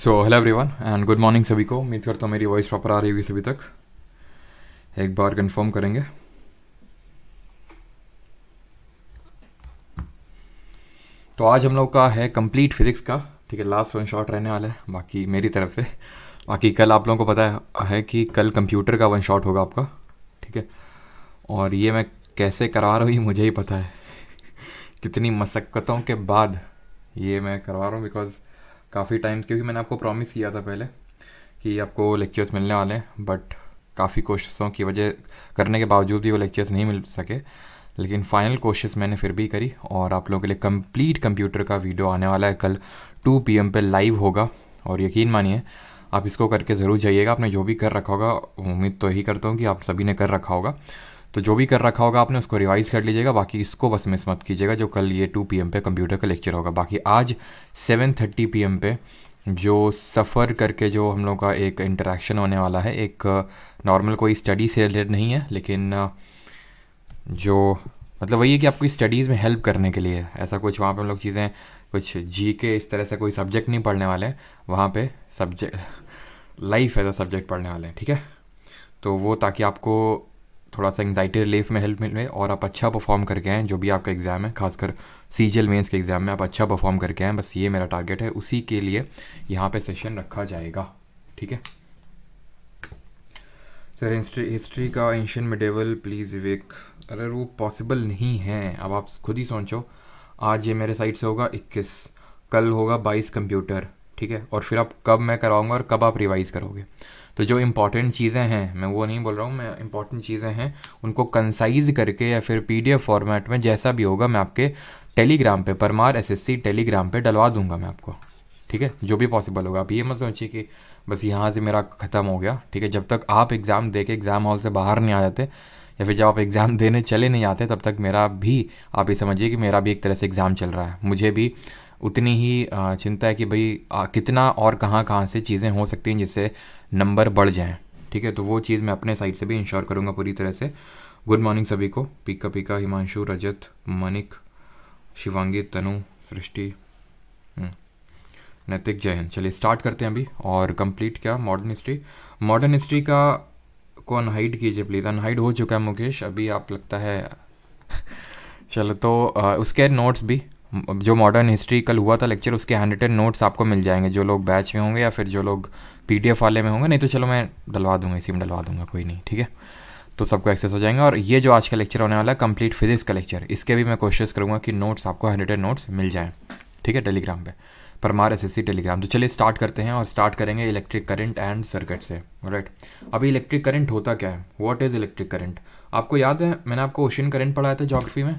So hello everyone and good morning सभी को। उम्मीद करता हूँ मेरी वॉइस प्रॉपर आ रही होगी सभी तक। एक बार कंफर्म करेंगे। तो आज हम लोग का है कंप्लीट फिजिक्स का, ठीक है। लास्ट वन शॉट रहने वाला है बाकी मेरी तरफ से। बाकी कल आप लोगों को पता है कि कल कंप्यूटर का वन शॉट होगा आपका, ठीक है। और ये मैं कैसे करवा रहा हूँ ये मुझे ही पता है कितनी मशक्क़तों के बाद ये मैं करवा रहा हूँ, बिकॉज काफ़ी टाइम, क्योंकि मैंने आपको प्रॉमिस किया था पहले कि आपको लेक्चर्स मिलने वाले हैं, बट काफ़ी कोशिशों की वजह करने के बावजूद भी वो लेक्चर्स नहीं मिल सके। लेकिन फाइनल कोशिश मैंने फिर भी करी और आप लोगों के लिए कंप्लीट कंप्यूटर का वीडियो आने वाला है। कल 2 PM पे लाइव होगा और यकीन मानिए आप इसको करके ज़रूर जाइएगा। आपने जो भी कर रखा होगा, उम्मीद तो यही करता हूँ कि आप सभी ने कर रखा होगा, तो जो भी कर रखा होगा आपने उसको रिवाइज़ कर लीजिएगा। बाकी इसको बस मिस मत कीजिएगा जो कल ये 2 PM पे कंप्यूटर का लेक्चर होगा। बाकी आज 7:30 PM पे जो सफ़र करके जो हम लोग का एक इंटरेक्शन होने वाला है, एक नॉर्मल कोई स्टडी से रिलेटेड नहीं है, लेकिन जो मतलब वही है कि आपको स्टडीज़ में हेल्प करने के लिए ऐसा कुछ वहाँ पे हम लोग चीज़ें कुछ जी के इस तरह से कोई सब्जेक्ट नहीं पढ़ने वाले हैं। वहाँ पे subject life as a subject पढ़ने वाले हैं, ठीक है। तो वो ताकि आपको थोड़ा सा एंग्जाइटी रिलीफ में हेल्प मिले और आप अच्छा परफॉर्म करके आएँ जो भी आपका एग्ज़ाम है, खासकर CGL मेंस के एग्ज़ाम में आप अच्छा परफॉर्म करके आएँ। बस ये मेरा टारगेट है, उसी के लिए यहाँ पे सेशन रखा जाएगा, ठीक है। सर हिस्ट्री का एंशिएंट मिडेवल प्लीज़ विवेक, अरे वो पॉसिबल नहीं है। अब आप खुद ही सोचो, आज ये मेरे साइड से होगा 21, कल होगा 22 कंप्यूटर, ठीक है। और फिर आप कब मैं कराऊंगा और कब आप रिवाइज़ करोगे। तो जो इम्पॉर्टेंट चीज़ें हैं, मैं वो नहीं बोल रहा हूँ, मैं इम्पॉर्टेंट चीज़ें हैं उनको कंसाइज करके या फिर PDF फॉर्मेट में जैसा भी होगा मैं आपके टेलीग्राम पे, परमार SSC टेलीग्राम पे डलवा दूंगा मैं आपको, ठीक है। जो भी पॉसिबल होगा। आप ये मत सोचिए कि बस यहाँ से मेरा ख़त्म हो गया, ठीक है। जब तक आप एग्ज़ाम दे के एग्ज़ाम हॉल से बाहर नहीं आ जाते या फिर जब आप एग्ज़ाम देने चले नहीं आते, तब तक मेरा भी, आप ये समझिए कि मेरा भी एक तरह से एग्ज़ाम चल रहा है। मुझे भी उतनी ही चिंता है कि भाई कितना और कहाँ कहाँ से चीज़ें हो सकती हैं जिससे नंबर बढ़ जाएं, ठीक है। तो वो चीज़ मैं अपने साइड से भी इंश्योर करूँगा पूरी तरह से। गुड मॉर्निंग सभी को। पीका, हिमांशु, रजत, मनिक, शिवांगी, तनु, सृष्टि, नैतिक, जय हिंद। चलिए स्टार्ट करते हैं अभी। और कंप्लीट क्या मॉडर्न हिस्ट्री का को अनहाइड कीजिए प्लीज़। अनहाइड हो चुका है मुकेश अभी, आप लगता है चलो तो उसके नोट्स भी, जो मॉडर्न हिस्ट्री कल हुआ था लेक्चर, उसके हैंडरिटन नोट्स आपको मिल जाएंगे जो लोग बैच में होंगे या फिर जो लोग PDF वाले में होंगे। नहीं तो चलो मैं डलवा दूंगा, इसी में डलवा दूंगा, कोई नहीं, ठीक है। तो सबको एक्सेस हो जाएंगे। और ये जो आज का लेक्चर होने वाला है कंप्लीट फिजिक्स का लेक्चर, इसके भी मैं कोशिश करूँगा कि नोट्स आपको हैंडरिटन नोट्स मिल जाएँ, ठीक है, टेलीग्राम पे, परमार SSC टेलीग्राम। तो चलिए स्टार्ट करते हैं और स्टार्ट करेंगे इलेक्ट्रिक करंट एंड सर्किट से, राइट। अभी इलेक्ट्रिक करंट होता क्या है, व्हाट इज़ इलेक्ट्रिक करंट। आपको याद है मैंने आपको ओशन करंट पढ़ाया था ज्योग्राफी में।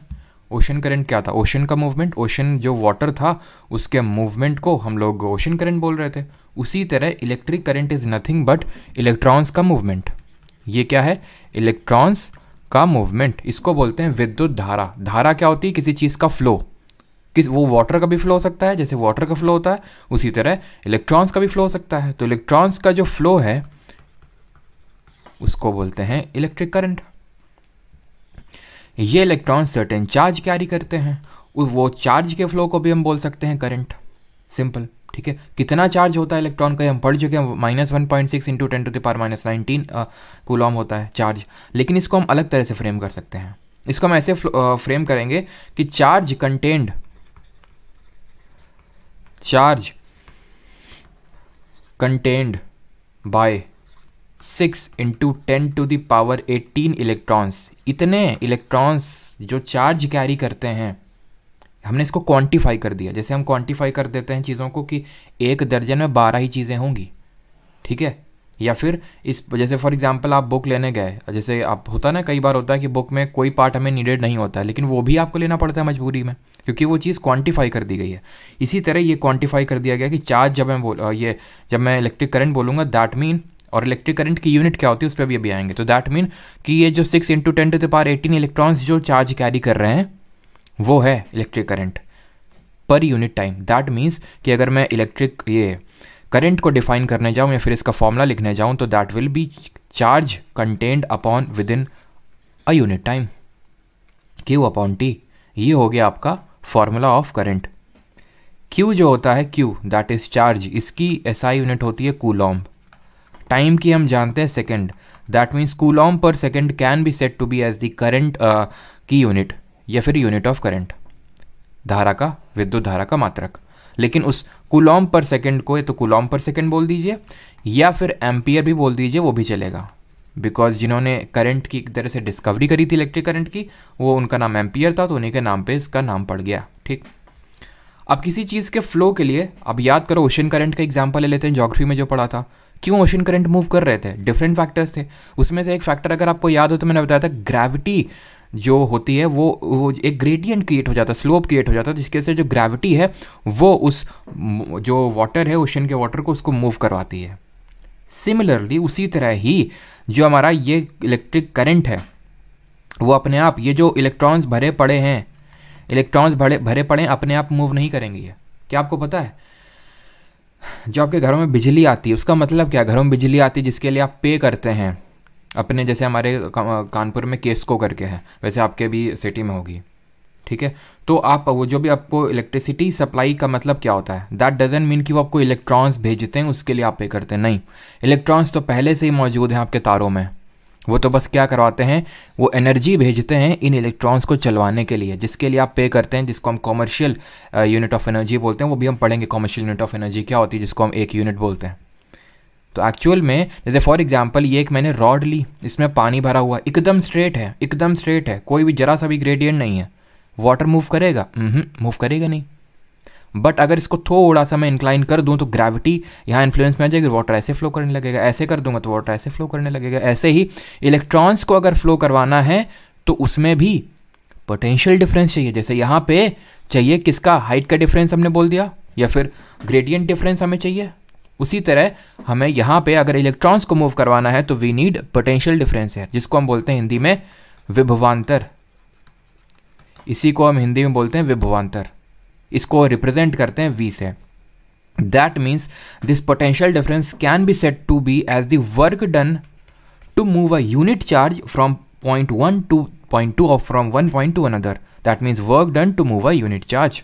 ओशन करंट क्या था, ओशन का मूवमेंट, ओशन जो वाटर था उसके मूवमेंट को हम लोग ओशन करंट बोल रहे थे। उसी तरह electric current is nothing but electrons का मूवमेंट। ये क्या है, इलेक्ट्रॉन्स का मूवमेंट, इसको बोलते हैं विद्युत धारा। धारा क्या होती है, किसी चीज़ का फ्लो, वो वाटर का भी फ्लो हो सकता है, जैसे वाटर का फ्लो होता है उसी तरह इलेक्ट्रॉन्स का भी फ्लो हो सकता है। तो इलेक्ट्रॉन्स का जो फ्लो है उसको बोलते हैं इलेक्ट्रिक करंट। ये इलेक्ट्रॉन सर्टेन चार्ज कैरी करते हैं, वो चार्ज के फ्लो को भी हम बोल सकते हैं करंट, सिंपल, ठीक है। कितना चार्ज होता है इलेक्ट्रॉन का हम पढ़ चुके हैं, -1.6 × 10⁻⁹ कूलॉम होता है चार्ज। लेकिन इसको हम अलग तरह से फ्रेम कर सकते हैं। इसको हम ऐसे फ्रेम करेंगे कि चार्ज कंटेन्ड बाय 6 × 10⁻18 इलेक्ट्रॉन्स। इतने इलेक्ट्रॉन्स जो चार्ज कैरी करते हैं, हमने इसको क्वांटिफाई कर दिया। जैसे हम क्वांटिफाई कर देते हैं चीज़ों को कि एक दर्जन में 12 ही चीज़ें होंगी, ठीक है। या फिर इस जैसे फॉर एग्जांपल आप बुक लेने गए, जैसे आप होता ना, कई बार होता है कि बुक में कोई पार्ट हमें नीडेड नहीं होता है, लेकिन वो भी आपको लेना पड़ता है मजबूरी में, क्योंकि वो चीज़ क्वांटिफाई कर दी गई है। इसी तरह ये क्वांटिफाई कर दिया गया कि चार्ज जब मैं इलेक्ट्रिक करंट बोलूँगा दैट मीन, और इलेक्ट्रिक करंट की यूनिट क्या होती है उस पर भी अभी आएंगे। तो दैट मीन कि ये जो 6 × 10⁻18 इलेक्ट्रॉन्स जो चार्ज कैरी कर रहे हैं वो है electric current per unit time. That means कि अगर मैं करंट को डिफाइन करने जाऊँ या फिर इसका फॉर्मूला लिखने जाऊँ, तो that will B charge contained upon with in a unit time, Q/T। ये हो गया आपका फॉर्मूला ऑफ करंट। Q जो होता है Q दैट इज चार्ज, इसकी SI यूनिट होती है कूलॉम्ब। टाइम की हम जानते हैं second, that means coulomb per second can be set to be as the current की यूनिट या फिर यूनिट ऑफ करंट, धारा का, विद्युत धारा का मात्रक। लेकिन उस कूलॉम्ब पर सेकेंड को या तो कूलॉम्ब पर सेकेंड बोल दीजिए या फिर एम्पियर भी बोल दीजिए, वो भी चलेगा, बिकॉज जिन्होंने करंट की एक तरह से डिस्कवरी करी थी इलेक्ट्रिक करंट की, वो उनका नाम एम्पियर था, तो उन्हीं के नाम पे इसका नाम पड़ गया। ठीक, अब किसी चीज़ के फ्लो के लिए, अब याद करो ओशन करंट का एग्जांपल ले लेते हैं, ज्योग्राफी में जो पढ़ा था। क्यों ओशन करंट मूव कर रहे थे? डिफरेंट फैक्टर्स थे, उसमें से एक फैक्टर अगर आपको याद हो तो मैंने बताया था, ग्रेविटी जो होती है वो एक ग्रेडियंट क्रिएट हो जाता है, स्लोप क्रिएट हो जाता है, जिसके से जो ग्रेविटी है वो उस जो वाटर है ओशन के वाटर को उसको मूव करवाती है। सिमिलरली उसी तरह ही जो हमारा ये इलेक्ट्रिक करंट है वो अपने आप, ये जो इलेक्ट्रॉन्स भरे पड़े हैं, इलेक्ट्रॉन्स भरे पड़े अपने आप मूव नहीं करेंगे। ये क्या आपको पता है? जो आपके घरों में बिजली आती है उसका मतलब क्या? घरों में बिजली आती है जिसके लिए आप पे करते हैं अपने, जैसे हमारे कानपुर में केस्को करके है, वैसे आपके भी सिटी में होगी। ठीक है, तो आप वो जो भी आपको इलेक्ट्रिसिटी सप्लाई का मतलब क्या होता है, दैट डजंट मीन कि वो आपको इलेक्ट्रॉन्स भेजते हैं उसके लिए आप पे करते हैं, नहीं। इलेक्ट्रॉन्स तो पहले से ही मौजूद हैं आपके तारों में, वो तो बस क्या करवाते हैं, वो एनर्जी भेजते हैं इन इलेक्ट्रॉन्स को चलवाने के लिए, जिसके लिए आप पे करते हैं, जिसको हम कॉमर्शियल यूनिट ऑफ एनर्जी बोलते हैं। वो भी हम पढ़ेंगे कॉमर्शियल यूनिट ऑफ एनर्जी क्या होती है, जिसको हम एक यूनिट बोलते हैं। तो एक्चुअल में जैसे फॉर एग्जांपल ये एक मैंने रॉड ली, इसमें पानी भरा हुआ, एकदम स्ट्रेट है, एकदम स्ट्रेट है, कोई भी जरा सा भी ग्रेडियंट नहीं है, वाटर मूव करेगा? मूव करेगा नहीं। बट अगर इसको थोड़ा सा मैं इंक्लाइन कर दूं तो ग्रेविटी यहाँ इन्फ्लुएंस में आ जाएगी, वाटर ऐसे फ्लो करने लगेगा, ऐसे कर दूंगा तो वाटर ऐसे फ्लो करने लगेगा। ऐसे ही इलेक्ट्रॉन्स को अगर फ्लो करवाना है तो उसमें भी पोटेंशियल डिफरेंस चाहिए। जैसे यहाँ पे चाहिए किसका, हाइट का डिफरेंस हमने बोल दिया, या फिर ग्रेडियंट डिफरेंस हमें चाहिए, उसी तरह हमें यहाँ पे अगर इलेक्ट्रॉन्स को मूव करवाना है तो वी नीड पोटेंशियल डिफरेंस है, जिसको हम बोलते हैं हिंदी में विभवांतर। इसी को हम हिंदी में बोलते हैं विभवांतर, इसको रिप्रेजेंट करते हैं V से। That means this potential difference can be set to be as the work done to move a unit charge from point 1 to point 2 और from one point to another. That means work done to move a unit charge.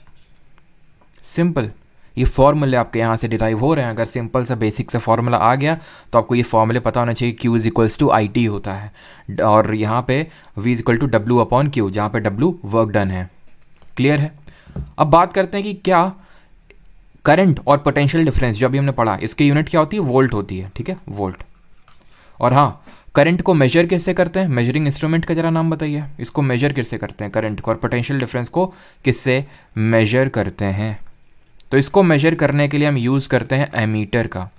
Simple, ये फॉर्मूले आपके यहाँ से derive हो रहे हैं। अगर सिंपल सा बेसिक सा फॉर्मूला आ गया तो आपको ये फॉर्मूले पता होना चाहिए। Q is equals to IT होता है, और यहाँ पे V is equal to W/Q, जहाँ पे W वर्क डन है। क्लियर है? अब बात करते हैं कि क्या करंट और पोटेंशियल डिफरेंस जो अभी हमने पढ़ा, इसकी यूनिट क्या होती है, वोल्ट होती है। ठीक है, वोल्ट। और हाँ, करंट को मेजर कैसे करते हैं, मेजरिंग इंस्ट्रूमेंट का जरा नाम बताइए। इसको मेजर कैसे करते हैं, करंट को और पोटेंशियल डिफरेंस को किससे मेजर करते हैं? तो इसको मेजर करने के लिए हम यूज़ करते हैं एमीटर का।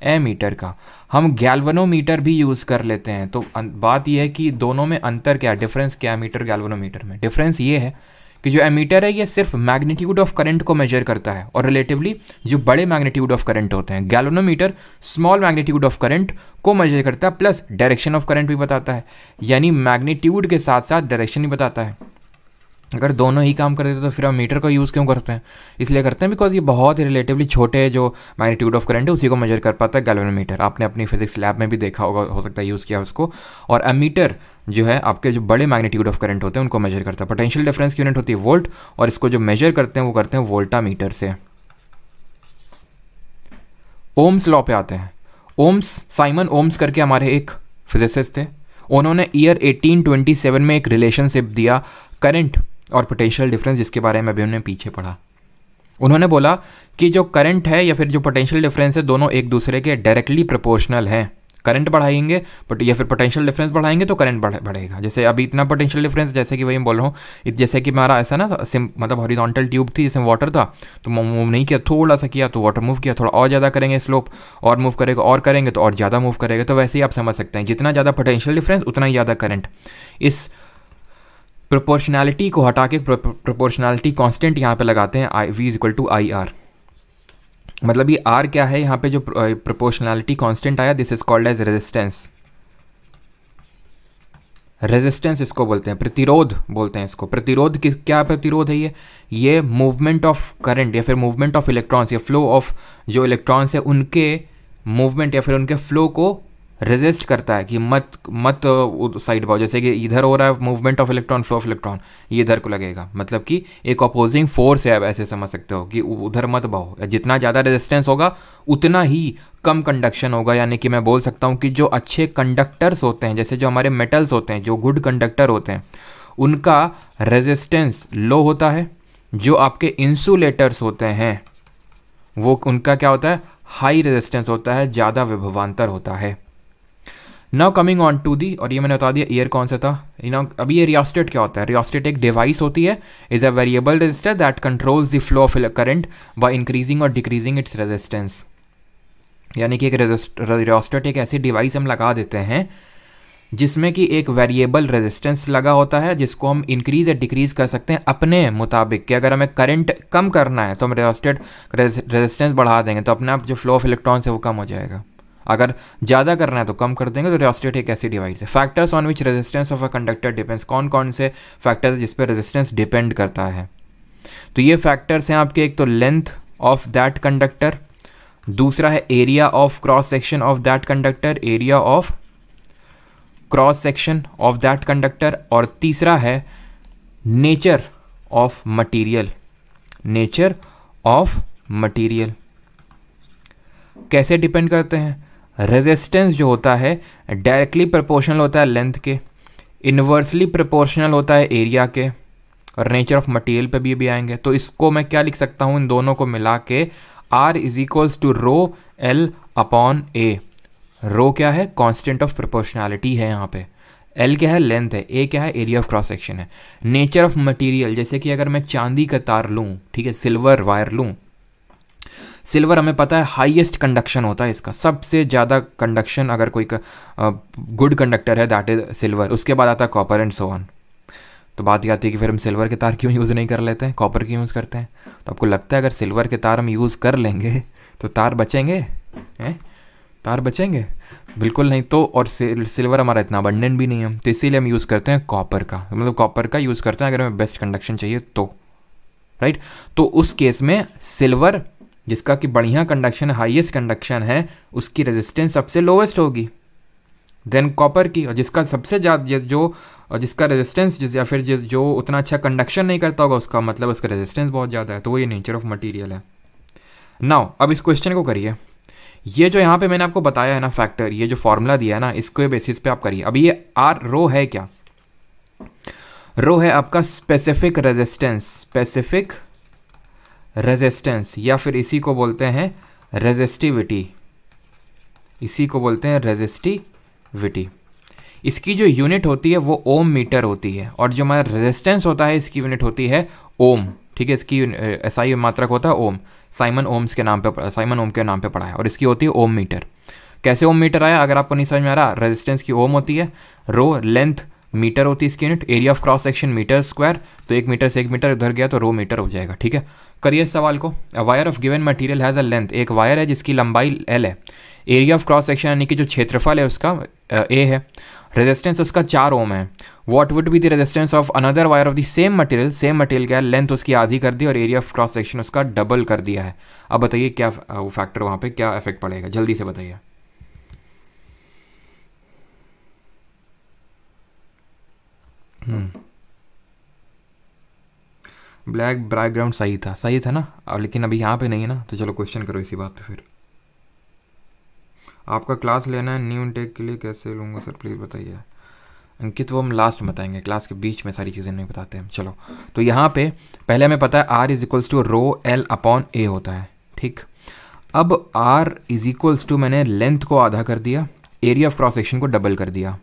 एमीटर का हम गैल्वेनोमीटर भी यूज़ कर लेते हैं। तो बात यह है कि दोनों में अंतर क्या है, डिफरेंस क्या है एमीटर गैल्वेनोमीटर में? डिफरेंस ये है कि जो एमीटर है ये सिर्फ मैग्नीट्यूड ऑफ करंट को मेजर करता है, और रिलेटिवली जो बड़े मैग्नीट्यूड ऑफ करंट होते हैं, galvanometer small magnitude of current को मेजर करता है, प्लस डायरेक्शन ऑफ करंट भी बताता है, यानी मैग्नीट्यूड के साथ साथ डायरेक्शन भी बताता है। अगर दोनों ही काम कर देते तो फिर हम मीटर का यूज़ क्यों करते हैं? इसलिए करते हैं बिकॉज ये बहुत ही रिलेटिवली छोटे जो मैग्नीट्यूड ऑफ करंट है उसी को मेजर कर पाता है गैल्वेनोमीटर। आपने अपनी फिजिक्स लैब में भी देखा होगा, हो सकता है यूज़ किया उसको। और एमीटर जो है आपके जो बड़े मैग्नीट्यूड ऑफ करंट होते हैं उनको मेजर करता है। पोटेंशियल डिफरेंस की यूनिट होती है वोल्ट, और इसको जो मेजर करते हैं वो करते हैं वोल्टामीटर से। ओम्स लॉ पे आते हैं। ओम्स, साइमन ओम्स करके हमारे एक फिजिसिस्ट थे, उन्होंने ईयर 1827 में एक रिलेशनशिप दिया करंट और पोटेंशियल डिफरेंस, जिसके बारे में अभी हमने पीछे पढ़ा। उन्होंने बोला कि जो करंट है या फिर जो पोटेंशियल डिफरेंस है दोनों एक दूसरे के डायरेक्टली प्रोपोर्शनल हैं। करंट बढ़ाएंगे या फिर पोटेंशियल डिफरेंस बढ़ाएंगे तो करंट बढ़ेगा। जैसे अभी इतना पोटेंशियल डिफरेंस, जैसे कि वही मैं बोल रहा हूँ, जैसे कि हमारा ऐसा ना मतलब हॉरिजॉन्टल ट्यूब थी जिसमें वाटर था, तो मूव नहीं किया, थोड़ा सा किया तो वाटर मूव किया, थोड़ा और ज़्यादा करेंगे स्लोप और मूव करेगा, और करेंगे तो और ज़्यादा मूव करेगा। तो वैसे ही आप समझ सकते हैं जितना ज़्यादा पोटेंशियल डिफरेंस उतना ही ज़्यादा करंट। इस प्रोपोर्शनैलिटी को हटा के प्रोपोर्शनैलिटी कांस्टेंट यहाँ पे लगाते हैं, V is equal to IR। मतलब ये R क्या है, यहाँ पे जो प्रोपोर्शनैलिटी कांस्टेंट आया, this is called as resistance. Resistance इसको बोलते हैं, प्रतिरोध बोलते हैं इसको। प्रतिरोध क्या प्रतिरोध है ये मूवमेंट ऑफ करंट या फिर मूवमेंट ऑफ इलेक्ट्रॉन्स या फ्लो ऑफ जो इलेक्ट्रॉन्स है उनके मूवमेंट या फिर उनके फ्लो को रेजिस्ट करता है कि मत साइड भाओ, जैसे कि इधर हो रहा है movement of electron, flow of electron, ये इधर को लगेगा, मतलब कि एक अपोजिंग फोर्स है, आप ऐसे समझ सकते हो कि उधर मत भाओ। जितना ज़्यादा रेजिस्टेंस होगा उतना ही कम कंडक्शन होगा, यानी कि मैं बोल सकता हूँ कि जो अच्छे कंडक्टर्स होते हैं, जैसे जो हमारे मेटल्स होते हैं, जो गुड कंडक्टर होते हैं, उनका रेजिस्टेंस लो होता है। जो आपके इंसुलेटर्स होते हैं वो उनका क्या होता है, हाई रेजिस्टेंस होता है, ज़्यादा विभवांतर होता है। Now coming on to the, और ये मैंने बता दिया ईयर कौन सा था। अभी ये रियोस्टेट क्या होता है, रियोस्टेट एक डिवाइस होती है, is a variable resistor that controls the flow of current by increasing और डिक्रीजिंग इट्स रेजिस्टेंस। यानी कि एक रियोस्टेट एक ऐसी डिवाइस हम लगा देते हैं जिसमें कि एक वेरिएबल रेजिस्टेंस लगा होता है, जिसको हम इंक्रीज या डिक्रीज कर सकते हैं अपने मुताबिक, कि अगर हमें करंट कम करना है तो हम रियोस्टेट रेजिस्टेंस बढ़ा देंगे तो अपने आप जो फ्लो ऑफ इलेक्ट्रॉन्स है वो कम हो जाएगा। अगर ज़्यादा करना है तो कम कर देंगे। तो रियोस्टेट एक ऐसी डिवाइस है। Factors on which resistance of a conductor depends, कौन कौन से फैक्टर्स जिस पर रेजिस्टेंस डिपेंड करता है। तो ये फैक्टर्स हैं आपके, एक तो लेंथ ऑफ दैट कंडक्टर, दूसरा है area of cross section of that conductor, area of cross section of that conductor, और तीसरा है nature of material, nature of material. कैसे डिपेंड करते हैं, रेजिस्टेंस जो होता है डायरेक्टली प्रोपोर्शनल होता है लेंथ के, इन्वर्सली प्रोपोर्शनल होता है एरिया के, और नेचर ऑफ मटेरियल पे भी आएंगे। तो इसको मैं क्या लिख सकता हूँ, इन दोनों को मिला के R is equals to rho L upon A। Rho क्या है, कांस्टेंट ऑफ प्रोपोर्शनैलिटी है यहाँ पे, L क्या है, लेंथ है, A क्या है, एरिया ऑफ क्रॉस सेक्शन है। नेचर ऑफ मटेरियल, जैसे कि अगर मैं चांदी का तार लूँ, ठीक है, सिल्वर वायर लूँ, सिल्वर हमें पता है हाईएस्ट कंडक्शन होता है इसका, सबसे ज़्यादा कंडक्शन अगर कोई गुड कंडक्टर है दैट इज सिल्वर, उसके बाद आता है कॉपर एंड सो ऑन। तो बात ये आती है कि फिर हम सिल्वर के तार क्यों यूज़ नहीं कर लेते हैं, कॉपर क्यों यूज़ करते हैं। तो आपको लगता है अगर सिल्वर के तार हम यूज़ कर लेंगे तो तार बचेंगे, हैं, तार बचेंगे? बिल्कुल नहीं। तो और सिल्वर हमारा इतना अबंडेंट भी नहीं है, तो इसीलिए हम यूज़ करते हैं कॉपर का, मतलब कॉपर का यूज़ करते हैं अगर हमें बेस्ट कंडक्शन चाहिए तो, राइट। तो उस केस में सिल्वर जिसका कि बढ़िया कंडक्शन, हाईएस्ट कंडक्शन है, उसकी रेजिस्टेंस सबसे लोवेस्ट होगी देन कॉपर की, और जिसका सबसे ज़्यादा जिसका रेजिस्टेंस या फिर जो उतना अच्छा कंडक्शन नहीं करता होगा उसका मतलब उसका रेजिस्टेंस बहुत ज़्यादा है। तो वो ये नेचर ऑफ मटेरियल है। नाउ अब इस क्वेश्चन को करिए, ये जो यहाँ पे मैंने आपको बताया है ना फैक्टर, ये जो फॉर्मूला दिया है ना, इसके बेसिस पे आप करिए। अभी ये आर रो है क्या, रो है आपका स्पेसिफिक रेजिस्टेंस, स्पेसिफिक रेजिस्टेंस, या फिर इसी को बोलते हैं रेजिस्टिविटी, इसी को बोलते हैं रेजिस्टिविटी। इसकी जो यूनिट होती है वो ओम मीटर होती है, और जो हमारा रेजिस्टेंस होता है इसकी यूनिट होती है ओम, ठीक है। इसकी एसआई मात्रक होता है ओम, साइमन ओम के नाम पे पढ़ा है, और इसकी होती है ओम मीटर। कैसे ओम मीटर आया, अगर आपको नहीं समझ में आ रहा, रेजिस्टेंस की ओम होती है, रो लेंथ मीटर होती है इसकी unit, area of cross section metre square, तो 1 मीटर से 1 मीटर उधर गया तो रो मीटर हो जाएगा, ठीक है। करिए इस सवाल को। A wire of given material has a length, एक वायर है जिसकी लंबाई L है, एरिया ऑफ क्रॉस सेक्शन यानी कि जो क्षेत्रफल है उसका A है, रेजिस्टेंस उसका 4 ओम है। What would be the resistance of another wire of the same material क्या है, लेंथ उसकी आधी कर दी और एरिया ऑफ क्रॉस सेक्शन उसका डबल कर दिया है। अब बताइए क्या फैक्टर वहाँ पे क्या इफेक्ट पड़ेगा, जल्दी से बताइए। ब्लैक बैकग्राउंड सही था ना, अब लेकिन अभी यहाँ पे नहीं है ना, तो चलो क्वेश्चन करो इसी बात पे। फिर आपका क्लास लेना है न्यू इनटेक के लिए, कैसे लूँगा सर प्लीज़ बताइए। अंकित वो हम लास्ट में बताएंगे, क्लास के बीच में सारी चीज़ें नहीं बताते हैं। चलो तो यहाँ पे पहले हमें पता है R is equals to rho L upon A होता है, ठीक। अब R इज इक्वल्स टू मैंने लेंथ को आधा कर दिया, एरिया ऑफ क्रॉस सेक्शन को डबल कर दिया,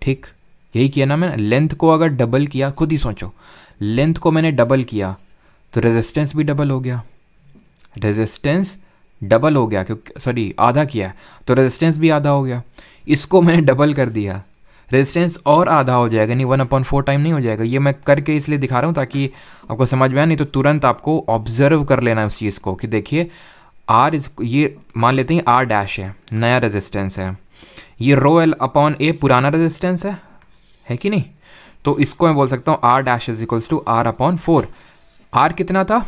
ठीक। यही किया ना मैंने, लेंथ को अगर डबल किया, खुद ही सोचो, लेंथ को मैंने डबल किया तो रेजिस्टेंस भी डबल हो गया, रेजिस्टेंस डबल हो गया, क्योंकि सॉरी आधा किया तो रेजिस्टेंस भी आधा हो गया। इसको मैंने डबल कर दिया, रेजिस्टेंस और आधा हो जाएगा, नहीं 1/4 टाइम नहीं हो जाएगा। ये मैं करके इसलिए दिखा रहा हूँ ताकि आपको समझ में आए, नहीं तो तुरंत आपको ऑब्जर्व कर लेना है उस चीज़ को कि देखिए R ये मान लेते हैं R डैश है, नया रेजिस्टेंस है, ये रो L अपॉन A पुराना रेजिस्टेंस है कि नहीं। तो इसको मैं बोल सकता हूँ R dash is equals to R upon 4। R कितना था,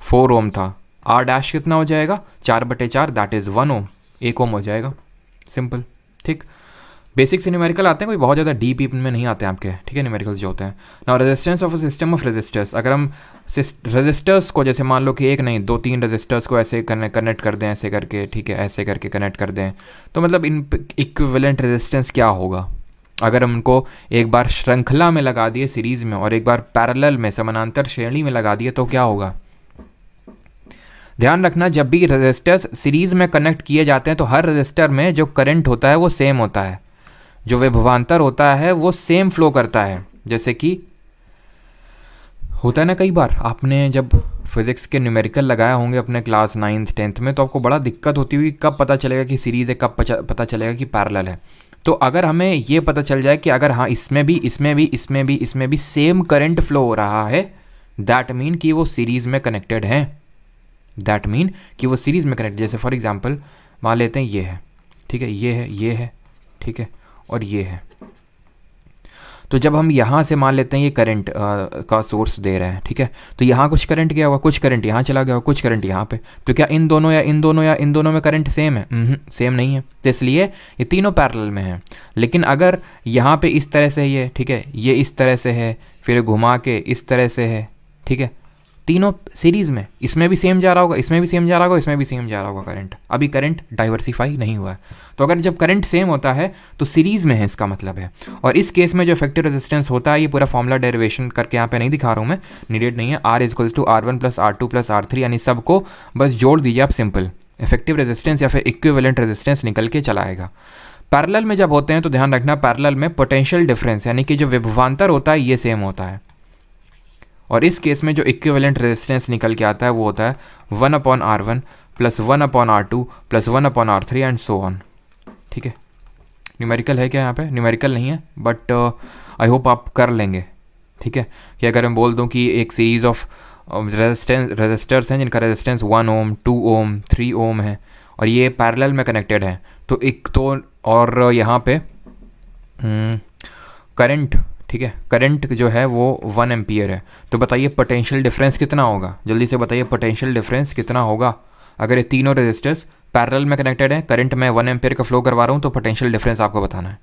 4 ओम था, R डैश कितना हो जाएगा, 4/4 दैट इज़ 1 ओम, 1 ओम हो जाएगा, सिंपल। ठीक, बेसिक से न्यूमेरिकल आते हैं, कोई बहुत ज़्यादा डीप में नहीं आते हैं आपके, ठीक है, न्यूमेरिकल्स जो होते हैं। Now resistance of a system of resistors, अगर हम रेजिस्टर्स को जैसे मान लो कि एक नहीं 2-3 रेजिस्टर्स को ऐसे कनेक्ट कर दें ऐसे करके, ठीक है, ऐसे करके कनेक्ट कर दें, तो मतलब इन इक्विवेलेंट रेजिस्टेंस क्या होगा अगर हम उनको एक बार श्रृंखला में लगा दिए सीरीज़ में और एक बार पैरेलल में समानांतर श्रेणी में लगा दिए तो क्या होगा। ध्यान रखना, जब भी रेजिस्टर्स सीरीज़ में कनेक्ट किए जाते हैं तो हर रेजिस्टर में जो करंट होता है वो सेम होता है, जो विभवांतर होता है वो सेम फ्लो करता है। जैसे कि होता है ना, कई बार आपने जब फिज़िक्स के न्यूमेरिकल लगाए होंगे अपने क्लास 9th 10th में, तो आपको बड़ा दिक्कत होती हुई कब पता चलेगा कि सीरीज़ है, कब पता चलेगा कि पैरेलल है। तो अगर हमें ये पता चल जाए कि अगर हाँ इसमें भी सेम करंट फ्लो हो रहा है, दैट मीन कि वो सीरीज़ में कनेक्टेड हैं, दैट मीन कि वो सीरीज़ में कनेक्टेड। जैसे फॉर एग्जांपल मान लेते हैं ये है, ठीक है, ये है, ठीक है, और ये है। तो जब हम यहाँ से मान लेते हैं ये करंट का सोर्स दे रहे हैं, ठीक है, तो यहाँ कुछ करंट गया होगा, कुछ करंट यहाँ चला गया होगा, कुछ करंट यहाँ पे, तो क्या इन दोनों में करंट सेम है? सेम नहीं है, तो इसलिए ये तीनों पैरेलल में हैं। लेकिन अगर यहाँ पे इस तरह से ये, ठीक है, ये इस तरह से है, फिर घुमा के इस तरह से है, ठीक है, तीनों सीरीज़ में, इसमें भी सेम जा रहा होगा, इसमें भी सेम जा रहा होगा, इसमें भी सेम जा रहा होगा करंट, अभी करंट डाइवर्सिफाई नहीं हुआ है। तो अगर जब करंट सेम होता है तो सीरीज़ में है, इसका मतलब है। और इस केस में जो इफेक्टिव रेजिस्टेंस होता है, ये पूरा फॉर्मूला डेरिवेशन करके यहाँ पे नहीं दिखा रहा हूँ मैं, नीडेड नहीं है, R=R1+R2+R3, यानी सबको बस जोड़ दीजिए आप, सिंपल इफेक्टिव रेजिस्टेंस या फिर इक्विवेलेंट रेजिस्टेंस निकल के चला आएगा। पैरेलल में जब होते हैं तो ध्यान रखना, पैरेलल में पोटेंशियल डिफरेंस यानी कि जो विभवांतर होता है ये सेम होता है, और इस केस में जो इक्विवेलेंट रेजिस्टेंस निकल के आता है वो होता है 1/R1 + 1/R2 + 1/R3 and so on. ठीक है, न्यूमेरिकल है क्या यहाँ पे? न्यूमेरिकल नहीं है, बट आई होप आप कर लेंगे। ठीक है, कि अगर मैं बोल दूँ कि एक सीरीज़ ऑफ रेजिस्टर्स हैं जिनका रेजिस्टेंस 1 ओम, 2 ओम, 3 ओम है, और ये पैरेलल में कनेक्टेड है, तो एक तो और यहाँ पे करंट, ठीक है, करंट जो है वो 1 एम्पियर है, तो बताइए पोटेंशियल डिफरेंस कितना होगा? जल्दी से बताइए पोटेंशियल डिफरेंस कितना होगा अगर ये तीनों रेजिस्टर्स पैरेलल में कनेक्टेड है, करंट मैं 1 एम्पियर का फ्लो करवा रहा हूँ, तो पोटेंशियल डिफरेंस आपको बताना है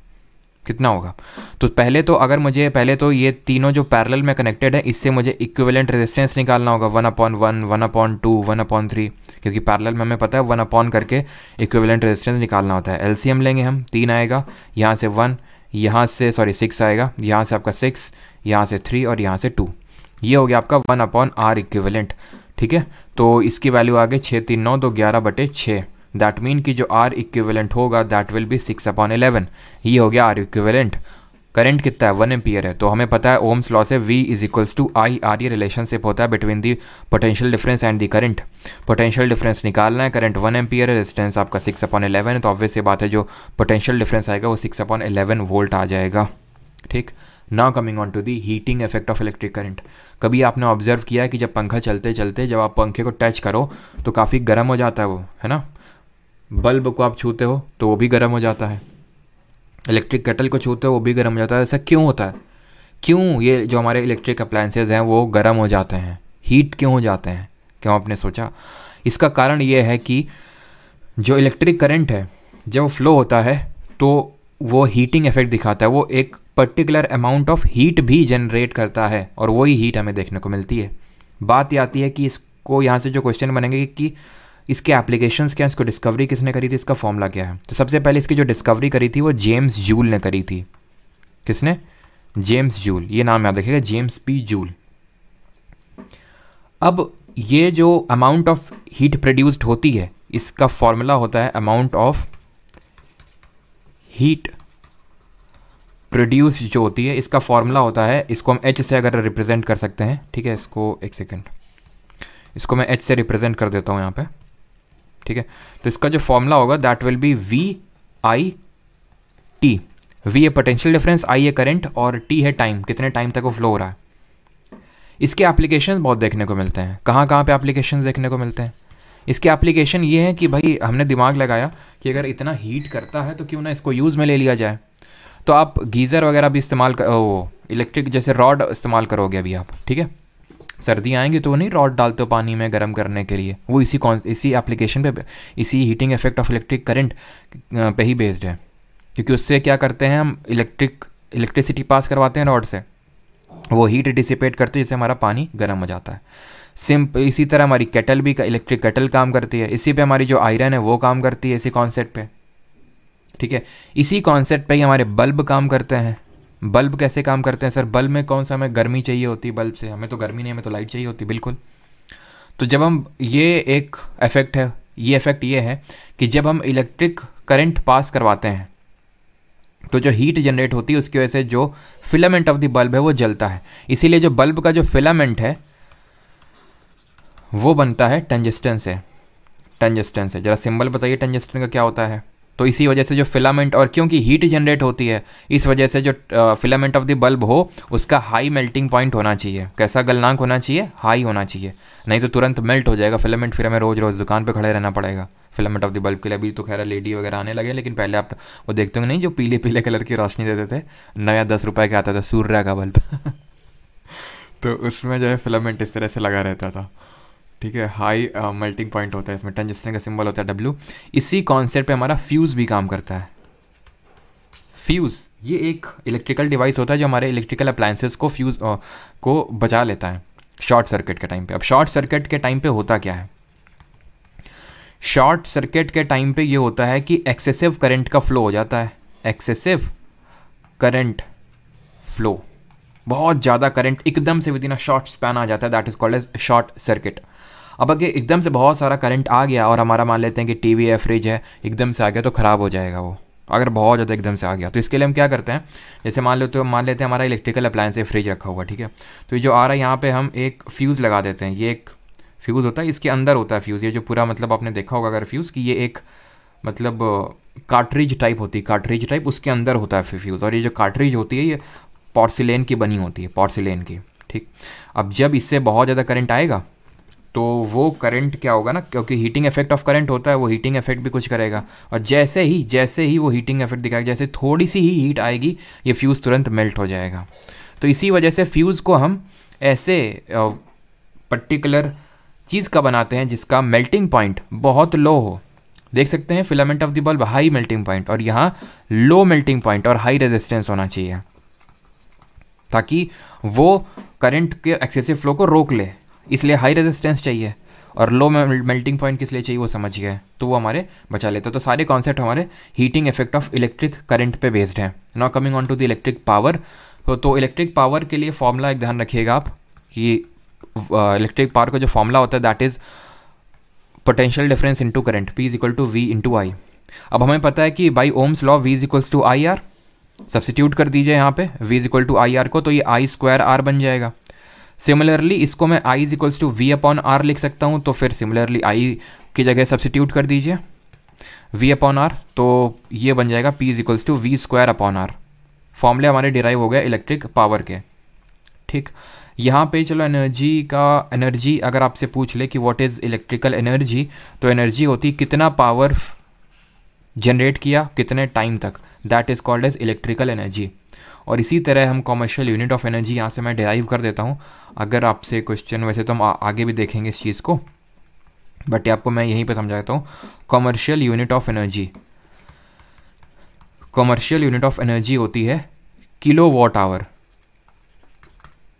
कितना होगा। तो पहले तो अगर मुझे पहले तो ये तीनों जो पैरेलल में कनेक्टेड है इससे मुझे इक्विवेलेंट रेजिस्टेंस निकालना होगा 1/1, 1/2, 1/3, क्योंकि पैरेलल में हमें पता है 1 अपॉन करके इक्विवेलेंट रेजिस्टेंस निकालना होता है। एलसीएम लेंगे हम, 3 आएगा, यहाँ से 1, यहाँ से 6 आएगा, यहाँ से आपका 6, यहाँ से 3 और यहाँ से 2, ये हो गया आपका 1/R इक्विवेलेंट। ठीक है, तो इसकी वैल्यू आ गई 6 3 9 2 11/6, दैट मीन कि जो R इक्विवेलेंट होगा दैट विल बी 6/11, ये हो गया R इक्विवेलेंट। करंट कितना है? 1 एम्पियर है, तो हमें पता है ओम्स लॉ से V = IR, ये रिलेशनशिप होता है between the potential difference and the current. Potential difference निकालना है, करंट 1 एम्पियर है, रेजिस्टेंस आपका 6/11 है, तो ऑब्वियस सी बात है जो पोटेंशियल डिफरेंस आएगा वो 6/11 वोल्ट आ जाएगा। ठीक, now coming on to the heating effect of electric current. कभी आपने ऑब्जर्व किया है कि जब पंखा चलते चलते जब आप पंखे को टच करो तो काफ़ी गर्म हो जाता है वो, है ना? बल्ब को आप छूते हो तो वो भी गर्म हो जाता है, इलेक्ट्रिक केटल को छूते हो वो भी गर्म हो जाता है। ऐसा क्यों होता है? क्यों ये जो हमारे इलेक्ट्रिक अप्लायंसेज हैं वो गर्म हो जाते हैं, हीट क्यों हो जाते हैं? क्यों आपने सोचा? इसका कारण ये है कि जो इलेक्ट्रिक करंट है जब वो फ्लो होता है तो वो हीटिंग इफेक्ट दिखाता है, वो एक पर्टिकुलर अमाउंट ऑफ हीट भी जनरेट करता है, और वही हीट हमें देखने को मिलती है। बात ये आती है कि इसको यहाँ से जो क्वेश्चन बनेंगे कि इसके एप्लीकेशंस क्या हैं, इसको डिस्कवरी किसने करी थी, इसका फॉर्मूला क्या है। तो सबसे पहले इसकी जो डिस्कवरी करी थी वो जेम्स जूल ने करी थी। किसने? जेम्स जूल, ये नाम याद रखिएगा, जेम्स पी जूल। अब ये जो अमाउंट ऑफ हीट प्रोड्यूस्ड होती है इसका फॉर्मूला होता है अमाउंट ऑफ हीट प्रोड्यूस जो होती है इसका फॉर्मूला होता है, इसको हम H से अगर रिप्रेजेंट कर सकते हैं। ठीक है, इसको एक सेकेंड, इसको मैं H से रिप्रेजेंट कर देता हूँ यहाँ पे। ठीक है, तो इसका जो फॉर्मूला होगा that will B VIT। V है पोटेंशियल डिफरेंस, I है करंट और T है टाइम, कितने टाइम तक वो फ्लो हो रहा है। इसके एप्लीकेशन बहुत देखने को मिलते हैं। कहाँ कहाँ पे एप्लीकेशन देखने को मिलते हैं? इसके एप्लीकेशन ये है कि भाई हमने दिमाग लगाया कि अगर इतना हीट करता है तो क्यों ना इसको यूज़ में ले लिया जाए। तो आप गीज़र वगैरह भी इस्तेमाल इलेक्ट्रिक जैसे रॉड इस्तेमाल करोगे अभी आप। ठीक है, सर्दी आएंगी तो नहीं रॉड डालते हो पानी में गर्म करने के लिए, वो इसी एप्लीकेशन पे, इसी heating effect of electric current पे ही बेस्ड है। क्योंकि उससे क्या करते हैं हम, इलेक्ट्रिसिटी पास करवाते हैं रॉड से, वो हीट डिसिपेट करती है जिससे हमारा पानी गर्म हो जाता है। इसी तरह हमारी केटल भी, इलेक्ट्रिक केटल काम करती है, इसी पे हमारी जो आयरन है वो काम करती है, इसी कॉन्सेप्ट पे, ठीक है। इसी कॉन्सेप्ट पे ही हमारे बल्ब काम करते हैं। बल्ब कैसे काम करते हैं सर? बल्ब में कौन सा हमें गर्मी चाहिए होती है बल्ब से? हमें तो गर्मी नहीं, हमें तो लाइट चाहिए होती, बिल्कुल। तो जब हम, ये एक इफेक्ट है, ये इफेक्ट ये है कि जब हम इलेक्ट्रिक करंट पास करवाते हैं तो जो हीट जनरेट होती है उसकी वजह से जो फिलामेंट ऑफ द बल्ब है वो जलता है। इसीलिए जो बल्ब का जो फिलामेंट है वो बनता है टंजस्टन से। टंजस्टन से जरा सिंबल बताइए टंजस्टन का क्या होता है? तो इसी वजह से जो फिलामेंट, और क्योंकि हीट जनरेट होती है इस वजह से जो फिलामेंट ऑफ द बल्ब हो उसका हाई मेल्टिंग पॉइंट होना चाहिए। कैसा गलनांक होना चाहिए? हाई होना चाहिए, नहीं तो तुरंत मेल्ट हो जाएगा फिलामेंट, फिर हमें रोज़ रोज़ दुकान पे खड़े रहना पड़ेगा फिलामेंट ऑफ द बल्ब के लिए। अभी तो खैर लेडी वगैरह आने लगे, लेकिन पहले आप वो देखते होंगे नहीं, जो पीले पीले कलर की रोशनी देते थे, नया 10 रुपये का आता था सूर्य का बल्ब तो उसमें जो है फिलामेंट इस तरह से लगा रहता था, ठीक है। हाई मेल्टिंग पॉइंट होता है इसमें, टंजस्टन का सिंबल होता है W। इसी कॉन्सेप्ट पे हमारा फ्यूज़ भी काम करता है। फ्यूज़ ये एक इलेक्ट्रिकल डिवाइस होता है जो हमारे इलेक्ट्रिकल अप्लायंसेस को फ्यूज़ को बचा लेता है शॉर्ट सर्किट के टाइम पे। अब शॉर्ट सर्किट के टाइम पे होता क्या है? शॉर्ट सर्किट के टाइम पे ये होता है कि एक्सेसिव करंट का फ्लो हो जाता है। एक्सेसिव करंट फ्लो, बहुत ज़्यादा करंट एकदम से विदिन अ शॉर्ट स्पैन आ जाता है, that is called as short circuit. अब अगर एकदम से बहुत सारा करंट आ गया और हमारा मान लेते हैं कि टीवी है, फ्रिज है, एकदम से आ गया तो ख़राब हो जाएगा वो, अगर बहुत ज़्यादा एकदम से आ गया। तो इसके लिए हम क्या करते हैं, जैसे मान लेते हैं हमारा इलेक्ट्रिकल अप्लायंस है, फ्रिज रखा हुआ, ठीक है। तो ये जो आ रहा है यहाँ पे हम एक फ्यूज़ लगा देते हैं। ये एक फ्यूज़ होता है, इसके अंदर होता है फ्यूज़, ये जो पूरा मतलब आपने देखा होगा अगर फ्यूज़ की, ये एक मतलब कार्ट्रिज टाइप होती है, कार्ट्रिज टाइप, उसके अंदर होता है फ्यूज़। और ये जो कार्ट्रिज होती है ये पोर्सिलेन की बनी होती है, पोर्सिलेन की, ठीक। अब जब इससे बहुत ज़्यादा करंट आएगा तो वो करंट क्या होगा ना, क्योंकि हीटिंग इफेक्ट ऑफ करंट होता है, वो हीटिंग इफेक्ट भी कुछ करेगा। और जैसे ही वो हीटिंग इफेक्ट दिखाएगा, जैसे थोड़ी सी ही हीट आएगी ये फ्यूज़ तुरंत मेल्ट हो जाएगा। तो इसी वजह से फ्यूज़ को हम ऐसे पर्टिकुलर चीज़ का बनाते हैं जिसका मेल्टिंग पॉइंट बहुत लो हो। देख सकते हैं filament of the bulb high melting point, और यहाँ लो मेल्टिंग पॉइंट और हाई रेजिस्टेंस होना चाहिए, ताकि वो करंट के एक्सेसिव फ्लो को रोक ले। इसलिए हाई रेजिस्टेंस चाहिए और लो मेल्टिंग पॉइंट किस लिए चाहिए वो समझ गए, तो वो हमारे बचा लेते हैं। तो सारे कॉन्सेप्ट हमारे heating effect of electric current पे बेस्ड हैं। Now coming on to the electric power. तो इलेक्ट्रिक पावर के लिए फॉर्मूला एक ध्यान रखिएगा आप कि इलेक्ट्रिक पावर का जो फॉर्मूला होता है that is potential difference into current, P = V × I। अब हमें पता है कि by Ohm's law V = IR, substitute कर दीजिए यहाँ पे V = IR को, तो ये I² R बन जाएगा। सिमिलरली इसको मैं I = V/R लिख सकता हूँ, तो फिर सिमिलरली I की जगह सब्स्टिट्यूट कर दीजिए V/R, तो ये बन जाएगा P = V²/R। फॉर्मूले हमारे डिराइव हो गए इलेक्ट्रिक पावर के, ठीक। यहाँ पे चलो एनर्जी अगर आपसे पूछ ले कि व्हाट इज़ इलेक्ट्रिकल एनर्जी, तो एनर्जी होती कितना पावर जनरेट किया कितने टाइम तक, that is called as electrical energy. और इसी तरह हम कॉमर्शियल यूनिट ऑफ एनर्जी यहाँ से मैं डिराइव कर देता हूँ। अगर आपसे क्वेश्चन, वैसे तो हम आगे भी देखेंगे इस चीज़ को, बट आपको मैं यहीं पे समझाता हूँ। Commercial unit of energy, commercial unit of energy होती है kWh।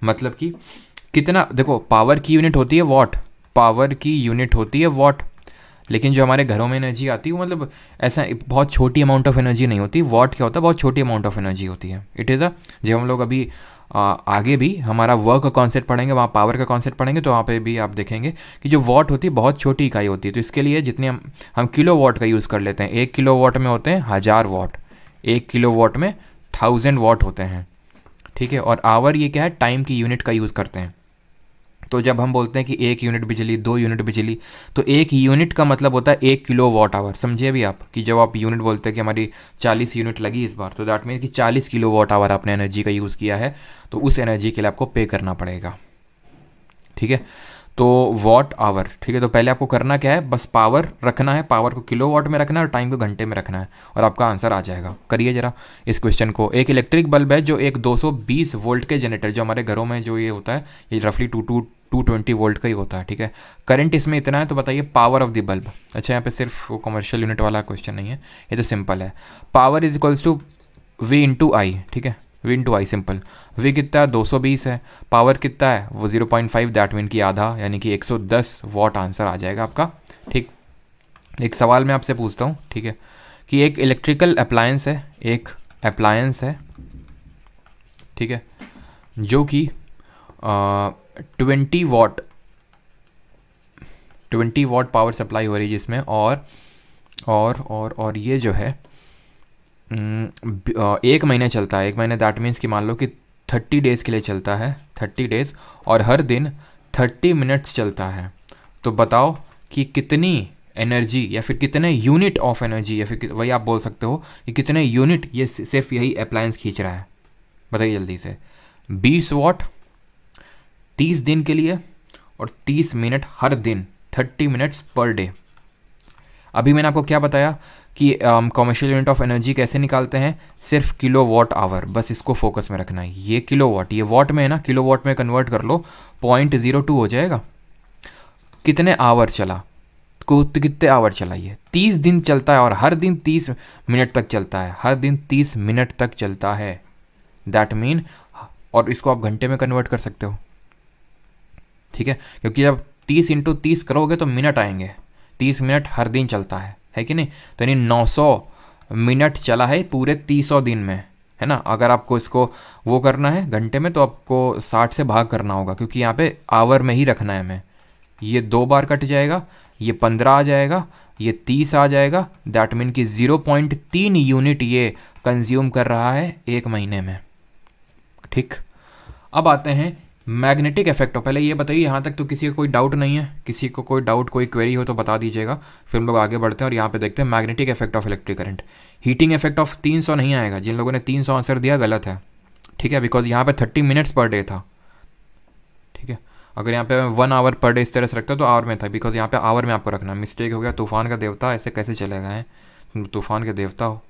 मतलब कि कितना, देखो पावर की यूनिट होती है वॉट, पावर की यूनिट होती है वॉट, लेकिन जो हमारे घरों में एनर्जी आती है वो मतलब ऐसा बहुत छोटी अमाउंट ऑफ एनर्जी नहीं होती। वॉट क्या होता है, बहुत छोटी अमाउंट ऑफ एनर्जी होती है। इट इज़ जब हम लोग अभी आगे भी हमारा वर्क का कॉन्सेप्ट पढ़ेंगे, वहाँ पावर का कॉन्सेप्ट पढ़ेंगे, तो वहाँ पे भी आप देखेंगे कि जो वॉट होती है बहुत छोटी इकाई होती है। तो इसके लिए जितने हम किलोवाट का यूज़ कर लेते हैं, 1 किलोवाट में होते हैं 1000 वाट, 1 किलोवाट में 1000 वाट होते हैं, ठीक है। और आवर ये क्या है, टाइम की यूनिट का यूज़ करते हैं। तो जब हम बोलते हैं कि 1 यूनिट बिजली, 2 यूनिट बिजली, तो 1 यूनिट का मतलब होता है 1 kWh। समझिए अभी आप कि जब आप यूनिट बोलते हैं कि हमारी 40 यूनिट लगी इस बार, तो दैट मीन कि 40 kWh आपने एनर्जी का यूज़ किया है, तो उस एनर्जी के लिए आपको पे करना पड़ेगा, ठीक है। तो वॉट आवर, ठीक है। तो पहले आपको करना क्या है, बस पावर रखना है, पावर को किलोवाट में रखना है और टाइम को घंटे में रखना है, और आपका आंसर आ जाएगा। करिए जरा इस क्वेश्चन को। एक इलेक्ट्रिक बल्ब है जो एक 220 वोल्ट के जनरेटर, जो हमारे घरों में जो ये होता है, ये रफली 220 वोल्ट का ही होता है, ठीक है। करंट इसमें इतना है, तो बताइए पावर ऑफ द बल्ब। अच्छा, यहाँ पे सिर्फ वो कमर्शियल यूनिट वाला क्वेश्चन नहीं है, ये तो सिंपल है। Power is equals to V into I, ठीक है, V into I simple. V कितना है, 220 है, पावर कितना है वो 0.5, दैट मीन कि आधा, यानी कि 110 वॉट आंसर आ जाएगा आपका, ठीक। एक सवाल मैं आपसे पूछता हूँ, ठीक है, कि एक इलेक्ट्रिकल अप्लायंस है, एक अप्लायंस है, ठीक है, जो कि 20 वॉट पावर सप्लाई हो रही है जिसमें, और ये जो है 1 महीने चलता है। 1 महीने दैट मीन्स कि मान लो कि 30 डेज़ के लिए चलता है, 30 डेज़, और हर दिन 30 मिनट्स चलता है। तो बताओ कि कितनी एनर्जी या फिर कितने यूनिट ऑफ एनर्जी, या फिर वही आप बोल सकते हो कि कितने यूनिट ये सिर्फ यही अप्लायंस खींच रहा है। बताइए जल्दी से। 20 वॉट 30 दिन के लिए, और 30 मिनट हर दिन, 30 मिनट्स पर डे। अभी मैंने आपको क्या बताया कि कमर्शियल यूनिट ऑफ एनर्जी कैसे निकालते हैं, सिर्फ किलो वॉट आवर, बस इसको फोकस में रखना है। ये किलो वॉट, ये वॉट में है ना, किलो वॉट में कन्वर्ट कर लो, 0.02 हो जाएगा। कितने आवर चला, कितने आवर चला, ये 30 दिन चलता है, और हर दिन 30 मिनट तक चलता है, हर दिन 30 मिनट तक चलता है, दैट मीन, और इसको आप घंटे में कन्वर्ट कर सकते हो, ठीक है, क्योंकि जब 30 इंटू 30 करोगे तो मिनट आएंगे। 30 मिनट हर दिन चलता है कि नहीं, तो यानी 900 मिनट चला है पूरे 300 दिन में, है ना। अगर आपको इसको वो करना है घंटे में, तो आपको 60 से भाग करना होगा, क्योंकि यहाँ पे आवर में ही रखना है हमें। ये 2 बार कट जाएगा, ये 15 आ जाएगा, ये 30 आ जाएगा, दैट मीन कि 0.3 यूनिट ये कंज्यूम कर रहा है 1 महीने में, ठीक। अब आते हैं मैग्नेटिक इफेक्ट। पहले ये बताइए, यहाँ तक तो किसी को कोई डाउट नहीं है? किसी को कोई डाउट, कोई क्वेरी हो तो बता दीजिएगा, फिर हम लोग आगे बढ़ते हैं और यहाँ पे देखते हैं magnetic effect of electric current. Heating effect of 300 नहीं आएगा, जिन लोगों ने 300 आंसर दिया गलत है, ठीक है, बिकॉज यहाँ पे 30 मिनट्स पर डे था, ठीक है। अगर यहाँ पे 1 आवर पर डे इस तरह से रखता तो आवर में था, बिकॉज यहाँ पे आवर में आपको रखना, मिस्टेक हो गया। तूफान का देवता, ऐसे कैसे चलेगा है, तूफान के देवता हो।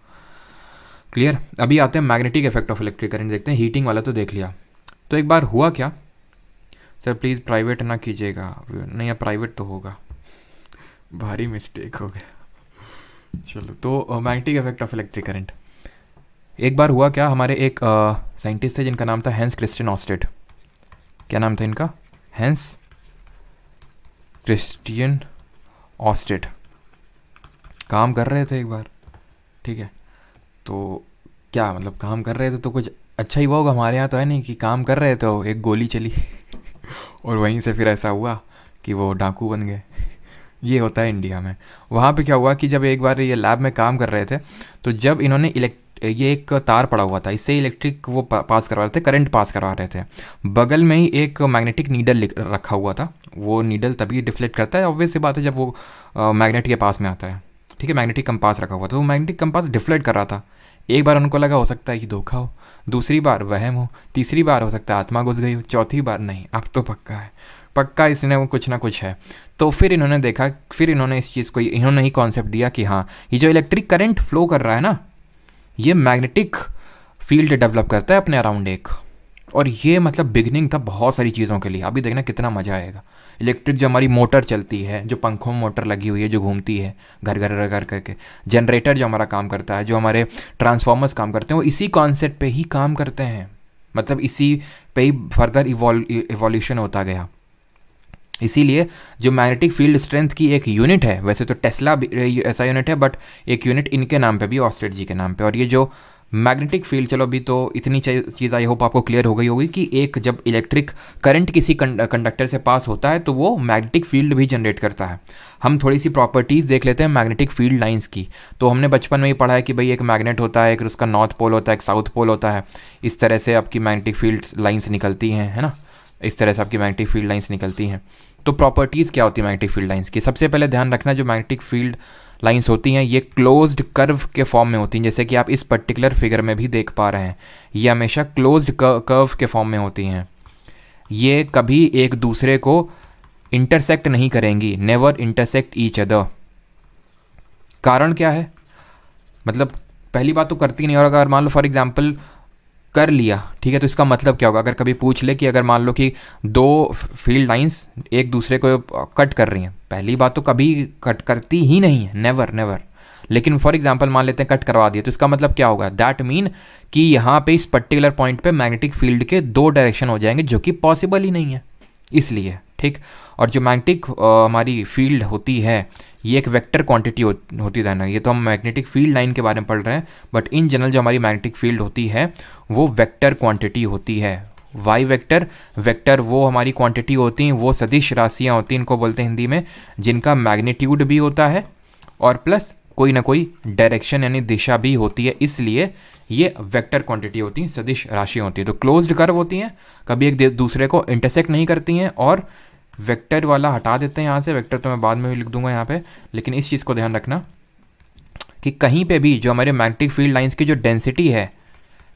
क्लियर। अभी आते हैं magnetic effect of electric current, देखते हैं। हीटिंग वाला तो देख लिया, तो एक बार हुआ क्या, सर प्लीज़ प्राइवेट ना कीजिएगा, नहीं प्राइवेट तो होगा, भारी मिस्टेक हो गया। चलो, तो magnetic effect of electric current, एक बार हुआ क्या, हमारे एक साइंटिस्ट थे जिनका नाम था हैंस क्रिस्टियन ऑस्टेड। क्या नाम था इनका? Hans Christian Oersted. काम कर रहे थे एक बार, ठीक है, तो क्या मतलब काम कर रहे थे तो कुछ अच्छा ही हुआ होगा। हमारे यहाँ तो है नहीं कि काम कर रहे तो एक गोली चली और वहीं से फिर ऐसा हुआ कि वो डाकू बन गए। ये होता है इंडिया में। वहाँ पे क्या हुआ कि जब एक बार ये लैब में काम कर रहे थे, तो जब इन्होंने ये एक तार पड़ा हुआ था, इससे इलेक्ट्रिक वो पास करवा रहे थे, करंट पास करवा रहे थे। बगल में ही एक मैग्नेटिक नीडल रखा हुआ था। वो नीडल तभी डिफ्लेक्ट करता है, ऑब्वियस सी बात है, जब वो मैग्नेट के पास में आता है, ठीक है। मैग्नेटिक कंपास रखा हुआ था, वो मैग्नेटिक कंपास डिफ्लेक्ट कर रहा था। एक बार उनको लगा हो सकता है कि धोखा हो, दूसरी बार वहम हो, तीसरी बार हो सकता है आत्मा घुस गई हो, चौथी बार नहीं, अब तो पक्का है, पक्का इसने वो कुछ ना कुछ है। तो फिर इन्होंने देखा, फिर इन्होंने इस चीज़ को, इन्होंने ही कॉन्सेप्ट दिया कि हाँ, ये जो इलेक्ट्रिक करंट फ्लो कर रहा है ना, ये मैग्नेटिक फील्ड डेवलप करता है अपने अराउंड एक। और ये मतलब बिगनिंग था बहुत सारी चीज़ों के लिए। अभी देखना कितना मज़ा आएगा। इलेक्ट्रिक जो हमारी मोटर चलती है, जो पंखों में मोटर लगी हुई है, जो घूमती है घर घर घर करके, जनरेटर जो हमारा काम करता है, जो हमारे ट्रांसफार्मर्स काम करते हैं, वो इसी कॉन्सेप्ट पे ही काम करते हैं। मतलब इसी पे ही फर्दर इवोल्यूशन होता गया। इसीलिए जो मैग्नेटिक फील्ड स्ट्रेंथ की एक यूनिट है, वैसे तो टेस्ला ऐसा यूनिट है, बट एक यूनिट इनके नाम पे भी, ऑस्टेड जी के नाम पे। और ये जो मैग्नेटिक फील्ड, चलो अभी तो इतनी चीज़ आई होप आपको क्लियर हो गई होगी कि एक जब इलेक्ट्रिक करंट किसी कंडक्टर से पास होता है तो वो मैग्नेटिक फील्ड भी जनरेट करता है। हम थोड़ी सी प्रॉपर्टीज़ देख लेते हैं मैग्नेटिक फील्ड लाइंस की। तो हमने बचपन में ही पढ़ा है कि भाई एक मैग्नेट होता है, एक उसका नॉर्थ पोल होता है, एक साउथ पोल होता है। इस तरह से आपकी मैग्नेटिक फील्ड लाइन्स निकलती हैं, है ना, इस तरह से आपकी मैग्नेटिक फील्ड लाइन्स निकलती हैं। तो प्रॉपर्टीज़ क्या होती है मैग्नेटिक फील्ड लाइन्स की? सबसे पहले ध्यान रखना, जो मैग्नेटिक फील्ड लाइन्स होती हैं ये क्लोज्ड कर्व के फॉर्म में होती हैं, जैसे कि आप इस पर्टिकुलर फिगर में भी देख पा रहे हैं। ये हमेशा क्लोज्ड कर्व के फॉर्म में होती हैं। ये कभी एक दूसरे को इंटरसेक्ट नहीं करेंगी, नेवर इंटरसेक्ट ईच अदर। कारण क्या है? मतलब पहली बात तो करती नहीं। और अगर मान लो फॉर एग्जाम्पल कर लिया, ठीक है। तो इसका मतलब क्या होगा, अगर कभी पूछ ले कि अगर मान लो कि दो फील्ड लाइंस एक दूसरे को कट कर रही हैं, पहली बात तो कभी कट करती ही नहीं है, नेवर नेवर। लेकिन फॉर एग्जांपल मान लेते हैं कट करवा दिए, तो इसका मतलब क्या होगा, दैट मीन कि यहाँ पे इस पर्टिकुलर पॉइंट पे मैग्नेटिक फील्ड के दो डायरेक्शन हो जाएंगे, जो कि पॉसिबल ही नहीं है, इसलिए, ठीक। और जो मैग्नेटिक हमारी फील्ड होती है ये एक वेक्टर क्वांटिटी होती है ना, ये तो हम मैग्नेटिक फील्ड लाइन के बारे में पढ़ रहे हैं, बट इन जनरल जो हमारी मैग्नेटिक फील्ड होती है वो वेक्टर क्वांटिटी होती है। वाई वेक्टर, वेक्टर वो हमारी क्वांटिटी होती हैं, वो सदिश राशियाँ होती हैं, इनको बोलते हैं हिंदी में, जिनका मैग्नीट्यूड भी होता है और प्लस कोई ना कोई डायरेक्शन यानी दिशा भी होती है, इसलिए ये वेक्टर क्वांटिटी होती हैं, सदिश राशियाँ होती हैं। तो क्लोज्ड कर्व होती हैं, कभी एक दूसरे को इंटरसेक्ट नहीं करती हैं, और वेक्टर वाला हटा देते हैं यहाँ से, वेक्टर तो मैं बाद में भी लिख दूंगा यहाँ पे, लेकिन इस चीज़ को ध्यान रखना कि कहीं पे भी जो हमारे मैग्नेटिक फील्ड लाइंस की जो डेंसिटी है,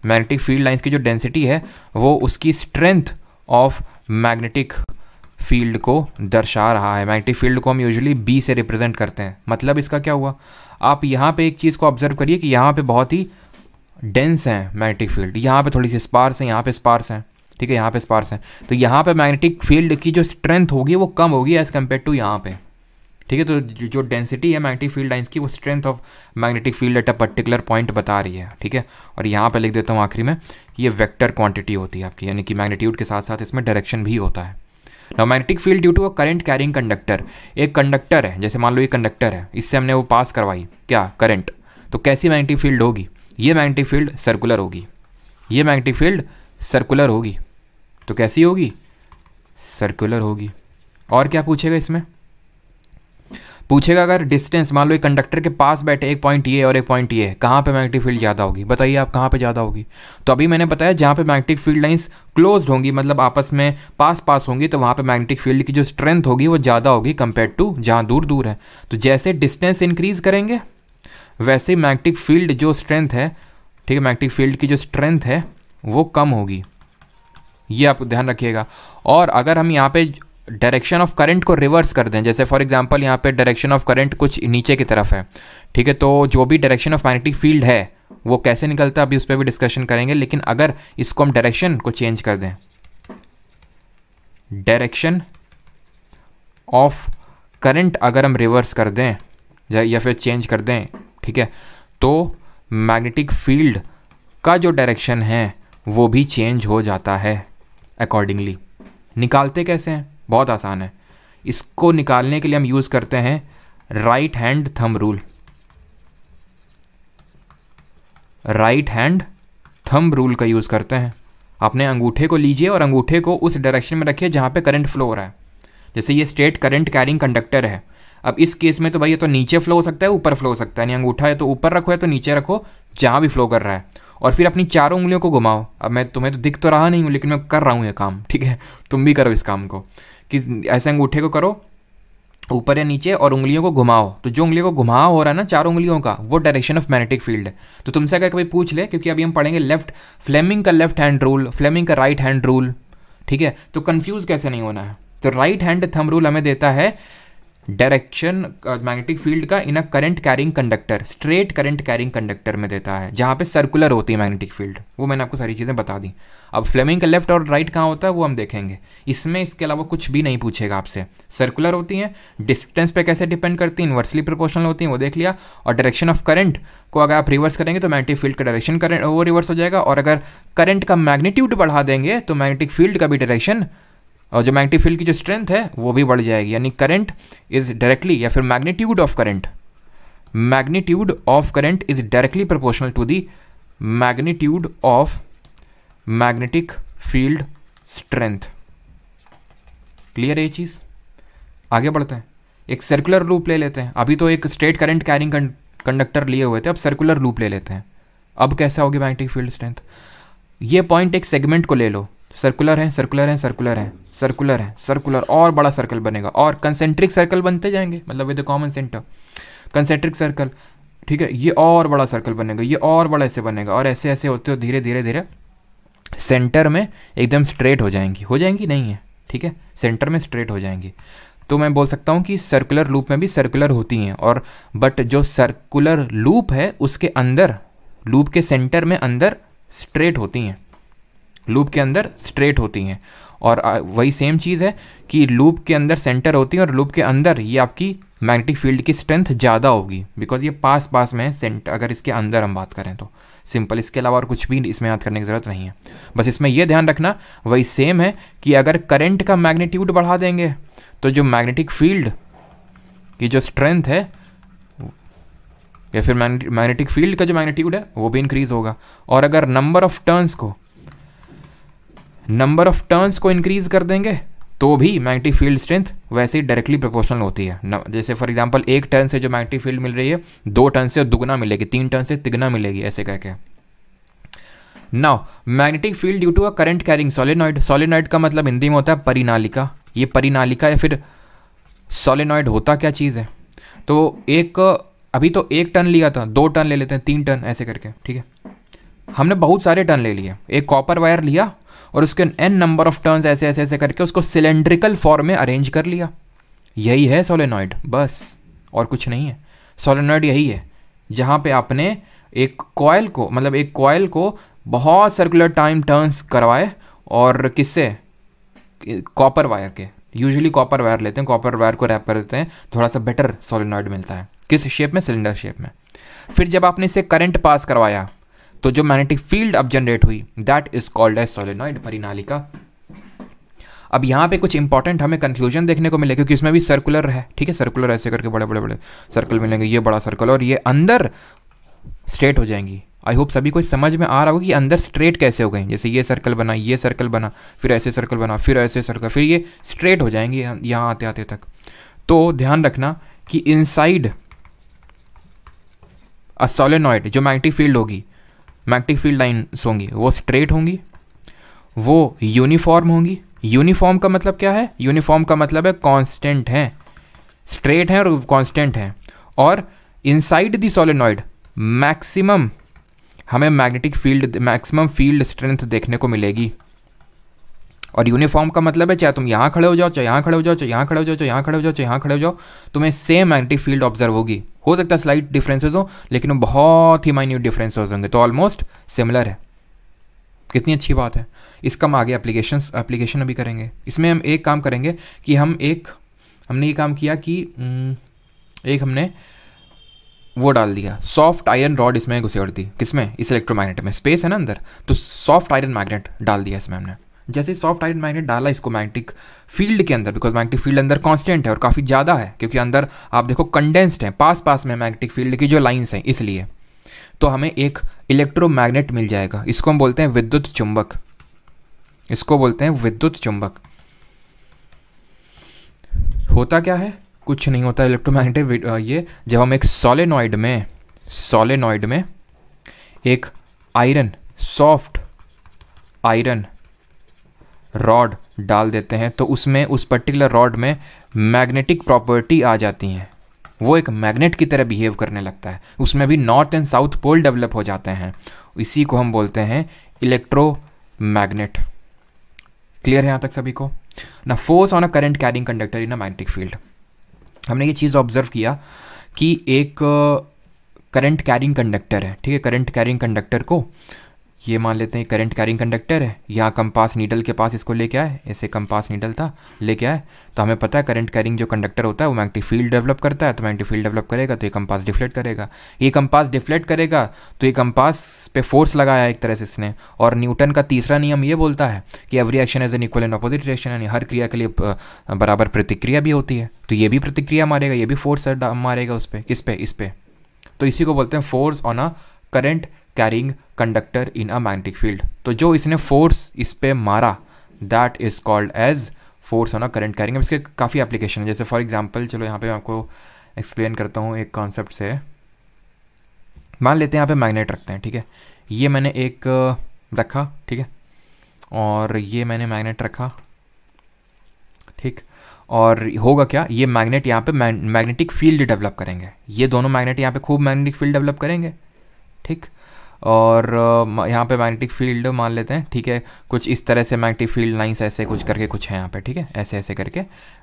मैग्नेटिक फील्ड लाइंस की जो डेंसिटी है वो उसकी स्ट्रेंथ ऑफ मैग्नेटिक फील्ड को दर्शा रहा है। मैग्नेटिक फील्ड को हम यूजुअली बी से रिप्रेजेंट करते हैं। मतलब इसका क्या हुआ, आप यहाँ पे एक चीज़ को ऑब्जर्व करिए कि यहाँ पे बहुत ही डेंस है मैग्नेटिक फील्ड, यहाँ पे थोड़ी सी स्पार्स है, यहाँ पे स्पार्स है, ठीक है, यहाँ पे स्पार्स है, तो यहाँ पे मैग्नेटिक फील्ड की जो स्ट्रेंथ होगी वो कम होगी एज़ कम्पेयर टू यहाँ पे, ठीक है। तो जो डेंसिटी है मैग्नेटिक फील्ड लाइंस की वो strength of magnetic field at a particular point बता रही है, ठीक है। और यहाँ पे लिख देता हूँ आखिरी में, ये वेक्टर क्वांटिटी होती है आपकी, यानी कि मैग्नीट्यूड के साथ साथ इसमें डायरेक्शन भी होता है। Now magnetic field due to a current carrying conductor, एक कंडक्टर है, जैसे मान लो ये कंडक्टर है, इससे हमने वो पास करवाई क्या, करंट, तो कैसी मैग्नेटिक फील्ड होगी, ये मैग्नेटिक फील्ड सर्कुलर होगी, ये मैग्नेटिक फील्ड सर्कुलर होगी, तो कैसी होगी, सर्कुलर होगी। और क्या पूछेगा इसमें, पूछेगा अगर डिस्टेंस, मान लो एक कंडक्टर के पास बैठे, एक पॉइंट ये और एक पॉइंट ये, कहाँ पे मैग्नेटिक फील्ड ज़्यादा होगी, बताइए आप कहाँ पे ज़्यादा होगी। तो अभी मैंने बताया जहाँ पे मैग्नेटिक फील्ड लाइंस क्लोज्ड होंगी, मतलब आपस में पास होंगी, तो वहाँ पे मैग्नेटिक फील्ड की जो स्ट्रेंथ होगी वो ज़्यादा होगी कंपेयर टू जहाँ दूर दूर है। तो जैसे डिस्टेंस इंक्रीज करेंगे वैसे ही मैग्नेटिक फील्ड जो स्ट्रेंथ है, ठीक है, मैग्नेटिक फील्ड की जो स्ट्रेंथ है वो कम होगी, ये आप ध्यान रखिएगा। और अगर हम यहाँ पे डायरेक्शन ऑफ करंट को रिवर्स कर दें, जैसे फॉर एग्जांपल यहाँ पे डायरेक्शन ऑफ करंट कुछ नीचे की तरफ है, ठीक है, तो जो भी डायरेक्शन ऑफ मैग्नेटिक फील्ड है वो कैसे निकलता है अभी उस पर भी डिस्कशन करेंगे। लेकिन अगर इसको हम डायरेक्शन को चेंज कर दें, डायरेक्शन ऑफ करंट अगर हम रिवर्स कर दें या फिर चेंज कर दें, ठीक है, तो मैग्नेटिक फील्ड का जो डायरेक्शन है वो भी चेंज हो जाता है अकॉर्डिंगली। निकालते कैसे हैं, बहुत आसान है, इसको निकालने के लिए हम यूज़ करते हैं right hand thumb rule. Right hand thumb rule का यूज़ करते हैं। अपने अंगूठे को लीजिए और अंगूठे को उस डायरेक्शन में रखिए जहाँ पे करंट फ्लो हो रहा है। जैसे ये स्ट्रेट करंट कैरिंग कंडक्टर है, अब इस केस में तो भाई ये तो नीचे फ्लो हो सकता है, ऊपर फ्लो हो सकता है, यानी अंगूठा है तो ऊपर रखो, है तो नीचे रखो, जहाँ भी फ्लो कर रहा है। और फिर अपनी चारों उंगलियों को घुमाओ। अब मैं तुम्हें तो दिख तो रहा नहीं हूँ, लेकिन मैं कर रहा हूँ ये काम, ठीक है, तुम भी करो इस काम को, कि ऐसे अंगूठे को करो ऊपर या नीचे और उंगलियों को घुमाओ। तो जो उंगलियों को घुमाव हो रहा है ना चारों उंगलियों का, वो डायरेक्शन ऑफ मैग्नेटिक फील्ड है। तो तुमसे अगर कभी पूछ ले, क्योंकि अभी हम पढ़ेंगे फ्लेमिंग का लेफ्ट हैंड रूल, फ्लेमिंग का राइट हैंड रूल, ठीक है, तो कंफ्यूज कैसे नहीं होना है। तो राइट हैंड थंब रूल हमें देता है डायरेक्शन मैग्नेटिक फील्ड का in a current carrying conductor, straight current carrying conductor में देता है, जहाँ पे सर्कुलर होती है मैग्नेटिक फील्ड। वो मैंने आपको सारी चीज़ें बता दी। अब फ्लेमिंग का लेफ्ट और राइट कहाँ होता है वो हम देखेंगे। इसमें इसके अलावा कुछ भी नहीं पूछेगा आपसे। सर्कुलर होती हैं, डिस्टेंस पे कैसे डिपेंड करती हैं, इन्वर्सली प्रोपोर्शनल होती हैं, वो देख लिया। और डायरेक्शन ऑफ करंट को अगर आप रिवर्स करेंगे तो मैग्नेटिक फील्ड का डायरेक्शन करंट वो रिवर्स हो जाएगा। और अगर करंट का मैग्नीट्यूड बढ़ा देंगे तो मैग्नेटिक फील्ड का भी डायरेक्शन और जो मैग्नेटिक फील्ड की जो स्ट्रेंथ है वो भी बढ़ जाएगी। यानी करंट इज डायरेक्टली, या फिर magnitude of current is directly proportional to the magnitude of magnetic field strength. Clear है ये चीज़? आगे बढ़ते हैं, एक सर्कुलर लूप ले लेते हैं। अभी तो एक स्ट्रेट करंट कैरिंग कंडक्टर लिए हुए थे, अब सर्कुलर लूप ले लेते हैं। अब कैसा होगी मैग्नेटिक फील्ड स्ट्रेंथ? ये पॉइंट एक सेगमेंट को ले लो, सर्कुलर है, सर्कुलर है, सर्कुलर है, सर्कुलर है, सर्कुलर, और बड़ा सर्कल बनेगा और कंसेंट्रिक सर्कल बनते जाएंगे, मतलब with the common centre concentric circle, ठीक है। ये और बड़ा सर्कल बनेगा, ये और बड़ा ऐसे बनेगा, और ऐसे ऐसे होते हो धीरे धीरे धीरे सेंटर में एकदम स्ट्रेट हो जाएंगी नहीं है, ठीक है, सेंटर में स्ट्रेट हो जाएंगी। तो मैं बोल सकता हूँ कि सर्कुलर लूप में भी सर्कुलर होती हैं, और बट जो सर्कुलर लूप है उसके अंदर, लूप के सेंटर में अंदर स्ट्रेट होती हैं, लूप के अंदर स्ट्रेट होती हैं। और वही सेम चीज़ है कि लूप के अंदर सेंटर होती है और लूप के अंदर ये आपकी मैग्नेटिक फील्ड की स्ट्रेंथ ज़्यादा होगी, बिकॉज ये पास पास में है सेंटर, अगर इसके अंदर हम बात करें तो सिंपल। इसके अलावा और कुछ भी इसमें याद करने की ज़रूरत नहीं है। बस इसमें यह ध्यान रखना वही सेम है कि अगर करंट का मैग्नीट्यूड बढ़ा देंगे तो जो मैग्नेटिक फील्ड की जो स्ट्रेंथ है या फिर मैग्नेटिक फील्ड का जो मैग्नीट्यूड है वो भी इंक्रीज होगा। और अगर नंबर ऑफ टर्न्स को इंक्रीज कर देंगे तो भी मैग्नेटिक फील्ड स्ट्रेंथ वैसे ही डायरेक्टली प्रोपोर्शनल होती है। जैसे फॉर एग्जांपल 1 टर्न से जो मैग्नेटिक फील्ड मिल रही है 2 टर्न से दुगना मिलेगी, 3 टर्न से तिगना मिलेगी, ऐसे करके। Now magnetic field due to a current carrying solenoid. Solenoid का मतलब हिंदी में होता है परिनालिका। ये परिनालिका या फिर सोलेनॉइड होता क्या चीज़ है? तो अभी तो 1 टर्न लिया था, 2 टर्न ले लेते हैं, 3 टर्न, ऐसे करके, ठीक है। हमने बहुत सारे टर्न ले लिए। एक कॉपर वायर लिया और उसके n नंबर ऑफ टर्न्स ऐसे ऐसे ऐसे करके उसको सिलेंड्रिकल फॉर्म में अरेंज कर लिया। यही है सोलेनॉइड, बस और कुछ नहीं है। सोलेनॉइड यही है जहाँ पे आपने एक कॉयल को बहुत सर्कुलर टाइम टर्न्स करवाए, और किससे? कॉपर वायर के। यूजुअली कॉपर वायर लेते हैं, कॉपर वायर को रैप कर देते हैं, थोड़ा सा बेटर सोलेनॉइड मिलता है। किस शेप में? सिलेंडर शेप में। फिर जब आपने इसे करंट पास करवाया तो जो मैग्नेटिक फील्ड अब जनरेट हुई that is called as solenoid, परिनालिका। अब यहाँ पे कुछ इंपॉर्टेंट हमें कंफ्यूजन देखने को मिलेगा क्योंकि इसमें भी सर्कुलर है, ठीक है। सर्कुलर ऐसे करके बड़े बड़े बड़े सर्कल मिलेंगे, ये बड़ा सर्कल, और ये अंदर स्ट्रेट हो जाएंगी। आई होप सभी को समझ में आ रहा होगा कि अंदर स्ट्रेट कैसे हो गए। जैसे ये सर्कल बना, ये सर्कल बना, फिर ऐसे सर्कल बना, फिर ऐसे सर्कल, फिर ये स्ट्रेट हो जाएंगे यहाँ आते आते तक। तो ध्यान रखना कि इनसाइड अ सोलेनॉइड जो मैग्नेटिक फील्ड होगी, मैग्नेटिक फील्ड लाइन्स होंगी, वो स्ट्रेट होंगी, वो यूनिफॉर्म होंगी। यूनिफॉर्म का मतलब क्या है? यूनिफॉर्म का मतलब है कांस्टेंट है, स्ट्रेट है और कांस्टेंट है। और इनसाइड द सोलेनॉइड मैक्सिमम हमें मैक्सिमम फील्ड स्ट्रेंथ देखने को मिलेगी। और यूनिफॉर्म का मतलब है चाहे तुम यहाँ खड़े हो जाओ, चाहे यहाँ खड़े हो जाओ, चाहे यहाँ खड़े हो जाओ, चाहे यहाँ खड़े हो जाओ, चाहे यहाँ खड़े हो जाओ, तुम्हें सेम मैग्नेटिक फील्ड ऑब्जर्व होगी। हो सकता है स्लाइट डिफरेंसेस हो, लेकिन वो बहुत ही माइन्यूट डिफरेंसेस होंगे, तो ऑलमोस्ट सिमिलर है। कितनी अच्छी बात है। इसका हम आगे एप्लीकेशन अभी करेंगे। इसमें हम एक काम करेंगे कि हमने ये काम किया कि हमने वो डाल दिया सॉफ्ट आयरन रॉड, इसमें घुसेड़ दी। किसमें? इस इलेक्ट्रोमैग्नेट में स्पेस है ना अंदर, तो सॉफ्ट आयरन मैग्नेट डाल दिया इसमें हमने। जैसे सॉफ्ट आयरन मैग्नेट डाला इसको मैग्नेटिक फील्ड के अंदर, बिकॉज मैग्नेटिक फील्ड अंदर कांस्टेंट है और काफ़ी ज़्यादा है, क्योंकि अंदर आप देखो कंडेंस्ड है, पास में मैग्नेटिक फील्ड की जो लाइन्स हैं, इसलिए तो हमें एक इलेक्ट्रोमैग्नेट मिल जाएगा। इसको हम बोलते हैं विद्युत चुंबक। इसको बोलते हैं विद्युत चुंबक। होता क्या है? कुछ नहीं होता इलेक्ट्रोमैग्नेटिक। ये जब हम एक सोलेनॉइड में एक सॉफ्ट आयरन रॉड डाल देते हैं तो उसमें उस पर्टिकुलर रॉड में मैग्नेटिक प्रॉपर्टी आ जाती हैं। वो एक मैग्नेट की तरह बिहेव करने लगता है, उसमें भी north and south pole develop हो जाते हैं। इसी को हम बोलते हैं इलेक्ट्रोमैग्नेट। क्लियर है यहाँ तक सभी को ना? Force on a current carrying conductor in a magnetic field. हमने ये चीज़ ऑब्जर्व किया कि एक करंट कैरिंग कंडक्टर है, ठीक है। करंट कैरिंग कंडक्टर को ये मान लेते हैं करंट कैरिंग कंडक्टर है, यहाँ कंपास नीडल के पास इसको लेके आए, ऐसे कंपास नीडल था, लेके आए, तो हमें पता है करंट कैरिंग जो कंडक्टर होता है वो मैग्नेटिक फील्ड डेवलप करता है, तो मैग्नेटिक फील्ड डेवलप करेगा तो ये कंपास डिफ्लेक्ट करेगा। ये कंपास डिफ्लेक्ट करेगा तो ये कंपास पे फोर्स लगाया एक तरह से इसने। और न्यूटन का तीसरा नियम ये बोलता है कि every action as an equal and opposite reaction, यानी हर क्रिया के लिए बराबर प्रतिक्रिया भी होती है। तो ये भी प्रतिक्रिया मारेगा, ये भी फोर्स मारेगा उस पर, किस पे? इस पे। तो इसी को बोलते हैं force on a current carrying conductor in a magnetic field. तो जो इसने फोर्स इस पे मारा that is called as force on a current carrying. इसके काफ़ी एप्लीकेशन है, जैसे फॉर एग्जांपल चलो यहाँ पे मैं आपको एक्सप्लेन करता हूँ एक कॉन्सेप्ट से। मान लेते हैं यहाँ पे मैग्नेट रखते हैं, ठीक है। ये मैंने एक रखा, ठीक है, और ये मैंने मैग्नेट रखा, ठीक। और होगा क्या? ये मैग्नेट यहाँ पे मैग्नेटिक फील्ड डेवलप करेंगे, ये दोनों मैग्नेट यहाँ पे खूब मैग्नेटिक फील्ड डेवलप करेंगे, ठीक। और यहाँ पे मैग्नेटिक फील्ड मान लेते हैं, ठीक है, कुछ इस तरह से मैग्नेटिक फील्ड लाइंस ऐसे कुछ करके कुछ है यहाँ पे, ठीक है, ऐसे ऐसे करके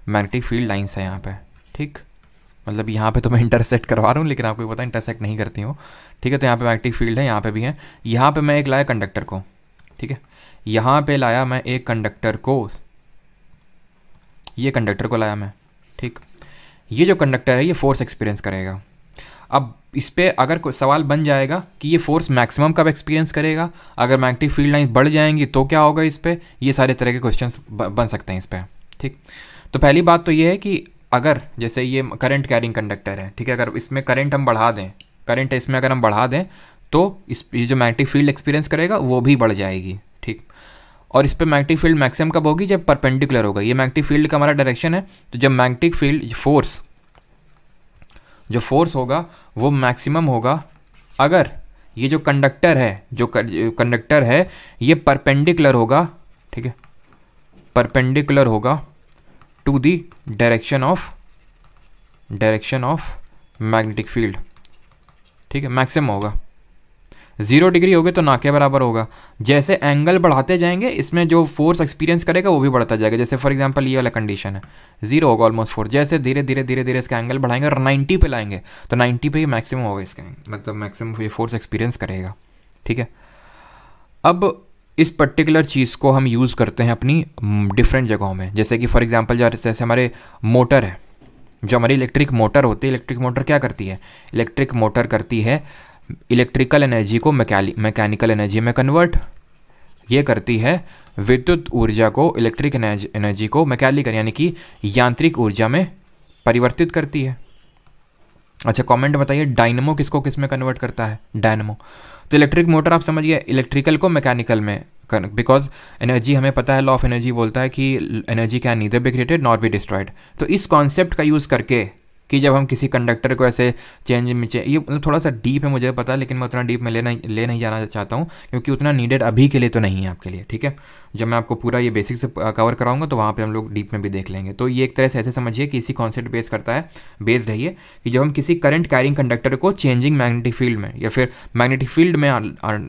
मैग्नेटिक फील्ड लाइंस है यहाँ पे, ठीक। मतलब यहाँ पे तो मैं इंटरसेक्ट करवा रहा हूँ, लेकिन आपको पता है इंटरसेक्ट नहीं करती हूँ, ठीक है। तो यहाँ पे मैग्नेटिक फील्ड है, यहाँ पे भी है। यहाँ पे मैं एक लाया कंडक्टर को, ठीक है, यहाँ पे लाया मैं एक कंडक्टर को, ये कंडक्टर को लाया मैं, ठीक। ये जो कंडक्टर है ये फोर्स एक्सपीरियंस करेगा। अब इस पे अगर कोई सवाल बन जाएगा कि ये फोर्स मैक्सिमम कब एक्सपीरियंस करेगा, अगर मैग्नेटिक फील्ड लाइन बढ़ जाएंगी तो क्या होगा इस पे, ये सारे तरह के क्वेश्चंस बन सकते हैं इस पे, ठीक। तो पहली बात तो ये है कि अगर जैसे ये करंट कैरिंग कंडक्टर है, ठीक है, अगर इसमें करंट हम बढ़ा दें, करंट इसमें अगर हम बढ़ा दें तो ये जो मैग्नेटिक फील्ड एक्सपीरियंस करेगा वो भी बढ़ जाएगी, ठीक। और इस पर मैग्नेटिक फील्ड मैक्सिमम कब होगी, जब परपेंडिकुलर होगा। ये मैग्नेटिक फील्ड का हमारा डायरेक्शन है, तो जब मैग्नेटिक फील्ड फोर्स, जो फोर्स होगा वो मैक्सिमम होगा अगर ये जो कंडक्टर है, जो कंडक्टर है ये परपेंडिकुलर होगा, ठीक है, परपेंडिकुलर होगा to the direction of magnetic field, ठीक है, मैक्सिमम होगा। 0 डिग्री होगे तो ना के बराबर होगा। जैसे एंगल बढ़ाते जाएंगे इसमें जो फोर्स एक्सपीरियंस करेगा वो भी बढ़ता जाएगा। जैसे फॉर एग्जांपल ये वाला कंडीशन है, 0 होगा ऑलमोस्ट 4, जैसे धीरे धीरे धीरे धीरे इसका एंगल बढ़ाएंगे और 90 पे लाएंगे तो 90 पे ही मैक्सिमम होगा इसका, मतलब मैक्सिमम ये फोर्स एक्सपीरियंस करेगा, ठीक है। अब इस पर्टिकुलर चीज़ को हम यूज़ करते हैं अपनी डिफरेंट जगहों में, जैसे कि फॉर एग्जांपल जैसे हमारे मोटर है, जो हमारी इलेक्ट्रिक मोटर होती है, इलेक्ट्रिक मोटर क्या करती है, इलेक्ट्रिक मोटर करती है इलेक्ट्रिकल एनर्जी को मैकेनिकल एनर्जी में कन्वर्ट, ये करती है विद्युत ऊर्जा को, इलेक्ट्रिक एनर्जी को मैकेनिकल यानी कि यांत्रिक ऊर्जा में परिवर्तित करती है। अच्छा कमेंट बताइए डायनमो किसको किस में कन्वर्ट करता है, डायनमो। तो इलेक्ट्रिक मोटर आप समझिए इलेक्ट्रिकल को मैकेनिकल में, बिकॉज एनर्जी हमें पता है, लॉ ऑफ एनर्जी बोलता है कि energy can neither be created not be destroyed. तो इस कॉन्सेप्ट का यूज़ करके कि जब हम किसी कंडक्टर को ऐसे ये मतलब थोड़ा सा डीप है मुझे पता है, लेकिन मैं उतना डीप में ले नहीं जाना चाहता हूँ क्योंकि उतना नीडेड अभी के लिए तो नहीं है आपके लिए, ठीक है। जब मैं आपको पूरा ये बेसिक से कवर कराऊंगा तो वहाँ पे हम लोग डीप में भी देख लेंगे। तो ये एक तरह से ऐसे समझिए कि इसी कॉन्सेप्ट बेस करता है, बेस्ड है ये, कि जब हम किसी करंट कैरिंग कंडक्टर को चेंजिंग मैग्नेटिक फील्ड में या फिर मैग्नेटिक फील्ड में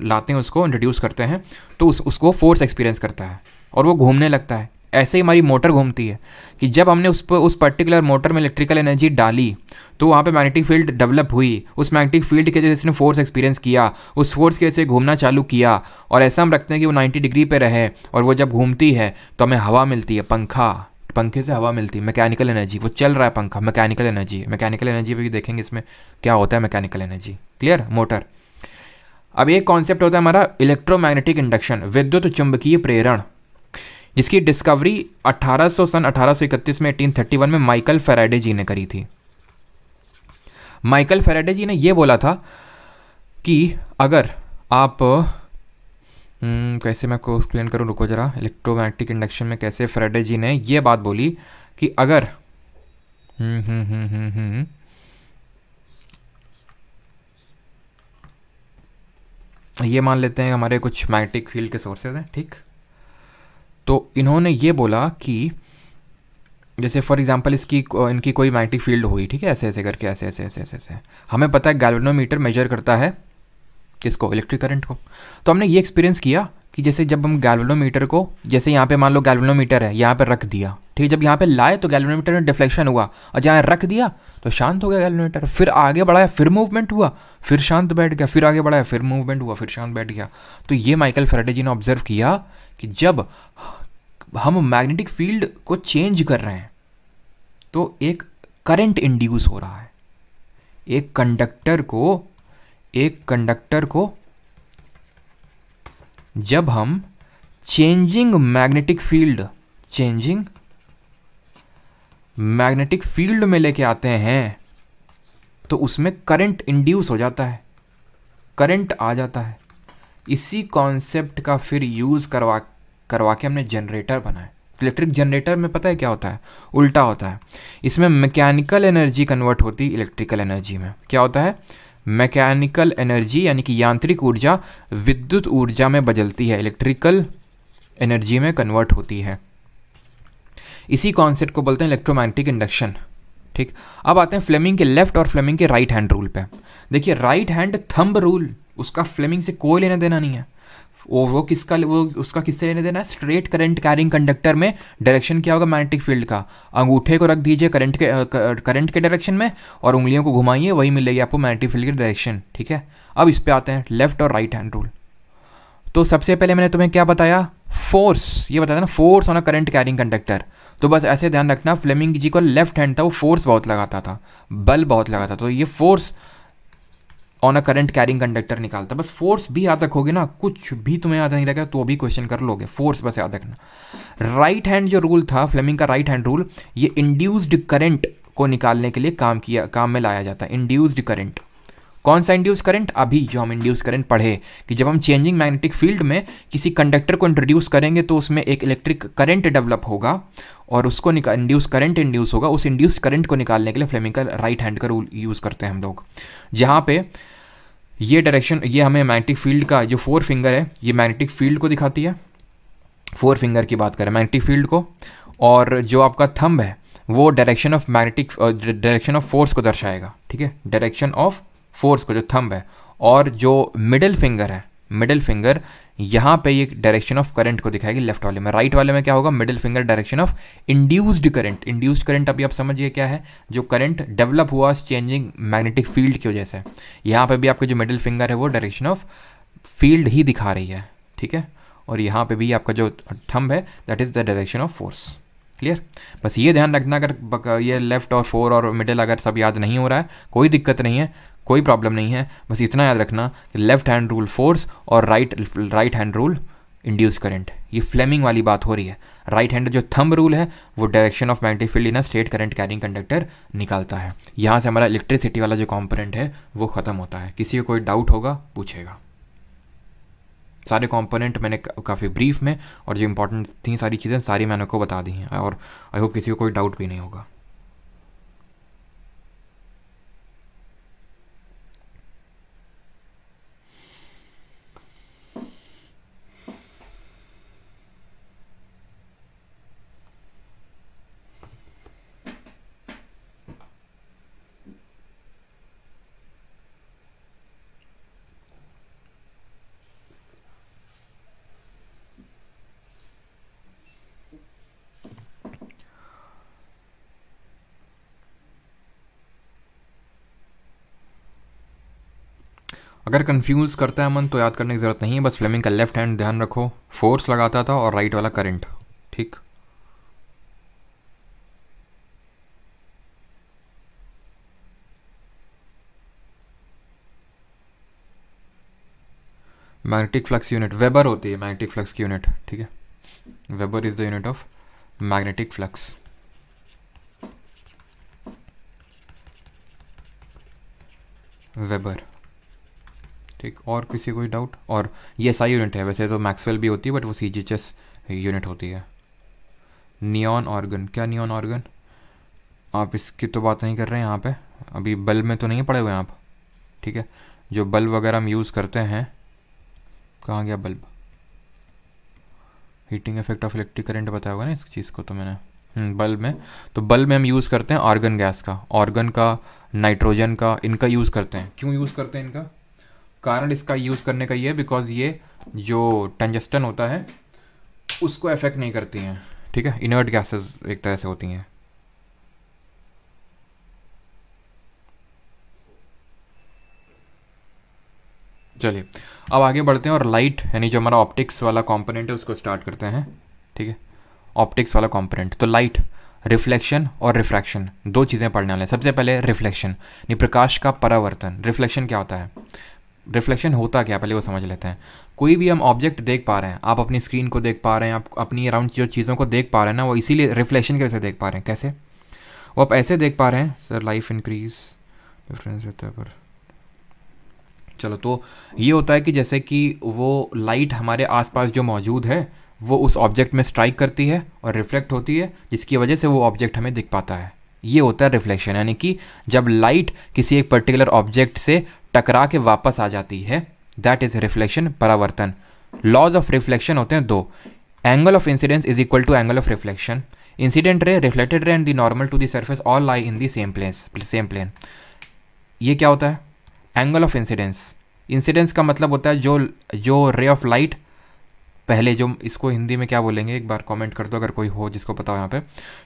लाते हैं, उसको इंट्रोड्यूस करते हैं, तो उसको फोर्स एक्सपीरियंस करता है और वो घूमने लगता है। ऐसे ही हमारी मोटर घूमती है कि जब हमने उस पर्टिकुलर मोटर में इलेक्ट्रिकल एनर्जी डाली तो वहाँ पे मैग्नेटिक फील्ड डेवलप हुई, उस मैग्नेटिक फील्ड के जैसे इसने फोर्स एक्सपीरियंस किया, उस फोर्स के जैसे घूमना चालू किया, और ऐसा हम रखते हैं कि वो 90 डिग्री पे रहे, और वो जब घूमती है तो हमें हवा मिलती है, पंखे से हवा मिलती है, मैकेनिकल एनर्जी, वो चल रहा है पंखा, मैकेनिकल एनर्जी। मैकेनिकल एनर्जी पे भी देखेंगे इसमें क्या होता है मैकेनिकल एनर्जी, क्लियर, मोटर। अब एक कॉन्सेप्ट होता है हमारा इलेक्ट्रोमैग्नेटिक इंडक्शन, विद्युत चुंबकीय प्रेरण, जिसकी डिस्कवरी सन 1831 में 1831 में माइकल फैराडे जी ने करी थी। माइकल फैराडे जी ने यह बोला था कि अगर आप कैसे मैं को एक्सप्लेन करूं, रुको जरा, इलेक्ट्रोमैग्नेटिक इंडक्शन में कैसे फैराडे जी ने यह बात बोली कि अगर ये मान लेते हैं हमारे कुछ मैग्नेटिक फील्ड के सोर्सेज हैं, ठीक। तो इन्होंने ये बोला कि जैसे फॉर एग्जांपल इनकी कोई मैग्नेटिक फील्ड हुई, ठीक है, ऐसे ऐसे करके ऐसे हमें पता है गैल्वेनोमीटर मेजर करता है किसको, इलेक्ट्रिक करंट को। तो हमने ये एक्सपीरियंस किया कि जैसे जब हम गैल्वेनोमीटर को, जैसे यहाँ पे मान लो गैल्वेनोमीटर है, यहाँ पे रख दिया, ठीक है, जब यहाँ पे लाए तो गैल्वेनोमीटर में डिफ्लेक्शन हुआ, और जहाँ रख दिया तो शांत हो गया गैल्वेनोमीटर, फिर आगे बढ़ाया फिर मूवमेंट हुआ, फिर शांत बैठ गया, फिर आगे बढ़ाया फिर मूवमेंट हुआ, फिर शांत बैठ गया। तो ये माइकल फैराडे जी ने ऑब्जर्व किया कि जब हम मैग्नेटिक फील्ड को चेंज कर रहे हैं तो एक करंट इंड्यूस हो रहा है, एक कंडक्टर को जब हम चेंजिंग मैग्नेटिक फील्ड में लेके आते हैं तो उसमें करंट इंड्यूस हो जाता है, करंट आ जाता है। इसी कॉन्सेप्ट का फिर यूज करवा के हमने जनरेटर बनाया। इलेक्ट्रिक जनरेटर में पता है क्या होता है, उल्टा होता है, इसमें मैकेनिकल एनर्जी कन्वर्ट होती है इलेक्ट्रिकल एनर्जी में। क्या होता है, मैकेनिकल एनर्जी यानी कि यांत्रिक ऊर्जा विद्युत ऊर्जा में बदलती है, इलेक्ट्रिकल एनर्जी में कन्वर्ट होती है। इसी कॉन्सेप्ट को बोलते हैं इलेक्ट्रोमैग्नेटिक इंडक्शन, ठीक। अब आते हैं फ्लेमिंग के लेफ्ट और फ्लेमिंग के राइट हैंड रूल पे। देखिए राइट हैंड थंब रूल, उसका फ्लेमिंग से कोई लेना देना नहीं है, उसका किससे लेने देना है, स्ट्रेट करंट कैरिंग कंडक्टर में डायरेक्शन क्या होगा मैग्नेटिक फील्ड का, अंगूठे को रख दीजिए करंट के डायरेक्शन में और उंगलियों को घुमाइए, वही मिलेगी आपको मैग्नेटिक फील्ड की डायरेक्शन, ठीक है। अब इस पे आते हैं लेफ्ट और राइट हैंड रूल। तो सबसे पहले मैंने तुम्हें क्या बताया, फोर्स, ये बताया ना, force on a current carrying conductor. तो बस ऐसे ध्यान रखना, फ्लेमिंग जी को लेफ्ट हैंड था, वो फोर्स बहुत लगाता था, बल बहुत लगाता था, तो ये force on a current carrying conductor निकालता। बस फोर्स भी याद रखोगे ना, कुछ भी तुम्हें याद नहीं रहेगा तो भी क्वेश्चन कर लोगे, फोर्स बस याद रखना। राइट हैंड जो रूल था फ्लेमिंग का, राइट हैंड रूल, ये इंड्यूस्ड करंट को निकालने के लिए काम में लाया जाता है। इंड्यूस्ड करंट, कौन सा इंड्यूस करंट, अभी जो हम इंड्यूस करंट पढ़े कि जब हम चेंजिंग मैग्नेटिक फील्ड में किसी कंडक्टर को इंट्रोड्यूस करेंगे तो उसमें एक इलेक्ट्रिक करंट डेवलप होगा और उसको इंड्यूस करंट इंड्यूस होगा। उस इंड्यूस्ड करंट को निकालने के लिए फ्लेमिंग का राइट हैंड का रूल यूज़ करते हैं हम लोग, जहाँ पे ये डायरेक्शन, ये हमें मैग्नेटिक फील्ड का जो 4 फिंगर है, ये मैग्नेटिक फील्ड को दिखाती है, 4 फिंगर की बात करें मैग्नेटिक फील्ड को, और जो आपका थंब है वो direction of magnetic, direction of force को दर्शाएगा, ठीक है, डायरेक्शन ऑफ फोर्स को, जो थंब है। और जो मिडिल फिंगर है, मिडिल फिंगर यहाँ पे ये डायरेक्शन ऑफ करंट को दिखाएगी लेफ्ट वाले में। राइट वाले में क्या होगा, middle finger direction of induced current. Induced current अभी आप समझिए क्या है, जो करंट डेवलप हुआ चेंजिंग मैग्नेटिक फील्ड की वजह से। यहाँ पे भी आपका जो मिडिल फिंगर है वो डायरेक्शन ऑफ फील्ड ही दिखा रही है, ठीक है। और यहाँ पे भी आपका जो थंब है that is the direction of force. Clear, बस ये ध्यान रखना, अगर ये लेफ्ट और 4 और मिडिल अगर सब याद नहीं हो रहा है कोई दिक्कत नहीं है, कोई प्रॉब्लम नहीं है, बस इतना याद रखना कि लेफ्ट हैंड रूल फोर्स और right hand rule induce current. ये फ्लेमिंग वाली बात हो रही है। राइट हैंड जो थंब रूल है वो direction of magnetic field in a straight current carrying conductor निकालता है। यहाँ से हमारा इलेक्ट्रिसिटी वाला जो कंपोनेंट है वो ख़त्म होता है। किसी को कोई डाउट होगा पूछेगा। सारे कंपोनेंट मैंने काफ़ी ब्रीफ में और जो इंपॉर्टेंट थी सारी चीज़ें सारी मैंने को बता दी हैं, और आई होप किसी को कोई डाउट भी नहीं होगा। अगर कंफ्यूज करता है मन तो याद करने की ज़रूरत नहीं है, बस फ्लेमिंग का लेफ्ट हैंड ध्यान रखो, फोर्स लगाता था, और राइट वाला करंट, ठीक। मैग्नेटिक फ्लक्स यूनिट वेबर होती है, मैग्नेटिक फ्लक्स की यूनिट, ठीक है। Weber is the unit of magnetic flux. Weber, ठीक। और किसी कोई डाउट? और ये SI यूनिट है, वैसे तो मैक्सवेल भी होती है बट वो CGHS यूनिट होती है। नियॉन ऑर्गन, क्या नियॉन ऑर्गन? आप इसकी तो बात नहीं कर रहे हैं यहाँ पे, अभी बल्ब में तो नहीं पड़े हुए हैं आप, ठीक है। जो बल्ब वगैरह हम यूज़ करते हैं, कहाँ गया bulb? Heating effect of electric current बताया होगा ना इस चीज़ को तो मैंने। बल्ब में, तो बल्ब में हम यूज़ करते हैं आर्गन गैस का, ऑर्गन का, नाइट्रोजन का, इनका यूज़ करते हैं। क्यों यूज़ करते हैं इनका? कारण इसका यूज़ करने का ये बिकॉज ये जो टंजस्टन होता है उसको अफेक्ट नहीं करती हैं, ठीक है। इनर्ट गैसेस एक तरह से होती हैं। चलिए अब आगे बढ़ते हैं और लाइट यानी जो हमारा ऑप्टिक्स वाला कंपोनेंट है उसको स्टार्ट करते हैं, ठीक है। ऑप्टिक्स वाला कंपोनेंट, तो लाइट, रिफ्लेक्शन और रिफ्रैक्शन, दो चीज़ें पढ़ने वाले हैं। सबसे पहले रिफ्लेक्शन यानी प्रकाश का परावर्तन। रिफ्लेक्शन क्या होता है? रिफ्लेक्शन होता क्या, पहले वो समझ लेते हैं। कोई भी हम ऑब्जेक्ट देख पा रहे हैं, आप अपनी स्क्रीन को देख पा रहे हैं, आप अपनी अराउंड जो चीज़ों को देख पा रहे हैं ना, वो इसीलिए रिफ्लेक्शन की वजह से देख पा रहे हैं। कैसे? वो आप ऐसे देख पा रहे हैं, सर लाइफ इंक्रीज डिफरेंस रहता है पर, चलो, तो ये होता है कि जैसे कि वो लाइट हमारे आसपास जो मौजूद है वो उस ऑब्जेक्ट में स्ट्राइक करती है और रिफ्लेक्ट होती है, जिसकी वजह से वो ऑब्जेक्ट हमें दिख पाता है। ये होता है रिफ्लेक्शन, यानी कि जब लाइट किसी एक पर्टिकुलर ऑब्जेक्ट से टकरा के वापस आ जाती है, दैट इज रिफ्लेक्शन, परावर्तन। लॉज ऑफ रिफ्लेक्शन होते हैं दो, angle of incidence is equal to angle of reflection. Incident ray, reflected ray and the normal to the surface all lie in the same plane. ये क्या होता है? Angle of incidence. Incidence का मतलब होता है जो रे ऑफ लाइट, पहले जो इसको हिंदी में क्या बोलेंगे एक बार कमेंट कर दो अगर कोई हो जिसको पता हो यहाँ पे।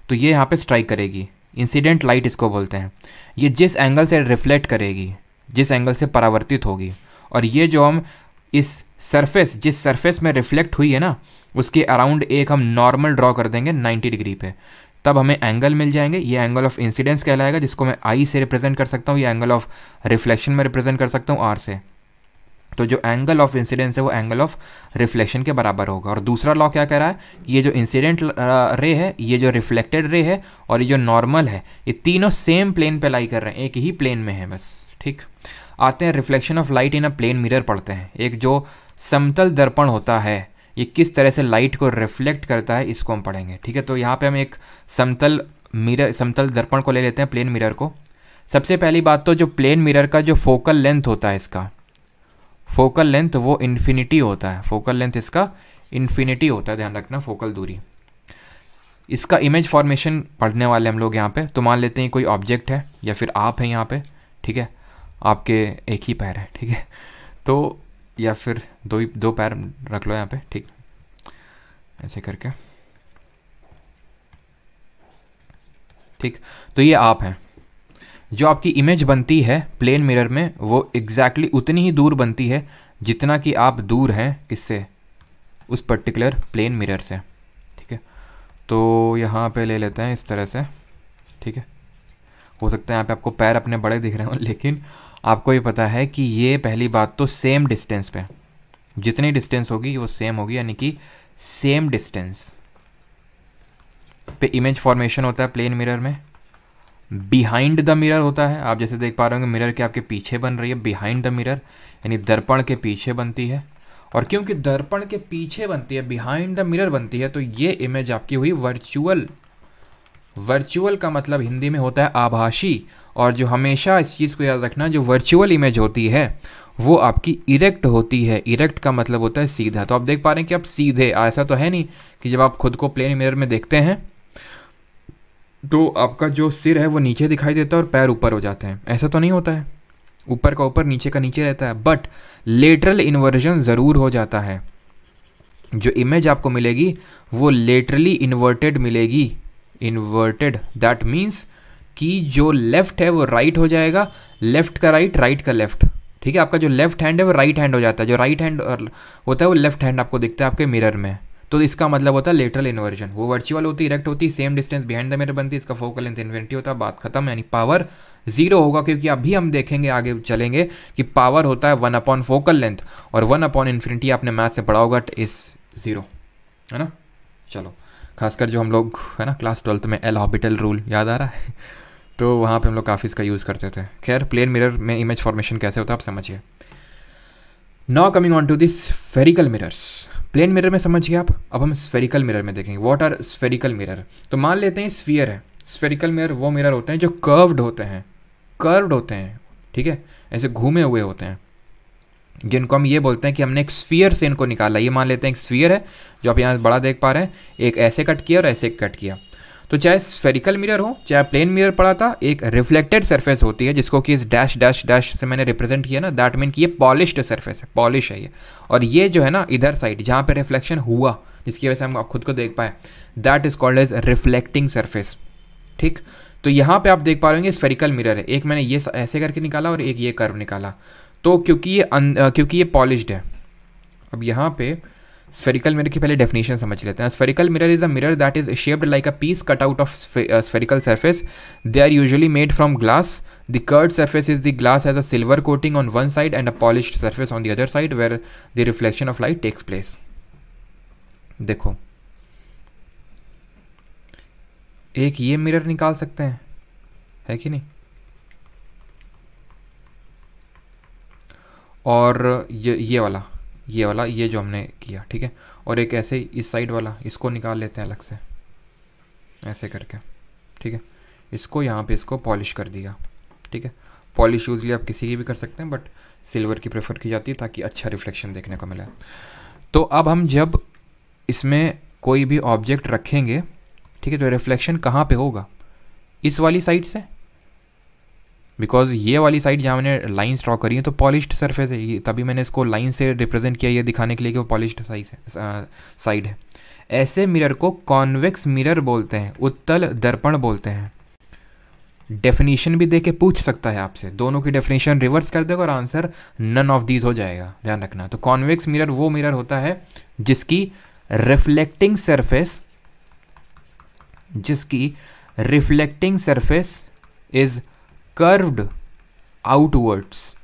तो ये यहाँ पे स्ट्राइक करेगी, इंसिडेंट लाइट इसको बोलते हैं। ये जिस एंगल से रिफ्लेक्ट करेगी, जिस एंगल से परावर्तित होगी, और ये जो हम इस सरफेस, जिस सरफेस में रिफ्लेक्ट हुई है ना, उसके अराउंड एक हम नॉर्मल ड्रॉ कर देंगे 90 डिग्री पे, तब हमें एंगल मिल जाएंगे। ये एंगल ऑफ इंसिडेंस कहलाएगा, जिसको मैं आई से रिप्रेजेंट कर सकता हूँ, ये एंगल ऑफ रिफ्लेक्शन में रिप्रेजेंट कर सकता हूँ आर से। तो जो एंगल ऑफ इंसिडेंस है वो एंगल ऑफ रिफ्लेक्शन के बराबर होगा। और दूसरा लॉ क्या कह रहा है, ये जो इंसिडेंट रे है, ये जो रिफ्लेक्टेड रे है और ये जो नॉर्मल है, ये तीनों सेम प्लेन पे लाई कर रहे हैं, एक ही प्लेन में है बस। ठीक, आते हैं reflection of light in a plane mirror पढ़ते हैं। एक जो समतल दर्पण होता है, ये किस तरह से लाइट को रिफ्लेक्ट करता है, इसको हम पढ़ेंगे। ठीक है, तो यहाँ पे हम एक समतल दर्पण को ले लेते हैं, प्लेन मिरर को। सबसे पहली बात तो जो प्लेन मिरर का जो फोकल लेंथ होता है, इसका फोकल लेंथ वो इन्फिनिटी होता है। फोकल लेंथ इसका इन्फिनिटी होता है, ध्यान रखना, फोकल दूरी। इसका इमेज फॉर्मेशन पढ़ने वाले हम लोग यहाँ पे। तो मान लेते हैं कोई ऑब्जेक्ट है या फिर आप हैं यहाँ पे, ठीक है, आपके एक ही पैर है, ठीक है, तो या फिर दो पैर रख लो यहाँ पे, ठीक, ऐसे करके, ठीक। तो ये आप हैं, जो आपकी इमेज बनती है प्लेन मिरर में वो एग्जैक्टली उतनी ही दूर बनती है जितना कि आप दूर हैं किससे, उस पर्टिकुलर प्लेन मिरर से। ठीक है, तो यहाँ पे ले लेते हैं इस तरह से, ठीक है। हो सकता है यहाँ पे आपको पैर अपने बड़े दिख रहे हो, लेकिन आपको ये पता है कि ये पहली बात तो सेम डिस्टेंस पे, जितनी डिस्टेंस होगी वो सेम होगी, यानी कि सेम डिस्टेंस पे इमेज फॉर्मेशन होता है प्लेन मिरर में। बिहाइंड द मिरर होता है, आप जैसे देख पा रहे होंगे मिरर के आपके पीछे बन रही है, बिहाइंड द मिरर यानी दर्पण के पीछे बनती है। और क्योंकि दर्पण के पीछे बनती है, बिहाइंड द मिरर बनती है, तो ये इमेज आपकी हुई वर्चुअल। वर्चुअल का मतलब हिंदी में होता है आभासी। और जो हमेशा इस चीज़ को याद रखना, जो वर्चुअल इमेज होती है वो आपकी इरेक्ट होती है। इरेक्ट का मतलब होता है सीधा। तो आप देख पा रहे हैं कि आप सीधे, ऐसा तो है नहीं कि जब आप खुद को प्लेन मिरर में देखते हैं तो आपका जो सिर है वो नीचे दिखाई देता है और पैर ऊपर हो जाते हैं, ऐसा तो नहीं होता है। ऊपर का ऊपर, नीचे का नीचे रहता है, बट लेटरल इन्वर्जन ज़रूर हो जाता है। जो इमेज आपको मिलेगी वो लेटरली इन्वर्टेड मिलेगी। इन्वर्टेड दैट मीन्स कि जो लेफ्ट है वो राइट हो जाएगा, लेफ्ट का राइट, राइट का लेफ्ट। ठीक है, आपका जो लेफ्ट हैंड है वो राइट हैंड हो जाता है, जो राइट हैंड होता है वो लेफ्ट हैंड आपको दिखता है आपके मिरर में। तो इसका मतलब होता है लेटरल इन्वर्जन। वो वर्चुअल होती, इरेक्ट होती, same distance behind the mirror बनती, इसका फोकल लेंथ इन्फिनिटी होता है, बात खत्म। यानी पावर जीरो होगा, क्योंकि अभी हम देखेंगे आगे चलेंगे कि पावर होता है 1/, फोकल लेंथ, और 1/, आपने मैथ से पढ़ा होगा, इज जीरो, है ना। चलो, खासकर जो हम लोग है ना क्लास 12th में एल ऑर्बिटल रूल याद आ रहा है तो वहाँ पे हम लोग काफ़ी इसका यूज़ करते थे। खैर, प्लेन मिरर में इमेज फॉर्मेशन कैसे होता है आप समझिए। Now coming on to this spherical mirrors. Plane mirror में समझिए आप, अब हम स्फेरिकल मिरर में देखेंगे। What are spherical mirror. तो मान लेते हैं स्फीयर है। स्फेरिकल मिरर वो मिरर होते हैं जो कर्व्ड होते हैं, ठीक है, ऐसे घूमे हुए होते हैं, जिनको हम ये बोलते हैं कि हमने एक स्फीयर से इनको निकाला। ये मान लेते हैं एक स्फीयर है जो आप यहाँ बड़ा देख पा रहे हैं, एक ऐसे कट किया और ऐसे कट किया। तो चाहे स्फेरिकल मिरर हो चाहे प्लेन मिरर पड़ा था, एक रिफ्लेक्टेड सरफेस होती है जिसको कि इस डैश डैश डैश से मैंने रिप्रेजेंट किया ना, दैट मीन कि ये पॉलिश्ड सरफेस है, पॉलिश है ये। और ये जो है ना इधर साइड जहाँ पे रिफ्लेक्शन हुआ, जिसकी वजह से हम खुद को देख पाए, that is called as reflecting surface. ठीक, तो यहाँ पे आप देख पा रहे होंगे स्फेरिकल मिरर है, एक मैंने ये ऐसे करके निकाला और एक ये कर्व निकाला। तो क्योंकि ये पॉलिश्ड है। अब यहाँ पे स्फेरिकल मिरर की पहले डेफिनेशन समझ लेते हैं। Spherical mirror is a mirror that is shaped like a piece cut out of spherical surface. They are usually made from glass. The curved surface is the glass has a silver coating on one side and a polished surface on the other side where the reflection of light takes place. देखो, एक ये mirror निकाल सकते हैं, है कि नहीं, और ये वाला ये जो हमने किया, ठीक है, और एक ऐसे इस साइड वाला, इसको निकाल लेते हैं अलग से ऐसे करके, ठीक है। इसको यहाँ पे इसको पॉलिश कर दिया, ठीक है। पॉलिश यूजली आप किसी की भी कर सकते हैं, बट सिल्वर की प्रेफर की जाती है ताकि अच्छा रिफ्लेक्शन देखने को मिले। तो अब हम जब इसमें कोई भी ऑब्जेक्ट रखेंगे, ठीक है, तो रिफ्लेक्शन कहाँ पे होगा, इस वाली साइड से, बिकॉज ये वाली साइड जहाँ मैंने लाइंस ड्रॉ करी है तो पॉलिश्ड सरफेस है ये, तभी मैंने इसको लाइन से रिप्रेजेंट किया, ये दिखाने के लिए कि वो पॉलिश्ड साइड है। ऐसे मिरर को कॉन्वेक्स मिरर बोलते हैं, उत्तल दर्पण बोलते हैं। डेफिनेशन भी दे के पूछ सकता है आपसे, दोनों की डेफिनेशन रिवर्स कर देगा और आंसर नन ऑफ दीज हो जाएगा, ध्यान रखना। तो कॉन्वेक्स मिरर वो मिरर होता है जिसकी reflecting surface is curved outwards,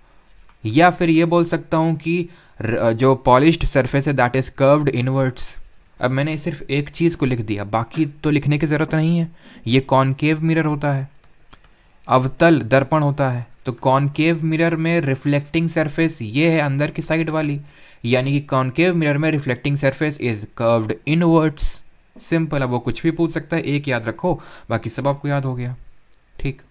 या फिर ये बोल सकता हूँ कि जो पॉलिश्ड सरफेस है दैट इज कर्व्ड इनवर्ड्स। अब मैंने सिर्फ एक चीज़ को लिख दिया, बाकी तो लिखने की ज़रूरत नहीं है। ये कॉनकेव मिरर होता है, अवतल दर्पण होता है। तो कॉनकेव मिरर में रिफ्लेक्टिंग सरफेस ये है अंदर की साइड वाली, यानी कि कॉनकेव मिरर में reflecting surface is curved inwards. Simple. अब वो कुछ भी पूछ सकता है, एक याद रखो, बाकी सब आपको याद हो गया। ठीक,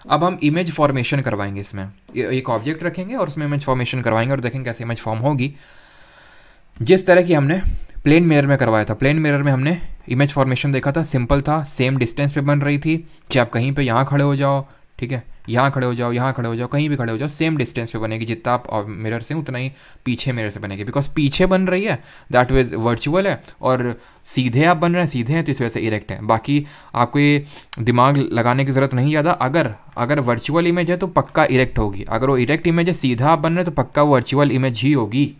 अब हम इमेज फॉर्मेशन करवाएंगे इसमें। एक ऑब्जेक्ट रखेंगे और उसमें इमेज फॉर्मेशन करवाएंगे और देखेंगे कैसे इमेज फॉर्म होगी। जिस तरह की हमने प्लेन मिरर में करवाया था, प्लेन मिरर में हमने इमेज फॉर्मेशन देखा था, सिंपल था, सेम डिस्टेंस पे बन रही थी। चाहे आप कहीं पे यहाँ खड़े हो जाओ, ठीक है, यहाँ खड़े हो जाओ, यहाँ खड़े हो जाओ, कहीं भी खड़े हो जाओ, सेम डिस्टेंस पे बनेगी। जितना आप मिरर से उतना ही पीछे मिरर से बनेगी, बिकॉज पीछे बन रही है दैट वीज वर्चुअल है, और सीधे आप बन रहे हैं, सीधे हैं तो इस वजह से इरेक्ट है। बाकी आपको ये दिमाग लगाने की ज़रूरत नहीं ज़्यादा। अगर वर्चुअल इमेज है तो पक्का इरेक्ट होगी, अगर वो इरेक्ट इमेज है, सीधा आप बन रहे हैं, तो पक्का वर्चुअल इमेज ही होगी।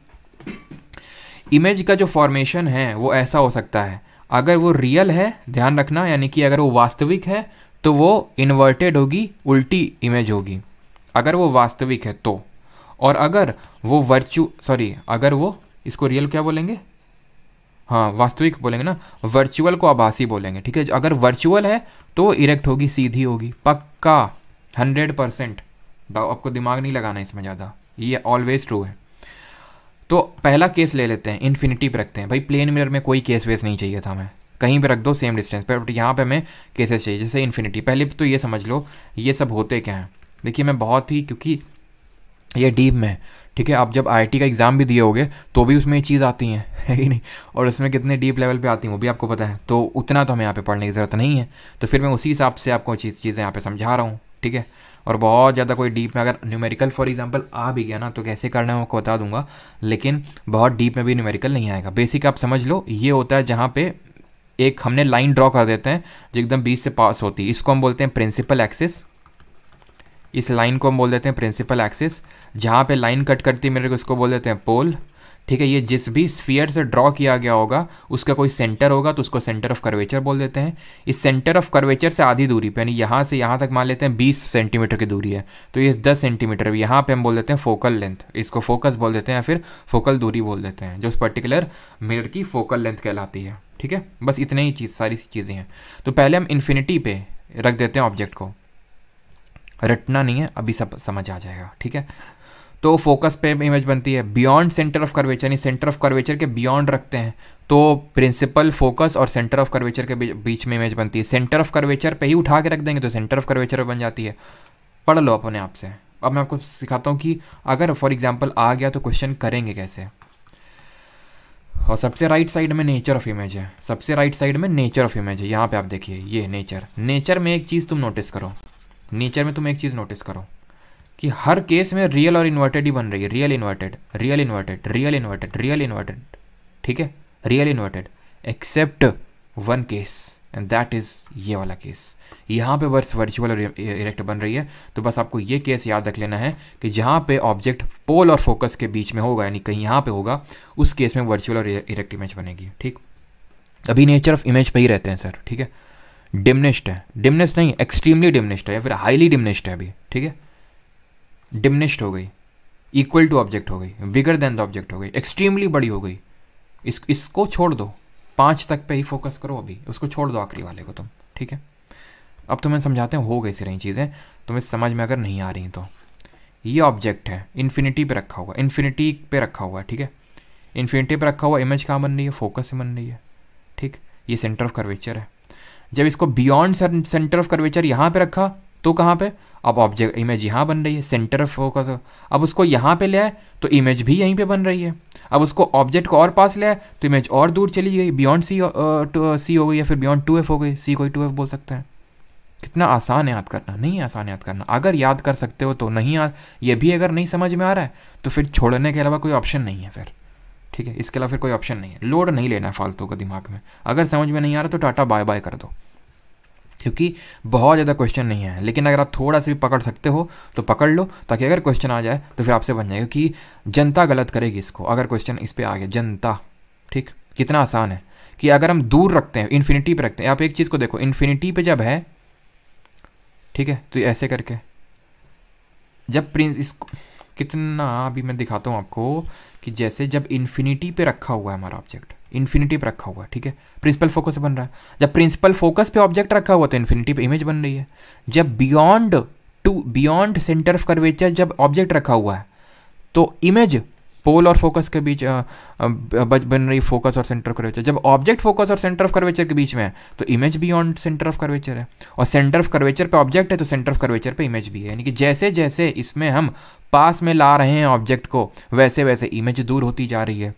इमेज का जो फॉर्मेशन है वो ऐसा हो सकता है, अगर वो रियल है, ध्यान रखना, यानी कि अगर वो वास्तविक है तो वो इन्वर्टेड होगी, उल्टी इमेज होगी, अगर वो वास्तविक है तो। और अगर वो अगर वो, इसको रियल क्या बोलेंगे, हाँ वास्तविक बोलेंगे ना, वर्चुअल को आभासी बोलेंगे, ठीक है। अगर वर्चुअल है तो इरेक्ट होगी, सीधी होगी, पक्का 100%। आपको दिमाग नहीं लगाना इसमें ज़्यादा, ये ऑलवेज ट्रू है। तो पहला केस ले लेते हैं, इन्फिनिटी पे रखते हैं। भाई प्लेन मिरर में कोई केस वेस नहीं चाहिए था, मैं कहीं पे रख दो सेम डिस्टेंस पे, बट यहाँ पे हमें केसेस चाहिए, जैसे इन्फिनिटी। पहले तो ये समझ लो ये सब होते क्या हैं। देखिए मैं बहुत ही, क्योंकि ये डीप में, ठीक है, आप जब आईआईटी का एग्ज़ाम भी दिए होगे तो भी उसमें ये चीज़ आती हैं, है कि नहीं, और उसमें कितने डीप लेवल पे आती हैं वो भी आपको पता है। तो उतना तो हमें यहाँ पे पढ़ने की ज़रूरत नहीं है, तो फिर मैं उसी हिसाब से आपको चीज़ें यहाँ पे समझा रहा हूँ, ठीक है। और बहुत ज़्यादा कोई डीप में अगर न्यूमेरिकल फॉर एग्जांपल आ भी गया ना, तो कैसे करना है वो आपको बता दूंगा, लेकिन बहुत डीप में भी न्यूमेरिकल नहीं आएगा। बेसिक आप समझ लो, ये होता है जहाँ पे एक हमने लाइन ड्रॉ कर देते हैं जो एकदम बीच से पास होती है, इसको हम बोलते हैं प्रिंसिपल एक्सिस। इस लाइन को हम बोल देते हैं प्रिंसिपल एक्सिस। जहाँ पे लाइन कट करती है मेरे को, इसको बोल देते हैं पोल, ठीक है। ये जिस भी स्फीयर से ड्रॉ किया गया होगा उसका कोई सेंटर होगा तो उसको सेंटर ऑफ कर्वेचर बोल देते हैं। इस सेंटर ऑफ कर्वेचर से आधी दूरी पे, यानी यहाँ से यहाँ तक मान लेते हैं 20 सेंटीमीटर की दूरी है, तो ये 10 सेंटीमीटर यहाँ पे हम बोल देते हैं फोकल लेंथ, इसको फोकस बोल देते हैं या फिर फोकल दूरी बोल देते हैं, जो उस पर्टिकुलर मिरर की फोकल लेंथ कहलाती है, ठीक है। बस इतने ही सारी चीज़ें हैं। तो पहले हम इन्फिनिटी पे रख देते हैं ऑब्जेक्ट को, रटना नहीं है, अभी सब समझ आ जाएगा, ठीक है। तो फोकस पे इमेज बनती है, बियॉन्ड सेंटर ऑफ कर्वेचर, यानी सेंटर ऑफ कर्वेचर के बियॉन्ड रखते हैं तो प्रिंसिपल, फोकस और सेंटर ऑफ कर्वेचर के बीच में इमेज बनती है। सेंटर ऑफ कर्वेचर पे ही उठा के रख देंगे तो सेंटर ऑफ कर्वेचर बन जाती है। पढ़ लो अपने आप से। अब मैं आपको सिखाता हूँ कि अगर फॉर एग्जाम्पल आ गया तो क्वेश्चन करेंगे कैसे। और सबसे राइट साइड में नेचर ऑफ इमेज है, सबसे राइट साइड में नेचर ऑफ इमेज है। यहाँ पे आप देखिए ये नेचर में एक चीज़ तुम नोटिस करो, नेचर में तुम एक चीज़ नोटिस करो कि हर केस में रियल और इन्वर्टेड ही बन रही है, real inverted, real inverted, real inverted, real inverted, ठीक है, real inverted, except one case and that is ये वाला केस। यहाँ पे बस वर्चुअल और इरेक्ट बन रही है। तो बस आपको ये केस याद रख लेना है कि जहाँ पे ऑब्जेक्ट पोल और फोकस के बीच में होगा, यानी कहीं यहाँ पे होगा, उस केस में वर्चुअल और इरेक्ट इमेज बनेगी, ठीक। अभी नेचर ऑफ इमेज पे ही रहते हैं सर, ठीक है। डिमनिश्ड है, डिमनिश्ड नहीं, एक्सट्रीमली डिमनिश्ड है या फिर हाईली डिमनिश्ड है अभी, ठीक है। डिमनिश्ड हो गई, इक्वल टू ऑब्जेक्ट हो गई, बिगर देन द ऑब्जेक्ट हो गई, एक्सट्रीमली बड़ी हो गई। इसको छोड़ दो, 5 तक पे ही फोकस करो, अभी उसको छोड़ दो आखिरी वाले को तुम, ठीक है। अब तुम्हें समझाते हैं हो गई सी रही चीज़ें, तुम्हें समझ में अगर नहीं आ रही तो। ये ऑब्जेक्ट है, इन्फिनिटी पे रखा हुआ, इन्फिनिटी पे रखा हुआ है, ठीक है। इन्फिनिटी पे रखा हुआ इमेज कहाँ बन रही है, फोकस से बन रही है, ठीक। ये सेंटर ऑफ कर्वेचर है। जब इसको बियॉन्ड सेंटर ऑफ कर्वेचर यहाँ पे रखा तो कहाँ पे, अब ऑब्जेक्ट इमेज यहाँ बन रही है, सेंटर ऑफ फोकस। अब उसको यहाँ पे ले आए तो इमेज भी यहीं पे बन रही है। अब उसको ऑब्जेक्ट को और पास ले आए तो इमेज और दूर चली गई, बियॉन्ड सी हो गई या फिर बियॉन्ड 2f हो गई, सी कोई 2f बोल सकते हैं। कितना आसान है याद करना, नहीं आसान याद करना। अगर याद कर सकते हो तो नहीं, ये भी अगर नहीं समझ में आ रहा है तो फिर छोड़ने के अलावा कोई ऑप्शन नहीं है फिर, ठीक है। इसके अलावा फिर कोई ऑप्शन नहीं है, लोड नहीं लेना फालतू का दिमाग में। अगर समझ में नहीं आ रहा तो टाटा बाय बाय कर दो, क्योंकि बहुत ज़्यादा क्वेश्चन नहीं है, लेकिन अगर आप थोड़ा सा भी पकड़ सकते हो तो पकड़ लो, ताकि अगर क्वेश्चन आ जाए तो फिर आपसे बन जाएगा कि जनता गलत करेगी इसको अगर क्वेश्चन इस पर आ गया, जनता। ठीक, कितना आसान है कि अगर हम दूर रखते हैं, इन्फिनिटी पे रखते हैं, आप एक चीज़ को देखो, इन्फिनिटी पे जब है, ठीक है, तो ऐसे करके जब प्रिंस इसको कितना, अभी मैं दिखाता हूँ आपको कि जैसे जब इन्फिनिटी पे रखा हुआ है हमारा ऑब्जेक्ट, इन्फिनिटी पे रखा हुआ है, ठीक है, प्रिंसिपल फोकस बन रहा है। जब प्रिंसिपल फोकस पे ऑब्जेक्ट रखा हुआ तो इन्फिनिटी पे इमेज बन रही है। जब बियॉन्ड सेंटर ऑफ कर्वेचर जब ऑब्जेक्ट रखा हुआ है तो इमेज पोल और फोकस के बीच बन रही, फोकस और सेंटर ऑफ कर्वेचर। जब ऑब्जेक्ट फोकस और सेंटर ऑफ कर्वेचर के बीच में है तो image beyond centre of curvature है, और सेंटर ऑफ कर्वेचर पे ऑब्जेक्ट है तो सेंटर ऑफ कर्वेचर पे इमेज भी है। यानी कि जैसे जैसे इसमें हम पास में ला रहे हैं ऑब्जेक्ट को, वैसे वैसे इमेज दूर होती जा रही है।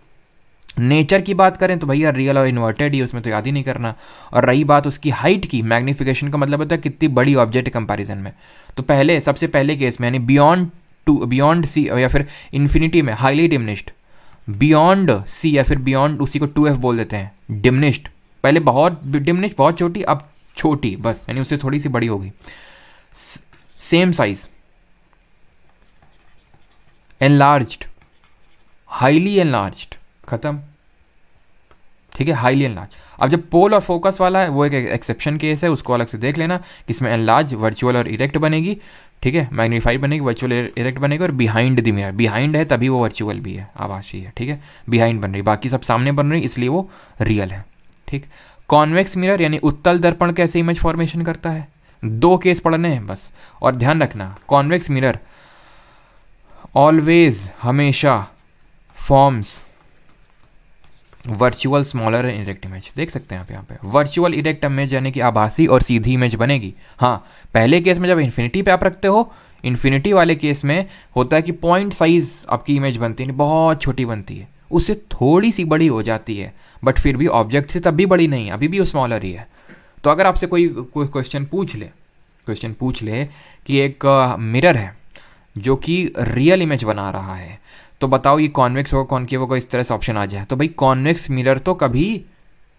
नेचर की बात करें तो भैया रियल और इन्वर्टेड ही, उसमें तो याद ही नहीं करना। और रही बात उसकी हाइट की, मैग्नीफिकेशन का मतलब होता है कितनी बड़ी ऑब्जेक्ट कंपैरिजन में। तो पहले, सबसे पहले केस में, यानी बियॉन्ड सी या फिर इन्फिनिटी में हाईली डिमिनिश्ड, बियॉन्ड सी या फिर बियॉन्ड, उसी को 2f बोल देते हैं, डिमिनिश्ड। पहले बहुत डिमिनिश्ड, बहुत छोटी, अब छोटी बस, यानी उससे थोड़ी सी बड़ी होगी। Same size, enlarged, highly enlarged, खत्म। ठीक है, हाईली एनलार्ज। अब जब पोल और फोकस वाला है वो एक एक्सेप्शन केस है, उसको अलग से देख लेना कि इसमें एनलार्ज, वर्चुअल और इरेक्ट बनेगी। ठीक है, मैग्नीफाइड बनेगी, वर्चुअल इरेक्ट बनेगी, और बिहाइंड द मिरर, बिहाइंड है तभी वो वर्चुअल भी है, आभासी है। ठीक है, बिहाइंड बन रही, बाकी सब सामने बन रही, इसलिए वो रियल है। ठीक, कॉन्वेक्स मिरर यानी उत्तल दर्पण कैसे इमेज फॉर्मेशन करता है, 2 केस पढ़ने हैं बस। और ध्यान रखना, कॉन्वेक्स मिरर ऑलवेज, हमेशा forms virtual smaller and erect image. देख सकते हैं आप यहाँ पे वर्चुअल इरेक्ट इमेज यानी कि आभासी और सीधी इमेज बनेगी। हाँ, पहले केस में जब इन्फिनिटी पे आप रखते हो, इन्फिनिटी वाले केस में होता है कि पॉइंट साइज आपकी इमेज बनती है, बहुत छोटी बनती है, उससे थोड़ी सी बड़ी हो जाती है, बट फिर भी ऑब्जेक्ट से तब भी बड़ी नहीं, अभी भी वो स्मॉलर ही है। तो अगर आपसे कोई क्वेश्चन पूछ ले कि एक मिरर है जो कि रियल इमेज बना रहा है, तो बताओ ये कॉन्वेक्स होगा कॉनकेव होगा, इस तरह से ऑप्शन आ जाए, तो भाई कॉन्वेक्स मिरर तो कभी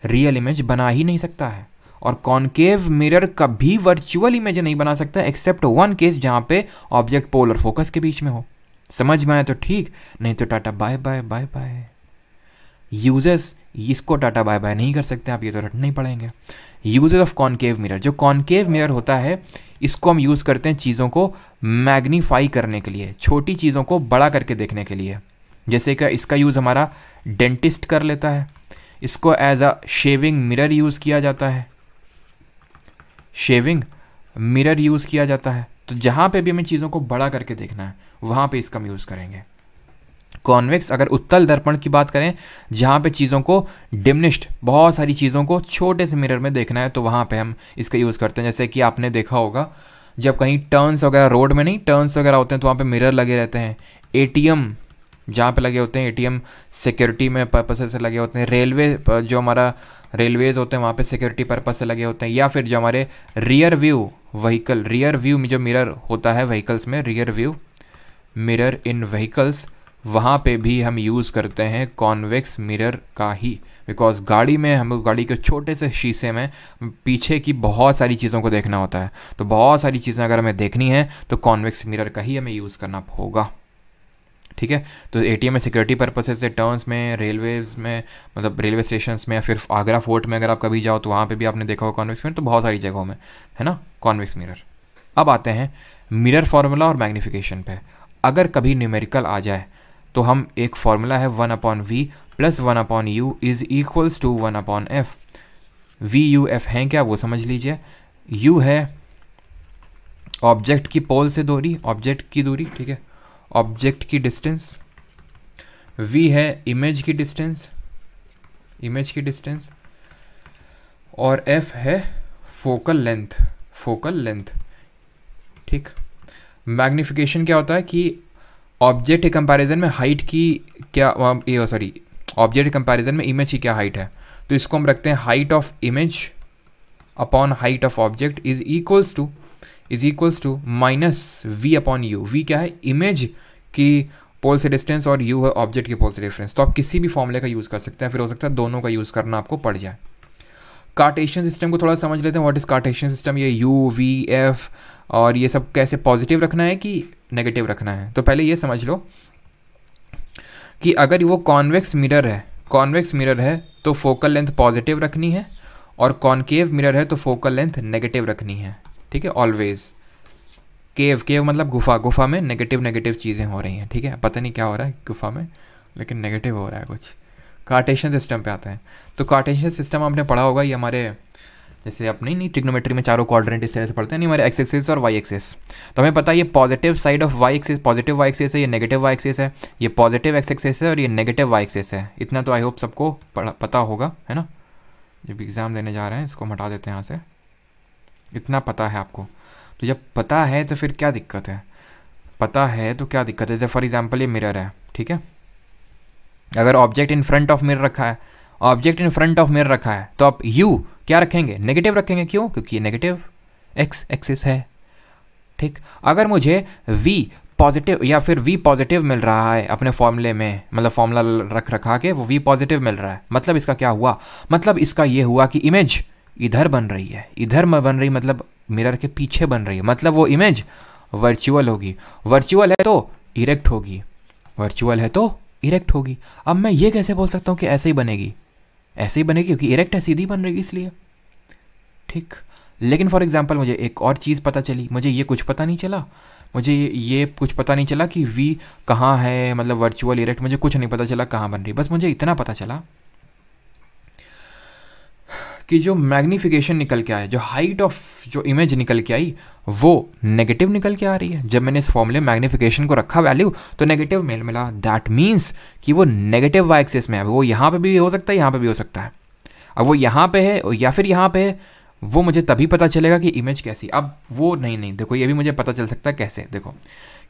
रियल इमेज बना ही नहीं सकता है, और कॉनकेव मिरर कभी वर्चुअल इमेज नहीं बना सकता एक्सेप्ट 1 केस, जहाँ पे ऑब्जेक्ट पोल और फोकस के बीच में हो। समझ में आया तो ठीक, नहीं तो tata bye bye bye bye. Users इसको टाटा बाय बाय नहीं कर सकते आप, ये तो रटना ही पड़ेंगे। यूजेस ऑफ कॉनकेव मिरर, जो कॉनकेव मिरर होता है इसको हम यूज़ करते हैं चीज़ों को मैग्नीफाई करने के लिए, छोटी चीज़ों को बड़ा करके देखने के लिए। जैसे कि इसका यूज़ हमारा डेंटिस्ट कर लेता है, इसको as a shaving mirror use किया जाता है, शेविंग मिरर यूज़ किया जाता है। तो जहाँ पे भी हमें चीज़ों को बड़ा करके देखना है वहाँ पे इसका हम यूज़ करेंगे। कॉन्वेक्स, अगर उत्तल दर्पण की बात करें जहाँ पे चीज़ों को डिमिनिश्ड, बहुत सारी चीज़ों को छोटे से मिरर में देखना है, तो वहाँ पे हम इसका यूज़ करते हैं। जैसे कि आपने देखा होगा जब कहीं टर्न्स वगैरह, रोड में नहीं टर्न्स वगैरह होते हैं तो वहाँ पे मिरर लगे रहते हैं। एटीएम जहाँ पे लगे होते हैं, एटीएम सिक्योरिटी में पर्पस से लगे होते हैं। रेलवे, जो हमारा रेलवेज़ होते हैं वहाँ पे सिक्योरिटी पर्पस से लगे होते हैं। या फिर जो हमारे rear view vehicle, rear view में जो मिरर होता है व्हीकल्स में, रियर व्यू मिरर इन व्हीकल्स, वहाँ पे भी हम यूज़ करते हैं कॉन्वेक्स मिरर का ही, बिकॉज गाड़ी में हम गाड़ी के छोटे से शीशे में पीछे की बहुत सारी चीज़ों को देखना होता है। तो बहुत सारी चीज़ें अगर हमें देखनी है तो कॉन्वेक्स मिरर का ही हमें यूज़ करना होगा। ठीक है, तो एटीएम में सिक्योरिटी पर्पसेस से, टर्न्स में, रेलवेज में, मतलब रेलवे स्टेशन में, या फिर आगरा फोर्ट में अगर आप कभी जाओ तो वहाँ पे भी आपने देखा होगा कॉन्वेक्स मिरर। तो बहुत सारी जगहों में है ना कॉन्वेक्स मिरर। अब आते हैं मिरर फार्मूला और मैग्नीफिकेशन पे। अगर कभी न्यूमेरिकल आ जाए तो हम एक फार्मूला है 1/v + 1/u is equals to 1/f। v u f है क्या वो समझ लीजिए। u है ऑब्जेक्ट की पोल से दूरी, ऑब्जेक्ट की दूरी, ठीक है, ऑब्जेक्ट की डिस्टेंस। v है इमेज की डिस्टेंस, इमेज की डिस्टेंस। और f है फोकल लेंथ, फोकल लेंथ। ठीक, मैग्नीफिकेशन क्या होता है कि ऑब्जेक्ट के कंपैरिजन में हाइट की क्या, ऑब्जेक्ट के कंपैरिजन में इमेज की क्या हाइट है, तो इसको हम रखते हैं height of image upon height of object is equals to -v/u। v क्या है, इमेज की पोल से डिस्टेंस, और u है ऑब्जेक्ट की पोल से डिफरेंस। तो आप किसी भी फॉर्मूले का यूज़ कर सकते हैं, फिर हो सकता है दोनों का यूज़ करना आपको पड़ जाए। कार्टेशियन सिस्टम को थोड़ा समझ लेते हैं। What is Cartesian system? ये यू वी एफ और ये सब कैसे पॉजिटिव रखना है कि नेगेटिव रखना है। तो पहले ये समझ लो कि अगर वो कॉन्वेक्स मिरर है तो फोकल लेंथ पॉजिटिव रखनी है, और कॉनकेव मिरर है तो फोकल लेंथ नेगेटिव रखनी है। ठीक है, ऑलवेज। केव मतलब गुफा में नेगेटिव चीज़ें हो रही हैं। ठीक है, पता नहीं क्या हो रहा है गुफा में, लेकिन नेगेटिव हो रहा है कुछ। कार्टेशियन सिस्टम पे आते हैं। तो कार्टेशियन सिस्टम आपने पढ़ा होगा, ये हमारे जैसे अपनी नहीं ट्रिग्नोमेट्री में चारों क्वाड्रेंट इस तरह से पढ़ते हैं, नहीं हमारे एक्स एक्सिस और वाई एक्सिस। तो हमें पता है ये positive side of Y axis, positive Y axis है, ये नेगेटिव वाई एक्सिस है, ये पॉजिटिव एक्स एक्सिस है और ये नेगेटिव वाई एक्सिस है। इतना तो आई होप सबको पता होगा, है ना। जब एग्ज़ाम देने जा रहे हैं इसको हटा देते हैं यहाँ से, इतना पता है आपको। तो जब पता है तो फिर क्या दिक्कत है? पता है तो क्या दिक्कत है? जैसे फॉर एग्जांपल ये मिरर है, ठीक है। अगर object in front of mirror रखा है, तो आप यू क्या रखेंगे? नेगेटिव रखेंगे। क्यों? क्योंकि ये नेगेटिव एक्स एक्सिस है। ठीक। अगर मुझे वी पॉजिटिव या फिर वी पॉजिटिव मिल रहा है अपने फॉर्मूले में, मतलब फॉर्मूला रखा के वो वी पॉजिटिव मिल रहा है, मतलब इसका क्या हुआ? मतलब इसका ये हुआ कि इमेज इधर बन रही है, इधर में बन रही, मतलब मिरर के पीछे बन रही है, मतलब वो इमेज वर्चुअल होगी। वर्चुअल है तो इरेक्ट होगी। अब मैं ये कैसे बोल सकता हूँ कि ऐसे ही बनेगी क्योंकि इरेक्ट है, सीधी बन रही इसलिए। ठीक। लेकिन फॉर एग्जांपल मुझे एक और चीज़ पता चली, मुझे ये कुछ पता नहीं चला कि वी कहाँ है, मतलब वर्चुअल इरेक्ट, मुझे कुछ नहीं पता चला कहाँ बन रही। बस मुझे इतना पता चला कि जो मैग्नीफिकेशन निकल के आया, जो हाइट ऑफ जो इमेज निकल के आई वो नेगेटिव निकल के आ रही है। जब मैंने इस फॉर्मूले मैग्नीफिकेशन को रखा वैल्यू तो नेगेटिव मेल मिला। दैट मीन्स कि वो नेगेटिव वाई एक्सिस में है। वो यहाँ पे भी हो सकता है, यहाँ पे भी हो सकता है। अब वो यहाँ पे है या फिर यहाँ पे है, वो मुझे तभी पता चलेगा कि इमेज कैसी। अब वो नहीं देखो, ये भी मुझे पता चल सकता है कैसे, देखो,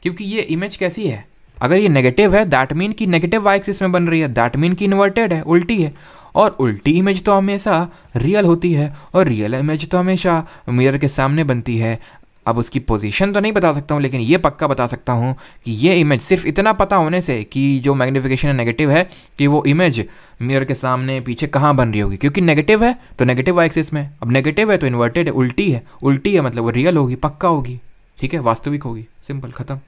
क्योंकि ये इमेज कैसी है, अगर ये नेगेटिव है दैट मीन कि नेगेटिव वाई एक्सिस में बन रही है, दैट मीन कि इन्वर्टेड है, उल्टी है। और उल्टी इमेज तो हमेशा रियल होती है, और रियल इमेज तो हमेशा मिरर के सामने बनती है। अब उसकी पोजीशन तो नहीं बता सकता हूँ, लेकिन ये पक्का बता सकता हूँ कि ये इमेज सिर्फ इतना पता होने से कि जो मैग्नीफिकेशन नेगेटिव है, कि वो इमेज मिरर के सामने पीछे कहाँ बन रही होगी, क्योंकि नेगेटिव है तो नेगेटिव वाई एक्सिस में, अब नेगेटिव है तो इन्वर्टेड है, उल्टी है मतलब वो रियल होगी, पक्का होगी। ठीक है, वास्तविक होगी। सिंपल, खत्म।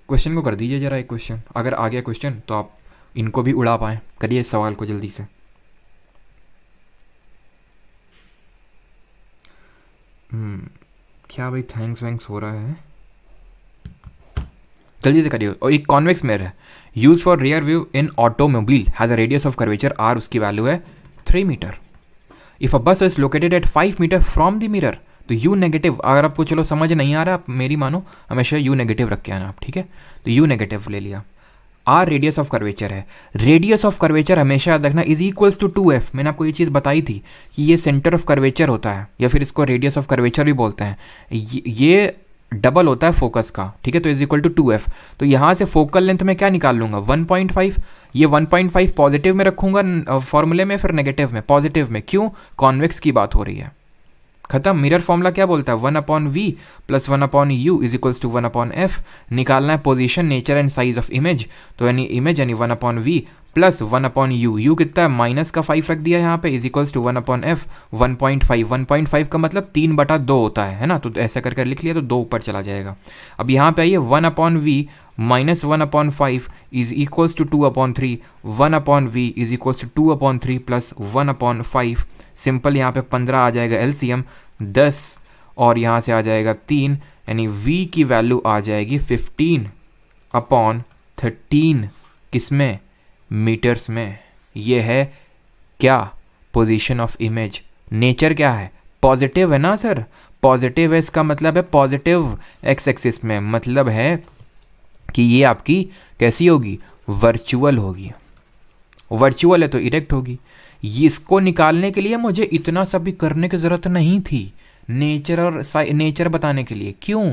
क्वेश्चन को कर दीजिए जरा एक क्वेश्चन, अगर आ गया क्वेश्चन तो आप इनको भी उड़ा पाएँ। करिए इस सवाल को जल्दी से। क्या भाई थैंक्स हो रहा है, जल्दी से करिए। और एक कॉन्वेक्स मिरर है, use for rear view in automobile, has a radius of curvature R, उसकी वैल्यू है 3 metre. If a bus is located at 5 metre from the mirror, तो यू नेगेटिव, अगर आपको चलो समझ नहीं आ रहा, आप मेरी मानो, हमेशा यू नेगेटिव रख के आना आप। ठीक है, तो यू नेगेटिव ले लिया। आर रेडियस ऑफ कर्वेचर है, रेडियस ऑफ कर्वेचर हमेशा याद रखना इज इक्वल्स टू 2f। मैंने आपको ये चीज़ बताई थी कि ये सेंटर ऑफ कर्वेचर होता है, या फिर इसको रेडियस ऑफ कर्वेचर भी बोलते हैं। ये डबल होता है फोकस का। ठीक है, तो इज इक्वल टू 2f। तो यहाँ से फोकल लेंथ में क्या निकाल लूँगा? 1.5। ये 1.5 पॉजिटिव में रखूँगा फॉर्मूले में, फिर नेगेटिव में, पॉजिटिव में। क्यों? कॉन्वेक्स की बात हो रही है। खत्म। मिरर फॉर्मूला क्या बोलता है? 1/v plus 1/u is equals to 1/f। निकालना है position, nature and size of image, तो यानी इमेज यानी 1/v प्लस 1/u। u कितना है? माइनस का 5 रख दिया यहाँ पे, इज इक्वल्स टू 1/f 1.5। 1.5 का मतलब 3/2 होता है ना, तो ऐसा करके लिख लिया तो 2 ऊपर चला जाएगा। अब यहाँ पे आइए, 1/v minus 1/5 is equals to 2/3। 1/v is equals to 2/3 plus 1/5। Simple, यहाँ पे 15 आ जाएगा एलसीएम 10, और यहाँ से आ जाएगा 3, यानी v की वैल्यू आ जाएगी 15/13। किसमें? मीटर्स में। ये है क्या? Position of image. नेचर क्या है? पॉजिटिव है ना सर, पॉजिटिव है, इसका मतलब है पॉजिटिव एक्स एक्सिस में, मतलब है कि ये आपकी कैसी होगी? वर्चुअल होगी। वर्चुअल है तो इरेक्ट होगी। इसको निकालने के लिए मुझे इतना सब भी करने की ज़रूरत नहीं थी, नेचर और नेचर बताने के लिए। क्यों?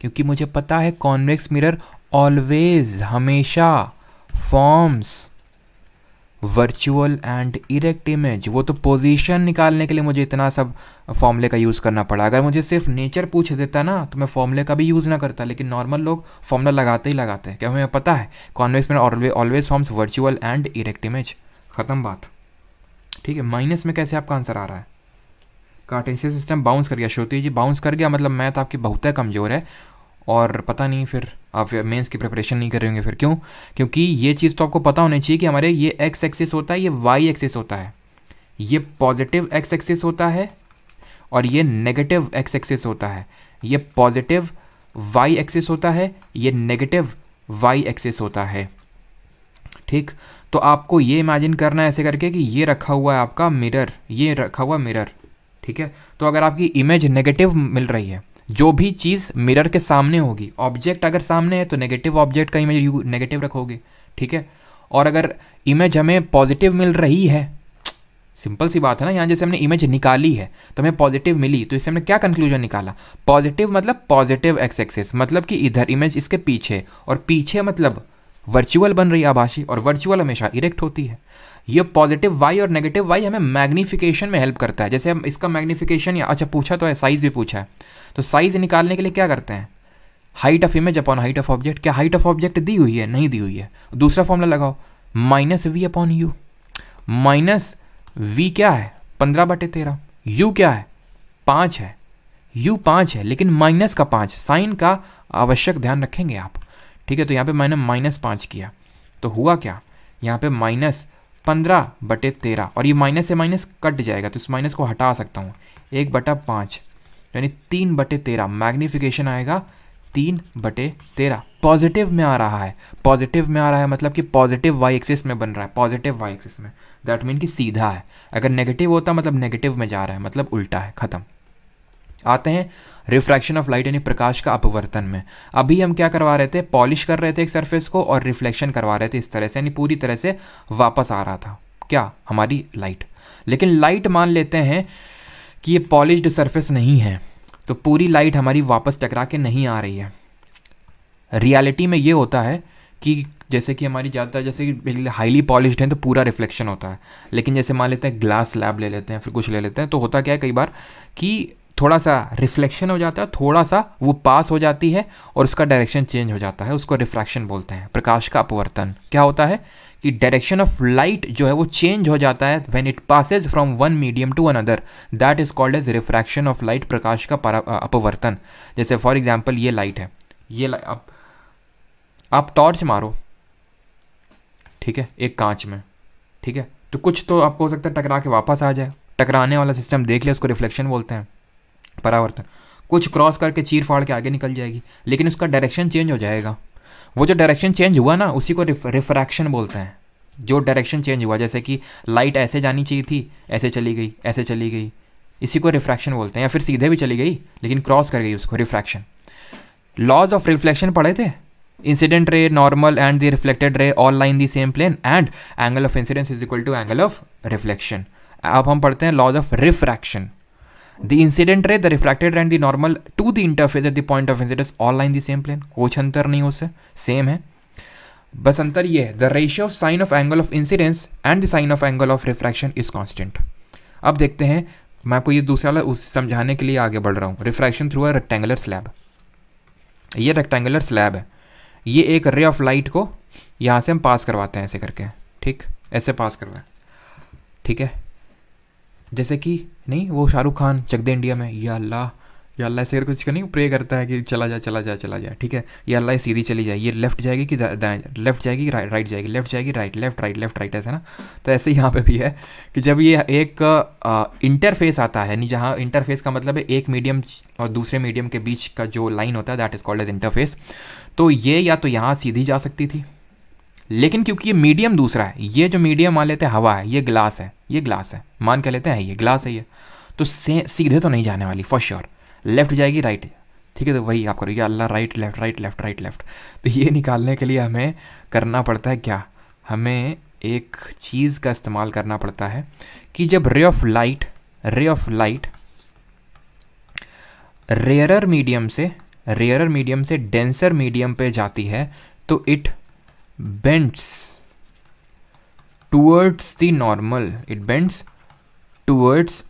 क्योंकि मुझे पता है कॉन्वेक्स मिरर ऑलवेज, हमेशा forms virtual and erect image. वो तो पोजीशन निकालने के लिए मुझे इतना सब फॉर्मूले का यूज़ करना पड़ा। अगर मुझे सिर्फ नेचर पूछ देता ना तो मैं फॉर्मूले का भी यूज़ ना करता, लेकिन नॉर्मल लोग फॉर्मूला लगाते ही लगाते हैं। क्या हमें पता है convex mirror always forms virtual and erect image. ख़त्म बात। ठीक है, माइनस में कैसे आपका आंसर आ रहा है? कार्टेशियन सिस्टम बाउंस कर गया श्रुति जी, बाउंस कर गया मतलब मैथ आपकी बहुत है कमज़ोर है, और पता नहीं फिर आप मेंस की प्रिपरेशन नहीं कर रहे होंगे फिर। क्यों? क्योंकि ये चीज़ तो आपको पता होनी चाहिए कि हमारे ये एक्स एक्सिस होता है, ये वाई एक्सिस होता है, ये पॉजिटिव एक्स एक्सिस होता है और ये नेगेटिव एक्स एक्सिस होता है, ये पॉजिटिव वाई एक्सिस होता है, ये नेगेटिव वाई एक्सिस होता है। ठीक, तो आपको ये इमेजिन करना है ऐसे करके कि ये रखा हुआ है आपका मिरर, ये रखा हुआ मिरर। ठीक है, तो अगर आपकी इमेज नेगेटिव मिल रही है, जो भी चीज़ मिरर के सामने होगी, ऑब्जेक्ट अगर सामने है तो नेगेटिव ऑब्जेक्ट का इमेज नेगेटिव रखोगे। ठीक है, और अगर इमेज हमें पॉजिटिव मिल रही है, सिंपल सी बात है ना, यहाँ जैसे हमने इमेज निकाली है तो हमें पॉजिटिव मिली, तो इससे हमने क्या कंक्लूजन निकाला? पॉजिटिव मतलब पॉजिटिव एक्स एक्सिस, मतलब कि इधर इमेज इसके पीछे, और पीछे मतलब वर्चुअल बन रही है आभासी, और वर्चुअल हमेशा इरेक्ट होती है। ये पॉजिटिव वाई और नेगेटिव वाई हमें मैग्नीफिकेशन में हेल्प करता है। जैसे हम इसका मैग्नीफिकेशन, या अच्छा पूछा तो है, साइज़ भी पूछा है, तो साइज़ निकालने के लिए क्या करते हैं? Height of image upon height of object. क्या हाइट ऑफ ऑब्जेक्ट दी हुई है? नहीं दी हुई है। दूसरा फॉर्मूला लगाओ, minus V upon U. Minus V क्या है? 15/13। यू क्या है? 5 है। यू 5 है, लेकिन माइनस का 5, साइन का आवश्यक ध्यान रखेंगे आप। ठीक है, तो यहाँ पे मैंने -5 किया, तो हुआ क्या? यहाँ पे -15/13, और ये माइनस से माइनस कट जाएगा तो इस माइनस को हटा सकता हूँ, 1/5 यानी 3/13। मैग्नीफिकेशन आएगा 3/13। पॉजिटिव में आ रहा है, पॉजिटिव में आ रहा है मतलब कि पॉजिटिव वाई एक्सिस में बन रहा है, पॉजिटिव वाई एक्सिस में, दैट मीन कि सीधा है। अगर नेगेटिव होता मतलब नेगेटिव में जा रहा है, मतलब उल्टा है, खत्म। आते हैं रिफ्रैक्शन ऑफ लाइट यानी प्रकाश का अपवर्तन में। अभी हम क्या करवा रहे थे? पॉलिश कर रहे थे एक सरफेस को और रिफ्लेक्शन करवा रहे थे इस तरह से, यानी पूरी तरह से वापस आ रहा था क्या? हमारी लाइट। लेकिन लाइट मान लेते हैं कि ये पॉलिश्ड सरफेस नहीं है, तो पूरी लाइट हमारी वापस टकरा के नहीं आ रही है। रियलिटी में ये होता है कि जैसे कि हमारी ज़्यादातर जैसे कि हाईली पॉलिश्ड है तो पूरा रिफ्लेक्शन होता है, लेकिन जैसे मान लेते हैं ग्लास स्लैब ले लेते हैं, फिर कुछ ले लेते हैं, तो होता क्या है कई बार कि थोड़ा सा रिफ्लेक्शन हो जाता है, थोड़ा सा वो पास हो जाती है और उसका डायरेक्शन चेंज हो जाता है, उसको रिफ्रैक्शन बोलते हैं, प्रकाश का अपवर्तन। क्या होता है कि डायरेक्शन ऑफ लाइट जो है वो चेंज हो जाता है when it passes from one medium to another, that is called as refraction of light, प्रकाश का अपवर्तन। जैसे फॉर एग्जांपल ये लाइट है, ये आप टॉर्च मारो, ठीक है, एक कांच में, ठीक है, तो कुछ तो आपको हो सकता है टकरा के वापस आ जाए, टकराने वाला सिस्टम देख लिया, उसको रिफ्लेक्शन बोलते हैं, परावर्तन। कुछ क्रॉस करके चीर फाड़ के आगे निकल जाएगी, लेकिन उसका डायरेक्शन चेंज हो जाएगा। वो जो डायरेक्शन चेंज हुआ ना, उसी को रिफ्रैक्शन बोलते हैं। जो डायरेक्शन चेंज हुआ, जैसे कि लाइट ऐसे जानी चाहिए थी, ऐसे चली गई, ऐसे चली गई, इसी को रिफ्रैक्शन बोलते हैं। या फिर सीधे भी चली गई लेकिन क्रॉस कर गई, उसको रिफ्रैक्शन। लॉज ऑफ रिफ्लेक्शन पढ़े थे, incident ray, normal and the reflected ray all line the same plane and angle of incidence is equal to angle of reflection. अब हम पढ़ते हैं laws of refraction. The incident ray, the refracted ray and the normal to the interface at the point of incidence all lie in the same plane। कुछ अंतर नहीं उससे, same है, बस अंतर ये है the ratio of sine of angle of incidence and the sine of angle of refraction is constant। अब देखते हैं, मैं आपको ये दूसरा वाला उस समझाने के लिए आगे बढ़ रहा हूँ। Refraction through a rectangular slab, ये रेक्टेंगुलर स्लैब है, ये एक रे ऑफ लाइट को यहाँ से हम पास करवाते हैं ऐसे करके, ठीक, ऐसे पास करवाएं, ठीक है, जैसे कि नहीं वो शाहरुख खान चक दे इंडिया में, या अल्लाह ऐसे कर कुछ नहीं प्रे करता है कि चला जाए, ठीक है, या अल्लाह सीधी चली जाए, ये लेफ्ट जाएगी कि दाएं, लेफ्ट जाएगी राइट जाएगी, लेफ्ट जाएगी राइट, लेफ्ट राइट, ऐसे ना। तो ऐसे यहाँ पे भी है कि जब ये एक इंटरफेस आता है, नहीं, जहाँ इंटरफेस का मतलब है एक मीडियम और दूसरे मीडियम के बीच का जो लाइन होता है, that is called as interface. तो ये या तो यहाँ सीधी जा सकती थी, लेकिन क्योंकि ये मीडियम दूसरा है, ये जो मीडियम मान लेते हैं हवा है, ये ग्लास है, मान के लेते हैं ये ग्लास है, ये तो सीधे तो नहीं जाने वाली फॉर श्योर, लेफ्ट जाएगी राइट, ठीक है, तो वही आप करोगे अल्लाह राइट लेफ्ट। तो ये निकालने के लिए हमें करना पड़ता है क्या, हमें एक चीज़ का इस्तेमाल करना पड़ता है कि जब ray of light rarer medium से डेंसर मीडियम पे जाती है तो it bends towards the normal, it bends towards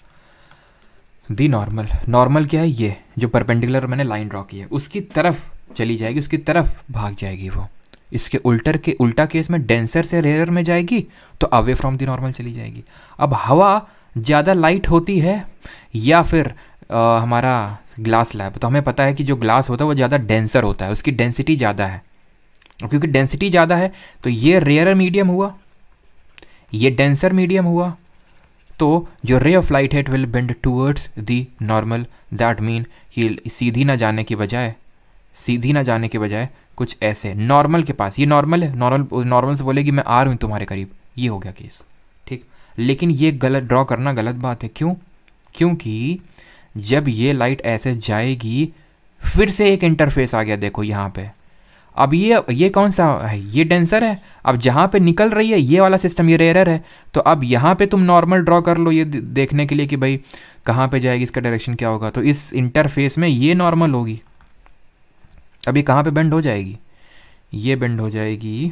the normal। Normal क्या है, ये जो परपेंडिकुलर मैंने लाइन ड्रॉ की है उसकी तरफ चली जाएगी, उसकी तरफ भाग जाएगी वो, इसके उल्टा केस में डेंसर से रेयर में जाएगी तो अवे फ्रॉम द नॉर्मल चली जाएगी। अब हवा ज़्यादा लाइट होती है या फिर हमारा ग्लास स्लैब, तो हमें पता है कि जो ग्लास होता है वो ज़्यादा डेंसर होता है, उसकी डेंसिटी ज़्यादा है। क्योंकि डेंसिटी ज़्यादा है तो ये रेयर मीडियम हुआ, ये डेंसर मीडियम हुआ, तो जो रे ऑफ लाइट है it will bend towards the normal. That mean ये सीधी ना जाने के बजाय कुछ ऐसे नॉर्मल के पास, ये नॉर्मल है, नॉर्मल से बोलेगी मैं आ रही हूँ तुम्हारे करीब, ये हो गया केस, ठीक। लेकिन ये गलत ड्रॉ करना गलत बात है। क्यों? क्योंकि जब ये लाइट ऐसे जाएगी फिर से एक इंटरफेस आ गया, देखो यहाँ पे। अब ये कौन सा है? ये डेंसर है। अब जहाँ पे निकल रही है ये वाला सिस्टम, ये रेयर है। तो अब यहाँ पे तुम नॉर्मल ड्रॉ कर लो ये देखने के लिए कि भाई कहाँ पे जाएगी, इसका डायरेक्शन क्या होगा। तो इस इंटरफेस में ये नॉर्मल होगी। अब ये कहाँ पे बेंड हो जाएगी? ये बेंड हो जाएगी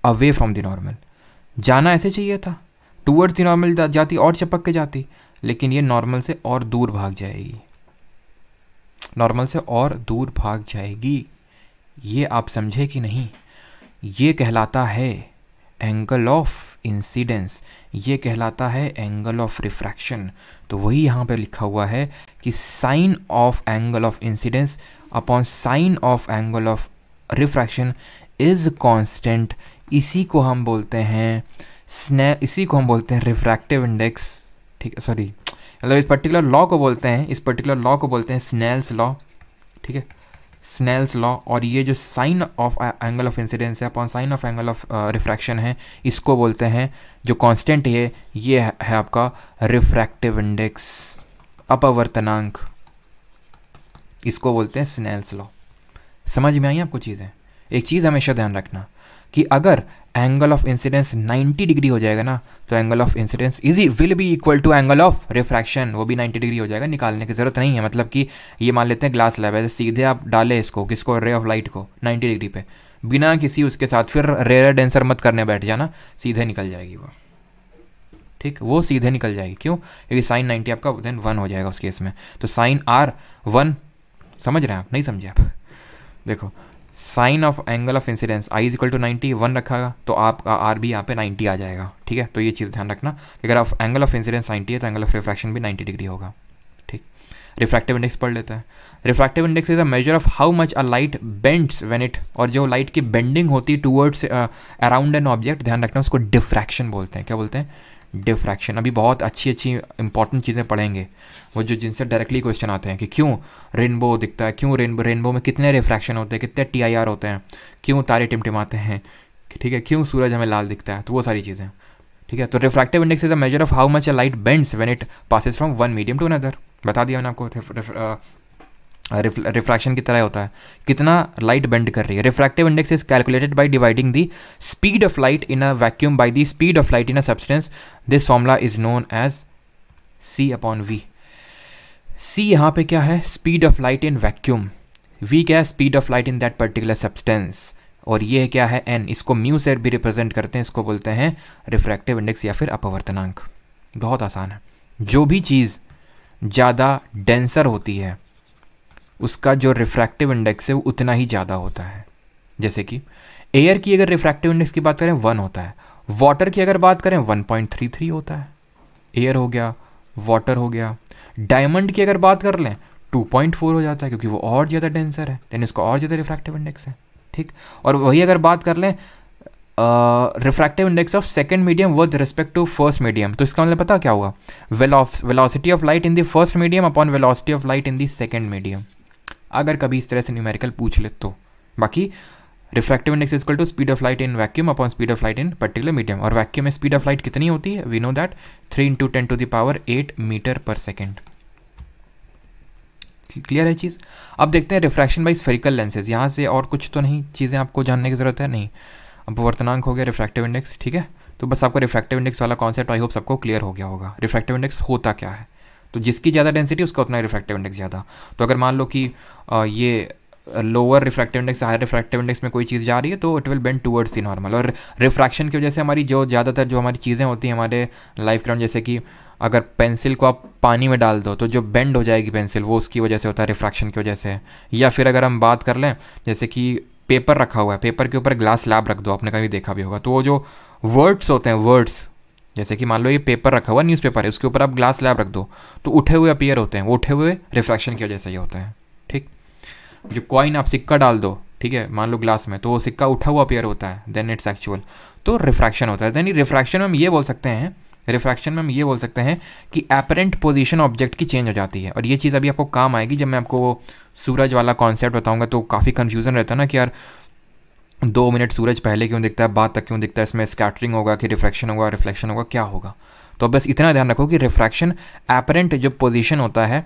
अवे फ्रॉम द नॉर्मल। जाना ऐसे चाहिए था, टूवर्ड्स द नॉर्मल जाती और चिपक के जाती, लेकिन ये नॉर्मल से और दूर भाग जाएगी, नॉर्मल से और दूर भाग जाएगी। ये आप समझे कि नहीं? ये कहलाता है एंगल ऑफ इंसिडेंस, ये कहलाता है एंगल ऑफ रिफ्रैक्शन। तो वही यहाँ पे लिखा हुआ है कि sine of angle of incidence upon sine of angle of refraction is constant. इसी को हम बोलते हैं रिफ्रैक्टिव इंडेक्स, ठीक है, सॉरी, मतलब इस पर्टिकुलर लॉ को बोलते हैं स्नेल्स लॉ, ठीक है, स्नेल्स लॉ। और ये जो sine of angle of incidence है upon sine of angle of refraction है, इसको बोलते हैं, जो कांस्टेंट है ये है आपका रिफ्रैक्टिव इंडेक्स, अपवर्तनांक, इसको बोलते हैं स्नेल्स लॉ। समझ में आई आपको चीज़ें? एक चीज़ हमेशा ध्यान रखना कि अगर एंगल ऑफ इंसिडेंस 90 डिग्री हो जाएगा ना, तो angle of incidence will be equal to angle of refraction, वो भी 90 डिग्री हो जाएगा। निकालने की ज़रूरत नहीं है। मतलब कि ये मान लेते हैं ग्लास स्लैब है, सीधे आप डालें इसको, किसको, रे ऑफ लाइट को 90 डिग्री पे, बिना किसी उसके साथ फिर रेयर डेंसर मत करने बैठ जाना, सीधे निकल जाएगी वो, ठीक, वो सीधे निकल जाएगी। क्यों? क्योंकि साइन 90 आपका देन 1 हो जाएगा उस केस में। तो साइन R 1, समझ रहे हैं आप? नहीं समझे आप? देखो, sine of angle of incidence I equal to 90, 1 रखा तो आपका R भी यहाँ पे 90 आ जाएगा, ठीक है। तो ये चीज़ ध्यान रखना कि अगर आप एंगल ऑफ इंसिडेंस 90 है तो एंगल ऑफ रिफ्रैक्शन भी 90 डिग्री होगा, ठीक। रिफ्रैक्टिव इंडेक्स पढ़ लेते हैं। Refractive index is a measure of how much a light bends when it, और जो लाइट की बेंडिंग होती है टूवर्ड्स अराउंड एन ऑब्जेक्ट, ध्यान रखना उसको डिफ्रैक्शन बोलते हैं। क्या बोलते हैं? डिफ्रैक्शन। अभी बहुत अच्छी इंपॉर्टेंट चीज़ें पढ़ेंगे, वो जो जिनसे डायरेक्टली क्वेश्चन आते हैं कि क्यों रेनबो दिखता है, क्यों रेनबो में कितने रिफ्रैक्शन होते हैं, कितने TIR होते हैं, क्यों तारे टिमटिमाते हैं, ठीक है, क्यों सूरज हमें लाल दिखता है, तो वो सारी चीज़ें, ठीक है। तो refractive index is a measure of how much a light bends when it passes from one medium to another. बता दिया मैंने आपको, रिफ्रैक्शन की तरह होता है, कितना लाइट बेंड कर रही है। Refractive index is calculated by dividing the speed of light in a vacuum by the speed of light in a substance. This formula is known as C/V। C यहाँ पे क्या है? Speed of light in vacuum. V क्या है? Speed of light in that particular substance. और ये क्या है? N। इसको म्यू से भी रिप्रेजेंट करते हैं, इसको बोलते हैं रिफ्रैक्टिव इंडेक्स या फिर अपवर्तनांक। बहुत आसान है। जो भी चीज़ ज़्यादा डेंसर होती है उसका जो रिफ्रैक्टिव इंडेक्स है वो उतना ही ज़्यादा होता है। जैसे कि एयर की अगर रिफ्रैक्टिव इंडेक्स की बात करें 1 होता है, वाटर की अगर बात करें 1.33 होता है। एयर हो गया, वाटर हो गया। डायमंड की अगर बात कर लें 2.4 हो जाता है, क्योंकि वो और ज़्यादा डेंसर है, यानी इसका और ज़्यादा रिफ्रैक्टिव इंडेक्स है, ठीक। और वही अगर बात कर लें refractive index of second medium with respect to first medium, तो इसका मतलब पता क्या हुआ? Velocity of light in the first medium upon velocity of light in the second medium, अगर कभी इस तरह से न्यूमेरिकल पूछ ले तो। बाकी refractive index is equal to speed of light in vacuum upon speed of light in particular medium. और वैक्यूम में स्पीड ऑफ लाइट कितनी होती है? We know that 3 × 10⁸ metre per second. Clear है चीज़? अब देखते हैं रिफ्रैक्शन बाई स्फेरिकल लेंसेज। यहाँ से और कुछ तो नहीं चीज़ें आपको जानने की ज़रूरत है, नहीं। अपवर्तनांक हो गया, रिफ्रैक्टिव इंडेक्स, ठीक है। तो बस आपको रिफ्रैक्टिव इंडेक्स वाला कॉन्सेप्ट आई होप सबको क्लियर हो गया होगा। रिफ्रैक्टिव इंडेक्स होता क्या है? तो जिसकी ज़्यादा डेंसिटी उसका उतना रिफ्रैक्टिव इंडेक्स ज़्यादा। तो अगर मान लो कि ये lower refractive index higher refractive index में कोई चीज़ जा रही है तो it will bend towards the normal. और रिफ्रैक्शन की वजह से हमारी जो ज़्यादातर जो हमारी चीज़ें होती हैं हमारे लाइफ के, जैसे कि अगर पेंसिल को आप पानी में डाल दो तो जो बेंड हो जाएगी पेंसिल वो उसकी वजह से होता है, रिफ्रैक्शन की वजह से है। या फिर अगर हम बात कर लें जैसे कि पेपर रखा हुआ है, पेपर के ऊपर ग्लास स्लैब रख दो, आपने कभी देखा भी होगा, तो वो जो वर्ड्स होते हैं, वर्ड्स जैसे कि मान लो ये पेपर रखा हुआ न्यूज़पेपर है, उसके ऊपर आप ग्लास स्लैब रख दो तो उठे हुए अपीयर होते हैं, वो उठे हुए रिफ्रैक्शन की वजह से ये होते हैं। ठीक, जो कॉइन आप सिक्का डाल दो, ठीक है, मान लो ग्लास में, तो वो सिक्का उठा हुआ अपीयर होता है, देन इट्स एक्चुअल, तो रिफ्रैक्शन होता है। देन रिफ्रैक्शन में हम ये बोल सकते हैं, रिफ्रैक्शन में हम ये बोल सकते हैं कि एपरेंट पोजीशन ऑब्जेक्ट की चेंज हो जाती है। और ये चीज़ अभी आपको काम आएगी जब मैं आपको वो सूरज वाला कॉन्सेप्ट बताऊंगा, तो काफ़ी कन्फ्यूज़न रहता है ना कि यार 2 मिनट सूरज पहले क्यों दिखता है, बाद तक क्यों दिखता है, इसमें स्कैटरिंग होगा कि रिफ्लेक्शन होगा, रिफ्लेक्शन होगा, क्या होगा। तो बस इतना ध्यान रखो कि रिफ्रैक्शन एपरेंट जो पोजीशन होता है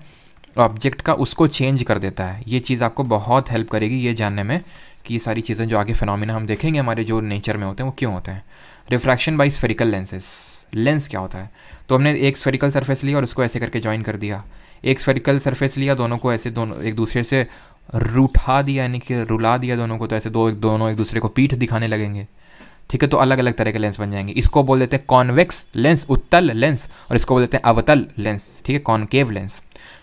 ऑब्जेक्ट का उसको चेंज कर देता है। ये चीज़ आपको बहुत हेल्प करेगी ये जानने में कि ये सारी चीज़ें जो आगे फिनोमिना हम देखेंगे हमारे जो नेचर में होते हैं वो क्यों होते हैं। Refraction by spherical lenses, lens क्या होता है, तो हमने एक स्फेरिकल सरफेस लिया और उसको ऐसे करके ज्वाइन कर दिया, एक स्फेरिकल सरफेस लिया, दोनों को ऐसे दोनों एक दूसरे से रूठा दिया, यानी कि रुला दिया दोनों को, तो ऐसे दोनों एक दूसरे को पीठ दिखाने लगेंगे। ठीक है, तो अलग अलग तरह के लेंस बन जाएंगे। इसको बोल देते हैं कॉन्वेक्स लेंस, उत्तल लेंस, और इसको बोल देते हैं अवतल लेंस। ठीक है, कॉनकेव लेंस।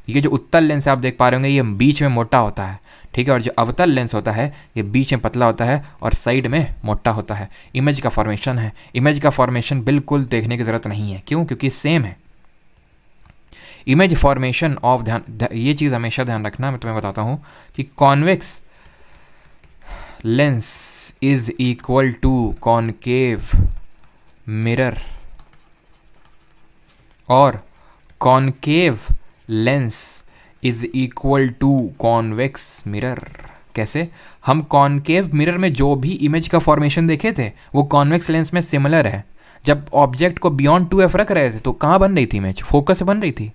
ये जो उत्तल लेंस आप देख पा रहे होंगे ये बीच में मोटा होता है, ठीक है, और जो अवतल लेंस होता है ये बीच में पतला होता है और साइड में मोटा होता है। इमेज का फॉर्मेशन है, इमेज का फॉर्मेशन बिल्कुल देखने की ज़रूरत नहीं है, क्यों, क्योंकि सेम है। इमेज फॉर्मेशन ऑफ, ध्यान ये चीज़ हमेशा ध्यान रखना, मैं तुम्हें बताता हूँ कि convex lens is equal to concave mirror और concave lens is equal to convex mirror. कैसे, हम कॉनकेव मिरर में जो भी इमेज का फॉर्मेशन देखे थे वो कॉन्वेक्स लेंस में सिमिलर है। जब ऑब्जेक्ट को बियॉन्ड 2f रख रहे थे तो कहाँ बन रही थी इमेज, फोकस से बन रही थी,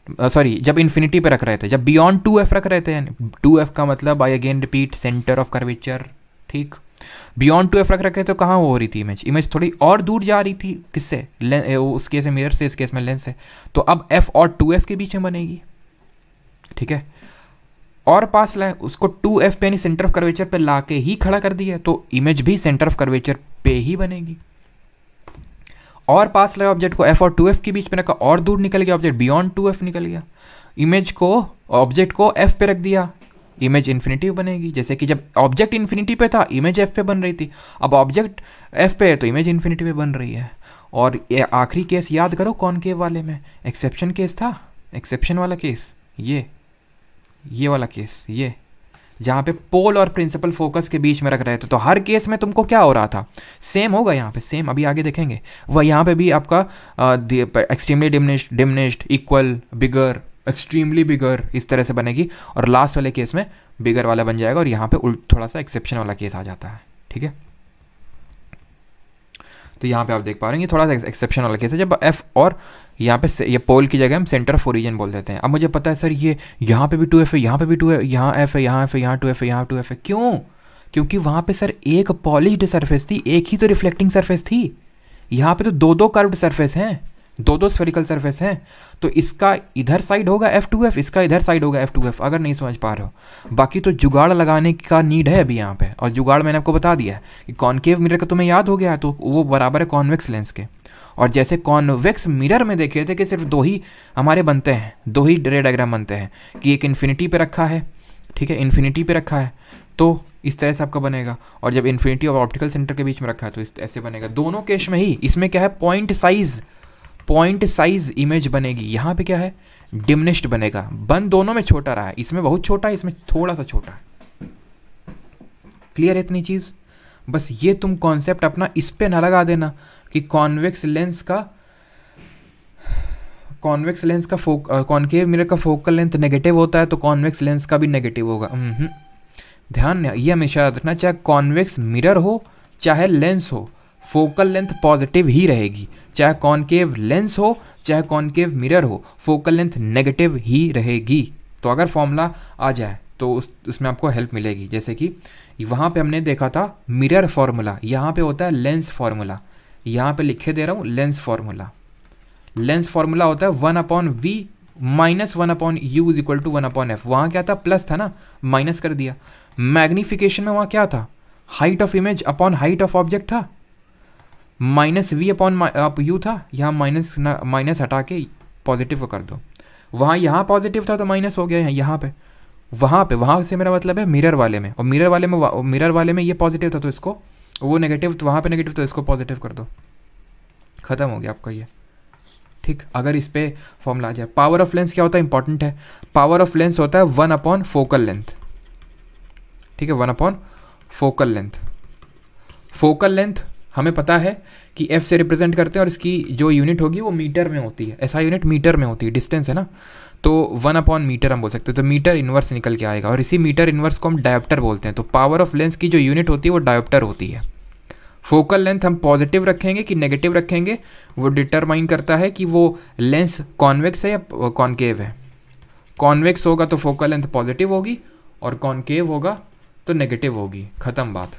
सॉरी जब इन्फिनिटी पे रख रहे थे, जब बियॉन्ड 2f रख रहे थे, यानी 2f का मतलब I again repeat centre of curvature. ठीक, बियॉन्ड 2f रख रखे तो कहाँ हो रही थी इमेज, इमेज थोड़ी और दूर जा रही थी, किससे, उस केस में मिरर से, इस केस में लेंस से, तो अब f और 2f के बीच में बनेगी। ठीक है, और पास लाए उसको 2f पे यानी सेंटर ऑफ कर्वेचर पे ला के ही खड़ा कर दिया तो इमेज भी सेंटर ऑफ कर्वेचर पे ही बनेगी। और पास लाए ऑब्जेक्ट को f और 2f के बीच में रखा, और दूर निकल गया ऑब्जेक्ट, बियॉन्ड 2f निकल गया, इमेज को, ऑब्जेक्ट को f पे रख दिया, इमेज इन्फिनिटी बनेगी। जैसे कि जब ऑब्जेक्ट इन्फिनिटी पे था इमेज f पे बन रही थी, अब ऑब्जेक्ट f पे है तो इमेज इन्फिनिटी पे बन रही है। और ये आखिरी केस याद करो कॉनकेव वाले में, एक्सेप्शन केस था, एक्सेप्शन वाला केस ये वाला केस, ये जहाँ पे पोल और प्रिंसिपल फोकस के बीच में रख रहे थे, तो हर केस में तुमको क्या हो रहा था, सेम होगा यहाँ पे, सेम अभी आगे देखेंगे। वह यहाँ पे भी आपका एक्सट्रीमली डिमिनिश्ड, इक्वल, बिगर, एक्सट्रीमली बिगर, इस तरह से बनेगी, और लास्ट वाले केस में बिगर वाला बन जाएगा और यहाँ पे थोड़ा सा एक्सेप्शन वाला केस आ जाता है। ठीक है, तो यहाँ पे आप देख पा रहे हैं थोड़ा सा एक्सेप्शन वाला केस है जब f और यहाँ पे ये पोल की जगह हम सेंटर ऑफ ओरिजिन बोल देते हैं। अब मुझे पता है सर ये यहाँ पे भी 2f है, यहाँ पे भी 2 है, यहाँ f है, यहाँ f है, यहाँ 2f है, यहाँ 2f है, क्यों, क्योंकि वहाँ पे सर एक पॉलिश्ड सरफेस थी, एक ही तो रिफ्लेक्टिंग सरफेस थी, यहाँ पे तो दो कर्व्ड सरफेस हैं, दो स्फेरिकल सरफेस हैं, तो इसका इधर साइड होगा f2f, इसका इधर साइड होगा f2f, अगर नहीं समझ पा रहे हो। बाकी तो जुगाड़ लगाने का नीड है अभी यहाँ पे, और जुगाड़ मैंने आपको बता दिया है कि कॉनकेव मिरर का तुम्हें याद हो गया है तो वो बराबर है कॉन्वेक्स लेंस के। और जैसे कॉन्वेक्स मिरर में देखे थे कि सिर्फ दो ही हमारे बनते हैं, दो ही रे डायग्राम बनते हैं कि एक इन्फिनिटी पे रखा है, ठीक है, इन्फिनिटी पे रखा है तो इस तरह से आपका बनेगा, और जब इन्फिनिटी और ऑप्टिकल सेंटर के बीच में रखा है तो इस ऐसे बनेगा। दोनों केस में ही इसमें क्या है, पॉइंट साइज इमेज बनेगी, यहाँ पे क्या है, डिमिनिश्ड बनेगा, बन दोनों में छोटा रहा है, इसमें बहुत छोटा है, इसमें थोड़ा सा छोटा है। क्लियर है इतनी चीज़, बस ये तुम कॉन्सेप्ट अपना इस पे ना लगा देना कि कॉन्वेक्स लेंस का कॉनकेव मिरर का फोकल लेंथ नेगेटिव होता है तो कॉन्वेक्स लेंस का भी नेगेटिव होगा। ध्यान ये हमेशा याद रखना, चाहे कॉन्वेक्स मिरर हो चाहे लेंस हो, फोकल लेंथ पॉजिटिव ही रहेगी, चाहे कॉनकेव लेंस हो चाहे कॉनकेव मिरर हो, फोकल लेंथ नेगेटिव ही रहेगी। तो अगर फॉर्मूला आ जाए तो उसमें आपको हेल्प मिलेगी। जैसे कि वहाँ पे हमने देखा था मिरर फार्मूला, यहाँ पे होता है लेंस फार्मूला, यहाँ पे लिखे दे रहा हूँ लेंस फार्मूला। लेंस फार्मूला होता है 1/v minus 1/u is equal to 1/f। वहाँ क्या था, प्लस था ना, माइनस कर दिया। मैग्नीफिकेशन में वहाँ क्या था, height of image upon height of object था, माइनस वी अपॉन आप यू था, यहाँ माइनस हटा के पॉजिटिव को कर दो, वहाँ यहाँ पॉजिटिव था तो माइनस हो गया यहाँ पे, वहाँ से मेरा मतलब है मिरर वाले में, और मिरर वाले में ये पॉजिटिव था तो इसको वो नेगेटिव, तो वहाँ पे नेगेटिव तो इसको पॉजिटिव कर दो, ख़त्म हो गया आपका ये। ठीक, अगर इस पर फॉर्मूला आ जाए। पावर ऑफ लेंस क्या होता है, इंपॉर्टेंट है। पावर ऑफ लेंस होता है 1 अपॉन फोकल लेंथ। ठीक है, 1 upon focal length. Focal length हमें पता है कि f से रिप्रेजेंट करते हैं और इसकी जो यूनिट होगी वो मीटर में होती है, ऐसा यूनिट मीटर में होती है, डिस्टेंस है ना, तो 1 अपॉन मीटर हम बोल सकते हैं, तो मीटर इन्वर्स निकल के आएगा और इसी मीटर इन्वर्स को हम डायोप्टर बोलते हैं। तो पावर ऑफ लेंस की जो यूनिट होती है वो डायोप्टर होती है। फोकल लेंथ हम पॉजिटिव रखेंगे कि नेगेटिव रखेंगे वो डिटरमाइन करता है कि वो लेंस कॉन्वेक्स है या कॉनकेव है। कॉन्वेक्स होगा तो फोकल लेंथ पॉजिटिव होगी और कॉनकेव होगा तो नेगेटिव होगी, ख़त्म बात,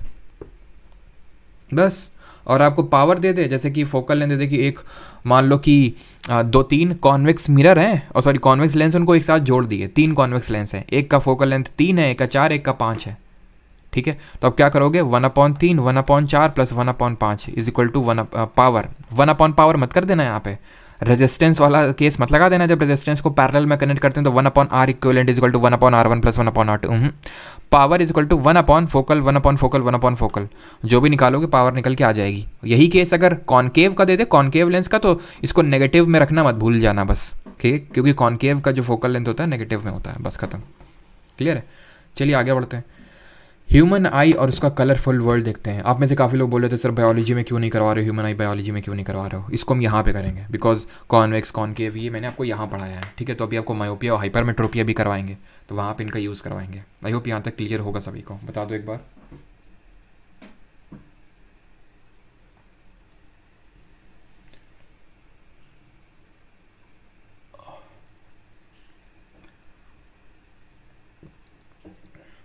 बस। और आपको पावर दे दे, जैसे कि फोकल लेंथ दे दे कि एक, मान लो कि 2-3 कॉन्वेक्स मिरर हैं, और सॉरी कॉन्वेक्स लेंस, उनको एक साथ जोड़ दिए, 3 कॉन्वेक्स लेंस हैं, एक का फोकल लेंथ 3 है, एक का 4, एक का 5 है। ठीक है, तो अब क्या करोगे, 1/3, 1/4 plus 1/5 is equal to 1 power. 1/पावर मत कर देना, यहाँ पे रेजिस्टेंस वाला केस मत लगा देना। जब रेजिस्टेंस को पैरेलल में कनेक्ट करते हैं तो 1/R equivalent is equal to 1/R1 plus 1/R2। Power is equal to 1/फोकल 1/फोकल 1/फोकल, जो भी निकालोगे पावर निकल के आ जाएगी। यही केस अगर कॉनकेव का दे दे, कॉनकेव लेंस का, तो इसको नेगेटिव में रखना मत भूल जाना बस, ठीक है, क्योंकि कॉनकेव का जो फोकल लेंथ होता है नेगेटिव में होता है, बस खत्म, क्लियर है। चलिए आगे बढ़ते हैं। ह्यूमन आई और उसका कलरफुल वर्ल्ड देखते हैं। आप में से काफ़ी लोग बोल रहे थे सर बायोलॉजी में क्यों नहीं करवा रहे हो, ह्यूमन आई बायोलॉजी में क्यों नहीं करवा रहे हो। इसको हम यहाँ पे करेंगे, बिकॉज कॉन्वेक्स कॉनकेव ये मैंने आपको यहाँ पढ़ाया है, ठीक है। तो अभी आपको मायोपिया और हाइपरमेट्रोपिया भी करवाएंगे, तो वहाँ पे इनका यूज़ करवाएंगे। आई होप यहाँ तक क्लियर होगा सभी को। बता दो एक बार।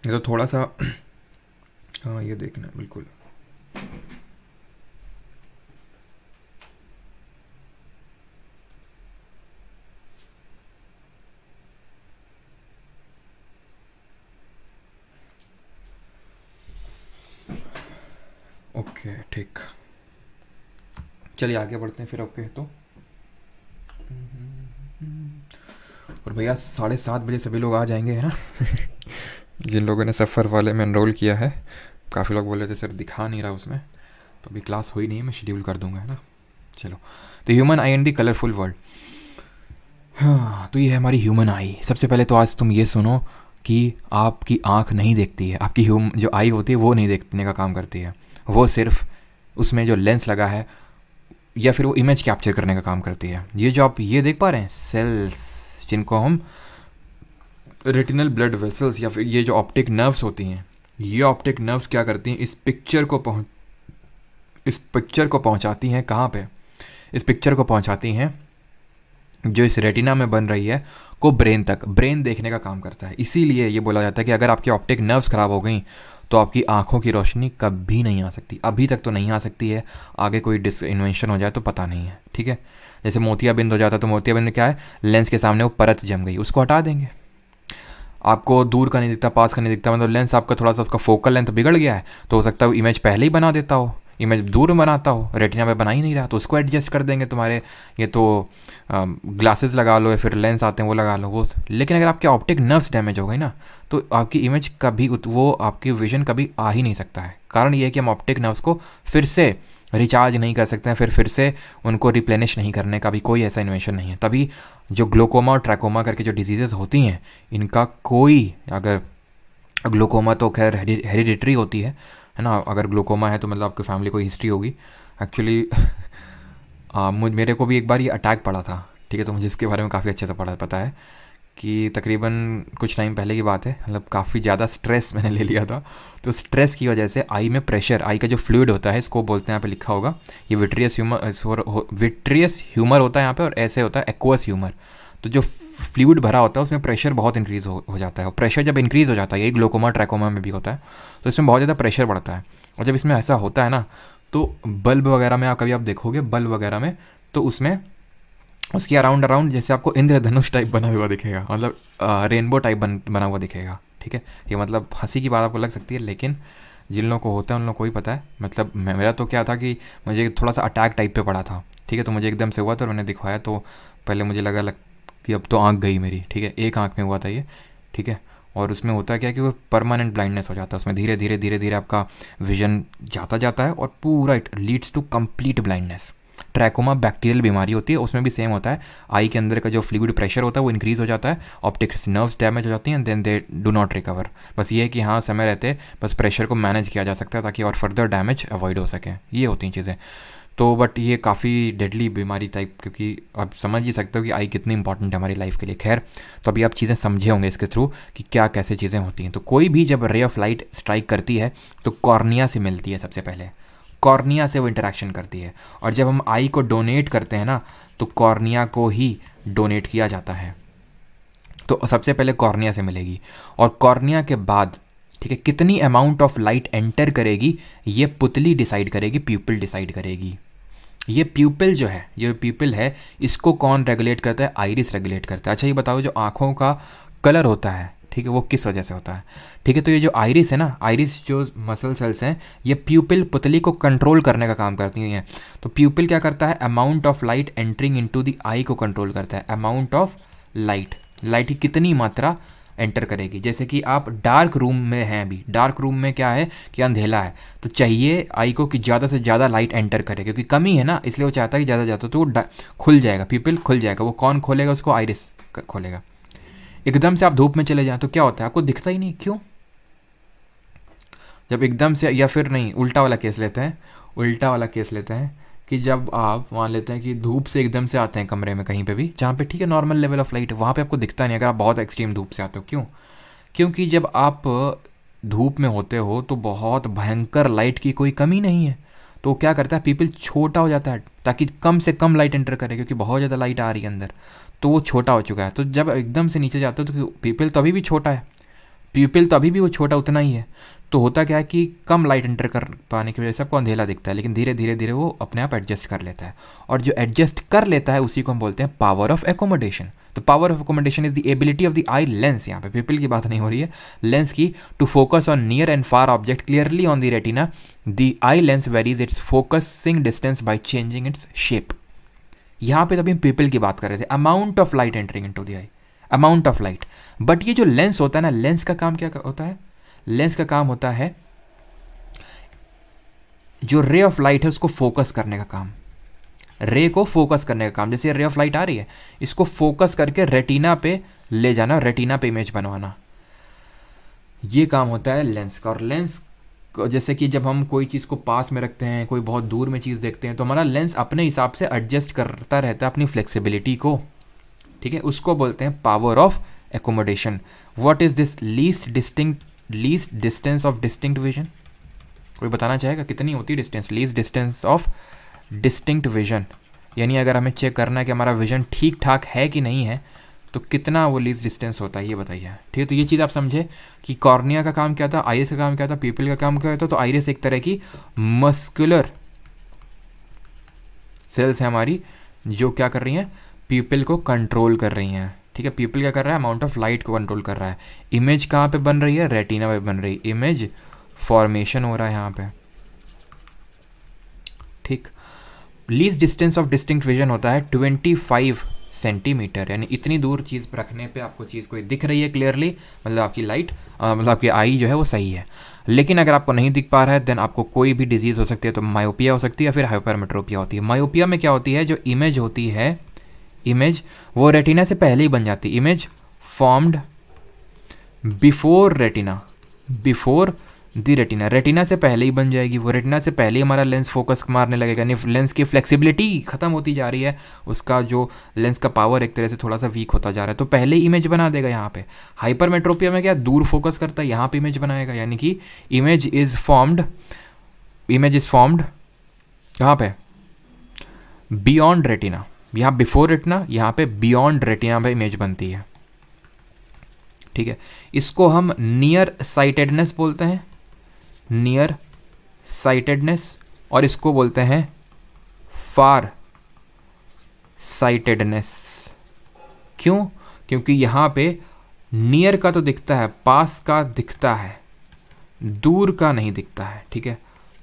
ये तो थोड़ा सा हाँ ये देखना बिल्कुल। ओके ठीक, चलिए आगे बढ़ते हैं फिर। ओके तो और भैया 7:30 बजे सभी लोग आ जाएंगे, है ना जिन लोगों ने सफ़र वाले में एनरोल किया है। काफ़ी लोग बोले थे सर दिखा नहीं रहा उसमें, तो अभी क्लास हुई नहीं है, मैं शेड्यूल कर दूंगा, है ना। चलो, तो human I and the colourful world. हाँ, तो ये है हमारी ह्यूमन आई। सबसे पहले तो आज तुम ये सुनो कि आपकी आँख नहीं देखती है, आपकी जो आई होती है वो नहीं देखने का काम करती है, वो सिर्फ उसमें जो लेंस लगा है या फिर वो इमेज कैप्चर करने का काम करती है। ये जो आप ये देख पा रहे हैं सेल्स, जिनको हम रेटिनल ब्लड वेसल्स या फिर ये जो ऑप्टिक नर्व्स होती हैं, ये ऑप्टिक नर्व्स क्या करती हैं, इस पिक्चर को पहुंचाती हैं कहाँ पे, इस पिक्चर को पहुंचाती हैं जो इस रेटिना में बन रही है को ब्रेन तक। ब्रेन देखने का काम करता है। इसीलिए ये बोला जाता है कि अगर आपकी ऑप्टिक नर्व्स ख़राब हो गई तो आपकी आंखों की रोशनी कभी नहीं आ सकती। अभी तक तो नहीं आ सकती है, आगे कोई इन्वेंशन हो जाए तो पता नहीं है, ठीक है। जैसे मोतियाबिंद हो जाता है, तो मोतियाबिंद में क्या है, लेंस के सामने वो परत जम गई, उसको हटा देंगे। आपको दूर का नहीं दिखता, पास का नहीं दिखता, मतलब लेंस आपका थोड़ा सा उसका फोकल लेंथ बिगड़ गया है, तो हो सकता है इमेज पहले ही बना देता हो, इमेज दूर में बनाता हो, रेटिना में बना ही नहीं रहा, तो उसको एडजस्ट कर देंगे तुम्हारे। ये तो ग्लासेस लगा लो या फिर लेंस आते हैं वो लगा लो वो। लेकिन अगर आपके ऑप्टिक नर्व्स डैमेज हो गई ना, तो आपकी इमेज कभी वो आपकी विजन कभी आ ही नहीं सकता है। कारण ये है कि हम ऑप्टिक नर्व्स को फिर से रिचार्ज नहीं कर सकते हैं, फिर से उनको रिप्लेनिश नहीं करने का भी कोई ऐसा इन्वेंशन नहीं है। तभी जो ग्लोकोमा और ट्रैकोमा करके जो डिजीज़ेस होती हैं, इनका कोई, अगर ग्लोकोमा तो खैर हेरिडिटरी होती है ना, अगर ग्लोकोमा है तो मतलब आपकी फैमिली कोई हिस्ट्री होगी। एक्चुअली मेरे को भी एक बार ये अटैक पड़ा था, ठीक है, तो मुझे इसके बारे में काफ़ी अच्छे से पता है कि तकरीबन कुछ टाइम पहले की बात है, मतलब काफ़ी ज़्यादा स्ट्रेस मैंने ले लिया था। तो स्ट्रेस की वजह से आई में प्रेशर, आई का जो फ्लूइड होता है, इसको बोलते हैं, यहाँ पे लिखा होगा, ये विट्रियस ह्यूमर होता है यहाँ पे, और ऐसे होता है एक्वस ह्यूमर। तो जो फ्लूइड भरा होता है उसमें प्रेशर बहुत इंक्रीज़ हो जाता है, और प्रेशर जब इंक्रीज़ हो जाता है, यही ग्लोकोमा ट्रैकोमा में भी होता है, तो इसमें बहुत ज़्यादा प्रेशर बढ़ता है। और जब इसमें ऐसा होता है ना, तो बल्ब वगैरह में कभी आप देखोगे, बल्ब वगैरह में, तो उसमें उसके अराउंड जैसे आपको इंद्रधनुष टाइप बना हुआ दिखेगा, मतलब रेनबो टाइप बना हुआ दिखेगा, ठीक है। ये मतलब हंसी की बात आपको लग सकती है, लेकिन जिन लोगों को होता है उन लोगों को ही पता है। मतलब मेरा तो क्या था कि मुझे थोड़ा सा अटैक टाइप पे पड़ा था, ठीक है। तो मुझे एकदम से हुआ था और मैंने दिखवाया तो पहले मुझे लगा कि अब तो आँख गई मेरी, ठीक है। एक आँख में हुआ था ये, ठीक है। और उसमें होता क्या है कि वो परमानेंट ब्लाइंडनेस हो जाता है, उसमें धीरे धीरे धीरे धीरे आपका विजन जाता जाता है और पूरा it leads to complete blindness. Trachoma bacterial बीमारी होती है, उसमें भी सेम होता है। आई के अंदर का जो फ्लूइड प्रेशर होता है वो इंक्रीज़ हो जाता है, ऑप्टिक्स नर्व्स डैमेज हो जाती हैं, then they do not recover. बस ये है कि हाँ समय रहते बस प्रेशर को मैनेज किया जा सकता है ताकि और फर्दर डैमेज अवॉइड हो सके, ये होती हैं चीज़ें। तो बट ये काफ़ी डेडली बीमारी टाइप, क्योंकि आप समझ ही सकते हो कि आई कितनी इंपॉर्टेंट है हमारी लाइफ के लिए। खैर, तो अभी आप चीज़ें समझे होंगे इसके थ्रू कि क्या कैसे चीज़ें होती हैं। तो कोई भी जब रे ऑफ लाइट स्ट्राइक करती है तो कॉर्निया से मिलती है, सबसे पहले कॉर्निया से वो इंटरेक्शन करती है। और जब हम आई को डोनेट करते हैं ना, तो कॉर्निया को ही डोनेट किया जाता है। तो सबसे पहले कॉर्निया से मिलेगी, और कॉर्निया के बाद, ठीक है, कितनी अमाउंट ऑफ लाइट एंटर करेगी ये पुतली डिसाइड करेगी, प्यूपिल डिसाइड करेगी। ये प्यूपिल जो है, ये प्यूपिल है, इसको कौन रेगुलेट करता है? आइरिस रेगुलेट करता है। अच्छा ये बताओ, जो आँखों का कलर होता है, ठीक है, वो किस वजह से होता है? ठीक है, तो ये जो आइरिस है ना, आइरिस जो मसल सेल्स हैं, ये प्यूपिल पुतली को कंट्रोल करने का काम करती हैं। तो प्यूपिल क्या करता है? Amount of light entering into the eye को कंट्रोल करता है। अमाउंट ऑफ लाइट, लाइट की कितनी मात्रा एंटर करेगी। जैसे कि आप डार्क रूम में हैं, अभी डार्क रूम में क्या है कि अंधेला है, तो चाहिए आई को कि ज़्यादा से ज़्यादा लाइट एंटर करे, क्योंकि कमी है ना, इसलिए वो चाहता है कि ज़्यादा ज़्यादा, तो वो खुल जाएगा, प्यूपिल खुल जाएगा। वो कौन खोलेगा उसको? आइरिस खोलेगा। एकदम से आप धूप में चले जाएं तो क्या होता है? आपको दिखता ही नहीं। क्यों? जब एकदम से, या फिर नहीं, उल्टा वाला केस लेते हैं, उल्टा वाला केस लेते हैं कि जब आप मान लेते हैं कि धूप से एकदम से आते हैं कमरे में कहीं पे भी, जहाँ पे ठीक है नॉर्मल लेवल ऑफ लाइट, वहाँ पे आपको दिखता नहीं अगर आप बहुत एक्सट्रीम धूप से आते हो। क्यों? क्योंकि जब आप धूप में होते हो तो बहुत भयंकर लाइट की कोई कमी नहीं है, तो क्या करता है? पीपल छोटा हो जाता है ताकि कम से कम लाइट एंटर करे, क्योंकि बहुत ज़्यादा लाइट आ रही है अंदर, तो वो छोटा हो चुका है। तो जब एकदम से नीचे जाते हो तो पीपल तो अभी भी छोटा है, पीपल तो अभी भी वो छोटा उतना ही है। तो होता क्या है कि कम लाइट एंटर कर पाने की वजह से आपको अंधेला दिखता है, लेकिन धीरे धीरे धीरे वो अपने आप एडजस्ट कर लेता है। और जो एडजस्ट कर लेता है उसी को हम बोलते हैं पावर ऑफ एकोमोडेशन। तो power of accommodation is the ability of the eye lens, यहाँ पे पीपल की बात नहीं हो रही है, लेंस की, to focus on near and far object clearly on the retina. The eye lens varies its focusing distance by changing its shape. यहाँ पे तभी हम पीपल की बात कर रहे थे, amount of light entering into the I, amount of light. But ये जो लेंस होता है ना, लेंस का काम क्या होता है? लेंस का काम होता है जो रे ऑफ लाइट है उसको फोकस करने का काम, रे को फोकस करने का काम। जैसे रे ऑफ लाइट आ रही है, इसको फोकस करके रेटिना पे ले जाना, रेटिना पे इमेज बनवाना, ये काम होता है लेंस का। और लेंस जैसे कि जब हम कोई चीज़ को पास में रखते हैं, कोई बहुत दूर में चीज़ देखते हैं, तो हमारा लेंस अपने हिसाब से एडजस्ट करता रहता है अपनी फ्लेक्सिबिलिटी को, ठीक है। उसको बोलते हैं power of accommodation. What is this? Least distance of distinct vision. कोई बताना चाहेगा कितनी होती है distance? Least distance of distinct vision, यानी अगर हमें चेक करना है कि हमारा विजन ठीक ठाक है कि नहीं है, तो कितना वो लीस्ट डिस्टेंस होता है, ये बताइए, ठीक है। तो ये चीज़ आप समझे कि कॉर्निया का काम क्या था, आइरिस का काम क्या था, पीपल का काम क्या था। तो आइरिस एक तरह की मस्कुलर सेल्स है हमारी, जो क्या कर रही हैं? पीपल को कंट्रोल कर रही हैं, ठीक है। पीपल क्या कर रहा है? अमाउंट ऑफ लाइट को कंट्रोल कर रहा है। इमेज कहाँ पे बन रही है? रेटिना पे बन रही है, इमेज फॉर्मेशन हो रहा है यहाँ पे, ठीक। Least distance of distinct vision होता है 25 सेंटीमीटर, यानी इतनी दूर चीज़ रखने पे आपको चीज़ कोई दिख रही है क्लियरली, मतलब आपकी लाइट, मतलब आपकी आई जो है वो सही है। लेकिन अगर आपको नहीं दिख पा रहा है, देन आपको कोई भी डिजीज़ हो सकती है, तो मायोपिया हो सकती है या फिर हाइपरमेट्रोपिया होती है। मायोपिया में क्या होती है? जो इमेज होती है, इमेज वो रेटिना से पहले ही बन जाती है, image formed before retina, before the retina, retina से पहले ही बन जाएगी वो, रेटिना से पहले ही हमारा लेंस फोकस मारने लगेगा, यानी लेंस की फ्लेक्सिबिलिटी खत्म होती जा रही है, उसका जो लेंस का पावर एक तरह से थोड़ा सा वीक होता जा रहा है, तो पहले ही इमेज बना देगा यहाँ पे। हाइपरमेट्रोपिया में क्या? दूर फोकस करता है, यहाँ पे इमेज बनाएगा, यानी कि इमेज इज फॉर्म्ड कहाँ पे? Beyond retina. यहाँ बिफोर रेटिना, यहाँ पे बियॉन्ड रेटिना पे इमेज बनती है, ठीक है। इसको हम नियर साइटेडनेस बोलते हैं, नियर साइटेडनेस, और इसको बोलते हैं फार साइटेडनेस। क्यों? क्योंकि यहाँ पे नियर का तो दिखता है, पास का दिखता है, दूर का नहीं दिखता है, ठीक है,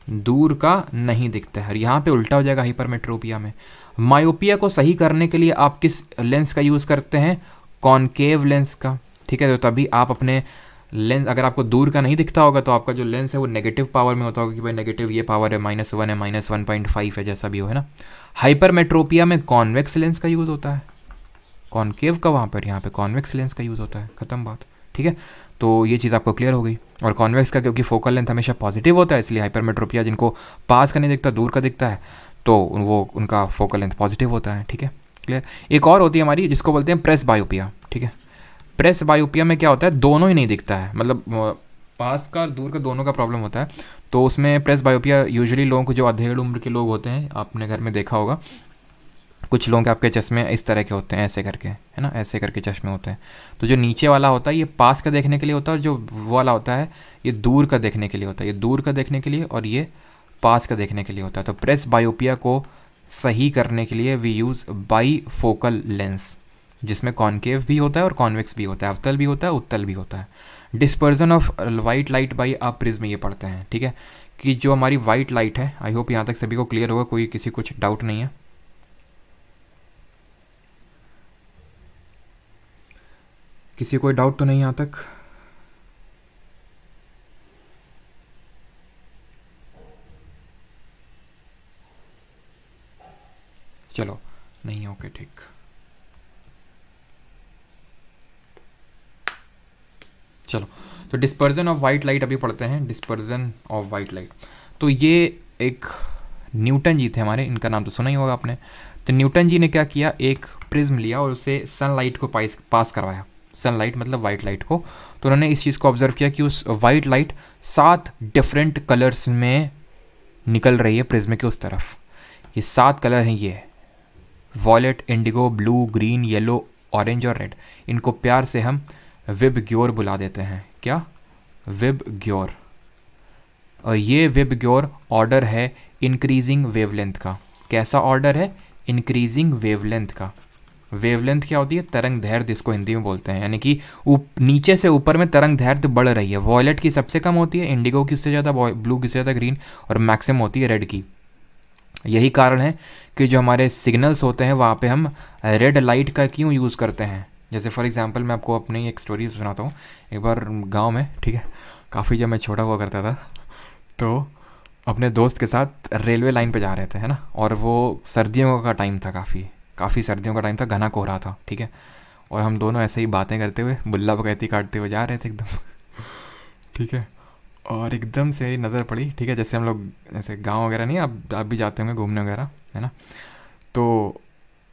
दूर का नहीं दिखता है। और यहाँ पे उल्टा हो जाएगा हाइपरमेट्रोपिया में। मायोपिया को सही करने के लिए आप किस लेंस का यूज़ करते हैं? कॉनकेव लेंस का, ठीक है। तो तभी आप अपने लेंस, अगर आपको दूर का नहीं दिखता होगा तो आपका जो लेंस है वो नेगेटिव पावर में होता होगा कि भाई नेगेटिव ये पावर है, -1 है, -1.5 है, जैसा भी हो, है ना। हाइपरमेट्रोपिया में कॉन्वेक्स लेंस का यूज़ होता है, कॉनकेव का वहाँ पर, यहाँ पे कॉन्वेक्स लेंस का यूज़ होता है, ख़त्म बात, ठीक है। तो ये चीज़ आपको क्लियर हो गई। और कॉन्वेक्स का क्योंकि फोकल लेंथ हमेशा पॉजिटिव होता है, इसलिए हाइपरमेट्रोपिया जिनको पास का नहीं दिखता, दूर का दिखता है, तो वो उनका फोकल लेंथ पॉजिटिव होता है, ठीक है, क्लियर। एक और होती है हमारी जिसको बोलते हैं प्रेस बायोपिया, ठीक है। प्रेस बायोपिया में क्या होता है? दोनों ही नहीं दिखता है, मतलब पास का दूर का दोनों का प्रॉब्लम होता है। तो उसमें प्रेस बायोपिया यूजुअली लोगों को, जो अधेड़ उम्र के लोग होते हैं, आपने घर में देखा होगा, कुछ लोगों के आपके चश्मे इस तरह के होते हैं, ऐसे करके, है ना, ऐसे करके चश्मे होते हैं। तो जो नीचे वाला होता है ये पास का देखने के लिए होता है, और जो वो वाला होता है ये दूर का देखने के लिए होता है, ये दूर का देखने के लिए और ये पास का देखने के लिए होता है। तो प्रेस बायोपिया को सही करने के लिए we use bifocal lens, जिसमें कॉनकेव भी होता है और कॉन्वेक्स भी होता है, अवतल भी होता है, उत्तल भी होता है। Dispersion of white light by a prism ये पढ़ते हैं, ठीक है, कि जो हमारी वाइट लाइट है, आई होप यहाँ तक सभी को क्लियर होगा, कोई किसी कुछ डाउट नहीं है। किसी कोई डाउट तो नहीं यहाँ तक? चलो नहीं, ओके, ठीक। चलो, तो डिस्पर्जन ऑफ वाइट लाइट अभी पढ़ते हैं, डिस्पर्जन ऑफ वाइट लाइट। तो ये एक न्यूटन जी थे हमारे, इनका नाम तो सुना ही होगा आपने। तो न्यूटन जी ने क्या किया, एक प्रिज्म लिया और उससे सनलाइट को पास करवाया, सनलाइट मतलब वाइट लाइट को। तो उन्होंने इस चीज़ को ऑब्जर्व किया कि उस वाइट लाइट 7 डिफरेंट कलर्स में निकल रही है प्रिज्म के उस तरफ। ये 7 कलर हैं, ये violet, indigo, blue, green, yellow, orange और रेड। इनको प्यार से हम विबग्योर बुला देते हैं। क्या? विबग्योर। और ये विबग्योर ऑर्डर है इंक्रीजिंग वेवलेंथ का। कैसा ऑर्डर है? इंक्रीजिंग वेवलेंथ का। वेवलेंथ क्या होती है? तरंग दैर्ध्य, इसको हिंदी में बोलते हैं, यानी कि नीचे से ऊपर में तरंग दैर्ध्य बढ़ रही है। वॉयलेट की सबसे कम होती है, इंडिगो की उससे ज़्यादा, ब्लू की ज़्यादा, ग्रीन, और मैक्सिमम होती है रेड की। यही कारण है कि जो हमारे सिग्नल्स होते हैं वहाँ पे हम रेड लाइट का क्यों यूज़ करते हैं। जैसे फॉर एग्जांपल मैं आपको अपनी एक स्टोरी सुनाता हूँ। एक बार गांव में, ठीक है, काफ़ी जब मैं छोटा हुआ करता था, तो अपने दोस्त के साथ रेलवे लाइन पे जा रहे थे, है ना, और वो सर्दियों का टाइम था, काफ़ी सर्दियों का टाइम था, घना कोहरा था, ठीक है, और हम दोनों ऐसे ही बातें करते हुए, बुल्ला बकैती काटते हुए जा रहे थे एकदम ठीक है, और एकदम से नज़र पड़ी, ठीक है, जैसे हम लोग ऐसे गांव वगैरह नहीं, आप भी जाते होंगे घूमने वगैरह, है ना, तो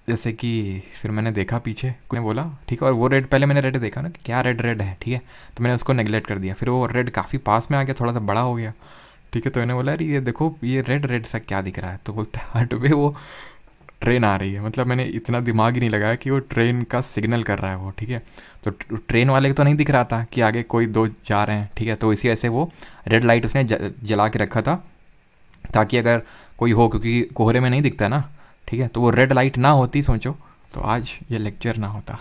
जैसे कि फिर मैंने देखा पीछे, कोई बोला, ठीक है, और वो रेड, पहले मैंने रेड देखा ना कि क्या रेड है, ठीक है, तो मैंने उसको नेगलेक्ट कर दिया। फिर वो रेड काफ़ी पास में आ गया, थोड़ा सा बड़ा हो गया, ठीक है, तो मैंने बोला अरे ये देखो ये रेड सा क्या दिख रहा है, तो बोलते हट बे वो ट्रेन आ रही है। मतलब मैंने इतना दिमाग ही नहीं लगाया कि वो ट्रेन का सिग्नल कर रहा है वो, ठीक है, तो ट्रेन वाले को तो नहीं दिख रहा था कि आगे कोई दो जा रहे हैं, ठीक है, तो इसी ऐसे वो रेड लाइट उसने जला के रखा था ताकि अगर कोई हो, क्योंकि कोहरे में नहीं दिखता ना, ठीक है, तो वो रेड लाइट ना होती, सोचो, तो आज ये लेक्चर ना होता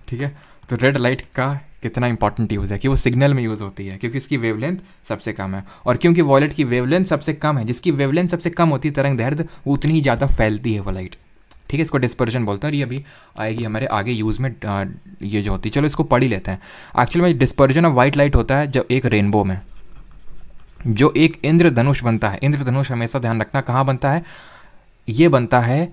ठीक है। तो रेड लाइट का कितना इंपॉर्टेंट यूज़ है कि वो सिग्नल में यूज़ होती है, क्योंकि इसकी वेवलेंथ सबसे कम है, और क्योंकि वॉयलेट की वेवलेंथ सबसे कम है, जिसकी वेवलेंथ सबसे कम होती है तरंग दैर्ध्य, वो उतनी ही ज़्यादा फैलती है वो लाइट, ठीक है। इसको डिस्पर्जन बोलते हैं, और ये अभी आएगी हमारे आगे यूज़ में, ये जो होती है। चलो इसको पढ़ ही लेते हैं। एक्चुअली में डिस्पर्जन ऑफ वाइट लाइट होता है जब एक रेनबो में जो एक इंद्रधनुष बनता है। इंद्रधनुष हमेशा ध्यान रखना कहाँ बनता है, ये बनता है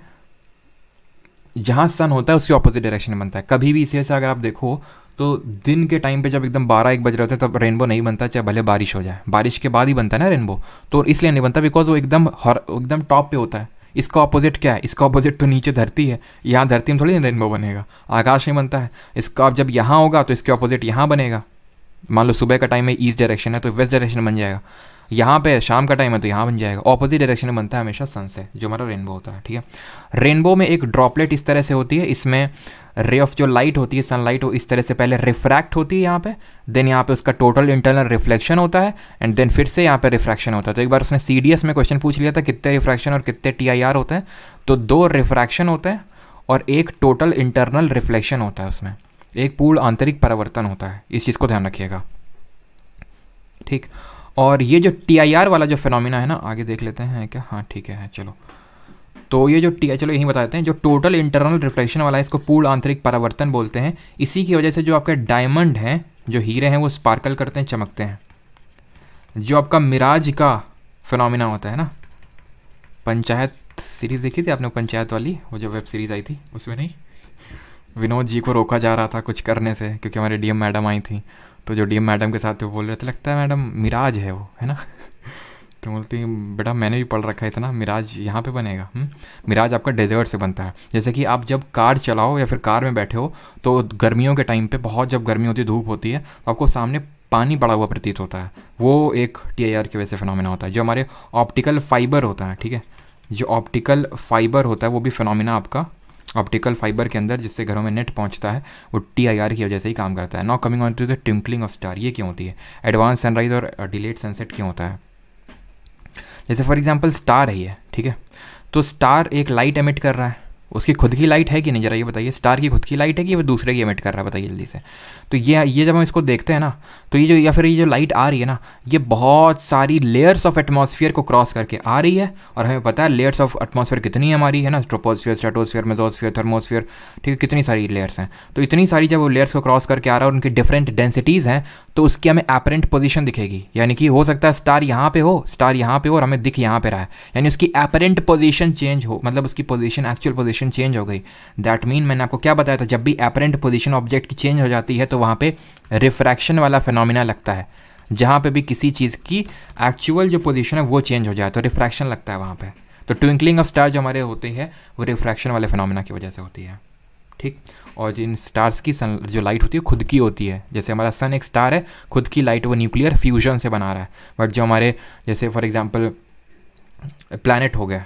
जहाँ सन होता है उसके ऑपोजिट डायरेक्शन में बनता है। कभी भी इसे अगर आप देखो तो दिन के टाइम पे जब एकदम 12-1 बज रहे होते हैं तब रेनबो नहीं बनता, चाहे भले बारिश हो जाए, बारिश के बाद ही बनता है ना रेनबो, तो इसलिए नहीं बनता बिकॉज वो एकदम टॉप पे होता है। इसका ऑपोजिट क्या है? इसका ऑपोजिट तो नीचे धरती है, यहाँ धरती में थोड़ी रेनबो बनेगा, आकाश में बनता है। इसका अब जब यहाँ होगा तो इसके ऑपोजिट यहाँ बनेगा। मान लो सुबह का टाइम में ईस्ट डायरेक्शन है तो वेस्ट डायरेक्शन बन जाएगा, यहाँ पे शाम का टाइम है तो यहाँ बन जाएगा। ऑपोजिट डायरेक्शन में बनता है हमेशा सन से, जो हमारा रेनबो होता है, ठीक है। रेनबो में एक ड्रॉपलेट इस तरह से होती है, इसमें रे ऑफ जो लाइट होती है, सनलाइट, वो इस तरह से पहले रिफ्रैक्ट होती है यहाँ पे, देन यहाँ पे उसका टोटल इंटरनल रिफ्लेक्शन होता है, एंड देन फिर से यहाँ पे रिफ्रैक्शन होता है। तो एक बार उसने CDS में क्वेश्चन पूछ लिया था कितने रिफ्रैक्शन और कितने TIR होते हैं, तो 2 रिफ्रैक्शन होते हैं और एक टोटल इंटरनल रिफ्लेक्शन होता है, उसमें एक पूर्ण आंतरिक परिवर्तन होता है। इस चीज़ को ध्यान रखिएगा, ठीक। और ये जो TIR वाला जो फिनोमिना है ना, आगे देख लेते हैं क्या, हाँ ठीक है चलो। तो ये जो चलो यहीं बता देते हैं, जो टोटल इंटरनल रिफ्लेक्शन वाला है इसको पूर्ण आंतरिक परावर्तन बोलते हैं। इसी की वजह से जो आपके डायमंड हैं, जो हीरे हैं, वो स्पार्कल करते हैं, चमकते हैं। जो आपका मिराज का फिनोमिना होता है ना, पंचायत सीरीज़ देखी थी आपने, पंचायत वाली, वो जो वेब सीरीज़ आई थी, उसमें नहीं विनोद जी को रोका जा रहा था कुछ करने से क्योंकि हमारे DM मैडम आई थी, तो जो DM मैडम के साथ वो बोल रहे थे, लगता है मैडम मिराज है वो, है ना तो बोलती बेटा मैंने भी पढ़ रखा है इतना, मिराज यहाँ पे बनेगा। मिराज आपका डेजर्ट से बनता है। जैसे कि आप जब कार चलाओ या फिर कार में बैठे हो तो गर्मियों के टाइम पे बहुत जब गर्मी होती है, धूप होती है, तो आपको सामने पानी पड़ा हुआ प्रतीत होता है, वो एक TIR की वजह से फिनोमिना होता है। जो हमारे ऑप्टिकल फाइबर होता है, ठीक है, जो ऑप्टिकल फाइबर होता है वो भी फिनोमिना आपका ऑप्टिकल फाइबर के अंदर जिससे घरों में नेट पहुंचता है, वो TIR की वजह से ही काम करता है। Now coming on to the twinkling of star, ये क्यों होती है? एडवांस सनराइज और डिलेड सनसेट क्यों होता है? जैसे फॉर एग्जांपल स्टार है ये, ठीक है, तो स्टार एक लाइट एमिट कर रहा है, उसकी खुद की लाइट है कि नहीं, जरा ये बताइए। स्टार की खुद की लाइट है कि वो दूसरे की एमिट कर रहा है, बताइए जल्दी से। तो ये जब हम इसको देखते हैं ना, तो ये जो या फिर ये जो लाइट आ रही है ना, ये बहुत सारी लेयर्स ऑफ एटमॉस्फेयर को क्रॉस करके आ रही है। और हमें पता है लेयर्स ऑफ एटमॉस्फेयर कितनी है हमारी, है ना, ट्रोपोस्फेयर, स्ट्रेटोस्फेयर, मेसोस्फेयर, थर्मोस्फेयर, ठीक है, कितनी सारी लेयर्स हैं। तो इतनी सारी जब वो लेयर्स को क्रॉस करके आ रहा है और उनकी डिफरेंट डेंसिटीज़ हैं, तो उसकी हमें एपरेंट पोजीशन दिखेगी। यानी कि हो सकता है स्टार यहाँ पे हो, स्टार यहाँ पे हो और हमें दिख यहाँ पे रहा है, यानी उसकी एपरेंट पोजीशन चेंज हो, मतलब उसकी पोजीशन, एक्चुअल पोजीशन चेंज हो गई। दैट मीन मैंने आपको क्या बताया था, जब भी एपरेंट पोजीशन ऑब्जेक्ट की चेंज हो जाती है तो वहाँ पे रिफ्रैक्शन वाला फिनोमिना लगता है। जहाँ पे भी किसी चीज़ की एक्चुअल जो पोजीशन है वो चेंज हो जाए तो रिफ्रैक्शन लगता है वहाँ पे। तो ट्विंकलिंग ऑफ स्टार जो हमारे होते हैं वो रिफ्रैक्शन वाले फिनोमिना की वजह से होती है, ठीक। और जिन स्टार्स की सन जो लाइट होती है खुद की होती है, जैसे हमारा सन एक स्टार है, खुद की लाइट वो न्यूक्लियर फ्यूजन से बना रहा है। बट जो हमारे जैसे फॉर एग्जांपल प्लैनेट हो गया,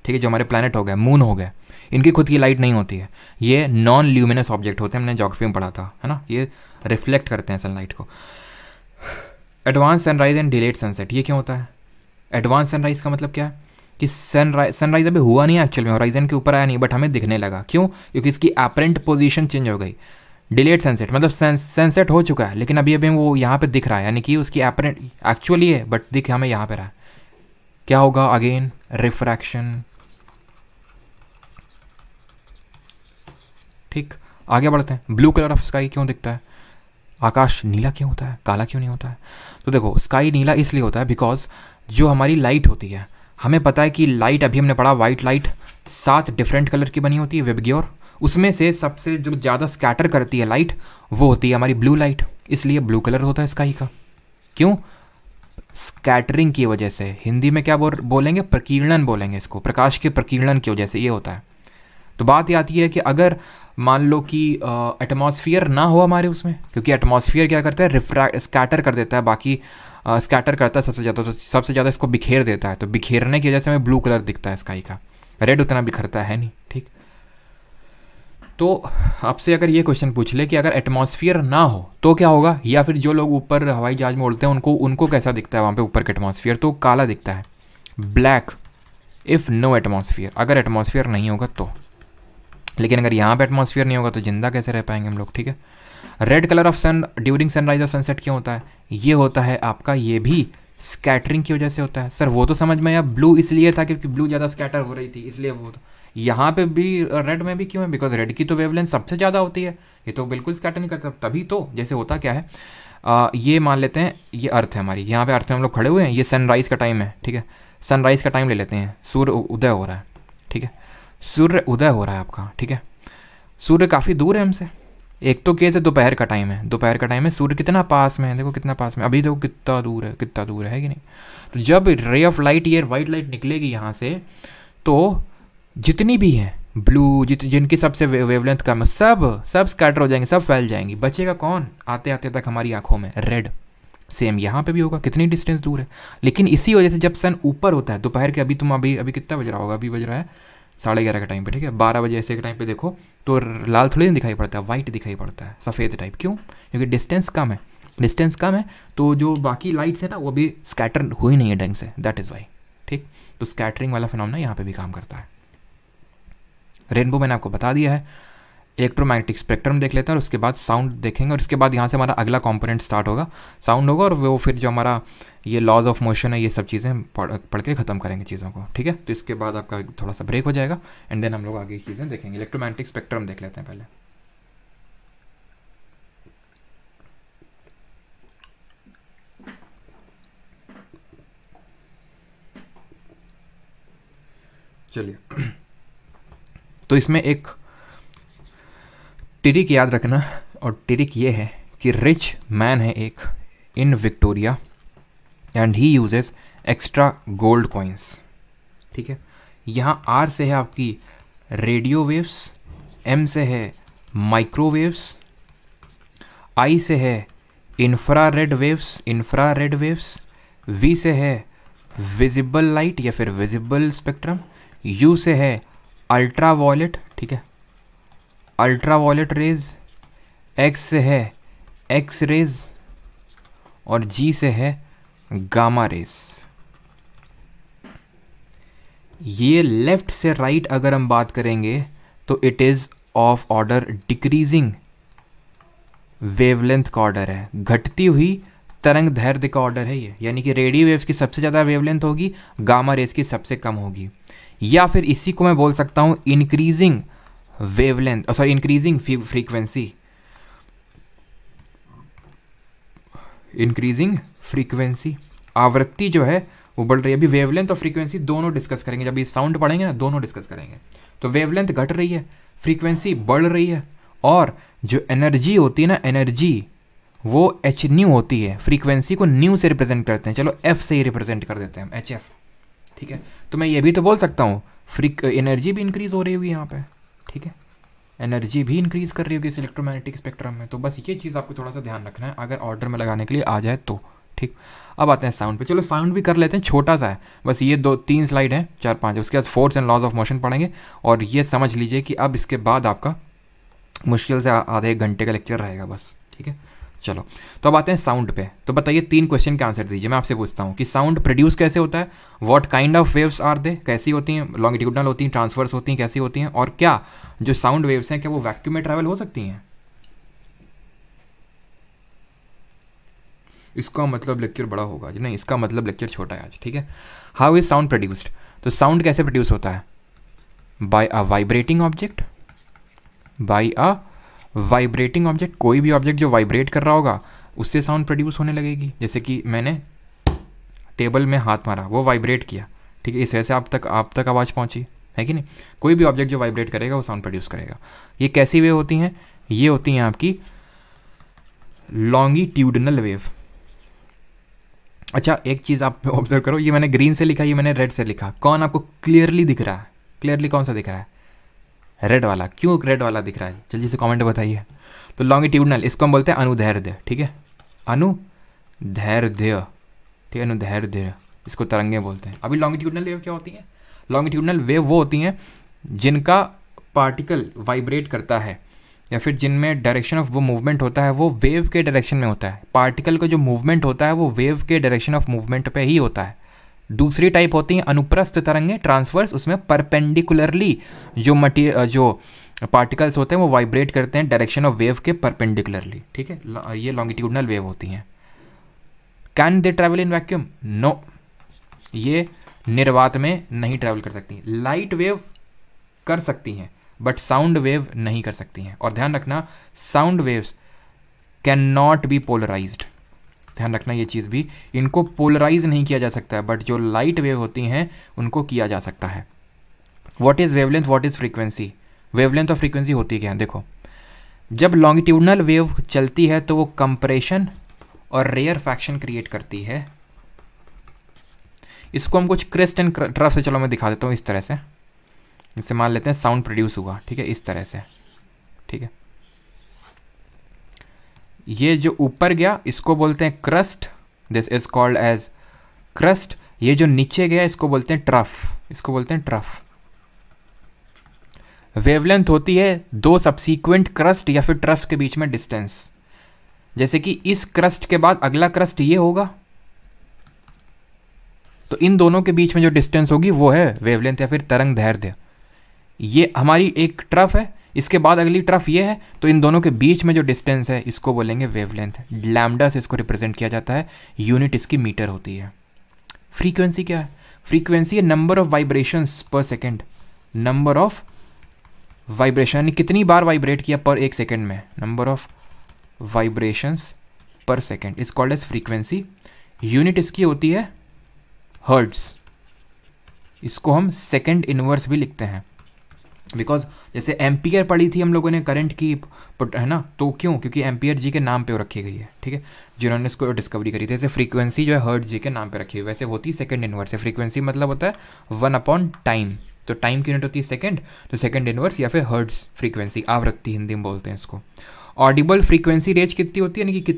ठीक है, जो हमारे प्लैनेट हो गए, मून हो गए, इनकी खुद की लाइट नहीं होती है, ये नॉन ल्यूमिनस ऑब्जेक्ट होते हैं, हमने ज्योग्राफी में पढ़ा था, है ना, ये रिफ्लेक्ट करते हैं सनलाइट को। Advance sunrise and delayed sunset, ये क्यों होता है? एडवांस सनराइज का मतलब क्या है कि सनराइज अभी हुआ नहीं एक्चुअल में, होराइजन के ऊपर आया नहीं, बट हमें दिखने लगा। क्यों? क्योंकि इसकी एपरेंट पोजीशन चेंज हो गई। डिलेड सनसेट मतलब सनसेट हो चुका है लेकिन अभी अभी वो यहाँ पे दिख रहा है, यानी कि उसकी एपरेंट एक्चुअली है बट दिख हमें यहाँ पे रहा है। क्या होगा? अगेन रिफ्रैक्शन, ठीक। आगे बढ़ते हैं। ब्लू कलर ऑफ स्काई क्यों दिखता है? आकाश नीला क्यों होता है, काला क्यों नहीं होता है? तो देखो स्काई नीला इसलिए होता है बिकॉज जो हमारी लाइट होती है, हमें पता है कि लाइट, अभी हमने पढ़ा वाइट लाइट 7 डिफरेंट कलर की बनी होती है वेबग्योर, उसमें से सबसे जो ज़्यादा स्कैटर करती है लाइट वो होती है हमारी ब्लू लाइट, इसलिए ब्लू कलर होता है स्काई का। क्यों? स्कैटरिंग की वजह से। हिंदी में क्या बोलेंगे? प्रकीर्णन बोलेंगे इसको, प्रकाश के प्रकीर्णन की वजह से ये होता है। तो बात ये आती है कि अगर मान लो कि एटमॉस्फेयर ना हो हमारे उसमें, क्योंकि एटमॉस्फेयर क्या करता है, स्कैटर कर देता है, बाकी स्कैटर करता है सबसे ज़्यादा, तो सबसे ज़्यादा इसको बिखेर देता है, तो बिखेरने की वजह से हमें ब्लू कलर दिखता है स्काई का, रेड उतना बिखरता है नहीं, ठीक। तो आपसे अगर ये क्वेश्चन पूछ ले कि अगर एटमॉस्फेयर ना हो तो क्या होगा, या फिर जो लोग ऊपर हवाई जहाज में उड़ते हैं उनको कैसा दिखता है वहाँ पे ऊपर का एटमॉस्फेयर? तो काला दिखता है, ब्लैक इफ़ नो एटमॉस्फेयर, अगर एटमॉस्फेयर नहीं होगा तो। लेकिन अगर यहाँ पे एटमॉस्फेयर नहीं होगा तो जिंदा कैसे रह पाएंगे हम लोग, ठीक है। Red colour of sun during sunrise और सनसेट क्यों होता है? ये होता है आपका, ये भी स्कैटरिंग की वजह से होता है। सर वो तो समझ में आया, ब्लू इसलिए था क्योंकि ब्लू ज़्यादा स्कैटर हो रही थी इसलिए वो तो। यहाँ पे भी रेड में भी क्यों है? बिकॉज रेड की तो वेवलेंथ सबसे ज़्यादा होती है, ये तो बिल्कुल स्कैटर नहीं करता। तभी तो जैसे होता क्या है, ये मान लेते हैं ये अर्थ है हमारी, यहाँ पे अर्थ में हम लोग खड़े हुए हैं, ये सनराइज़ का टाइम है, ठीक है, सनराइज़ का टाइम ले लेते हैं, सूर्य उदय हो रहा है, ठीक है, सूर्य उदय हो रहा है आपका, ठीक है। सूर्य काफ़ी दूर है हमसे, एक तो केस है दोपहर का टाइम है, दोपहर का टाइम है, सूर्य कितना पास में है, देखो कितना पास में, अभी देखो कितना दूर है, कितना दूर है कि नहीं। तो जब रे ऑफ लाइट, ये वाइट लाइट निकलेगी यहाँ से, तो जितनी भी हैं ब्लू, जिनकी सबसे वेवलेंथ कम है, सब स्कैटर हो जाएंगे, सब फैल जाएंगी, बचेगा कौन आते आते तक हमारी आंखों में? रेड। सेम यहाँ पे भी होगा, कितनी डिस्टेंस दूर है। लेकिन इसी वजह से जब सन ऊपर होता है दोपहर के, अभी कितना बज रहा होगा, अभी बज रहा है 11:30 का टाइम पे, ठीक है, 12 बजे ऐसे के टाइम पे देखो तो लाल थोड़ी नहीं दिखाई पड़ता है, वाइट दिखाई पड़ता है, सफ़ेद टाइप। क्यों? क्योंकि डिस्टेंस कम है, डिस्टेंस कम है तो जो बाकी लाइट्स है ना वो भी स्कैटर हुई नहीं है ढंग से, दैट इज़ वाई, ठीक। तो स्कैटरिंग वाला फिनोमेना यहाँ पे भी काम करता है। रेनबो मैंने आपको बता दिया है, इलेक्ट्रोमैग्नेटिक स्पेक्ट्रम देख लेते हैं और उसके बाद साउंड देखेंगे और इसके बाद यहाँ से हमारा अगला कंपोनेंट स्टार्ट होगा, साउंड होगा, और वो फिर जो हमारा ये लॉज ऑफ मोशन है ये सब चीज़ें पढ़ के ख़त्म करेंगे चीज़ों को, ठीक है। तो इसके बाद आपका थोड़ा सा ब्रेक हो जाएगा एंड देन हम लोग आगे चीज़ें देखेंगे। इलेक्ट्रोमैग्नेटिक स्पेक्ट्रम देख लेते हैं पहले। चलिए, तो इसमें एक ट्रिक याद रखना, और ट्रिक ये है कि रिच मैन है एक in Victoria and he uses extra gold coins, ठीक है। यहाँ आर से है आपकी रेडियो वेव्स, एम से है माइक्रोवेव्स, आई से है इंफ्रारेड वेव्स, वी से है विजिबल लाइट या फिर विजिबल स्पेक्ट्रम, यू से है अल्ट्रावायलेट, ठीक है, अल्ट्रावायलेट रेज, एक्स से है एक्स रेज, और जी से है गामा रेज। ये लेफ्ट से राइट अगर हम बात करेंगे तो it is of order decreasing wavelength का ऑर्डर है, घटती हुई तरंग दैर्ध्य का ऑर्डर है ये, यानी कि रेडियो वेव्स की सबसे ज़्यादा वेवलेंथ होगी, गामा रेज की सबसे कम होगी, या फिर इसी को मैं बोल सकता हूँ increasing wavelength, sorry increasing frequency, increasing frequency, आवृत्ति जो है वो बढ़ रही है। अभी वेवलेंथ और फ्रीक्वेंसी दोनों डिस्कस करेंगे, जब ये साउंड पढ़ेंगे ना दोनों डिस्कस करेंगे। तो वेवलेंथ घट रही है, फ्रीक्वेंसी बढ़ रही है, और जो एनर्जी होती है ना, एनर्जी वो एच न्यू होती है, फ्रीक्वेंसी को न्यू से रिप्रेजेंट करते हैं, चलो एफ से ही रिप्रेजेंट कर देते हैं हम, एच एफ, ठीक है। तो मैं ये भी तो बोल सकता हूँ एनर्जी भी इंक्रीज हो रही होगी यहाँ पे, ठीक है, एनर्जी भी इंक्रीज कर रही होगी इस इलेक्ट्रोमैग्नेटिक स्पेक्ट्रम में। तो बस ये चीज़ आपको थोड़ा सा ध्यान रखना है अगर ऑर्डर में लगाने के लिए आ जाए तो, ठीक। अब आते हैं साउंड पे, चलो साउंड भी कर लेते हैं, छोटा सा है बस, ये 2-3 स्लाइड है, 4-5, उसके बाद force and laws of motion पढ़ेंगे, और ये समझ लीजिए कि अब इसके बाद आपका मुश्किल से आधे 1 घंटे का लेक्चर रहेगा बस, ठीक है। चलो, तो अब आते हैं साउंड पे। तो बताइए 3 क्वेश्चन के आंसर दीजिए। मैं आपसे पूछता हूँ कि साउंड प्रोड्यूस कैसे होता है, what kind of waves are they, कैसी होती हैं, लॉन्गिट्यूडनल होती हैं, ट्रांसवर्स होती हैं, कैसी होती हैं, और क्या जो साउंड वेव्स हैं क्या वो वैक्यूम में ट्रैवल हो सकती हैं। इसका मतलब लेक्चर बड़ा होगा नहीं, इसका मतलब लेक्चर छोटा है आज, ठीक है। हाउ इज साउंड प्रोड्यूस्ड, तो साउंड कैसे प्रोड्यूस होता है, by a vibrating object, by a vibrating object, कोई भी ऑब्जेक्ट जो वाइब्रेट कर रहा होगा उससे साउंड प्रोड्यूस होने लगेगी। जैसे कि मैंने टेबल में हाथ मारा, वो वाइब्रेट किया, ठीक है, इस वजह से आप तक आवाज़ पहुंची है कि नहीं। कोई भी ऑब्जेक्ट जो वाइब्रेट करेगा वो साउंड प्रोड्यूस करेगा। ये कैसी वेव होती हैं, ये होती हैं आपकी लॉन्गिट्यूडनल वेव। अच्छा, एक चीज़ आप ऑब्जर्व करो, ये मैंने ग्रीन से लिखा, ये मैंने रेड से लिखा, कौन आपको क्लियरली दिख रहा है, क्लियरली कौन सा दिख रहा है, रेड वाला। क्यों रेड वाला दिख रहा है, जल्दी से कमेंट बताइए। तो लॉन्गिट्यूडनल, इसको हम बोलते हैं अनुदैर्ध्य, ठीक है, अनुदैर्ध्य, ठीक है, अनुदैर्ध्य, इसको तरंगे बोलते हैं। अभी लॉन्गिट्यूडनल वेव क्या होती है, लॉन्गिट्यूडनल वेव वो होती हैं जिनका पार्टिकल वाइब्रेट करता है, या फिर जिनमें डायरेक्शन ऑफ वो मूवमेंट होता है वो वेव के डायरेक्शन में होता है। पार्टिकल का जो मूवमेंट होता है वो वेव के डायरेक्शन ऑफ मूवमेंट पे ही होता है। दूसरी टाइप होती हैं अनुप्रस्थ तरंगें, ट्रांसवर्स, उसमें परपेंडिकुलरली जो पार्टिकल्स होते हैं वो वाइब्रेट करते हैं डायरेक्शन ऑफ वेव के परपेंडिकुलरली, ठीक है, ये लॉन्गिट्यूडनल वेव होती हैं। Can they travel in vacuum, no, ये निर्वात में नहीं ट्रैवल कर सकती। लाइट वेव कर सकती हैं बट साउंड वेव नहीं कर सकती हैं। और ध्यान रखना, sound waves can not be polarised, ध्यान रखना ये चीज़ भी, इनको पोलराइज नहीं किया जा सकता है, बट जो लाइट वेव होती हैं उनको किया जा सकता है। What is wavelength, what is frequency, wavelength और फ्रीक्वेंसी होती क्या है, देखो, जब लॉन्गिट्यूडनल वेव चलती है तो वो कंप्रेशन और रेयरफैक्शन क्रिएट करती है। इसको हम कुछ क्रेस्ट एंड ट्रफ से, चलो मैं दिखा देता हूँ इस तरह से, इससे मान लेते हैं साउंड प्रोड्यूस हुआ, ठीक है, इस तरह से, ठीक है, ये जो ऊपर गया इसको बोलते हैं crust, this is called as crust. ये जो नीचे गया इसको बोलते हैं ट्रफ, इसको बोलते हैं ट्रफ। वेवलेंथ होती है 2 सब्सीक्वेंट क्रस्ट या फिर ट्रफ के बीच में डिस्टेंस। जैसे कि इस क्रस्ट के बाद अगला क्रस्ट ये होगा, तो इन दोनों के बीच में जो डिस्टेंस होगी वो है वेवलेंथ या फिर तरंग दैर्ध्य। ये हमारी एक ट्रफ है, इसके बाद अगली तरफ ये है, तो इन दोनों के बीच में जो डिस्टेंस है इसको बोलेंगे वेवलेंथ। लैम्डा से इसको रिप्रेजेंट किया जाता है, यूनिट इसकी मीटर होती है। फ्रीक्वेंसी क्या है? फ्रीक्वेंसी है number of vibrations per second, number of vibration यानी कितनी बार वाइब्रेट किया पर एक सेकेंड में, number of vibrations per second is called as frequency. Unit इसकी होती है हर्ट्ज, इसको हम सेकेंड इनवर्स भी लिखते हैं, बिकॉज जैसे एम्पियर पढ़ी थी हम लोगों ने करंट की, है ना, तो क्यों? क्योंकि एम्पियर जी के नाम पे वो रखी गई है, ठीक है, जिन्होंने इसको डिस्कवरी करी थी। जैसे फ्रीक्वेंसी जो है हर्ट्ज जी के नाम पे रखी हुई, वैसे होती है सेकंड इनवर्स है। फ्रीक्वेंसी मतलब होता है 1 टाइम, तो टाइम की यूनिट होती है सेकंड, तो सेकंड इनवर्स या फिर हर्ट्ज फ्रीक्वेंसी, आवृत्ति हिंदी में बोलते हैं इसको। ऑडिबल फ्रीक्वेंसी रेंज कितनी होती है, यानी कि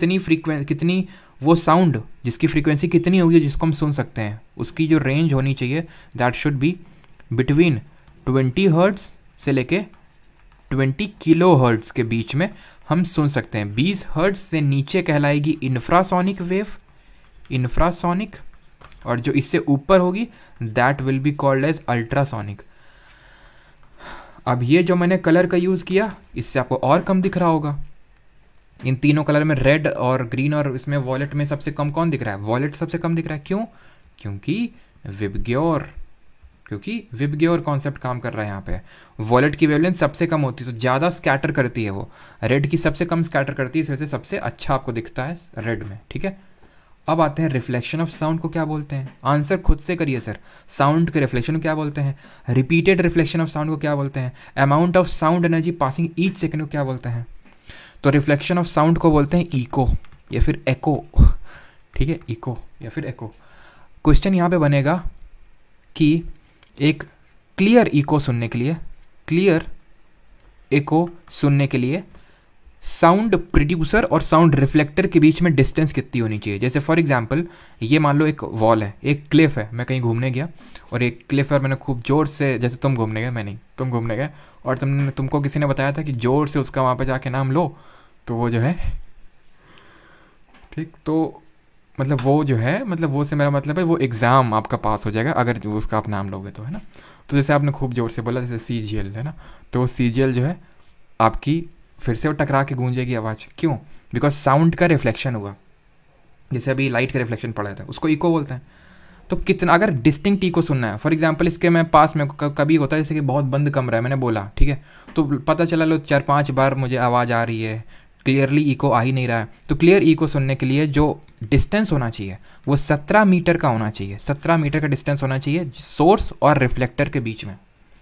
कितनी वो साउंड जिसकी फ्रीक्वेंसी कितनी होगी जिसको हम सुन सकते हैं, उसकी जो रेंज होनी चाहिए that should be between 20 hertz से लेके 20 किलो हर्ट्ज के बीच में हम सुन सकते हैं। 20 हर्ट्ज से नीचे कहलाएगी इंफ्रासोनिक वेव, इंफ्रासोनिक, और जो इससे ऊपर होगी that will be called as ultrasonic. अब ये जो मैंने कलर का यूज़ किया इससे आपको और कम दिख रहा होगा। इन तीनों कलर में रेड और ग्रीन और इसमें वॉलेट में सबसे कम कौन दिख रहा है? वॉलेट सबसे कम दिख रहा है। क्यों? क्योंकि विबग्योर कॉन्सेप्ट काम कर रहा है यहाँ पे। वॉलेट की वेवलेंथ सबसे कम होती है तो ज़्यादा स्कैटर करती है वो, रेड की सबसे कम स्कैटर करती है, इस वजह से सबसे अच्छा आपको दिखता है रेड में, ठीक है। अब आते हैं रिफ्लेक्शन ऑफ साउंड को क्या बोलते हैं? आंसर खुद से करिए सर। साउंड के रिफ्लेक्शन को क्या बोलते हैं? रिपीटेड रिफ्लेक्शन ऑफ साउंड को क्या बोलते हैं? Amount of sound energy passing each second को क्या बोलते हैं? तो रिफ्लेक्शन ऑफ साउंड को बोलते हैं इको या फिर एको, ठीक है, इको या फिर एको। क्वेश्चन यहाँ पे बनेगा कि एक क्लियर इको सुनने के लिए साउंड प्रोड्यूसर और साउंड रिफ्लेक्टर के बीच में डिस्टेंस कितनी होनी चाहिए? जैसे फॉर एग्जांपल ये मान लो एक वॉल है, एक क्लिफ है, मैं कहीं घूमने गया और एक क्लिफ है, मैंने खूब जोर से, जैसे तुम घूमने गए, मैं नहीं, तुम घूमने गए और तुमको किसी ने बताया था कि जोर से उसका वहाँ पे जाके नाम लो, तो वो जो है, ठीक, तो मतलब वो जो है, मतलब वो से मेरा मतलब है वो एग्ज़ाम आपका पास हो जाएगा अगर उसका आप नाम लोगे तो, है ना। तो जैसे आपने खूब जोर से बोला, जैसे CGL है ना, तो CGL जो है आपकी फिर से वो टकरा के गूंजेगी आवाज़। क्यों? बिकॉज साउंड का रिफ्लेक्शन हुआ। जैसे अभी लाइट का रिफ्लेक्शन पड़ा था, उसको इको बोलते हैं। तो कितना अगर डिस्टिंक्ट इको सुनना है, फॉर एग्जांपल इसके मैं पास में कभी होता है जैसे कि बहुत बंद कमरा है, मैंने बोला, ठीक है, तो पता चला लो 4-5 बार मुझे आवाज़ आ रही है, क्लियरली इको आ ही नहीं रहा है। तो क्लियर इको सुनने के लिए जो डिस्टेंस होना चाहिए वो 17 मीटर का होना चाहिए। 17 मीटर का डिस्टेंस होना चाहिए सोर्स और रिफ्लेक्टर के बीच में।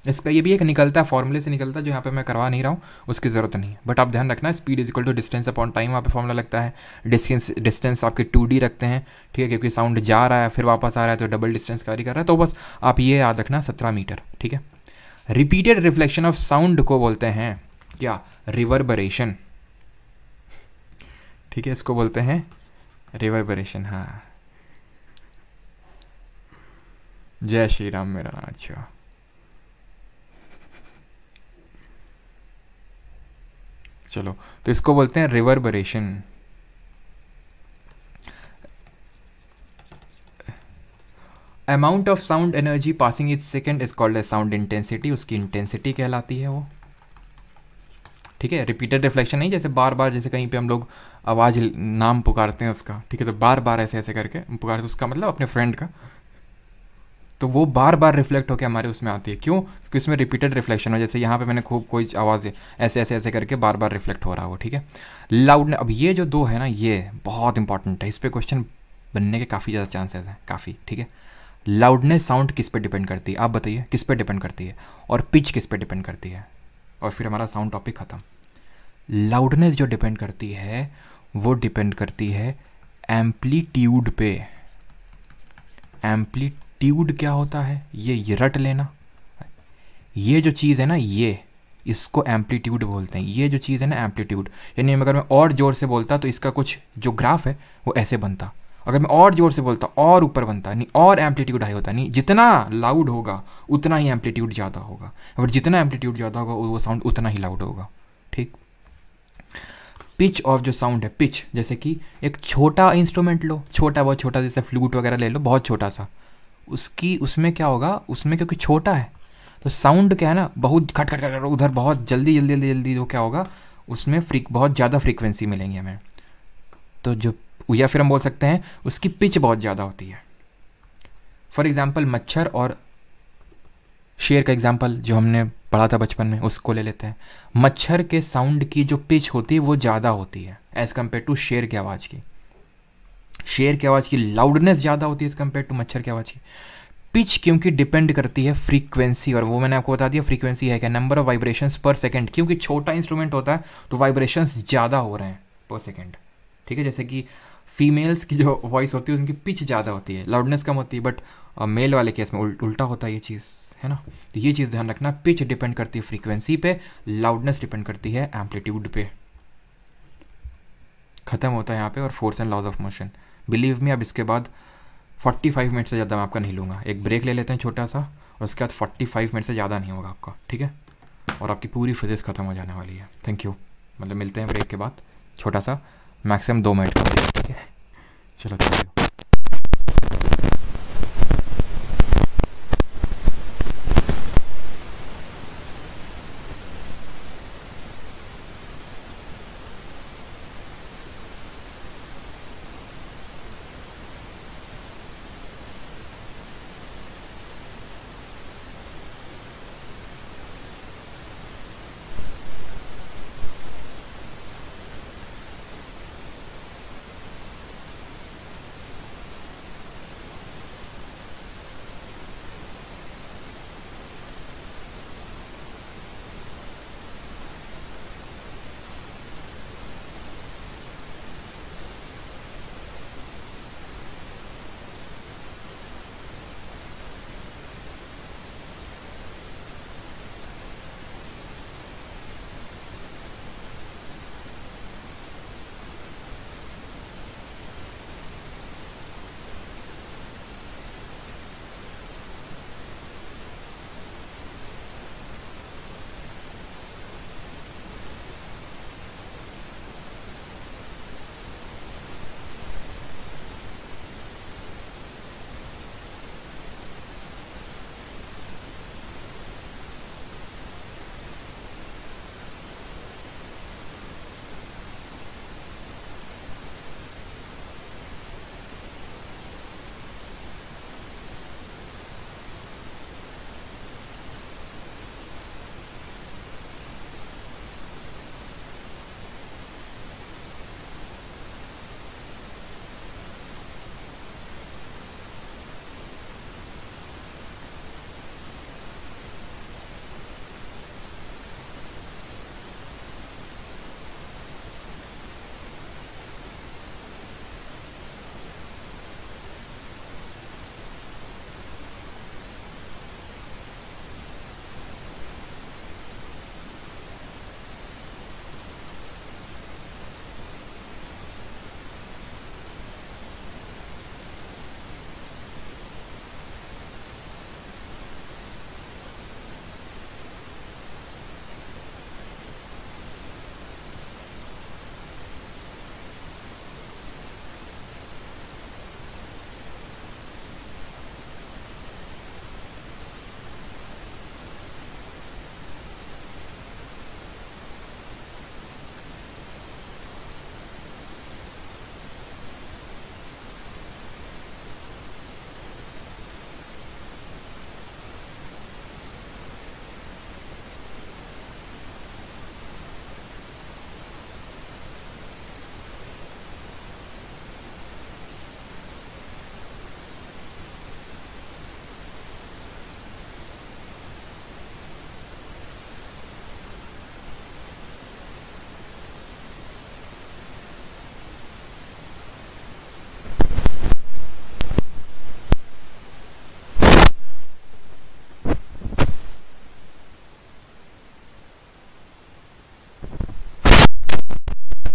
इसका ये भी एक निकलता है, फॉर्मूले से निकलता है, जो यहाँ पे मैं करवा नहीं रहा हूँ, उसकी ज़रूरत नहीं है, बट आप ध्यान रखना speed is equal to distance upon time, वहाँ पे फॉर्मूला लगता है। डिस्टेंस आपके 2D रखते हैं, ठीक है, क्योंकि साउंड जा रहा है फिर वापस आ रहा है तो डबल डिस्टेंस कैरी कर रहा है, तो बस आप ये याद रखना 17 मीटर, ठीक है। रिपीटेड रिफ्लेक्शन ऑफ साउंड को बोलते हैं क्या? रिवर्बरेशन, ठीक है, इसको बोलते हैं रिवर्बरेशन। हाँ, जय श्री राम मेरा। अच्छा, चलो, तो इसको बोलते हैं reverberation. Amount of sound energy passing each second is called as sound intensity, उसकी इंटेंसिटी कहलाती है वो, ठीक है। रिपीटेड रिफ्लेक्शन नहीं, जैसे बार बार, जैसे कहीं पे हम लोग आवाज़ नाम पुकारते हैं उसका, ठीक है, तो बार बार ऐसे ऐसे करके पुकारते, उसका मतलब अपने फ्रेंड का, तो वो बार बार रिफ्लेक्ट होकर हमारे उसमें आती है। क्यों? क्योंकि इसमें रिपीटेड रिफ्लेक्शन हो, जैसे यहाँ पे मैंने खूब कोई आवाज़ ऐसे ऐसे ऐसे करके बार बार रिफ्लेक्ट हो रहा हो, ठीक है। लाउड, अब ये जो दो है ना, ये बहुत इंपॉर्टेंट है, इस पर क्वेश्चन बनने के काफ़ी ज़्यादा चांसेस हैं, काफ़ी, ठीक है। लाउडनेस साउंड किस पे डिपेंड करती है? आप बताइए किस पे डिपेंड करती है, और पिच किस पे डिपेंड करती है, और फिर हमारा साउंड टॉपिक ख़त्म। लाउडनेस जो डिपेंड करती है वो डिपेंड करती है एम्पलीट्यूड पे। एम्पलीट्यूड क्या होता है? ये रट लेना, ये जो चीज़ है ना, ये इसको एम्पलीट्यूड बोलते हैं। ये जो चीज़ है ना एम्पलीट्यूड, यानी अगर मैं और ज़ोर से बोलता तो इसका कुछ जो ग्राफ है वो ऐसे बनता, अगर मैं और ज़ोर से बोलता और ऊपर बनता, नहीं, और एम्पलीट्यूड हाई होता, नहीं, जितना लाउड होगा उतना ही एम्पलीट्यूड ज़्यादा होगा, और जितना एम्पलीट्यूड ज़्यादा होगा वो साउंड उतना ही लाउड होगा, ठीक। पिच ऑफ जो साउंड है, पिच, जैसे कि एक छोटा इंस्ट्रूमेंट लो, छोटा, बहुत छोटा, जैसे फ्लूट वगैरह ले लो, बहुत छोटा सा, उसमें क्या होगा, उसमें क्योंकि छोटा है तो साउंड क्या है ना, बहुत खट खट खट उधर बहुत जल्दी जल्दी जल्दी जल्दी, तो क्या होगा उसमें बहुत ज़्यादा फ्रीक्वेंसी मिलेंगी हमें। तो जो, या फिर हम बोल सकते हैं उसकी पिच बहुत ज़्यादा होती है। फॉर एग्ज़ाम्पल मच्छर और शेर का एग्जाम्पल जो हमने पढ़ा था बचपन में, उसको ले लेते हैं। मच्छर के साउंड की जो पिच होती है वो ज़्यादा होती है एज़ कम्पेयर टू शेर की आवाज़ की। शेर की आवाज़ की लाउडनेस ज़्यादा होती है एज़ कम्पेयर टू मच्छर की आवाज़ की। पिच क्योंकि डिपेंड करती है फ्रीक्वेंसी, और वो मैंने आपको बता दिया फ्रीक्वेंसी है क्या, नंबर ऑफ वाइब्रेशंस पर सेकंड। क्योंकि छोटा इंस्ट्रूमेंट होता है तो वाइब्रेशंस ज़्यादा हो रहे हैं पर सेकंड। ठीक है, जैसे कि फीमेल्स की जो वॉइस होती है उनकी पिच ज़्यादा होती है, लाउडनेस कम होती है, बट मेल वाले केस में उल्टा होता है ये चीज़, है ना। तो ये चीज़ ध्यान रखना, पिच डिपेंड करती है फ्रीक्वेंसी पे, लाउडनेस डिपेंड करती है एम्पलीट्यूड पे। ख़त्म होता है यहाँ पे और force and laws of motion. Believe me, अब इसके बाद 45 मिनट से ज़्यादा मैं आपका नहीं लूँगा। एक ब्रेक ले लेते हैं छोटा सा, और उसके बाद 45 मिनट से ज़्यादा नहीं होगा आपका, ठीक है। और आपकी पूरी फिजिक्स ख़त्म हो जाने वाली है। थैंक यू, मतलब मिलते हैं ब्रेक के बाद, छोटा सा मैक्सिमम 2 मिनट का ब्रेक, ठीक है। चलो थैंक यू।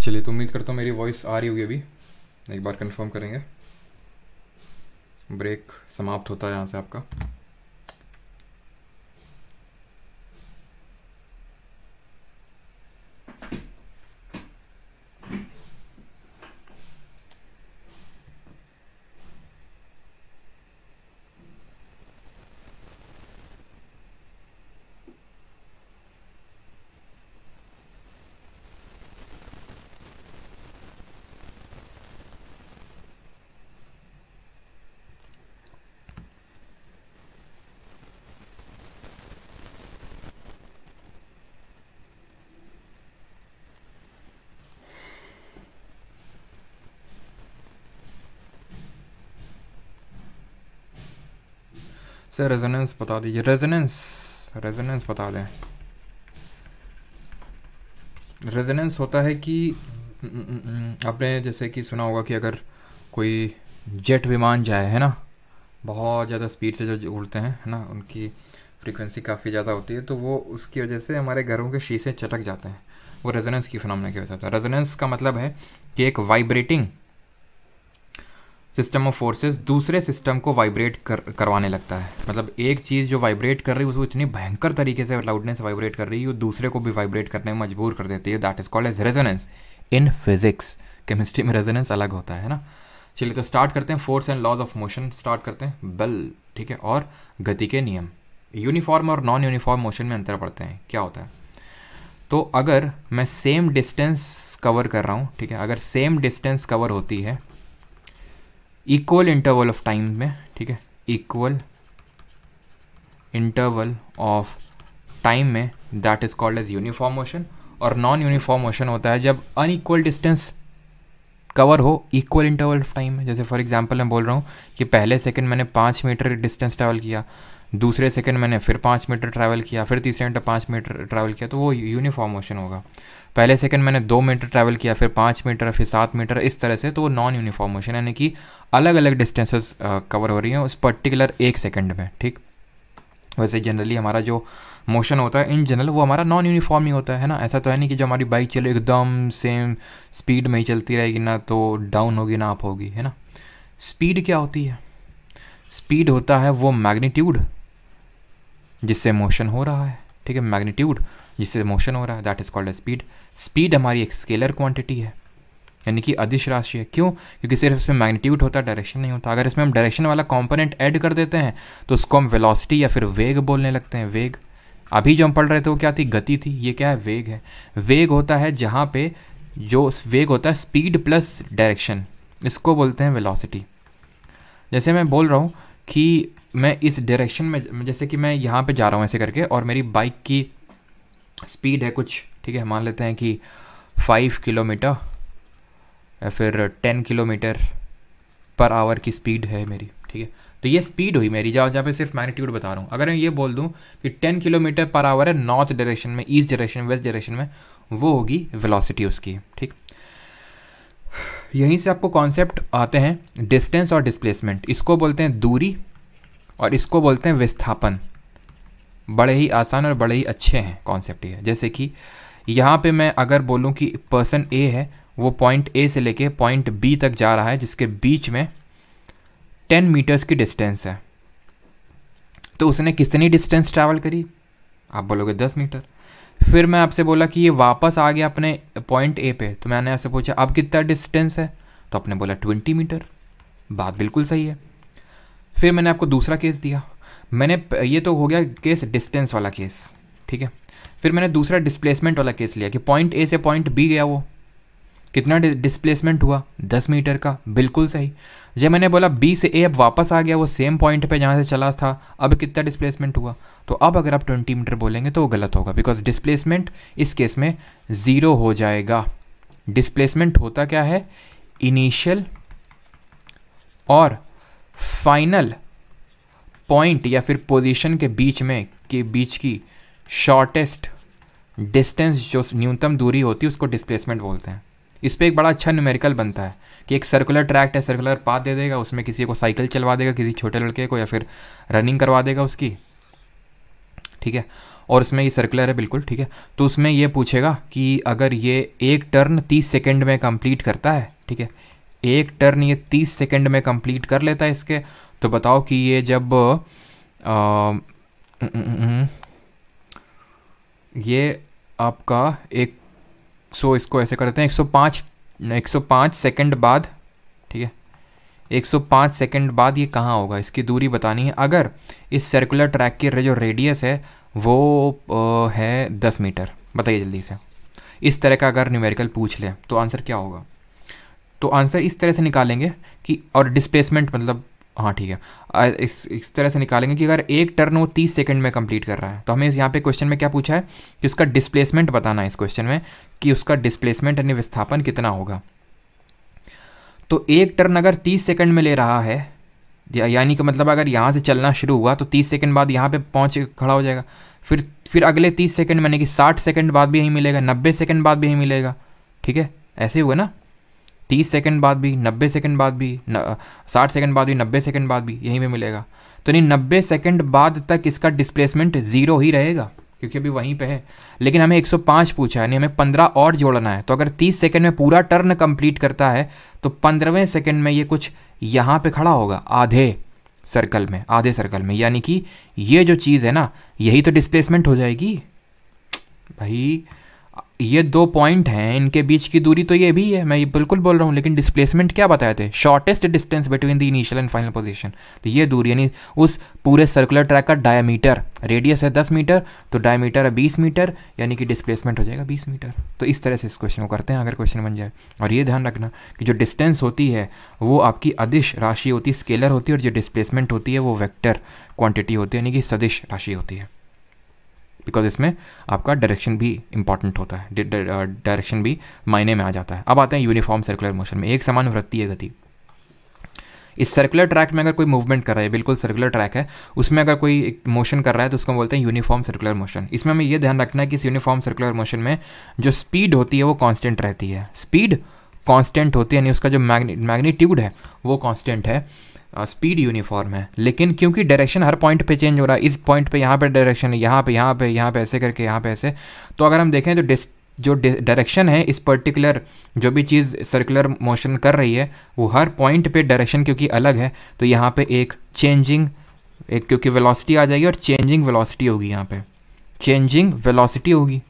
चलिए, तो उम्मीद करता हूँ मेरी वॉइस आ रही होगी। अभी एक बार कंफर्म करेंगे। ब्रेक समाप्त होता है यहाँ से आपका। सर रेजोनेंस बता दीजिए, रेजोनेंस बता दें। रेजोनेंस होता है कि आपने जैसे कि सुना होगा कि अगर कोई जेट विमान जाए, है ना, बहुत ज़्यादा स्पीड से जो उड़ते हैं, है ना, उनकी फ्रीक्वेंसी काफ़ी ज़्यादा होती है, तो वो उसकी वजह से हमारे घरों के शीशे चटक जाते हैं। वो रेजोनेंस की फिनोमेना की वजह से होता है। रेजोनेंस का मतलब है कि एक वाइब्रेटिंग सिस्टम ऑफ फोर्सेस दूसरे सिस्टम को वाइब्रेट करवाने लगता है। मतलब एक चीज़ जो वाइब्रेट कर रही है उसको इतनी भयंकर तरीके से लाउडनेस वाइब्रेट कर रही है, वो दूसरे को भी वाइब्रेट करने में मजबूर कर देती है। That is called as resonance in physics. Chemistry में रेजोनेंस अलग होता है ना। चलिए तो स्टार्ट करते हैं। Force and laws of motion start करते हैं। बल, ठीक है, और गति के नियम। यूनिफॉर्म और नॉन यूनिफॉर्म मोशन में अंतर पड़ते हैं। क्या होता है? तो अगर मैं सेम डिस्टेंस कवर कर रहा हूँ, ठीक है, अगर सेम डिस्टेंस कवर होती है इक्वल इंटरवल ऑफ टाइम में, ठीक है, इक्वल इंटरवल ऑफ टाइम में, that is called as uniform motion. और नॉन यूनिफॉर्म मोशन होता है जब अनइक्वल डिस्टेंस कवर हो इक्वल इंटरवल ऑफ टाइम में। जैसे फॉर एग्जांपल मैं बोल रहा हूँ कि पहले सेकंड मैंने 5 मीटर डिस्टेंस ट्रैवल किया, दूसरे सेकंड मैंने फिर 5 मीटर ट्रैवल किया, फिर तीसरे मिनट 5 मीटर ट्रैवल किया, तो वो यूनिफॉर्म मोशन होगा। पहले सेकंड मैंने 2 मीटर ट्रैवल किया, फिर 5 मीटर, फिर 7 मीटर, इस तरह से, तो वो नॉन यूनिफॉर्म मोशन, यानी कि अलग अलग डिस्टेंसेस कवर हो रही हैं उस पर्टिकुलर एक सेकंड में, ठीक। वैसे जनरली हमारा जो मोशन होता है इन जनरल वो हमारा नॉन यूनिफॉर्म ही होता है ना। ऐसा तो है नहीं कि जो हमारी बाइक चले एकदम सेम स्पीड में ही चलती रहेगी, ना तो डाउन होगी ना अप होगी, है ना। स्पीड क्या होती है? स्पीड होता है वो मैग्नीट्यूड जिससे मोशन हो रहा है, ठीक है, मैग्नीट्यूड जिससे मोशन हो रहा है, that is called speed. Speed हमारी एक स्केलर क्वांटिटी है, यानी कि अदिश राशि है। क्यों? क्योंकि सिर्फ इसमें मैग्नीट्यूड होता है, डायरेक्शन नहीं होता। अगर इसमें हम डायरेक्शन वाला कंपोनेंट ऐड कर देते हैं तो उसको हम वेलोसिटी या फिर वेग बोलने लगते हैं। वेग, अभी जो हम पढ़ रहे थे वो क्या थी? गति थी। ये क्या है? वेग है। वेग होता है जहाँ पे जो वेग होता है स्पीड प्लस डायरेक्शन, इसको बोलते हैं वेलोसिटी। जैसे मैं बोल रहा हूँ कि मैं इस डायरेक्शन में, जैसे कि मैं यहाँ पे जा रहा हूँ ऐसे करके, और मेरी बाइक की स्पीड है कुछ, ठीक है, मान लेते हैं कि 5 किलोमीटर या फिर 10 किलोमीटर पर आवर की स्पीड है मेरी, ठीक है। तो ये स्पीड हुई मेरी, जहाँ पे सिर्फ मैग्नीट्यूड बता रहा हूँ। अगर मैं ये बोल दूँ कि 10 किलोमीटर पर आवर है नॉर्थ डायरेक्शन में, ईस्ट डायरेक्शन, वेस्ट डायरेक्शन में, वो होगी वेलोसिटी उसकी, ठीक। यहीं से आपको कॉन्सेप्ट आते हैं डिस्टेंस और डिस्प्लेसमेंट। इसको बोलते हैं दूरी और इसको बोलते हैं विस्थापन। बड़े ही आसान और बड़े ही अच्छे हैं कॉन्सेप्ट ये। जैसे कि यहाँ पे मैं अगर बोलूँ कि पर्सन ए है, वो पॉइंट ए से लेके पॉइंट बी तक जा रहा है, जिसके बीच में 10 मीटर्स की डिस्टेंस है, तो उसने कितनी डिस्टेंस ट्रैवल करी? आप बोलोगे 10 मीटर। फिर मैं आपसे बोला कि ये वापस आ गया अपने पॉइंट ए पे, तो मैंने आपसे पूछा अब कितना डिस्टेंस है, तो आपने बोला 20 मीटर। बात बिल्कुल सही है। फिर मैंने आपको दूसरा केस दिया, ये तो हो गया केस डिस्टेंस वाला केस, ठीक है। फिर मैंने दूसरा डिस्प्लेसमेंट वाला केस लिया कि पॉइंट ए से पॉइंट बी गया, वो कितना डिस्प्लेसमेंट हुआ? 10 मीटर का। बिल्कुल सही। जब मैंने बोला बी से ए अब वापस आ गया वो सेम पॉइंट पे जहाँ से चला था, अब कितना डिस्प्लेसमेंट हुआ? तो अब अगर आप 20 मीटर बोलेंगे तो वो गलत होगा, बिकॉज डिस्प्लेसमेंट इस केस में 0 हो जाएगा। डिस्प्लेसमेंट होता क्या है? इनिशियल और फाइनल पॉइंट या फिर पोजीशन के बीच की शॉर्टेस्ट डिस्टेंस, जो न्यूनतम दूरी होती है, उसको डिस्प्लेसमेंट बोलते हैं। इस पर एक बड़ा अच्छा न्यूमेरिकल बनता है कि एक सर्कुलर ट्रैक्ट है, सर्कुलर पाथ दे देगा, उसमें किसी को साइकिल चलवा देगा, किसी छोटे लड़के को, या फिर रनिंग करवा देगा उसकी, ठीक है, और उसमें ये सर्कुलर है बिल्कुल, ठीक है। तो उसमें ये पूछेगा कि अगर ये एक टर्न 30 सेकेंड में कंप्लीट करता है, ठीक है, एक टर्न ये 30 सेकेंड में कंप्लीट कर लेता है इसके, तो बताओ कि ये जब ये आपका इसको ऐसे करते हैं 105 सेकंड बाद, ठीक है, 105 सेकंड बाद ये कहाँ होगा, इसकी दूरी बतानी है। अगर इस सर्कुलर ट्रैक की जो रेडियस है वो है 10 मीटर, बताइए जल्दी से। इस तरह का अगर न्यूमेरिकल पूछ ले तो आंसर क्या होगा? तो आंसर इस तरह से निकालेंगे कि, और डिस्प्लेसमेंट मतलब, हाँ ठीक है, इस तरह से निकालेंगे कि अगर एक टर्न वो 30 सेकंड में कंप्लीट कर रहा है, तो हमें यहाँ पे क्वेश्चन में क्या पूछा है कि उसका डिस्प्लेसमेंट बताना है इस क्वेश्चन में, कि उसका डिस्प्लेसमेंट यानी विस्थापन कितना होगा। तो एक टर्न अगर 30 सेकंड में ले रहा है यानी कि मतलब अगर यहाँ से चलना शुरू हुआ तो 30 सेकंड बाद यहाँ पे पहुँच खड़ा हो जाएगा, फिर अगले 30 सेकंड यानी कि 60 सेकंड बाद भी यहीं मिलेगा, 90 सेकंड बाद भी यहीं मिलेगा, ठीक है, ऐसे ही हुआ ना, 30 सेकंड बाद भी, 90 सेकंड बाद भी, 60 सेकंड बाद भी, 90 सेकंड बाद भी यहीं पे मिलेगा। तो नहीं, 90 सेकंड बाद तक इसका डिस्प्लेसमेंट 0 ही रहेगा क्योंकि अभी वहीं पे है। लेकिन हमें 105 पूछा है, यानी हमें 15 और जोड़ना है। तो अगर 30 सेकंड में पूरा टर्न कंप्लीट करता है तो 15वें सेकंड में ये कुछ यहाँ पे खड़ा होगा आधे सर्कल में, यानी कि ये जो चीज़ है ना, यही तो डिस्प्लेसमेंट हो जाएगी भाई। ये 2 पॉइंट हैं, इनके बीच की दूरी तो ये भी है, मैं ये बिल्कुल बोल रहा हूँ, लेकिन डिस्प्लेसमेंट क्या बताए थे, shortest distance between the initial and final position. तो ये दूरी यानी उस पूरे सर्कुलर ट्रैक का डायमीटर, रेडियस है 10 मीटर तो डायमीटर है 20 मीटर, यानी कि डिस्प्लेसमेंट हो जाएगा 20 मीटर। तो इस तरह से इस क्वेश्चन को करते हैं अगर क्वेश्चन बन जाए। और ये ध्यान रखना कि जो डिस्टेंस होती है वो आपकी अदिश राशि होती है, स्केलर होती है, और जो डिस्प्लेसमेंट होती है वो वेक्टर क्वांटिटी होती है, यानी कि सदिश राशि होती है। बिकॉज इसमें आपका डायरेक्शन भी इंपॉर्टेंट होता है, डायरेक्शन भी मायने में आ जाता है। अब आते हैं यूनिफॉर्म सर्कुलर मोशन में, एक समान वृत्तीय गति। इस सर्कुलर ट्रैक में अगर कोई मूवमेंट कर रहा है, बिल्कुल सर्कुलर ट्रैक है, उसमें अगर कोई एक मोशन कर रहा है तो उसको बोलते हैं यूनिफॉर्म सर्कुलर मोशन। इसमें हमें ये ध्यान रखना है कि इस यूनिफॉर्म सर्कुलर मोशन में जो स्पीड होती है वो कांस्टेंट रहती है, स्पीड कांस्टेंट होती है, यानी उसका जो मैग्नीट्यूड है वो कांस्टेंट है, स्पीड यूनिफॉर्म है। लेकिन क्योंकि डायरेक्शन हर पॉइंट पे चेंज हो रहा है, इस पॉइंट पे यहाँ पे डायरेक्शन है, यहाँ पे ऐसे करके यहाँ पे ऐसे, तो अगर हम देखें तो जो डायरेक्शन है इस पर्टिकुलर जो भी चीज़ सर्कुलर मोशन कर रही है वो हर पॉइंट पे डायरेक्शन क्योंकि अलग है, तो यहाँ पे एक क्योंकि वेलोसिटी आ जाएगी और चेंजिंग वेलोसिटी होगी, यहाँ पे चेंजिंग वेलोसिटी होगी।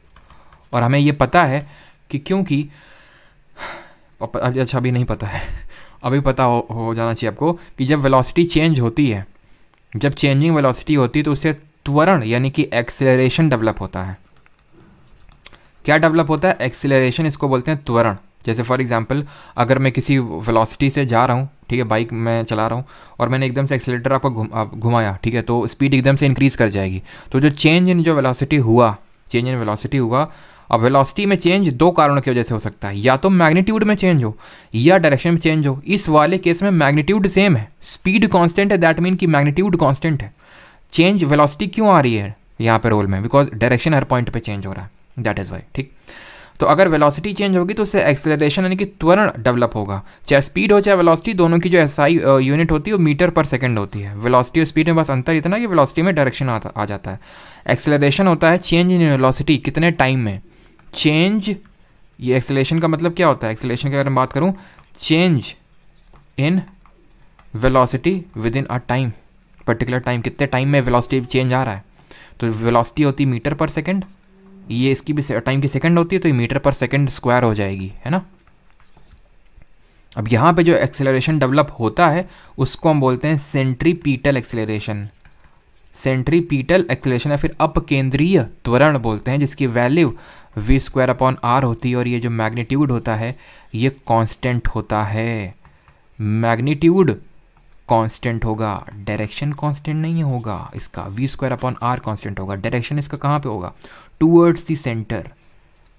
और हमें ये पता है कि क्योंकि अच्छा अभी नहीं पता है, अभी पता हो जाना चाहिए आपको कि जब वेलोसिटी चेंज होती है, जब चेंजिंग वेलोसिटी होती है तो उससे त्वरण यानी कि एक्सेलरेशन डेवलप होता है। क्या डेवलप होता है? एक्सेलरेशन, इसको बोलते हैं त्वरण। जैसे फॉर एग्जांपल अगर मैं किसी वेलोसिटी से जा रहा हूँ, ठीक है, बाइक मैं चला रहा हूँ और मैंने एकदम से एक्सेलेरेटर आपको घुमाया, ठीक है, तो स्पीड एकदम से इंक्रीज़ कर जाएगी। तो जो चेंज इन वेलोसिटी हुआ, अब वेलोसिटी में चेंज 2 कारणों की वजह से हो सकता है, या तो मैग्नीट्यूड में चेंज हो या डायरेक्शन में चेंज हो। इस वाले केस में मैग्नीट्यूड सेम है, स्पीड कांस्टेंट है, दैट मीन कि मैग्नीट्यूड कांस्टेंट है। चेंज वेलोसिटी क्यों आ रही है यहाँ पे रोल में? बिकॉज डायरेक्शन हर पॉइंट पे चेंज हो रहा है, दैट इज़ वाई। ठीक, तो अगर वेलोसिटी चेंज होगी तो उससे एक्सेलरेशन यानी कि त्वरण डेवलप होगा। चाहे स्पीड हो चाहे वेलोसिटी, दोनों की जो एसआई यूनिट होती है वो मीटर पर सेकंड होती है। वेलोसिटी और स्पीड में बस अंतर इतना कि वेलोसिटी में डायरेक्शन आ जाता है। एक्सेलरेशन होता है चेंज इन वेलोसिटी, कितने टाइम में चेंज। ये एक्सेलरेशन का मतलब क्या होता है? एक्सेलरेशन की अगर मैं बात करूं, change in velocity with in a time, particular time, कितने टाइम में वेलोसिटी चेंज आ रहा है। तो वेलोसिटी होती है मीटर पर सेकंड, ये इसकी भी टाइम की सेकंड होती है, तो ये मीटर पर सेकंड स्क्वायर हो जाएगी, है ना। अब यहाँ पे जो एक्सेलरेशन डेवलप होता है उसको हम बोलते हैं सेंट्रीपीटल एक्सेलरेशन। सेंट्रीपीटल एक्सेलरेशन या फिर अपकेंद्रीय त्वरण बोलते हैं, जिसकी वैल्यू v²/r होती है। और ये जो मैग्नीट्यूड होता है ये कांस्टेंट होता है। मैग्नीट्यूड कांस्टेंट होगा, डायरेक्शन कांस्टेंट नहीं होगा इसका। v²/r कांस्टेंट होगा। डायरेक्शन इसका कहाँ पे होगा? Towards the centre.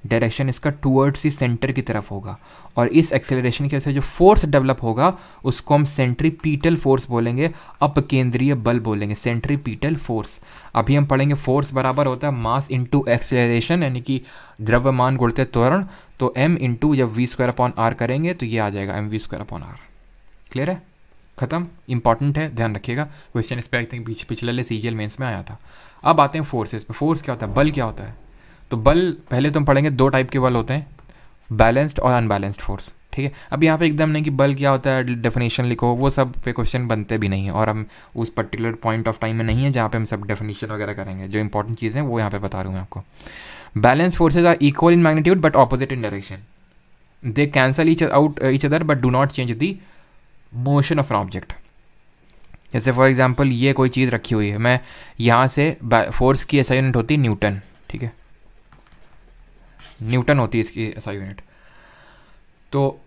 डायरेक्शन इसका टूवर्ड्स द सेंटर की तरफ होगा। और इस एक्सेलरेशन की वजह से जो फोर्स डेवलप होगा उसको हम सेंट्रीपीटल फोर्स बोलेंगे, अपकेंद्रीय बल बोलेंगे, सेंट्रीपीटल फोर्स। अभी हम पढ़ेंगे फोर्स बराबर होता है मास इंटू एक्सेलरेशन, यानी कि द्रव्यमान गुणित त्वरण। तो m इंटू जब v²/r करेंगे तो ये आ जाएगा mv²/r। क्लियर है? खत्म। इंपॉर्टेंट है, ध्यान रखिएगा। क्वेश्चन इस पर आई थिंक पिछले सीजीएल मेंस में आया था। अब आते हैं फोर्सेस पे। फोर्स क्या होता है? बल क्या होता है? तो बल पहले तो हम पढ़ेंगे 2 टाइप के बल होते हैं, बैलेंस्ड और अनबैलेंस्ड फोर्स। ठीक है, अब यहाँ पे एकदम नहीं कि बल क्या होता है डेफिनेशन लिखो, वो सब पे क्वेश्चन बनते भी नहीं है। और हम उस पर्टिकुलर पॉइंट ऑफ टाइम में नहीं है जहाँ पे हम सब डेफिनेशन वगैरह करेंगे। जो इंपॉर्टेंट चीज़ें वो यहाँ पे बता रहा हूँ मैं आपको। Balanced forces are equal in magnitude but opposite in direction. They cancel each other but do not change the motion of an object. जैसे फॉर एग्जाम्पल ये कोई चीज़ रखी हुई है, मैं यहाँ से फोर्स की एसआई यूनिट होती है न्यूटन, ठीक है, न्यूटन होती है इसकी एसआई यूनिट। तो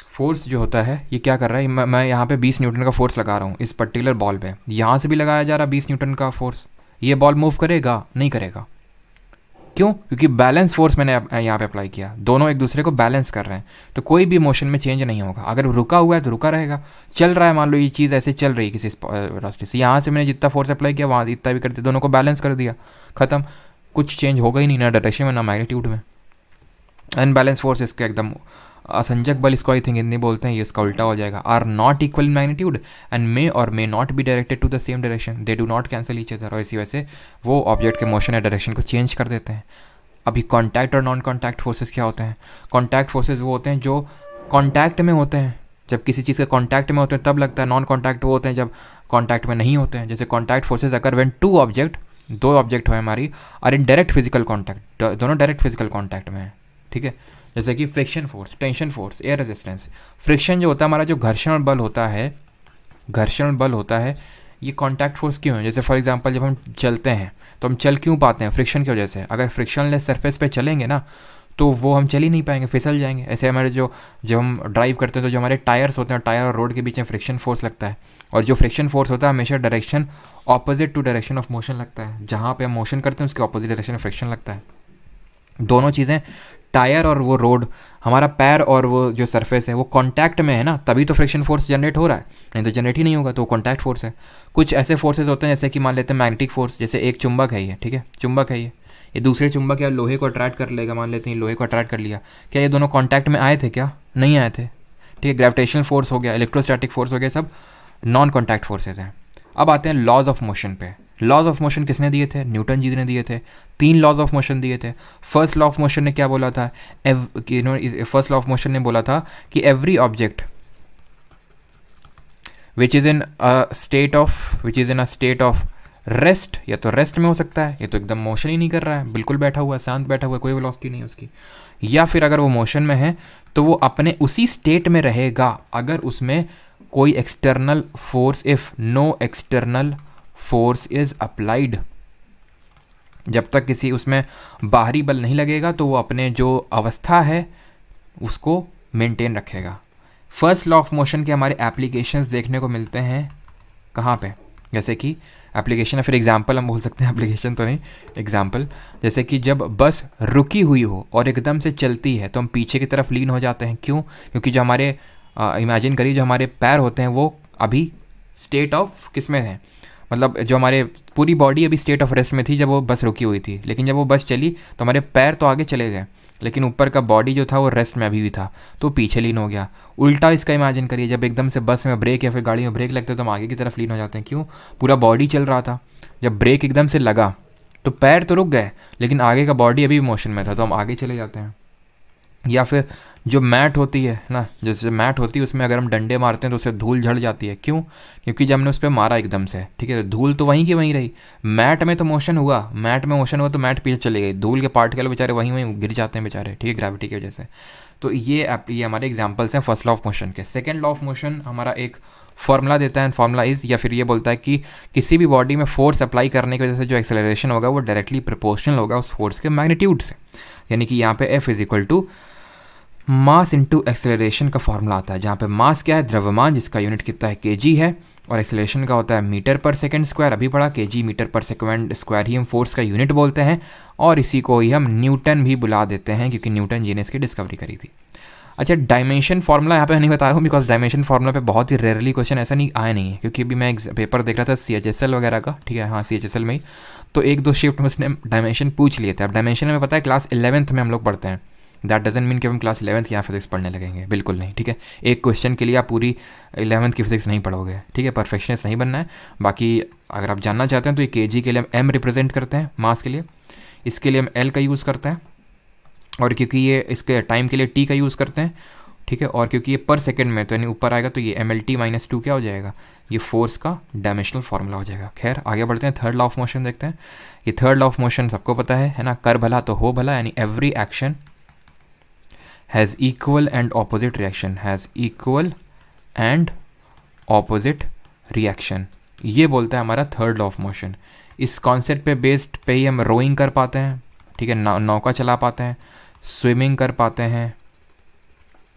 फोर्स जो होता है ये क्या कर रहा है, मैं यहाँ पे 20 न्यूटन का फोर्स लगा रहा हूँ इस पर्टिकुलर बॉल पे। यहाँ से भी लगाया जा रहा है 20 न्यूटन का फोर्स। ये बॉल मूव करेगा? नहीं करेगा। क्यों? क्योंकि बैलेंस फोर्स मैंने यहाँ पे अप्लाई किया, दोनों एक दूसरे को बैलेंस कर रहे हैं, तो कोई भी मोशन में चेंज नहीं होगा। अगर रुका हुआ है तो रुका रहेगा, चल रहा है मान लो ये चीज़ ऐसे चल रही है किसी रास्ते से, यहाँ से मैंने जितना फोर्स अप्लाई किया वहाँ इतना भी कर दिया, दोनों को बैलेंस कर दिया, ख़त्म, कुछ चेंज होगा ही नहीं, ना डायरेक्शन में ना मैग्नीट्यूड में। अनबैलेंस फोर्स इसका एकदम असंजक बल, इसको आई थिंक हिंदी बोलते हैं, ये इसका उल्टा हो जाएगा, are not equal in magnitude and may or may not be directed to the same direction, they do not cancel each other, और इसी वजह से वो ऑब्जेक्ट के मोशन या डायरेक्शन को चेंज कर देते हैं। अभी कॉन्टैक्ट और नॉन कॉन्टैक्ट फोर्सेस क्या होते हैं? कॉन्टैक्ट फोर्सेस वो होते हैं जो कॉन्टैक्ट में होते हैं, जब किसी चीज़ के कॉन्टैक्ट में होते हैं तब लगता है। नॉन कॉन्टैक्ट वो होते हैं जब कॉन्टैक्ट में नहीं होते हैं। जैसे कॉन्टैक्ट फोर्सेज अगर व्हेन टू ऑब्जेक्ट, दो ऑब्जेक्ट हो हमारी, और इन डायरेक्ट फिजिकल कॉन्टैक्ट, दोनों डायरेक्ट फिजिकल कॉन्टैक्ट में है, ठीक है। जैसे कि friction force, tension force, air resistance. Friction जो होता है हमारा, जो घर्षण बल होता है, घर्षण बल होता है, ये कॉन्टैक्ट फोर्स क्यों है? जैसे फॉर एग्जांपल जब हम चलते हैं तो हम चल क्यों पाते हैं? फ्रिक्शन की वजह से। अगर फ्रिक्शनलेस सरफेस पे चलेंगे ना तो वो हम चल ही नहीं पाएंगे, फिसल जाएंगे। ऐसे हमारे जो हम ड्राइव करते हैं तो जो हमारे टायर्स होते हैं, टायर और रोड के बीच में फ्रिक्शन फोर्स लगता है, और जो फ्रिक्शन फोर्स होता है हमेशा direction opposite to direction of motion लगता है। जहाँ पे हम मोशन करते हैं उसके ऑपोजिट डायरेक्शन में फ्रिक्शन लगता है। दोनों चीज़ें, टायर और वो रोड, हमारा पैर और वो जो सरफेस है वो कांटेक्ट में है ना, तभी तो फ्रिक्शन फोर्स जनरेट हो रहा है, नहीं तो जनरेट ही नहीं होगा, तो वो कांटेक्ट फोर्स है। कुछ ऐसे फोर्सेज होते हैं जैसे कि मान लेते हैं मैग्नेटिक फोर्स, जैसे एक चुंबक है ये, ठीक है, चुंबक है ये दूसरे चुंबक या लोहे को अट्रैक्ट कर लेगा, मान लेते हैं लोहे को अट्रैक्ट कर लिया, क्या ये दोनों कॉन्टैक्ट में आए थे? क्या नहीं आए थे, ठीक है। ग्रेविटेशनल फोर्स हो गया, इलेक्ट्रोस्टैटिक फोर्स हो गया, सब नॉन कॉन्टैक्ट फोर्सेज हैं। अब आते हैं लॉज ऑफ मोशन पे। लॉज ऑफ मोशन किसने दिए थे? न्यूटन जी ने दिए थे। 3 लॉज ऑफ मोशन दिए थे। फर्स्ट लॉ ऑफ मोशन ने क्या बोला था? फर्स्ट लॉ ऑफ मोशन ने बोला था कि every object which is in a state of rest, या तो रेस्ट में हो सकता है, ये तो एकदम मोशन ही नहीं कर रहा है, बिल्कुल बैठा हुआ है, शांत बैठा हुआ है, कोई वेलोसिटी नहीं है उसकी, या फिर अगर वो मोशन में है तो वो अपने उसी स्टेट में रहेगा अगर उसमें कोई external force, if no external force is applied. जब तक किसी उसमें बाहरी बल नहीं लगेगा तो वो अपने जो अवस्था है उसको मेंटेन रखेगा। फर्स्ट लॉ ऑफ मोशन के हमारे एप्लीकेशंस देखने को मिलते हैं कहाँ पे? जैसे कि एप्लीकेशन, या फिर एग्जाम्पल हम बोल सकते हैं, एप्लीकेशन तो नहीं, एग्जाम्पल। जैसे कि जब बस रुकी हुई हो और एकदम से चलती है तो हम पीछे की तरफ लीन हो जाते हैं, क्यों? क्योंकि जो हमारे इमेजिन करिए जो हमारे पैर होते हैं वो अभी स्टेट ऑफ किस में है, मतलब जो हमारे पूरी बॉडी अभी स्टेट ऑफ रेस्ट में थी जब वो बस रुकी हुई थी, लेकिन जब वो बस चली तो हमारे पैर तो आगे चले गए लेकिन ऊपर का बॉडी जो था वो रेस्ट में अभी भी था, तो पीछे लीन हो गया। उल्टा इसका इमेजिन करिए, जब एकदम से बस में ब्रेक या फिर गाड़ी में ब्रेक लगता है तो हम आगे की तरफ लीन हो जाते हैं, क्यों? पूरा बॉडी चल रहा था, जब ब्रेक एकदम से लगा तो पैर तो रुक गए लेकिन आगे का बॉडी अभी भी मोशन में था, तो हम आगे चले जाते हैं। या फिर जो मैट होती है ना, जैसे मैट होती है उसमें अगर हम डंडे मारते हैं तो उससे धूल झड़ जाती है, क्यों? क्योंकि जब हमने उस पर मारा एकदम से, ठीक है, धूल तो वहीं की वहीं रही। मैट में तो मोशन हुआ, मैट में मोशन हुआ तो मैट पीछे चली गई, धूल के पार्टिकल बेचारे वहीं वहीं गिर जाते हैं बेचारे, ठीक है, ग्रेविटी की वजह से। तो ये हमारे एग्जाम्पल्स हैं फर्स्ट लॉ ऑफ मोशन के। सेकेंड लॉ ऑफ मोशन हमारा एक फॉर्मूला देता है, फॉर्मूला इज, या फिर ये बोलता है कि किसी भी बॉडी में फोर्स अप्लाई करने की वजह से जो एक्सेलरेशन होगा वो डायरेक्टली प्रोपोर्शनल होगा उस फोर्स के मैग्नीट्यूड से। यानी कि यहाँ पे f is equal to mass into acceleration का फॉर्मूला आता है, जहाँ पे मास क्या है? द्रव्यमान, जिसका यूनिट कितना है? केजी है, और एक्सेलरेशन का होता है मीटर पर सेकंड स्क्वायर, अभी पढ़ा, केजी मीटर पर सेकंड स्क्वायर ही हम फोर्स का यूनिट बोलते हैं, और इसी को ही हम न्यूटन भी बुला देते हैं क्योंकि न्यूटन जी ने इसकी डिस्कवरी करी थी। अच्छा, डायमेंशन फार्मूला यहाँ पे नहीं बता रहा हूँ बिकॉज डायमेंशन फार्मूला पे बहुत ही रेयरली क्वेश्चन ऐसा नहीं आया नहीं है, क्योंकि अभी मैं एक पेपर देख रहा था CHSL वगैरह का, ठीक है, हाँ CHSL में ही, तो 1-2 शिफ्ट में उसने डायमेंशन पूछ लिए थे। अब डायमेंशन में पता है क्लास 11th में हम लोग पढ़ते हैं, दैट डजंट मीन कि हम क्लास 11th यहाँ फिजिक्स पढ़ने लगेंगे, बिल्कुल नहीं, ठीक है। एक क्वेश्चन के लिए आप पूरी 11th की फिजिक्स नहीं पढ़ोगे, ठीक है, परफेक्शनिस्ट नहीं बनना है। बाकी अगर आप जानना चाहते हैं तो ये केजी के लिए हम m रिप्रेजेंट करते हैं मास के लिए, इसके लिए हम l का यूज़ करते हैं, और क्योंकि ये इसके टाइम के लिए t का यूज़ करते हैं, ठीक है, और क्योंकि ये पर सेकंड में तो यानी ऊपर आएगा तो ये mlt-2 क्या हो जाएगा? ये फोर्स का डायमेंशनल फार्मूला हो जाएगा। खैर आगे बढ़ते हैं, थर्ड लॉ ऑफ मोशन देखते हैं। ये थर्ड लॉ ऑफ मोशन सबको पता है ना, कर भला तो हो भला, यानी every action has equal and opposite reaction, has equal and opposite reaction, ये बोलता है हमारा थर्ड लॉ ऑफ मोशन। इस कॉन्सेप्ट पे बेस्ड पे ही हम रोइंग कर पाते हैं, ठीक है, नौका चला पाते हैं, स्विमिंग कर पाते हैं,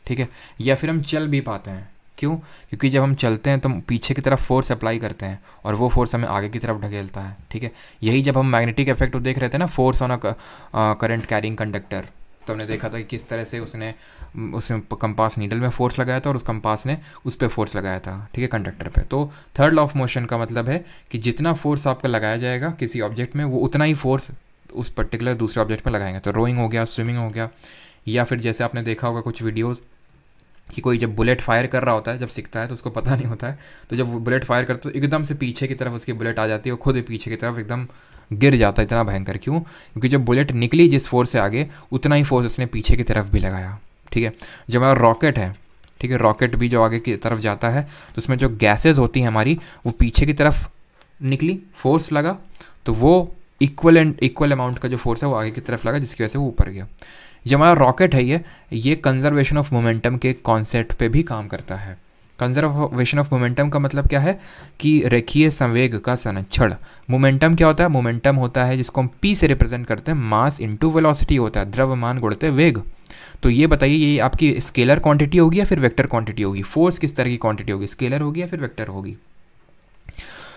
ठीक है, या फिर हम चल भी पाते हैं, क्यों? क्योंकि जब हम चलते हैं तो पीछे की तरफ फोर्स अप्लाई करते हैं और वो फोर्स हमें आगे की तरफ ढकेलता है, ठीक है। यही जब हम मैग्नेटिक इफेक्ट देख रहे थे ना, force on a current carrying conductor, तो हमने देखा था कि किस तरह से उसमें कंपास नीडल में फोर्स लगाया था और उस कंपास ने उस पर फोर्स लगाया था, ठीक है, कंडक्टर पे। तो थर्ड लॉ ऑफ मोशन का मतलब है कि जितना फोर्स आपका लगाया जाएगा किसी ऑब्जेक्ट में, वो उतना ही फोर्स उस पर्टिकुलर दूसरे ऑब्जेक्ट में लगाएंगे। तो रोइंग हो गया, स्विमिंग हो गया, या फिर जैसे आपने देखा होगा कुछ वीडियोज़ कि कोई जब बुलेट फायर कर रहा होता है, जब सीखता है तो उसको पता नहीं होता है, तो जब वो बुलेट फायर करता है तो एकदम से पीछे की तरफ उसकी बुलेट आ जाती है, वो खुद ही पीछे की तरफ एकदम गिर जाता है, इतना भयंकर। क्यों? क्योंकि जब बुलेट निकली जिस फोर्स से आगे, उतना ही फोर्स उसने पीछे की तरफ भी लगाया, ठीक है। जब हमारा रॉकेट है, ठीक है, रॉकेट भी जो आगे की तरफ जाता है तो उसमें जो गैसेज होती हैं हमारी, वो पीछे की तरफ निकली, फोर्स लगा, तो वो इक्वल अमाउंट का जो फोर्स है वो आगे की तरफ लगा, जिसकी वजह से वो ऊपर गया। जो हमारा रॉकेट है ये कंजर्वेशन ऑफ मोमेंटम के कॉन्सेप्ट पे भी काम करता है। कंजर्वेशन ऑफ मोमेंटम का मतलब क्या है कि रेखीय संवेग का संरक्षण। मोमेंटम क्या होता है? मोमेंटम होता है जिसको हम पी से रिप्रेजेंट करते हैं, मास इनटू वेलोसिटी होता है, द्रव्यमान गुणित वेग। तो ये बताइए, ये आपकी स्केलर क्वांटिटी होगी या फिर वेक्टर क्वांटिटी होगी? फोर्स किस तरह की क्वांटिटी होगी, स्केलर होगी या फिर वेक्टर होगी?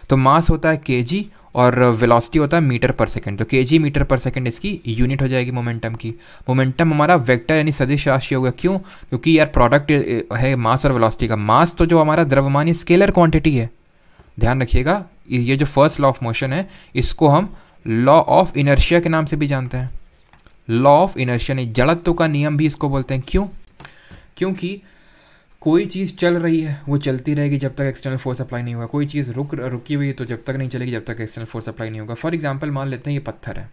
तो मास होता है केजी और वेलोसिटी होता है मीटर पर सेकंड। तो केजी मीटर पर सेकंड इसकी यूनिट हो जाएगी मोमेंटम की। मोमेंटम हमारा वेक्टर यानी सदिश राशि होगा। क्यों? क्योंकि यार प्रोडक्ट है मास और वेलोसिटी का। मास तो जो हमारा द्रव्यमान ये स्केलर क्वांटिटी है, ध्यान रखिएगा। ये जो फर्स्ट लॉ ऑफ मोशन है इसको हम लॉ ऑफ इनर्शिया के नाम से भी जानते हैं। लॉ ऑफ इनर्शिया नहीं, जड़त्व का नियम भी इसको बोलते हैं। क्यों? क्योंकि कोई चीज़ चल रही है वो चलती रहेगी जब तक एक्सटर्नल फोर्स अप्लाई नहीं होगा। कोई चीज़ रुकी हुई है तो जब तक नहीं चलेगी जब तक एक्सटर्नल फोर्स अप्लाई नहीं होगा। फॉर एग्जांपल मान लेते हैं ये पत्थर है,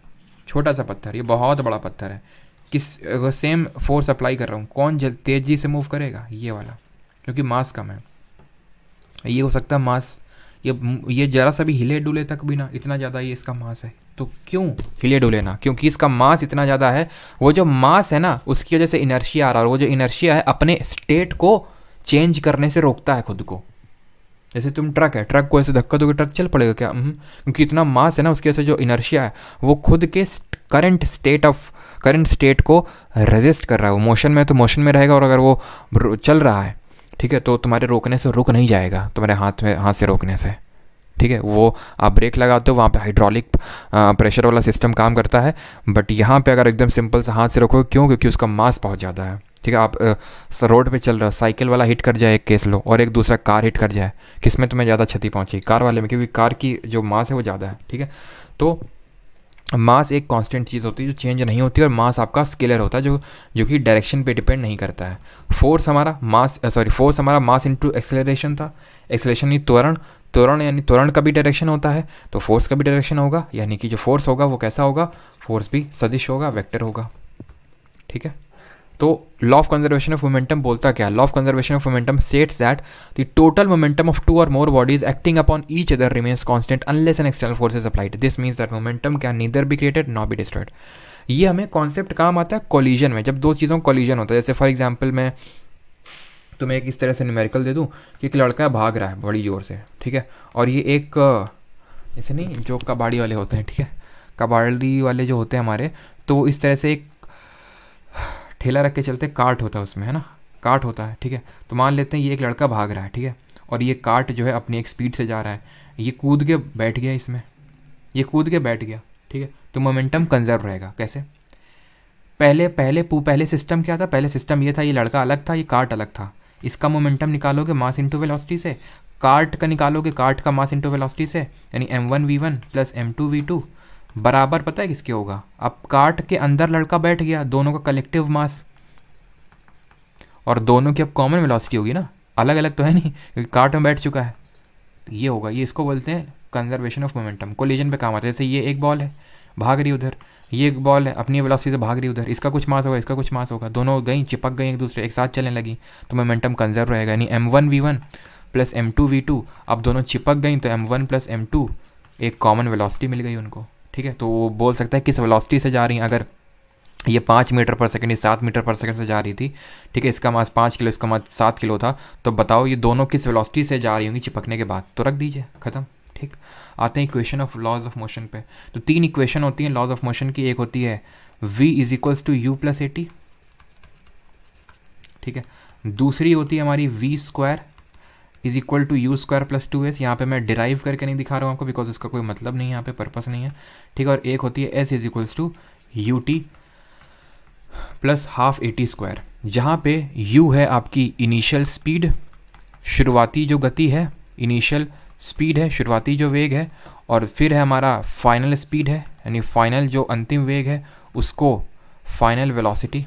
छोटा सा पत्थर, ये बहुत बड़ा पत्थर है, किस सेम फोर्स अप्लाई कर रहा हूँ, कौन तेजी से मूव करेगा? ये वाला, क्योंकि मास कम है। ये हो सकता है मास ये ज़रा सा भी हिले डुले तक भी ना, इतना ज़्यादा ये इसका मास है। तो क्यों हिले डुले ना? क्योंकि इसका मास इतना ज़्यादा है। वो जो मास है ना उसकी वजह से इनर्शिया आ रहा है, और वो जो इनर्शिया है अपने स्टेट को चेंज करने से रोकता है खुद को। जैसे तुम ट्रक है, ट्रक को ऐसे धक्का दोगे ट्रक चल पड़ेगा क्या? क्योंकि इतना मास है ना उसकी वजह से जो इनर्शिया है वो खुद के करंट स्टेट को रेजिस्ट कर रहा है। वो मोशन में तो मोशन में रहेगा, और अगर वो चल रहा है, ठीक है, तो तुम्हारे रोकने से रुक नहीं जाएगा, तुम्हारे हाथ से रोकने से, ठीक है। वो आप ब्रेक लगाते हो वहाँ पे हाइड्रोलिक प्रेशर वाला सिस्टम काम करता है, बट यहाँ पे अगर एकदम सिंपल से हाथ से रोको, क्यों? क्योंकि उसका मास बहुत ज़्यादा है, ठीक है। आप रोड पे चल रहे हो, साइकिल वाला हिट कर जाए एक केस लो, और एक दूसरा कार हिट कर जाए, किस में तुम्हें ज़्यादा क्षति पहुँची? कार वाले में, क्योंकि कार की जो मास है वो ज़्यादा है, ठीक है। तो मास एक कांस्टेंट चीज़ होती है जो चेंज नहीं होती, और मास आपका स्केलर होता है जो कि डायरेक्शन पे डिपेंड नहीं करता है। फोर्स हमारा मास इनटू एक्सेलरेशन था। एक्सेलरेशन यानी त्वरण यानी त्वरण का भी डायरेक्शन होता है, तो फोर्स का भी डायरेक्शन होगा, यानी कि जो फोर्स होगा वो कैसा होगा? फोर्स भी सदिश होगा, वेक्टर होगा, ठीक है। तो law of conservation of momentum बोलता क्या? Law of conservation of momentum states that the total momentum of two or more bodies acting upon each other remains constant unless an external force is applied. This means that momentum can neither be created not be destroyed. ये हमें concept काम आता है collision में, जब दो चीज़ों का कोलिजन होता है। जैसे फॉर एग्जाम्पल मैं तुम्हें एक इस तरह से न्यूमेरिकल दे दूँ कि एक लड़का भाग रहा है बड़ी ज़ोर से, ठीक है, और ये एक ऐसे नहीं जो कबाड़ी वाले होते हैं, ठीक है, कबाड़ी वाले जो होते हैं हमारे, तो इस तरह से एक ठेला रख के चलते, कार्ट होता है उसमें, है ना, कार्ट होता है, ठीक है। तो मान लेते हैं ये एक लड़का भाग रहा है, ठीक है, और ये कार्ट जो है अपनी एक स्पीड से जा रहा है, ये कूद के बैठ गया इसमें, ये कूद के बैठ गया, ठीक है। तो मोमेंटम कंजर्व रहेगा। कैसे? पहले सिस्टम क्या था? पहले सिस्टम ये था, ये लड़का अलग था, ये कार्ट अलग था। इसका मोमेंटम निकालोगे मास इंटू वेलोसिटी से, कार्ट का निकालोगे कार्ट का मास इंटू वेलोसिटी से, यानी m1v1 प्लस m2v2 बराबर पता है किसके होगा? अब कार्ट के अंदर लड़का बैठ गया, दोनों का कलेक्टिव मास, और दोनों की अब कॉमन वेलोसिटी होगी ना, अलग अलग तो है नहीं, क्योंकि कार्ट में बैठ चुका है। तो ये होगा, ये इसको बोलते हैं कंजर्वेशन ऑफ मोमेंटम। कोलिजन पे काम आता है। जैसे ये एक बॉल है भाग रही उधर, ये एक बॉल है अपनी वेलोसिटी से भाग रही उधर, इसका कुछ मास होगा, इसका कुछ मास होगा, दोनों गई चिपक गई एक दूसरे, एक साथ चलने लगी, तो मोमेंटम कंजर्व रहेगा। यानी m1v1 प्लस m2v2, अब दोनों चिपक गई तो m1 प्लस m2 एक कॉमन वेलोसिटी मिल गई उनको, ठीक है। तो वो बोल सकता है किस वेलोसिटी से जा रही हैं। अगर ये 5 मीटर पर सेकंड, ये 7 मीटर पर सेकंड से जा रही थी, ठीक है, इसका मास 5 किलो, इसका मास 7 किलो था, तो बताओ ये दोनों किस वेलोसिटी से जा रही होंगी चिपकने के बाद? तो रख दीजिए, ख़त्म, ठीक। आते हैं equation of laws of motion पे। तो 3 इक्वेशन होती हैं लॉज ऑफ मोशन की। एक होती है v is equals to u plus a t, ठीक है। दूसरी होती है हमारी v square is equal to u square plus 2s। यहाँ पे मैं डिराइव करके नहीं दिखा रहा हूँ आपको बिकॉज उसका कोई मतलब नहीं है, यहाँ पे पर्पस नहीं है, ठीक है। और एक होती है s is equals to u t plus half a t square, जहाँ पे u है आपकी इनिशियल स्पीड, शुरुआती जो गति है, इनिशियल स्पीड है, शुरुआती जो वेग है, और फिर है हमारा फाइनल स्पीड है, यानी फाइनल जो अंतिम वेग है उसको फाइनल वेलोसिटी।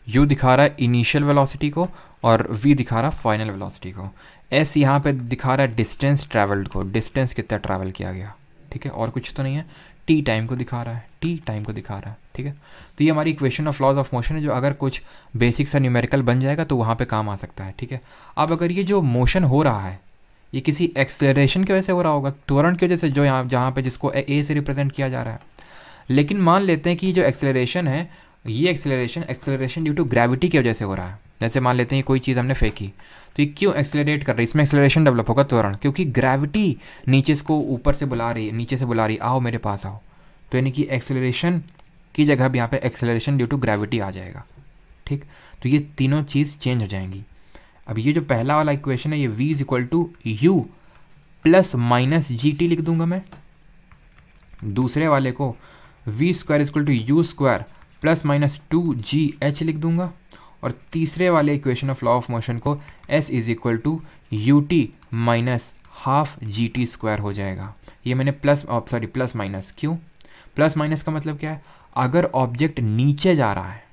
u दिखा रहा है इनिशियल वेलोसिटी को और v दिखा रहा है फाइनल वेलोसिटी को। s यहाँ पे दिखा रहा है डिस्टेंस ट्रैवल्ड को, डिस्टेंस कितना ट्रैवल किया गया, ठीक है, और कुछ तो नहीं है। t टाइम को दिखा रहा है, t टाइम को दिखा रहा है, ठीक है। तो ये हमारी equation of laws of motion है, जो अगर कुछ बेसिक सा न्यूमेरिकल बन जाएगा तो वहाँ पे काम आ सकता है, ठीक है। अब अगर ये जो मोशन हो रहा है ये किसी एक्सेलरेशन की वजह से हो रहा होगा, त्वरण की वजह से, जो यहाँ जहाँ पे जिसको a से रिप्रेजेंट किया जा रहा है, लेकिन मान लेते हैं कि जो एक्सेलरेशन है ये एक्सेलरेशन ड्यू टू ग्रेविटी की वजह से हो रहा है। जैसे मान लेते हैं कोई चीज़ हमने फेंकी तो ये क्यों एक्सेलरेट कर रही है, इसमें एक्सेलरेशन डेवलप होगा, त्वरण, क्योंकि ग्रेविटी नीचे इसको ऊपर से बुला रही है, नीचे से बुला रही है, आओ मेरे पास आओ। तो यानी कि एक्सेलरेशन की जगह भी यहाँ पे एक्सेलरेशन ड्यू टू ग्रेविटी आ जाएगा, ठीक। तो ये तीनों चीज़ चेंज हो जाएंगी। अब ये जो पहला वाला इक्वेशन है ये v is equal to u plus minus g t लिख दूंगा मैं, दूसरे वाले को v square is equal to u square plus minus 2gh लिख दूंगा, और तीसरे वाले equation of law of motion को s is equal to u t minus half g t square हो जाएगा। ये मैंने प्लस माइनस, क्यों प्लस माइनस का मतलब क्या है, अगर ऑब्जेक्ट नीचे जा रहा है,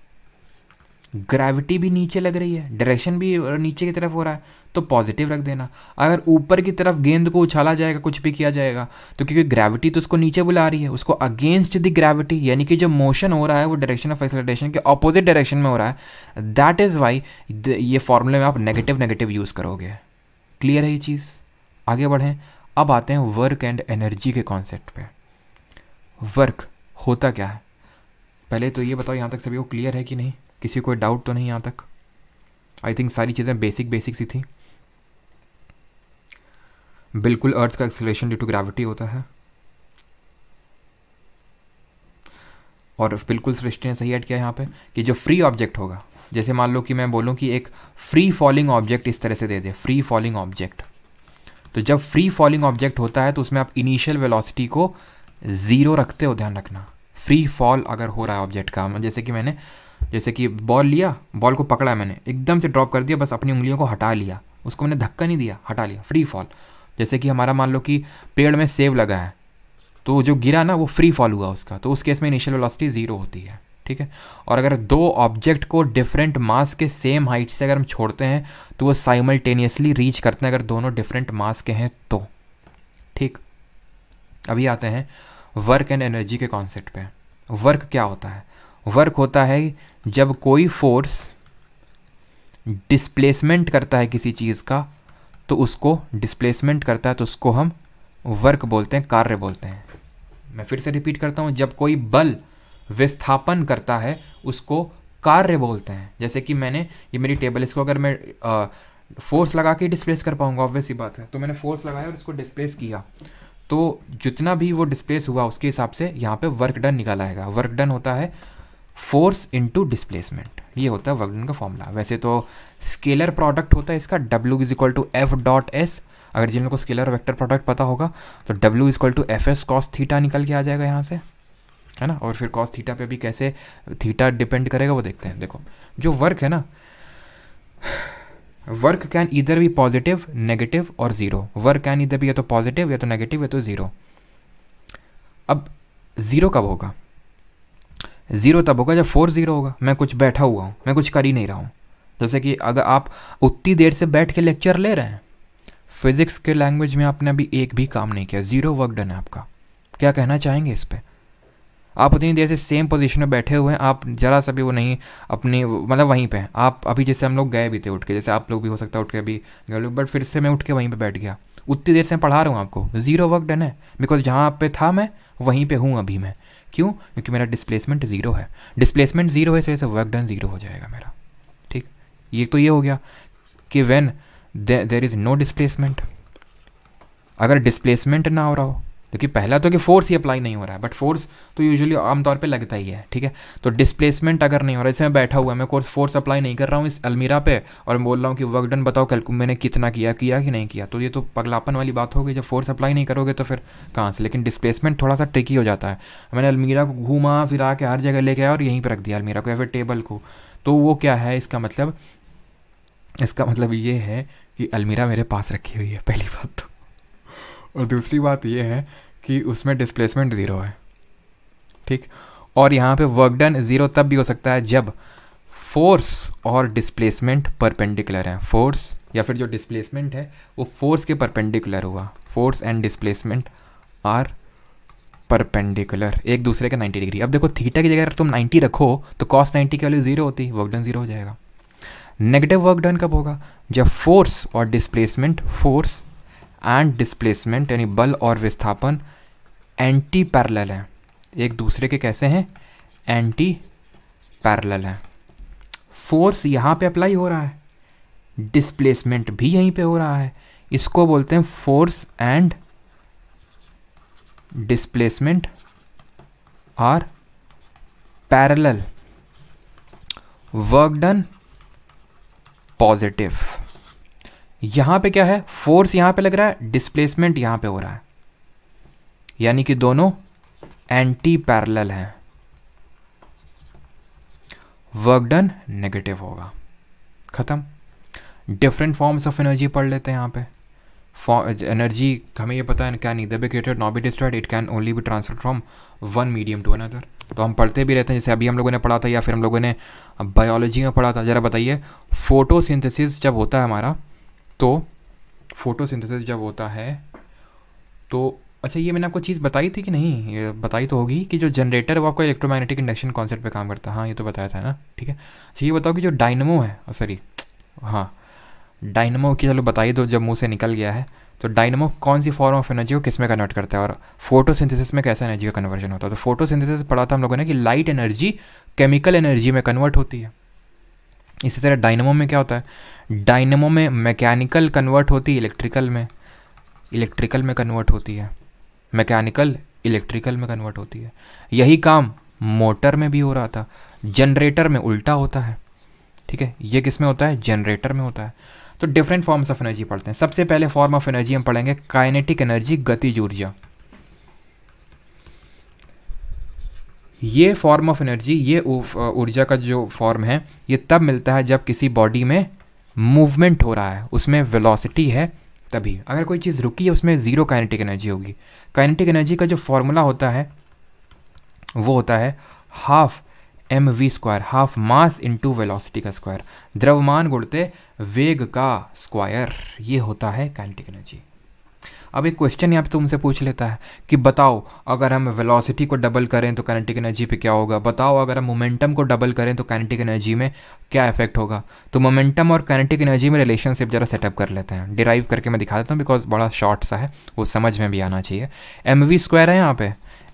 ग्रेविटी भी नीचे लग रही है, डायरेक्शन भी नीचे की तरफ हो रहा है, तो पॉजिटिव रख देना। अगर ऊपर की तरफ गेंद को उछाला जाएगा, कुछ भी किया जाएगा, तो क्योंकि ग्रेविटी तो उसको नीचे बुला रही है, उसको अगेंस्ट द ग्रेविटी, यानी कि जो मोशन हो रहा है वो डायरेक्शन ऑफ एक्सेलरेशन के ऑपोजिट डायरेक्शन में हो रहा है। दैट इज़ वाई ये फॉर्मूले में आप नेगेटिव यूज़ करोगे। क्लियर है ये चीज़? आगे बढ़ें, अब आते हैं वर्क एंड एनर्जी के कॉन्सेप्ट पे। वर्क होता क्या है, पहले तो ये बताओ यहाँ तक सभी को क्लियर है कि नहीं, किसी को कोई डाउट तो नहीं यहाँ तक? आई थिंक सारी चीज़ें बेसिक सी थी। बिल्कुल अर्थ का एक्सेलरेशन ड्यू टू ग्रेविटी होता है, और बिल्कुल सृष्टि ने सही ऐड किया यहाँ पे कि जो फ्री ऑब्जेक्ट होगा, जैसे मान लो कि मैं बोलूँ कि एक फ्री फॉलिंग ऑब्जेक्ट इस तरह से दे दे, फ्री फॉलिंग ऑब्जेक्ट, तो जब फ्री फॉलिंग ऑब्जेक्ट होता है तो उसमें आप इनिशियल वेलोसिटी को 0 रखते हो, ध्यान रखना। फ्री फॉल अगर हो रहा है ऑब्जेक्ट का, जैसे कि बॉल लिया, बॉल को पकड़ा है मैंने, एकदम से ड्रॉप कर दिया, बस अपनी उंगलियों को हटा लिया, उसको मैंने धक्का नहीं दिया, हटा लिया, फ्री फॉल। जैसे कि हमारा मान लो कि पेड़ में सेब लगा है, तो जो गिरा ना वो फ्री फॉल हुआ उसका, तो उस केस में इनिशियल वेलोसिटी 0 होती है, ठीक है। और अगर दो ऑब्जेक्ट को डिफरेंट मास के सेम हाइट से अगर हम छोड़ते हैं तो वो साइमल्टेनियसली रीच करते हैं, अगर दोनों डिफरेंट मास के हैं तो, ठीक। अभी आते हैं वर्क एंड एनर्जी के कॉन्सेप्ट पे। वर्क क्या होता है? वर्क होता है जब कोई फोर्स डिस्प्लेसमेंट करता है किसी चीज़ का, तो उसको डिस्प्लेसमेंट करता है तो उसको हम वर्क बोलते हैं, कार्य बोलते हैं। मैं फिर से रिपीट करता हूँ, जब कोई बल विस्थापन करता है उसको कार्य बोलते हैं। जैसे कि मैंने ये मेरी टेबल, इसको अगर मैं फोर्स लगा के डिस्प्लेस कर पाऊंगा, ऑब्वियस ही बात है, तो मैंने फोर्स लगाया और इसको डिस्प्लेस किया, तो जितना भी वो डिस्प्लेस हुआ उसके हिसाब से यहाँ पे वर्क डन निकाला आएगा। वर्क डन होता है फोर्स इनटू डिस्प्लेसमेंट, ये होता है वर्क डन का फॉर्मूला। वैसे तो स्केलर प्रोडक्ट होता है इसका, W is equal to f dot s. अगर जिन लोगों को स्केलर वेक्टर प्रोडक्ट पता होगा तो W is equal to f s cos theta निकल के आ जाएगा यहाँ से, है ना। और फिर कॉस थीटा पे भी कैसे थीटा डिपेंड करेगा वो देखते हैं। देखो जो वर्क है ना, वर्क कैन इधर भी पॉजिटिव, नेगेटिव और 0। वर्क कैन इधर भी या तो पॉजिटिव या तो नेगेटिव या तो 0। अब 0 कब होगा? 0 तब होगा जब फोर्स 0 होगा, मैं कुछ बैठा हुआ हूँ, मैं कुछ कर ही नहीं रहा हूँ। जैसे कि अगर आप उतनी देर से बैठ के लेक्चर ले रहे हैं, फिजिक्स के लैंग्वेज में आपने अभी एक भी काम नहीं किया, 0 वर्क डन है आपका। क्या कहना चाहेंगे इस पर? आप उतनी देर से सेम पोजीशन में बैठे हुए हैं, आप जरा सा भी वो नहीं अपनी, मतलब वहीं पे आप अभी, जैसे हम लोग गए भी थे उठ के, जैसे आप लोग भी हो सकता है उठ के अभी गए लोग, बट फिर से मैं उठ के वहीं पे बैठ गया, उतनी देर से मैं पढ़ा रहा हूँ आपको, 0 वर्क डन है, बिकॉज जहाँ पे था मैं वहीं पे हूँ अभी मैं। क्यों? क्योंकि मेरा डिस्प्लेसमेंट 0 है। डिस्प्लेसमेंट 0 है, इस वजह से वर्क डन 0 हो जाएगा मेरा, ठीक। ये तो ये हो गया कि when there is no displacement. अगर डिस्प्लेसमेंट ना हो रहा हो, क्योंकि पहला तो कि फोर्स ही अप्लाई नहीं हो रहा है, बट फोर्स तो यूजुअली आमतौर पे लगता ही है, ठीक है। तो डिस्प्लेसमेंट अगर नहीं हो रहा है, जैसे मैं बैठा हुआ है, मैं कोर्स फोर्स अप्लाई नहीं कर रहा हूँ इस अलमीरा पे और मैं बोल रहा हूँ कि वर्क डन बताओ कल मैंने कितना किया कि नहीं किया, तो ये तो पगलापन वाली बात हो गई। जब फोर्स अप्लाई नहीं करोगे तो फिर कहाँ से। लेकिन डिस्प्लेसमेंट थोड़ा सा ट्रिकी हो जाता है। मैंने अलमीरा को घूमा फिरा के हर जगह लेके आया और यहीं पर रख दिया अलमीरा को या फिर टेबल को, तो वो क्या है, इसका मतलब ये है कि अलमीरा मेरे पास रखी हुई है, पहली बात तो। और दूसरी बात ये है कि उसमें डिस्प्लेसमेंट ज़ीरो है, ठीक। और यहाँ पे वर्क डन ज़ीरो तब भी हो सकता है जब फोर्स और डिस्प्लेसमेंट परपेंडिकुलर है। फोर्स या फिर जो डिस्प्लेसमेंट है वो फोर्स के परपेंडिकुलर हुआ। Force and displacement are perpendicular, एक दूसरे के 90 डिग्री। अब देखो थीटा की जगह अगर तुम 90 रखो तो कॉस 90 की वैल्यू ज़ीरो होती, वर्क डन ज़ीरो हो जाएगा। नेगेटिव वर्क डन कब होगा, जब फोर्स और डिस्प्लेसमेंट, फोर्स एंड डिस्प्लेसमेंट यानी बल और विस्थापन एंटी पैरेलल हैं, एक दूसरे के कैसे हैं, एंटी पैरेलल हैं। फोर्स यहाँ पे अप्लाई हो रहा है, डिस्प्लेसमेंट भी यहीं पे हो रहा है, इसको बोलते हैं force and displacement are parallel, work done positive. यहां पे क्या है, फोर्स यहां पे लग रहा है, डिस्प्लेसमेंट यहां पे हो रहा है, यानी कि दोनों एंटी पैरेलल हैं, वर्क डन नेगेटिव होगा, खत्म। डिफरेंट फॉर्म्स ऑफ एनर्जी पढ़ लेते हैं यहाँ पे। एनर्जी हमें ये पता है, can neither be created not be destroyed, it can only be transferred from one medium to another. तो हम पढ़ते भी रहते हैं, जैसे अभी हम लोगों ने पढ़ा था या फिर हम लोगों ने बायोलॉजी में पढ़ा था। ज़रा बताइए, फोटोसिंथेसिस जब होता है हमारा, तो फोटोसिंथेसिस जब होता है तो अच्छा, ये मैंने आपको चीज़ बताई थी कि नहीं, ये बताई तो होगी कि जो जनरेटर है वो आपको इलेक्ट्रोमैग्नेटिक इंडक्शन कॉन्सेप्ट पे काम करता है। हाँ, ये तो बताया था ना, ठीक है। अच्छा, ये बताओ कि जो डायनमो है, सॉरी हाँ डायनमो की, चलो बताइए दो, जब मुंह से निकल गया है, तो डायनमो कौन सी फॉर्म ऑफ एनर्जी को किस में कन्वर्ट करता है और फोटोसिंथेसिस में कैसा एनर्जी का कन्वर्जन होता है। तो फोटोसिंथेसिस पढ़ा था हम लोगों ने कि लाइट एनर्जी केमिकल एनर्जी में कन्वर्ट होती है। इसी तरह डायनमो में क्या होता है, डायनमो में मैकेनिकल कन्वर्ट होती है इलेक्ट्रिकल में, इलेक्ट्रिकल में कन्वर्ट होती है, मैकेनिकल इलेक्ट्रिकल में कन्वर्ट होती है। यही काम मोटर में भी हो रहा था, जनरेटर में उल्टा होता है, ठीक है। ये किस में होता है, जनरेटर में होता है। तो डिफरेंट फॉर्म्स ऑफ एनर्जी पढ़ते हैं। सबसे पहले फॉर्म ऑफ एनर्जी हम पढ़ेंगे काइनेटिक एनर्जी, गतिज ऊर्जा। ये फॉर्म ऑफ एनर्जी, ये ऊर्जा का जो फॉर्म है, ये तब मिलता है जब किसी बॉडी में मूवमेंट हो रहा है, उसमें वेलोसिटी है तभी। अगर कोई चीज़ रुकी है उसमें ज़ीरो काइनेटिक एनर्जी होगी। काइनेटिक एनर्जी का जो फॉर्मूला होता है वो होता है half mv², half mass into velocity का स्क्वायर, द्रव्यमान गुणते वेग का स्क्वायर, ये होता है काइनेटिक एनर्जी। अब एक क्वेश्चन यहाँ पे तुमसे पूछ लेता है कि बताओ अगर हम वेलोसिटी को डबल करें तो काइनेटिक एनर्जी पे क्या होगा, बताओ अगर हम मोमेंटम को डबल करें तो काइनेटिक एनर्जी में क्या इफेक्ट होगा। तो मोमेंटम और काइनेटिक एनर्जी में रिलेशनशिप जरा सेटअप कर लेते हैं, डिराइव करके मैं दिखा देता हूँ, बिकॉज बड़ा शॉर्ट सा है, वो समझ में भी आना चाहिए। mv² है यहाँ पे,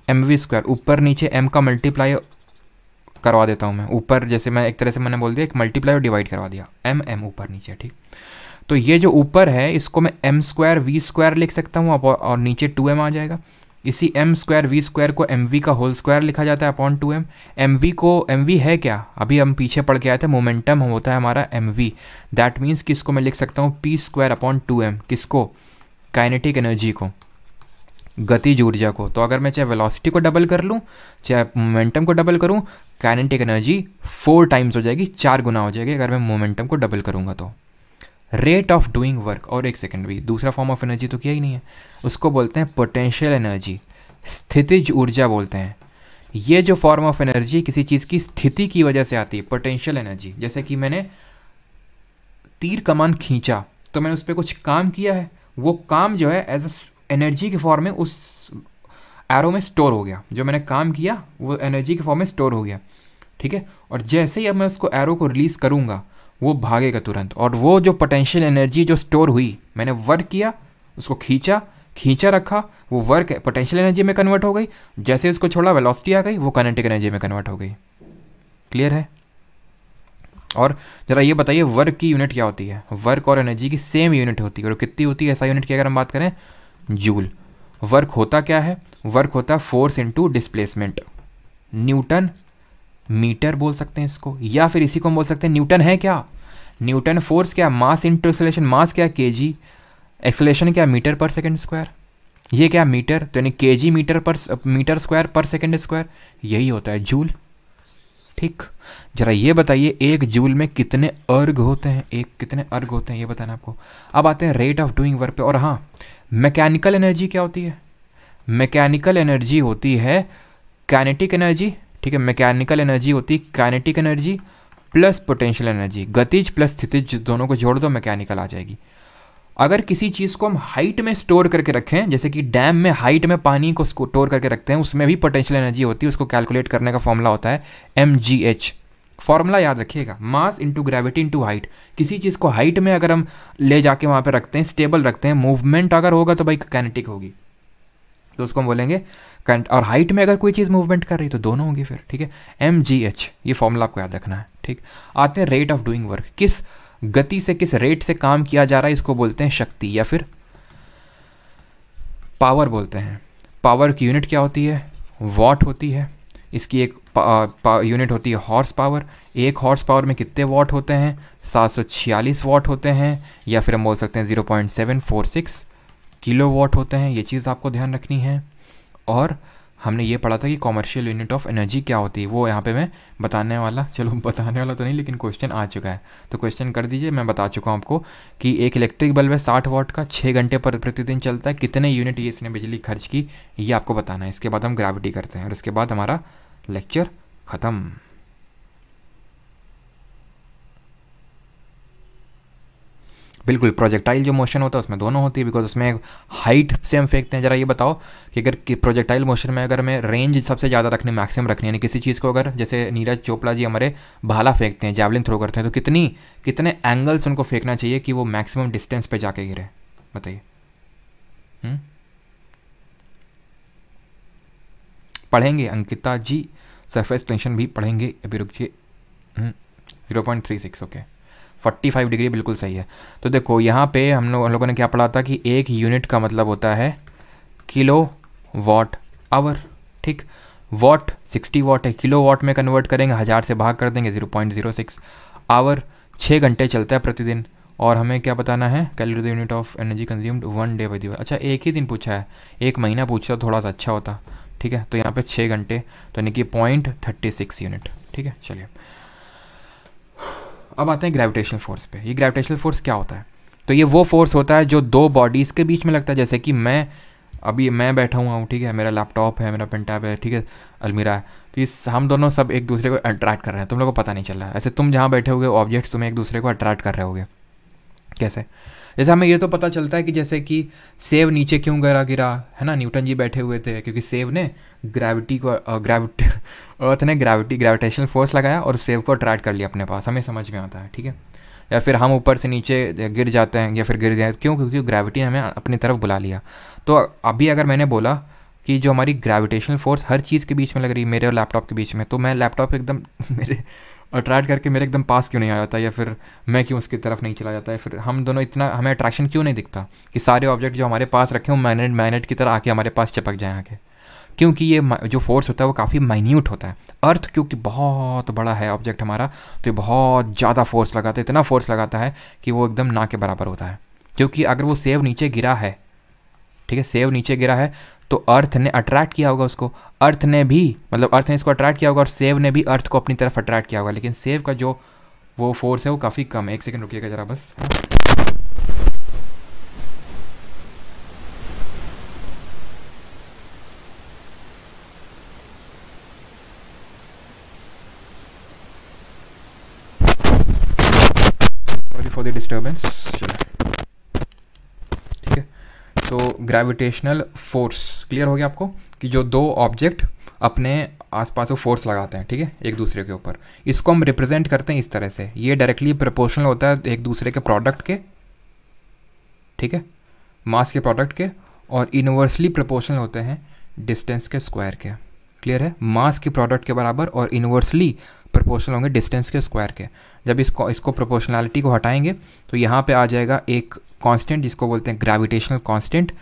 mv², ऊपर नीचे m का मल्टीप्लाई करवा देता हूँ मैं, ऊपर जैसे मैं एक तरह से मैंने बोल दिया, एक मल्टीप्लाई और डिवाइड करवा दिया, m ऊपर नीचे, ठीक। तो ये जो ऊपर है इसको मैं m² v² लिख सकता हूँ और नीचे 2m आ जाएगा। इसी m² v² को mv का होल स्क्वायर लिखा जाता है अपॉन 2m। mv है क्या, अभी हम पीछे पढ़ के आए थे, मोमेंटम होता है हमारा mv, दैट मीन्स कि इसको मैं लिख सकता हूँ p² अपॉन 2m, किसको, काइनेटिक एनर्जी को, गतिज ऊर्जा को। तो अगर मैं चाहे वेलोसिटी को डबल कर लूँ चाहे मोमेंटम को डबल करूँ, काइनेटिक एनर्जी 4 टाइम्स हो जाएगी, 4 गुना हो जाएगी अगर मैं मोमेंटम को डबल करूँगा तो। रेट ऑफ डूइंग वर्क, और एक सेकंड भी, दूसरा फॉर्म ऑफ एनर्जी तो किया ही नहीं है, उसको बोलते हैं पोटेंशियल एनर्जी, स्थितिज ऊर्जा बोलते हैं। ये जो फॉर्म ऑफ एनर्जी किसी चीज़ की स्थिति की वजह से आती है, पोटेंशियल एनर्जी। जैसे कि मैंने तीर कमान खींचा तो मैंने उस पर कुछ काम किया है, वो काम जो है एज एनर्जी के फॉर्म में उस एरो में स्टोर हो गया, जो मैंने काम किया वो एनर्जी के फॉर्म में स्टोर हो गया, ठीक है। और जैसे ही अब मैं उसको एरो को रिलीज़ करूँगा वो भागेगा तुरंत, और वो जो पोटेंशियल एनर्जी जो स्टोर हुई, मैंने वर्क किया, उसको खींचा रखा, वो वर्क पोटेंशियल एनर्जी में कन्वर्ट हो गई, जैसे उसको छोड़ा वेलोसिटी आ गई, वो काइनेटिक एनर्जी में कन्वर्ट हो गई। क्लियर है। और ज़रा ये बताइए वर्क की यूनिट क्या होती है, वर्क और एनर्जी की सेम यूनिट होती है, और कितनी होती है ऐसा यूनिट की अगर हम बात करें, जूल। वर्क होता क्या है, वर्क होता है force into displacement, newton metre बोल सकते हैं इसको, या फिर इसी को हम बोल सकते हैं न्यूटन है क्या, न्यूटन फोर्स क्या, मास इनटू एक्सेलरेशन, मास क्या केजी, एक्सेलरेशन क्या मीटर पर सेकंड स्क्वायर, ये क्या मीटर, तो यानी केजी मीटर स्क्वायर पर सेकंड स्क्वायर, यही होता है जूल। ठीक, जरा ये बताइए एक जूल में कितने अर्ग होते हैं, कितने अर्ग होते हैं ये बताना आपको। अब आते हैं रेट ऑफ डूइंग वर्क पे। और हाँ, मैकेनिकल एनर्जी क्या होती है, मैकेनिकल एनर्जी होती है काइनेटिक एनर्जी। ठीक है, मैकेनिकल एनर्जी होती है kinetic energy plus potential energy, गतिज प्लस स्थितिज दोनों को जोड़ दो मैकेनिकल आ जाएगी। अगर किसी चीज़ को हम हाइट में स्टोर करके रखें, जैसे कि डैम में हाइट में पानी को स्टोर करके रखते हैं, उसमें भी पोटेंशियल एनर्जी होती है, उसको कैलकुलेट करने का फॉर्मूला होता है mgh। फॉर्मूला याद रखिएगा, mass into gravity into height. किसी चीज़ को हाइट में अगर हम ले जाके वहाँ पे रखते हैं, स्टेबल रखते हैं, मूवमेंट अगर होगा तो भाई काइनेटिक होगी, तो उसको हम बोलेंगे और हाइट में अगर कोई चीज़ मूवमेंट कर रही तो दोनों होगी फिर। ठीक है, mgh, ये फॉर्मूला आपको याद रखना है। ठीक, आते हैं रेट ऑफ डूइंग वर्क, किस गति से किस रेट से काम किया जा रहा है, इसको बोलते हैं शक्ति या फिर पावर बोलते हैं। पावर की यूनिट क्या होती है, वॉट होती है। इसकी एक यूनिट होती है हॉर्स पावर। एक हॉर्स पावर में कितने वॉट होते हैं, 746 वॉट होते हैं, या फिर हम बोल सकते हैं 0.746 किलो वॉट होते हैं। ये चीज़ आपको ध्यान रखनी है। और हमने ये पढ़ा था कि कॉमर्शियल यूनिट ऑफ एनर्जी क्या होती है, वो यहाँ पे मैं बताने वाला, चलो बताने वाला तो नहीं लेकिन क्वेश्चन आ चुका है, तो क्वेश्चन कर दीजिए। मैं बता चुका हूँ आपको कि एक इलेक्ट्रिक बल्ब है 60 वाट का, 6 घंटे पर प्रतिदिन चलता है, कितने यूनिट ये इसने बिजली खर्च की, ये आपको बताना है। इसके बाद हम ग्रेविटी करते हैं और इसके बाद हमारा लेक्चर ख़त्म। बिल्कुल, प्रोजेक्टाइल जो मोशन होता है उसमें दोनों होती है, बिकॉज उसमें हाइट से हम फेंकते हैं। जरा ये बताओ कि अगर प्रोजेक्टाइल मोशन में अगर हमें रेंज सबसे ज़्यादा रखनी, मैक्सिमम रखनी, यानी किसी चीज़ को अगर जैसे नीरज चोपड़ा जी हमारे भाला फेंकते हैं, जैवलिन थ्रो करते हैं, तो कितने एंगल्स उनको फेंकना चाहिए कि वो मैक्सिमम डिस्टेंस पे जाके गिरे, बताइए। पढ़ेंगे अंकिता जी, सरफेस टेंशन भी पढ़ेंगे, अभी रुकिए। 0.36, ओके, 45 डिग्री बिल्कुल सही है। तो देखो यहाँ पे हम लोगों ने क्या पढ़ा था कि एक यूनिट का मतलब होता है किलो वॉट आवर। ठीक, वॉट 60 वॉट है, किलो वॉट में कन्वर्ट करेंगे, 1000 से भाग कर देंगे 0.06 आवर। 6 घंटे चलता है प्रतिदिन। और हमें क्या बताना है, calculate the unit of energy consumed 1 day by the. अच्छा, एक ही दिन पूछा है, एक महीना पूछता तो थोड़ा सा अच्छा होता। ठीक है, तो यहाँ पे 6 घंटे, तो यानी कि 0.36 यूनिट। ठीक है, चलिए अब आते हैं ग्रेविटेशनल फोर्स पे। ये ग्रेविटेशनल फोर्स क्या होता है, तो ये वो फोर्स होता है जो दो बॉडीज़ के बीच में लगता है। जैसे कि मैं बैठा हुआ हूँ, ठीक है, मेरा लैपटॉप है, मेरा पेन टैब है, ठीक है, अलमीरा है, तो ये हम दोनों सब एक दूसरे को अट्रैक्ट कर रहे हैं, तुम लोगों को पता नहीं चल रहा है। ऐसे तुम जहाँ बैठे होगे ऑब्जेक्ट्स तुम्हें एक दूसरे को अट्रैक्ट कर रहे होगे। कैसे, जैसे हमें ये तो पता चलता है कि जैसे कि सेब नीचे क्यों गिरा है ना, न्यूटन जी बैठे हुए थे क्योंकि सेब ने अर्थ ने ग्रेविटेशनल फोर्स लगाया और सेब को अट्रैक्ट कर लिया अपने पास, हमें समझ में आता है। ठीक है, या फिर हम ऊपर से नीचे गिर जाते हैं या फिर गिर गए, क्यों, क्योंकि ग्रेविटी ने हमें अपनी तरफ बुला लिया। तो अभी अगर मैंने बोला कि जो हमारी ग्रेविटेशनल फोर्स हर चीज़ के बीच में लग रही है, मेरे और लैपटॉप के बीच में, तो मैं लैपटॉप एकदम मेरे अट्रैक्ट करके मेरे एकदम पास क्यों नहीं आ जाता, या फिर मैं क्यों उसकी तरफ नहीं चला जाता, या फिर हम दोनों इतना हमें अट्रैक्शन क्यों नहीं दिखता कि सारे ऑब्जेक्ट जो हमारे पास रखे हों मैग्नेट की तरह आके हमारे पास चिपक जाएँ आके। क्योंकि ये जो फोर्स होता है वो काफ़ी माइन्यूट होता है। अर्थ क्योंकि बहुत बड़ा है ऑब्जेक्ट हमारा, तो ये बहुत ज़्यादा फोर्स लगाता है, इतना फोर्स लगाता है कि वो एकदम ना के बराबर होता है। क्योंकि अगर वो सेब नीचे गिरा है, ठीक है, सेब नीचे गिरा है, तो अर्थ ने अट्रैक्ट किया होगा उसको, अर्थ ने इसको अट्रैक्ट किया होगा और सेब ने भी अर्थ को अपनी तरफ अट्रैक्ट किया होगा। लेकिन सेब का जो वो फोर्स है वो काफ़ी कम है। एक सेकंड रुकिएगा ज़रा बस। Sorry for the disturbance. ठीक है, तो ग्रेविटेशनल फोर्स क्लियर हो गया आपको कि जो दो ऑब्जेक्ट अपने आसपास वो फोर्स लगाते हैं, ठीक है, एक दूसरे के ऊपर, इसको हम रिप्रेजेंट करते हैं इस तरह से। ये डायरेक्टली प्रोपोर्शनल होता है एक दूसरे के प्रोडक्ट के, ठीक है, मास के प्रोडक्ट के, और इनवर्सली प्रोपोर्शनल होते हैं डिस्टेंस के स्क्वायर के। क्लियर है, मास के प्रोडक्ट के बराबर और इनवर्सली प्रोपोर्शनल होंगे डिस्टेंस के स्क्वायर के। जब इसको प्रोपोर्शनैलिटी को हटाएंगे तो यहाँ पे आ जाएगा एक कांस्टेंट जिसको बोलते हैं gravitational constant,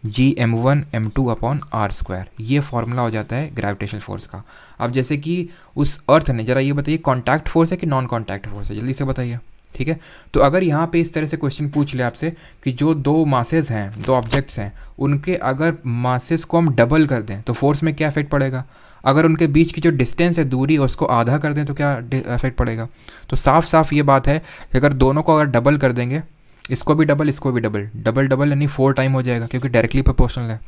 G m1 m2/r², ये फॉर्मूला हो जाता है ग्रेविटेशनल फोर्स का। अब जैसे कि उस अर्थ ने, ज़रा ये बताइए कॉन्टैक्ट फोर्स है कि नॉन कॉन्टैक्ट फोर्स है, जल्दी से बताइए। ठीक है, तो अगर यहाँ पे इस तरह से क्वेश्चन पूछ ले आपसे कि जो दो मासेस हैं, दो ऑब्जेक्ट्स हैं, उनके अगर मासेस को हम डबल कर दें तो फोर्स में क्या इफेक्ट पड़ेगा, अगर उनके बीच की जो डिस्टेंस है, दूरी, उसको आधा कर दें तो क्या इफेक्ट पड़ेगा। तो साफ साफ ये बात है कि अगर दोनों को अगर डबल कर देंगे, इसको भी डबल, इसको भी डबल, डबल डबल यानी 4 टाइम हो जाएगा, क्योंकि डायरेक्टली प्रोपोर्शनल है।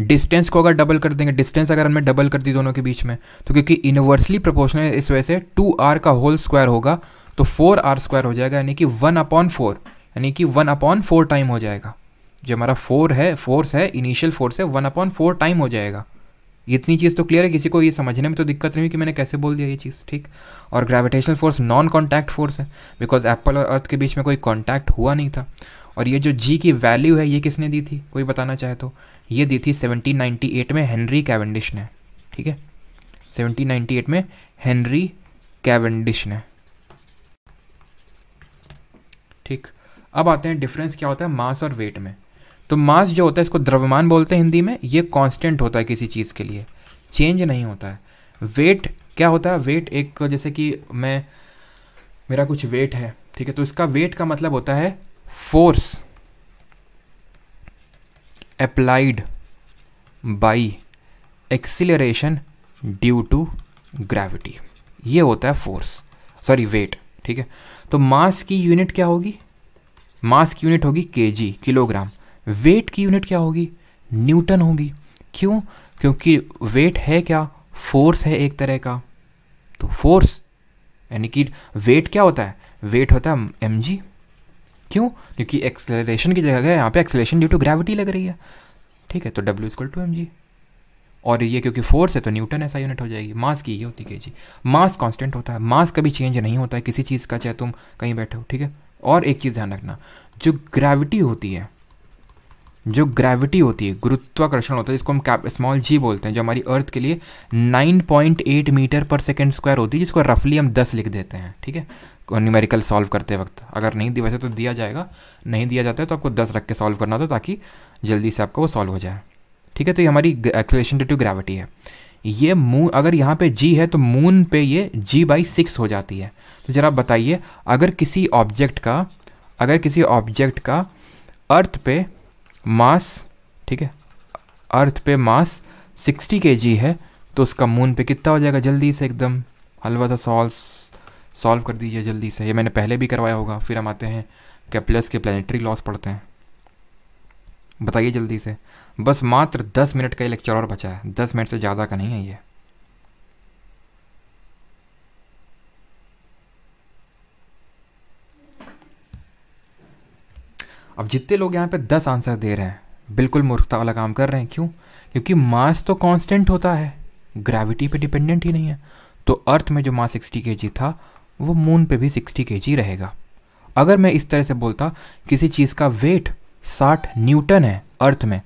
डिस्टेंस को अगर डबल कर देंगे, डिस्टेंस अगर हमने डबल कर दी दोनों के बीच में, तो क्योंकि इनवर्सली प्रोपोर्शनल है, इस वजह से 2r का होल स्क्वायर होगा तो 4r² हो जाएगा, यानी कि 1/4, यानी कि 1/4 टाइम हो जाएगा। जो हमारा फोर्स है, इनिशियल फोर्स है, 1/4 टाइम हो जाएगा। इतनी चीज़ तो क्लियर है, किसी को ये समझने में तो दिक्कत नहीं हुई कि मैंने कैसे बोल दिया ये चीज़, ठीक। और gravitational force non contact force है, बिकॉज एप्पल और अर्थ के बीच में कोई कॉन्टैक्ट हुआ नहीं था। और ये जो जी की वैल्यू है, ये किसने दी थी, कोई बताना चाहे तो? ये दी थी 1798 में हेनरी कैवेंडिश ने, ठीक है, 1798 में हेनरी कैवेंडिश ने, ठीक। अब आते हैं डिफरेंस क्या होता है मास और वेट में। तो मास जो होता है, इसको द्रव्यमान बोलते हैं हिंदी में, ये कांस्टेंट होता है किसी चीज़ के लिए, चेंज नहीं होता है। वेट क्या होता है, वेट एक, जैसे कि मेरा कुछ वेट है, ठीक है, तो इसका वेट का मतलब होता है force applied by acceleration due to gravity, ये होता है फोर्स, सॉरी वेट, ठीक है। तो मास की यूनिट क्या होगी, मास की यूनिट होगी केजी, किलोग्राम। वेट की यूनिट क्या होगी, न्यूटन होगी। क्यों? क्योंकि वेट है क्या, फोर्स है एक तरह का। तो फोर्स यानी कि वेट क्या होता है, वेट होता है mg। क्यों? क्योंकि एक्सेलरेशन की जगह है यहाँ पे एक्सेलरेशन ड्यू टू ग्रेविटी लग रही है, ठीक है, तो W = mg। और ये क्योंकि फोर्स है तो न्यूटन ऐसा यूनिट हो जाएगी। मास की ये होती है केजी। मास कांस्टेंट होता है, मास कभी चेंज नहीं होता है किसी चीज़ का, चाहे तुम कहीं बैठे हो, ठीक है। और एक चीज़ ध्यान रखना, जो ग्रेविटी होती है, गुरुत्वाकर्षण होता है, जिसको हम स्मॉल g बोलते हैं, जो हमारी अर्थ के लिए 9.8 मीटर/सेकंड² होती है, जिसको रफली हम 10 लिख देते हैं, ठीक है, न्यूमेरिकल सॉल्व करते वक्त। अगर नहीं दिया, वैसे तो दिया जाएगा, नहीं दिया जाता है तो आपको 10 रख के सॉल्व करना होता, ताकि जल्दी से आपको वो सॉल्व हो जाए, ठीक है। तो ये हमारी एक्सेलरेशन ड्यू टू ग्रेविटी है। ये मून, अगर यहाँ पे g है तो मून पे ये g/6 हो जाती है। तो जरा बताइए, अगर किसी ऑब्जेक्ट का अर्थ पे मास, ठीक है, अर्थ पे मास 60 kg है, तो उसका मून पे कितना हो जाएगा, जल्दी से एकदम हलवा सा सॉल्व कर दीजिए जल्दी से। ये मैंने पहले भी करवाया होगा। फिर हम आते हैं केप्लर्स के प्लैनेटरी लॉस पढ़ते हैं। बताइए जल्दी से, बस मात्र 10 मिनट का ये लेक्चर और बचा है, 10 मिनट से ज़्यादा का नहीं है ये। अब जितने लोग यहाँ पे 10 आंसर दे रहे हैं, बिल्कुल मूर्खता वाला काम कर रहे हैं। क्यों? क्योंकि मास तो कांस्टेंट होता है, ग्रेविटी पे डिपेंडेंट ही नहीं है। तो अर्थ में जो मास 60 kg था, वो मून पे भी 60 kg रहेगा। अगर मैं इस तरह से बोलता किसी चीज़ का वेट 60 न्यूटन है अर्थ में,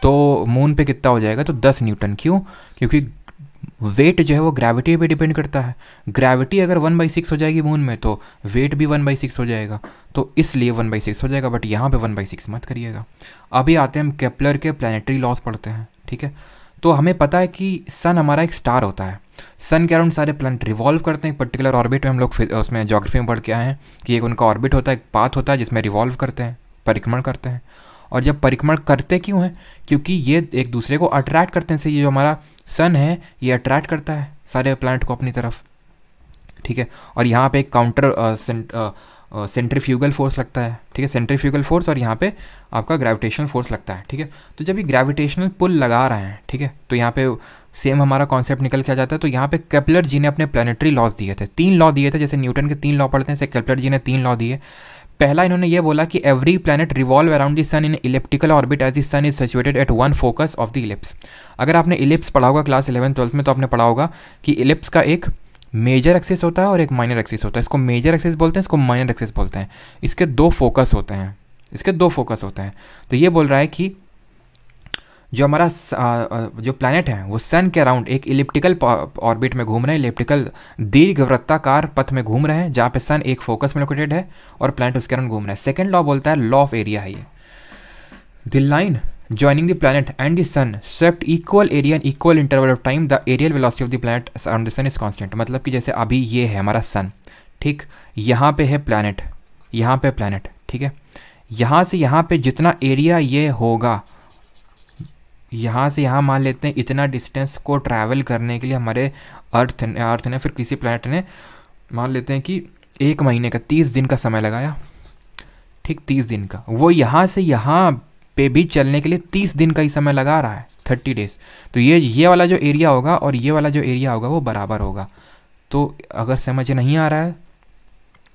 तो मून पे कितना हो जाएगा, तो 10 न्यूटन। क्यों? क्योंकि वेट जो है वो ग्रेविटी पे डिपेंड करता है। ग्रेविटी अगर 1/6 हो जाएगी मून में, तो वेट भी 1/6 हो जाएगा, तो इसलिए 1/6 हो जाएगा। बट यहाँ पे 1/6 मत करिएगा। अभी आते हैं हम केप्लर के प्लैनेटरी लॉस पढ़ते हैं, ठीक है। तो हमें पता है कि सन हमारा एक स्टार होता है, सन के अराउंड सारे प्लैनेट रिवॉल्व करते हैं एक पर्टिकुलर ऑर्बिट में। हम लोग उसमें ज्योग्राफी में पढ़ के आए हैं कि एक उनका ऑर्बिट होता है, एक पाथ होता है जिसमें रिवॉल्व करते हैं, परिक्रमण करते हैं। और जब परिक्रमण करते क्यों हैं? क्योंकि ये एक दूसरे को अट्रैक्ट करते हैं। से ये जो हमारा सन है, ये अट्रैक्ट करता है सारे प्लैनेट को अपनी तरफ, ठीक है। और यहाँ पे एक काउंटर सेंट्रीफ्यूगल फोर्स लगता है, ठीक है, सेंट्रीफ्यूगल फोर्स, और यहाँ पे आपका ग्रेविटेशनल फोर्स लगता है, ठीक है। तो जब ये ग्रेविटेशनल पुल लगा रहे हैं, ठीक है, तो यहाँ पे सेम हमारा कॉन्सेप्ट निकल के आ जाता है। तो यहाँ पे केप्लर जी ने अपने प्लैनेटरी लॉस दिए थे, 3 लॉ दिए थे। जैसे न्यूटन के 3 लॉ पढ़ते हैं, जैसे केप्लर जी ने 3 लॉ दिए। पहला इन्होंने ये बोला कि every planet revolve around the sun in elliptical orbit as the sun is situated at one focus of the ellipse. अगर आपने इलिप्स पढ़ा होगा क्लास 11th-12th में, तो आपने पढ़ा होगा कि इलिप्स का एक मेजर एक्सिस होता है और एक माइनर एक्सिस होता है। इसको मेजर एक्सिस बोलते हैं, इसको माइनर एक्सिस बोलते हैं। इसके 2 फोकस होते हैं, तो ये बोल रहा है कि जो हमारा जो प्लैनेट है वो सन के अराउंड एक इलिप्टिकल ऑर्बिट में घूम रहे हैं, इलिप्टिकल दीर्घवृत्ताकार पथ में घूम रहे हैं, जहाँ पे सन एक फोकस में लोकेटेड है और प्लैनेट उसके अराउंड घूम रहा है। सेकंड लॉ बोलता है, लॉ ऑफ एरिया है ये। The line joining the planet and the sun swept equal area and equal interval of time, the aerial velocity of the planet around the sun is constant। मतलब कि जैसे अभी ये है हमारा सन, ठीक, यहाँ पे है प्लैनेट, यहाँ पे प्लैनेट, ठीक है, यहाँ से यहाँ पे जितना एरिया ये होगा, यहाँ से यहाँ मान लेते हैं इतना डिस्टेंस को ट्रैवल करने के लिए हमारे अर्थ ने फिर किसी प्लैनेट ने मान लेते हैं कि 1 महीने का 30 दिन का समय लगाया, ठीक, 30 दिन का, वो यहाँ से यहाँ पे भी चलने के लिए 30 दिन का ही समय लगा रहा है, 30 डेज। तो ये वाला जो एरिया होगा और ये वाला जो एरिया होगा वो बराबर होगा। तो अगर समझ नहीं आ रहा है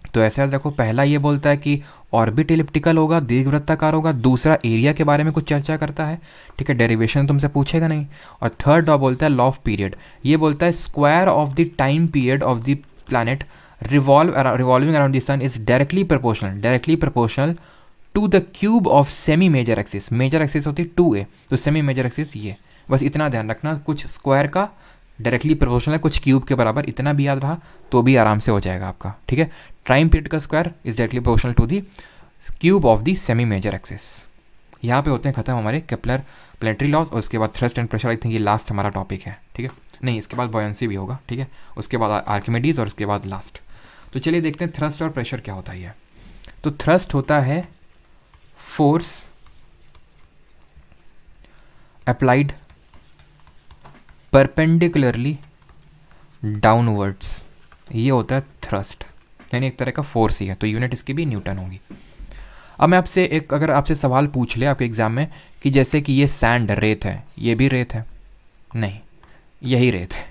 तो ऐसे याद रखो, पहला ये बोलता है कि ऑर्बिट एलिप्टिकल होगा, दीर्घवृत्ताकार होगा, दूसरा एरिया के बारे में कुछ चर्चा करता है, ठीक है, डेरिवेशन तुमसे पूछेगा नहीं, और थर्ड लॉ बोलता है लॉ ऑफ पीरियड, ये बोलता है square of the time period of the planet revolving around the sun is directly proportional to the cube of semi major axis. Major axis होती है 2a, तो सेमी मेजर एक्सिस ये, बस इतना ध्यान रखना, कुछ स्क्वायर का डायरेक्टली प्रोपोर्शनल है, कुछ क्यूब के बराबर, इतना भी याद रहा तो भी आराम से हो जाएगा आपका, ठीक है। टाइम पीरियड का square is directly proportional to the cube of the semi major axis. यहाँ पे होते हैं खत्म हमारे केपलर प्लैनेटरी लॉज, और उसके बाद thrust and pressure, I think ये लास्ट हमारा टॉपिक है, ठीक है, नहीं इसके बाद बॉयंसी भी होगा, ठीक है, उसके बाद आर्किमिडीज और उसके बाद लास्ट। तो चलिए देखते हैं थ्रस्ट और प्रेशर क्या होता है। तो थ्रस्ट होता है फोर्स अप्लाइड परपेंडिकुलरली डाउनवर्ड्स, ये होता है थ्रस्ट, यानी एक तरह का फोर्स ही है, तो यूनिट इसकी भी न्यूटन होगी। अब मैं आपसे अगर आपसे सवाल पूछ ले आपके एग्जाम में कि जैसे कि ये सैंड रेत है, ये भी रेत है, नहीं यही रेत है,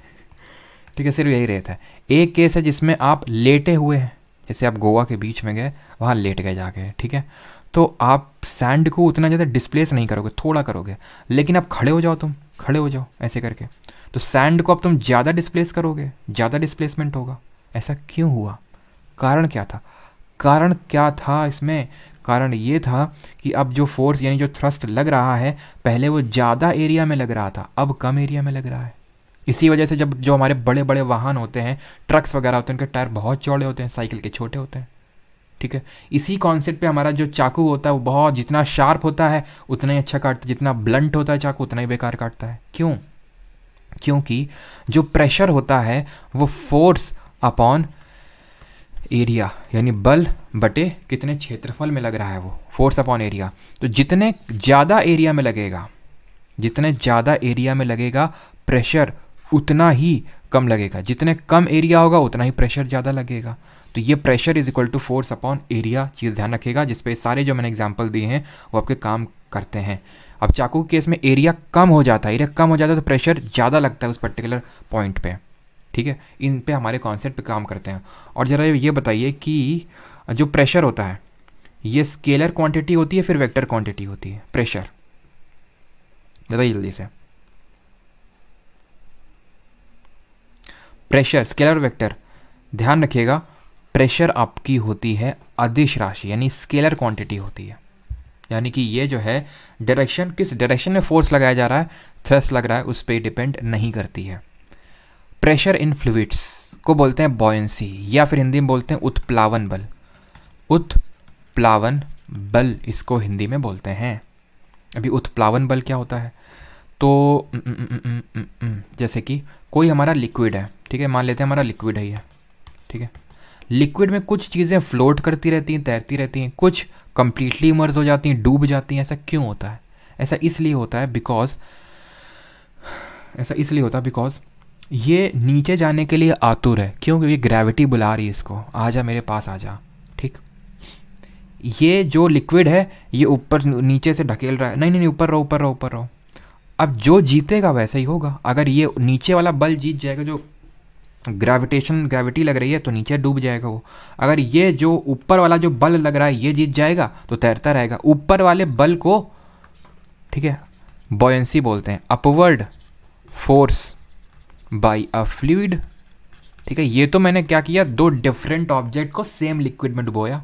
ठीक है, सिर्फ यही रेत है। एक केस है जिसमें आप लेटे हुए हैं, जैसे आप गोवा के बीच में गए, वहाँ लेट गए जाके, ठीक है, तो आप सैंड को उतना ज़्यादा डिस्प्लेस नहीं करोगे, थोड़ा करोगे, लेकिन आप खड़े हो जाओ, तुम खड़े हो जाओ ऐसे करके, तो सैंड को अब तुम ज़्यादा डिस्प्लेस करोगे, ज़्यादा डिस्प्लेसमेंट होगा। ऐसा क्यों हुआ? कारण क्या था इसमें? कारण ये था कि अब जो फोर्स यानी जो थ्रस्ट लग रहा है, पहले वो ज़्यादा एरिया में लग रहा था, अब कम एरिया में लग रहा है। इसी वजह से जब जो हमारे बड़े बड़े वाहन होते हैं, ट्रक्स वगैरह होते हैं, उनके टायर बहुत चौड़े होते हैं, साइकिल के छोटे होते हैं, ठीक है। इसी कॉन्सेप्ट पे हमारा जो चाकू होता है वो बहुत, जितना शार्प होता है उतना ही अच्छा काटता है, जितना ब्लंट होता है चाकू उतना ही बेकार काटता है। क्यों? क्योंकि जो प्रेशर होता है वो फोर्स अपॉन एरिया, यानी बल बटे कितने क्षेत्रफल में लग रहा है, वो फोर्स अपॉन एरिया। तो जितने ज़्यादा एरिया में लगेगा प्रेशर उतना ही कम लगेगा, जितने कम एरिया होगा उतना ही प्रेशर ज़्यादा लगेगा। तो ये pressure is equal to force upon area चीज़ ध्यान रखिएगा, जिसपे सारे जो मैंने एग्जांपल दिए हैं वो आपके काम करते हैं। अब चाकू के केस में एरिया कम हो जाता है, तो प्रेशर ज़्यादा लगता है उस पर्टिकुलर पॉइंट पे, ठीक है। इन पे हमारे कॉन्सेप्ट पे काम करते हैं। और ज़रा ये बताइए कि जो प्रेशर होता है ये स्केलर क्वांटिटी होती है फिर वेक्टर क्वांटिटी होती है? प्रेशर बताइए जल्दी से। प्रेशर स्केलर और वेक्टर, ध्यान रखिएगा, प्रेशर आपकी होती है अदिश राशि, यानी स्केलर क्वांटिटी होती है, यानी कि ये जो है डायरेक्शन, किस डायरेक्शन में फोर्स लगाया जा रहा है, थ्रस्ट लग रहा है, उस पर डिपेंड नहीं करती है। प्रेशर इन फ्लूइड्स को बोलते हैं बॉयंसी, या फिर हिंदी में बोलते हैं उत्प्लावन बल। उत्प्लावन बल इसको हिंदी में बोलते हैं। अभी उत्प्लावन बल क्या होता है? तो जैसे कि कोई हमारा लिक्विड है, ठीक है, मान लेते हैं हमारा लिक्विड है ये, ठीक है, लिक्विड में कुछ चीज़ें फ्लोट करती रहती हैं, तैरती रहती हैं, कुछ कंप्लीटली इमर्ज हो जाती हैं, डूब जाती हैं। ऐसा क्यों होता है? ऐसा इसलिए होता है बिकॉज ये नीचे जाने के लिए आतुर है। क्यों? क्योंकि ग्रेविटी बुला रही है इसको, आ जा मेरे पास आ जा, ठीक। ये जो लिक्विड है ये ऊपर नीचे से ढकेल रहा है, नहीं ऊपर रहो। अब जो जीतेगा वैसा ही होगा। अगर ये नीचे वाला बल जीत जाएगा, जो ग्रेविटी लग रही है, तो नीचे डूब जाएगा वो। अगर ये जो ऊपर वाला जो बल लग रहा है ये जीत जाएगा तो तैरता रहेगा। ऊपर वाले बल को, ठीक है, बॉयंसी बोलते हैं, upward force by a fluid, ठीक है। ये तो मैंने क्या किया, दो डिफरेंट ऑब्जेक्ट को सेम लिक्विड में डुबोया।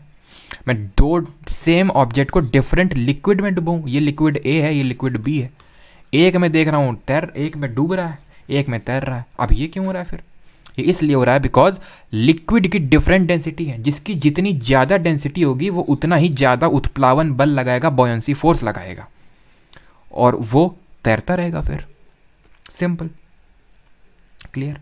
मैं दो सेम ऑब्जेक्ट को डिफरेंट लिक्विड में डुबोऊं, ये लिक्विड ए है, ये लिक्विड बी है। एक में देख रहा हूँ एक में डूब रहा है, एक में तैर रहा है। अब ये क्यों हो रहा है फिर? ये इसलिए हो रहा है बिकॉज लिक्विड की डिफरेंट डेंसिटी है, जिसकी जितनी ज़्यादा डेंसिटी होगी वो उतना ही ज़्यादा उत्प्लावन बल लगाएगा, बॉयंसी फोर्स लगाएगा। और वो तैरता रहेगा फिर। Simple, clear.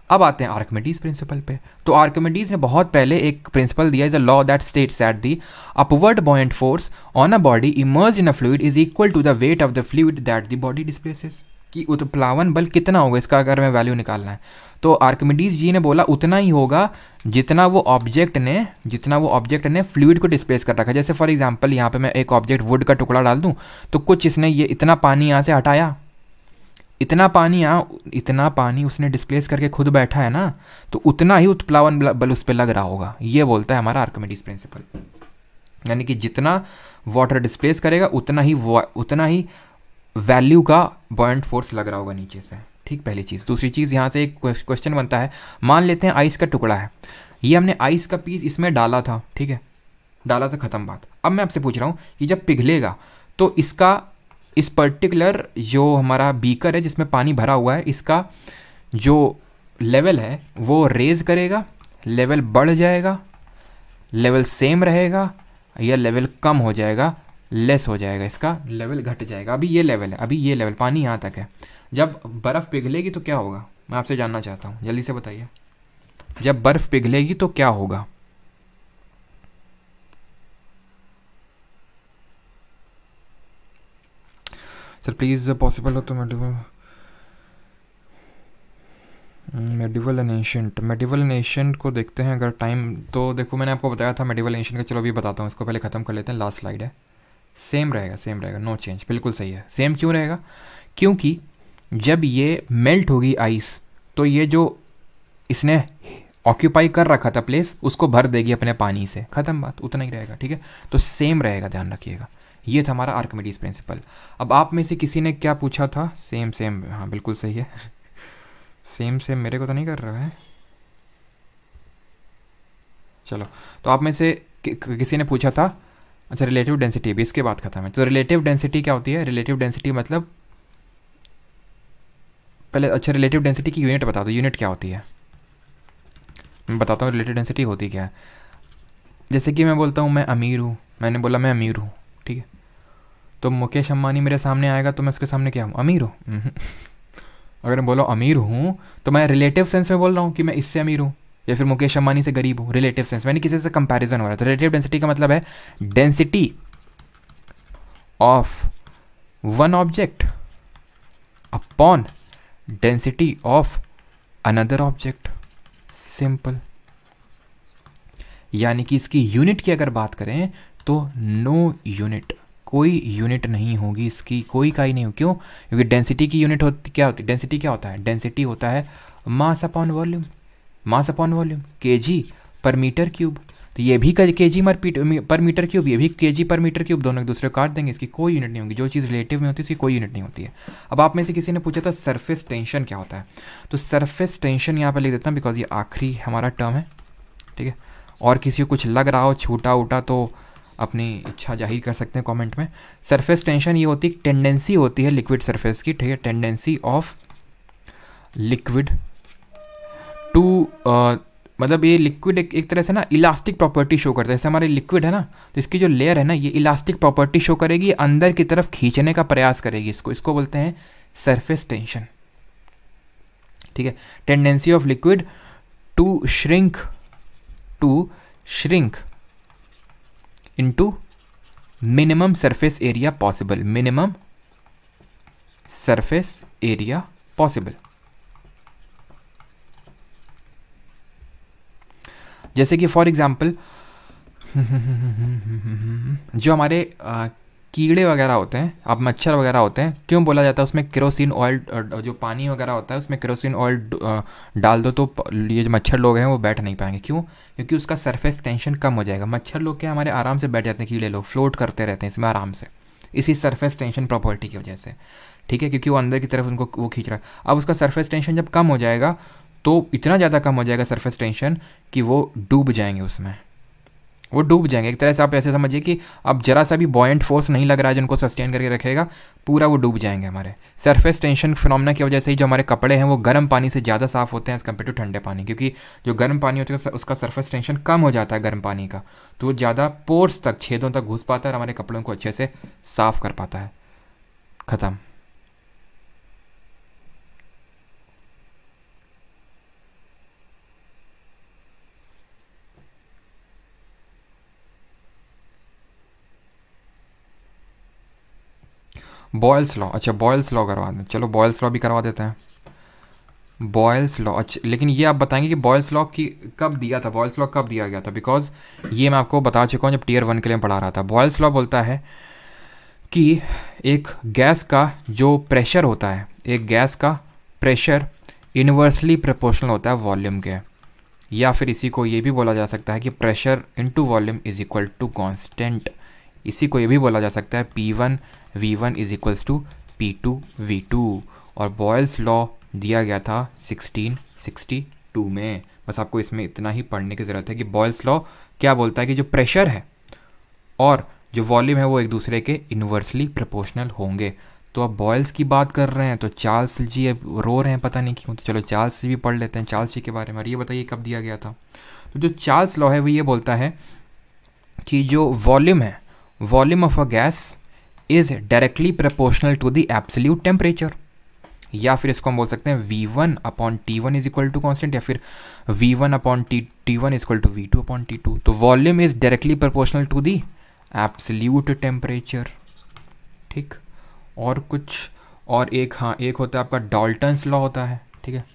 अब आते हैं आर्किमिडीज प्रिंसिपल पे। तो आर्किमिडीज ने बहुत पहले एक प्रिंसिपल दिया, is a law that states that the upward buoyant force on a body immersed in a fluid is equal to the weight of the fluid that the body displaces. कि उत्प्लावन बल कितना होगा इसका अगर हमें वैल्यू निकालना है, तो आर्किमिडीज जी ने बोला उतना ही होगा जितना वो ऑब्जेक्ट ने फ्लूइड को डिस्प्लेस कर रखा है। जैसे फॉर एग्जांपल यहाँ पे मैं एक ऑब्जेक्ट वुड का टुकड़ा डाल दूँ, तो कुछ इसने ये इतना पानी यहाँ से हटाया, इतना पानी उसने डिस्प्लेस करके खुद बैठा है ना, तो उतना ही उत्प्लावन बल उस पर लग रहा होगा। ये बोलता है हमारा आर्किमिडीज प्रिंसिपल। यानी कि जितना वाटर डिस्प्लेस करेगा उतना ही वैल्यू का बॉयंट फोर्स लग रहा होगा नीचे से। ठीक, पहली चीज़। दूसरी चीज़, यहाँ से एक क्वेश्चन बनता है, मान लेते हैं आइस का टुकड़ा है, ये हमने आइस का पीस इसमें डाला था, ठीक है, डाला था, ख़त्म बात। अब मैं आपसे पूछ रहा हूँ कि जब पिघलेगा तो इस पर्टिकुलर जो हमारा बीकर है जिसमें पानी भरा हुआ है, इसका जो लेवल है वो रेज करेगा, लेवल बढ़ जाएगा, लेवल सेम रहेगा, या लेवल कम हो जाएगा, लेस हो जाएगा, इसका लेवल घट जाएगा। अभी ये लेवल है, अभी ये लेवल पानी यहाँ तक है। जब बर्फ़ पिघलेगी तो क्या होगा, मैं आपसे जानना चाहता हूँ, जल्दी से बताइए। जब बर्फ़ पिघलेगी तो क्या होगा? सर प्लीज़ पॉसिबल हो तो मेडिवल एंड एशिएंट को देखते हैं अगर टाइम। तो देखो मैंने आपको बताया था मेडिवल एंशिएंट का, चलो अभी बताता हूँ, इसको पहले ख़त्म कर लेते हैं। लास्ट स्लाइड है, सेम रहेगा, नो चेंज, बिल्कुल सही है। सेम क्यों रहेगा? क्योंकि जब ये मेल्ट होगी आइस, तो ये जो इसने ऑक्यूपाई कर रखा था प्लेस, उसको भर देगी अपने पानी से, ख़त्म बात, उतना ही रहेगा। ठीक है, तो सेम रहेगा, ध्यान रखिएगा। ये था हमारा आर्किमिडीज प्रिंसिपल। अब आप में से किसी ने क्या पूछा था? सेम, हाँ बिल्कुल सही है। सेम मेरे को तो नहीं कर रहा है। चलो, तो आप में से किसी ने पूछा था, अच्छा रिलेटिव डेंसिटी, भी इसके बाद खत्म है। तो रिलेटिव डेंसिटी क्या होती है? रिलेटिव डेंसिटी मतलब पहले, अच्छा रिलेटिव डेंसिटी की यूनिट बता दो, यूनिट क्या होती है? मैं बताता हूँ रिलेटिव डेंसिटी होती क्या है। जैसे कि मैं बोलता हूँ मैं अमीर हूँ, मैंने बोला मैं अमीर हूँ, ठीक है, तो मुकेश अंबानी मेरे सामने आएगा तो मैं उसके सामने क्या हूँ? अमीर हूँ। अगर मैं बोला अमीर हूँ तो मैं रिलेटिव सेंस में बोल रहा हूँ कि मैं इससे अमीर हूँ, या फिर मुकेश अंबानी से गरीब हूँ, रिलेटिव सेंस, यानी किसी से कंपैरिजन हो रहा है। तो रिलेटिव डेंसिटी का मतलब है density of one object upon density of another object, simple. यानी कि इसकी यूनिट की अगर बात करें तो नो यूनिट, कोई यूनिट नहीं होगी इसकी, कोई का ही नहीं हो। क्यों? क्योंकि डेंसिटी की यूनिट क्या होती है? डेंसिटी क्या होता है? डेंसिटी होता है mass upon volume, mass upon volume, KG पर मीटर क्यूब। तो ये भी केजी पर मीटर क्यूब, ये भी केजी पर मीटर क्यूब, दोनों एक दूसरे को काट देंगे, इसकी कोई यूनिट नहीं होगी। जो चीज़ रिलेटिव में होती है इसकी कोई यूनिट नहीं होती है। अब आप में से किसी ने पूछा था सरफेस टेंशन क्या होता है, तो सरफेस टेंशन यहाँ पर लिख देता हूँ बिकॉज ये आखिरी हमारा टर्म है, ठीक है। और किसी को कुछ लग रहा हो छूटा उटा तो अपनी इच्छा जाहिर कर सकते हैं कमेंट में। सरफेस टेंशन ये होती है, टेंडेंसी होती है लिक्विड सरफेस की, ठीक है, टेंडेंसी ऑफ लिक्विड टू, मतलब ये लिक्विड एक तरह से ना इलास्टिक प्रॉपर्टी शो करता है। जैसे हमारे लिक्विड है ना, तो इसकी जो लेयर है ना ये इलास्टिक प्रॉपर्टी शो करेगी, अंदर की तरफ खींचने का प्रयास करेगी, इसको बोलते हैं सरफेस टेंशन, ठीक है। Tendency of liquid to shrink into minimum surface area possible, minimum surface area possible. जैसे कि फॉर एग्जांपल जो हमारे कीड़े वगैरह होते हैं, अब मच्छर वगैरह होते हैं, क्यों बोला जाता है उसमें केरोसिन ऑयल, जो पानी वगैरह होता है उसमें केरोसिन ऑयल डाल दो तो ये जो मच्छर लोग हैं वो बैठ नहीं पाएंगे। क्यों? क्योंकि उसका सरफेस टेंशन कम हो जाएगा। मच्छर लोग क्या हमारे आराम से बैठ जाते हैं, कीड़े लोग फ्लोट करते रहते हैं इसमें आराम से, इसी सरफेस टेंशन प्रॉपर्टी की वजह से, ठीक है, क्योंकि वो अंदर की तरफ उनको वो खींच रहा है। अब उसका सरफेस टेंशन जब कम हो जाएगा तो इतना ज़्यादा कम हो जाएगा सरफेस टेंशन कि वो डूब जाएंगे उसमें, वो डूब जाएंगे। एक तरह से आप ऐसे समझिए कि अब जरा सा भी बॉयंट फोर्स नहीं लग रहा है जिनको सस्टेन करके रखेगा, पूरा वो डूब जाएंगे। हमारे सरफेस टेंशन फिनोमेना की वजह से ही जो हमारे कपड़े हैं वो गर्म पानी से ज़्यादा साफ़ होते हैं एज़ कम्पेयर टू ठंडे पानी, क्योंकि जो गर्म पानी होता है उसका सरफेस टेंशन कम हो जाता है गर्म पानी का, तो वो ज़्यादा पोर्स तक, छेदों तक घुस पाता है और हमारे कपड़ों को अच्छे से साफ़ कर पाता है, ख़त्म। बॉयल्स लॉ, अच्छा बॉयल्स लॉ करवा दें, चलो बॉयल्स लॉ भी करवा देते हैं। बॉयल्स लॉ, अच्छा लेकिन ये आप बताएंगे कि बॉयल्स लॉ की कब दिया था, बॉयल्स लॉ कब दिया गया था, बिकॉज ये मैं आपको बता चुका हूँ जब टियर 1 के लिए पढ़ा रहा था। बॉयल्स लॉ बोलता है कि एक गैस का जो प्रेशर होता है, एक गैस का प्रेशर इन्वर्सली प्रोपोर्शनल होता है वॉल्यूम के, या फिर इसी को ये भी बोला जा सकता है कि pressure into volume is equal to constant. इसी को ये भी बोला जा सकता है P1 V1 is equals to P2 V2। और बॉयल्स लॉ दिया गया था 1662 में। बस आपको इसमें इतना ही पढ़ने की ज़रूरत है कि बॉयल्स लॉ क्या बोलता है कि जो प्रेशर है और जो वॉल्यूम है वो एक दूसरे के इन्वर्सली प्रोपोर्शनल होंगे। तो अब बॉयल्स की बात कर रहे हैं तो चार्ल्स जी अब रो रहे हैं पता नहीं क्यों, तो चलो चार्ल्स जी भी पढ़ लेते हैं, चार्ल्स जी के बारे में। और ये बताइए कब दिया गया था। तो जो चार्ल्स लॉ है वो ये बोलता है कि जो वॉल्यूम है, volume of a gas is directly proportional to the absolute temperature, या फिर इसको हम बोल सकते हैं V1 upon T1 is equal to constant, या फिर V1 upon T1 is equal to V2 upon T2। तो volume is directly proportional to the absolute temperature. ठीक, और कुछ और एक, हाँ एक होता है आपका डाल्टन्स लॉ होता है। ठीक है,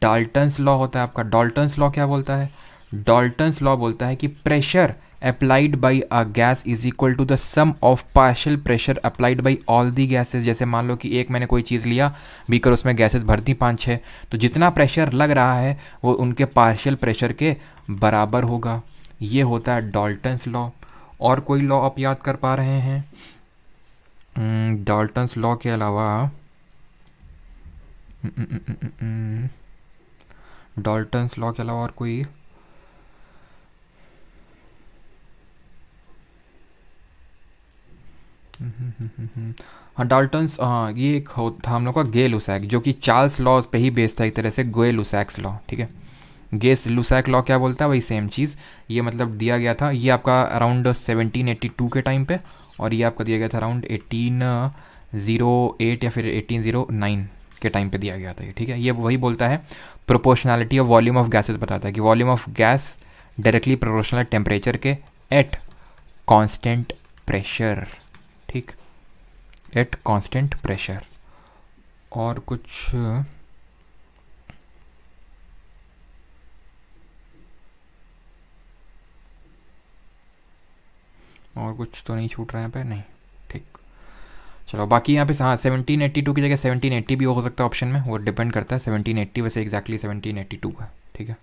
डाल्टन्स लॉ होता है आपका। डाल्टन्स लॉ क्या बोलता है, डाल्टन्स लॉ बोलता है कि pressure applied by a gas is equal to the sum of partial pressure applied by all the gases. जैसे मान लो कि एक मैंने कोई चीज़ लिया बीकर, उसमें गैसेस भर दी 5-6, तो जितना प्रेशर लग रहा है वो उनके पार्शियल प्रेशर के बराबर होगा। ये होता है डाल्टन्स लॉ। और कोई लॉ आप याद कर पा रहे हैं डाल्टन्स लॉ के अलावा? डाल्टन्स लॉ के अलावा और कोई? हाँ डाल्टन्स, हाँ ये एक था हम लोग का गे लुसैक, जो कि चार्ल्स लॉ पे ही बेस्ड था एक तरह से, गे लुसैक्स लॉ। ठीक है, गे लुसैक लॉ क्या बोलता है, वही सेम चीज़। ये मतलब दिया गया था, ये आपका अराउंड 1782 के टाइम पे, और ये आपका दिया गया था अराउंड 1808 या फिर 1809 के टाइम पे दिया गया था ये। ठीक है, ये वही बोलता है proportionality of volume of gases, बताता है कि volume of gas directly proportional temperature के एट कांस्टेंट प्रेशर। ठीक, एट कांस्टेंट प्रेशर। और कुछ तो नहीं छूट रहा है यहाँ पे, नहीं। ठीक, चलो बाकी यहाँ पे हाँ 1782 की जगह 1780 भी हो सकता है ऑप्शन में, वो डिपेंड करता है। 1780 वैसे एग्जैक्टली 1782 का। ठीक है,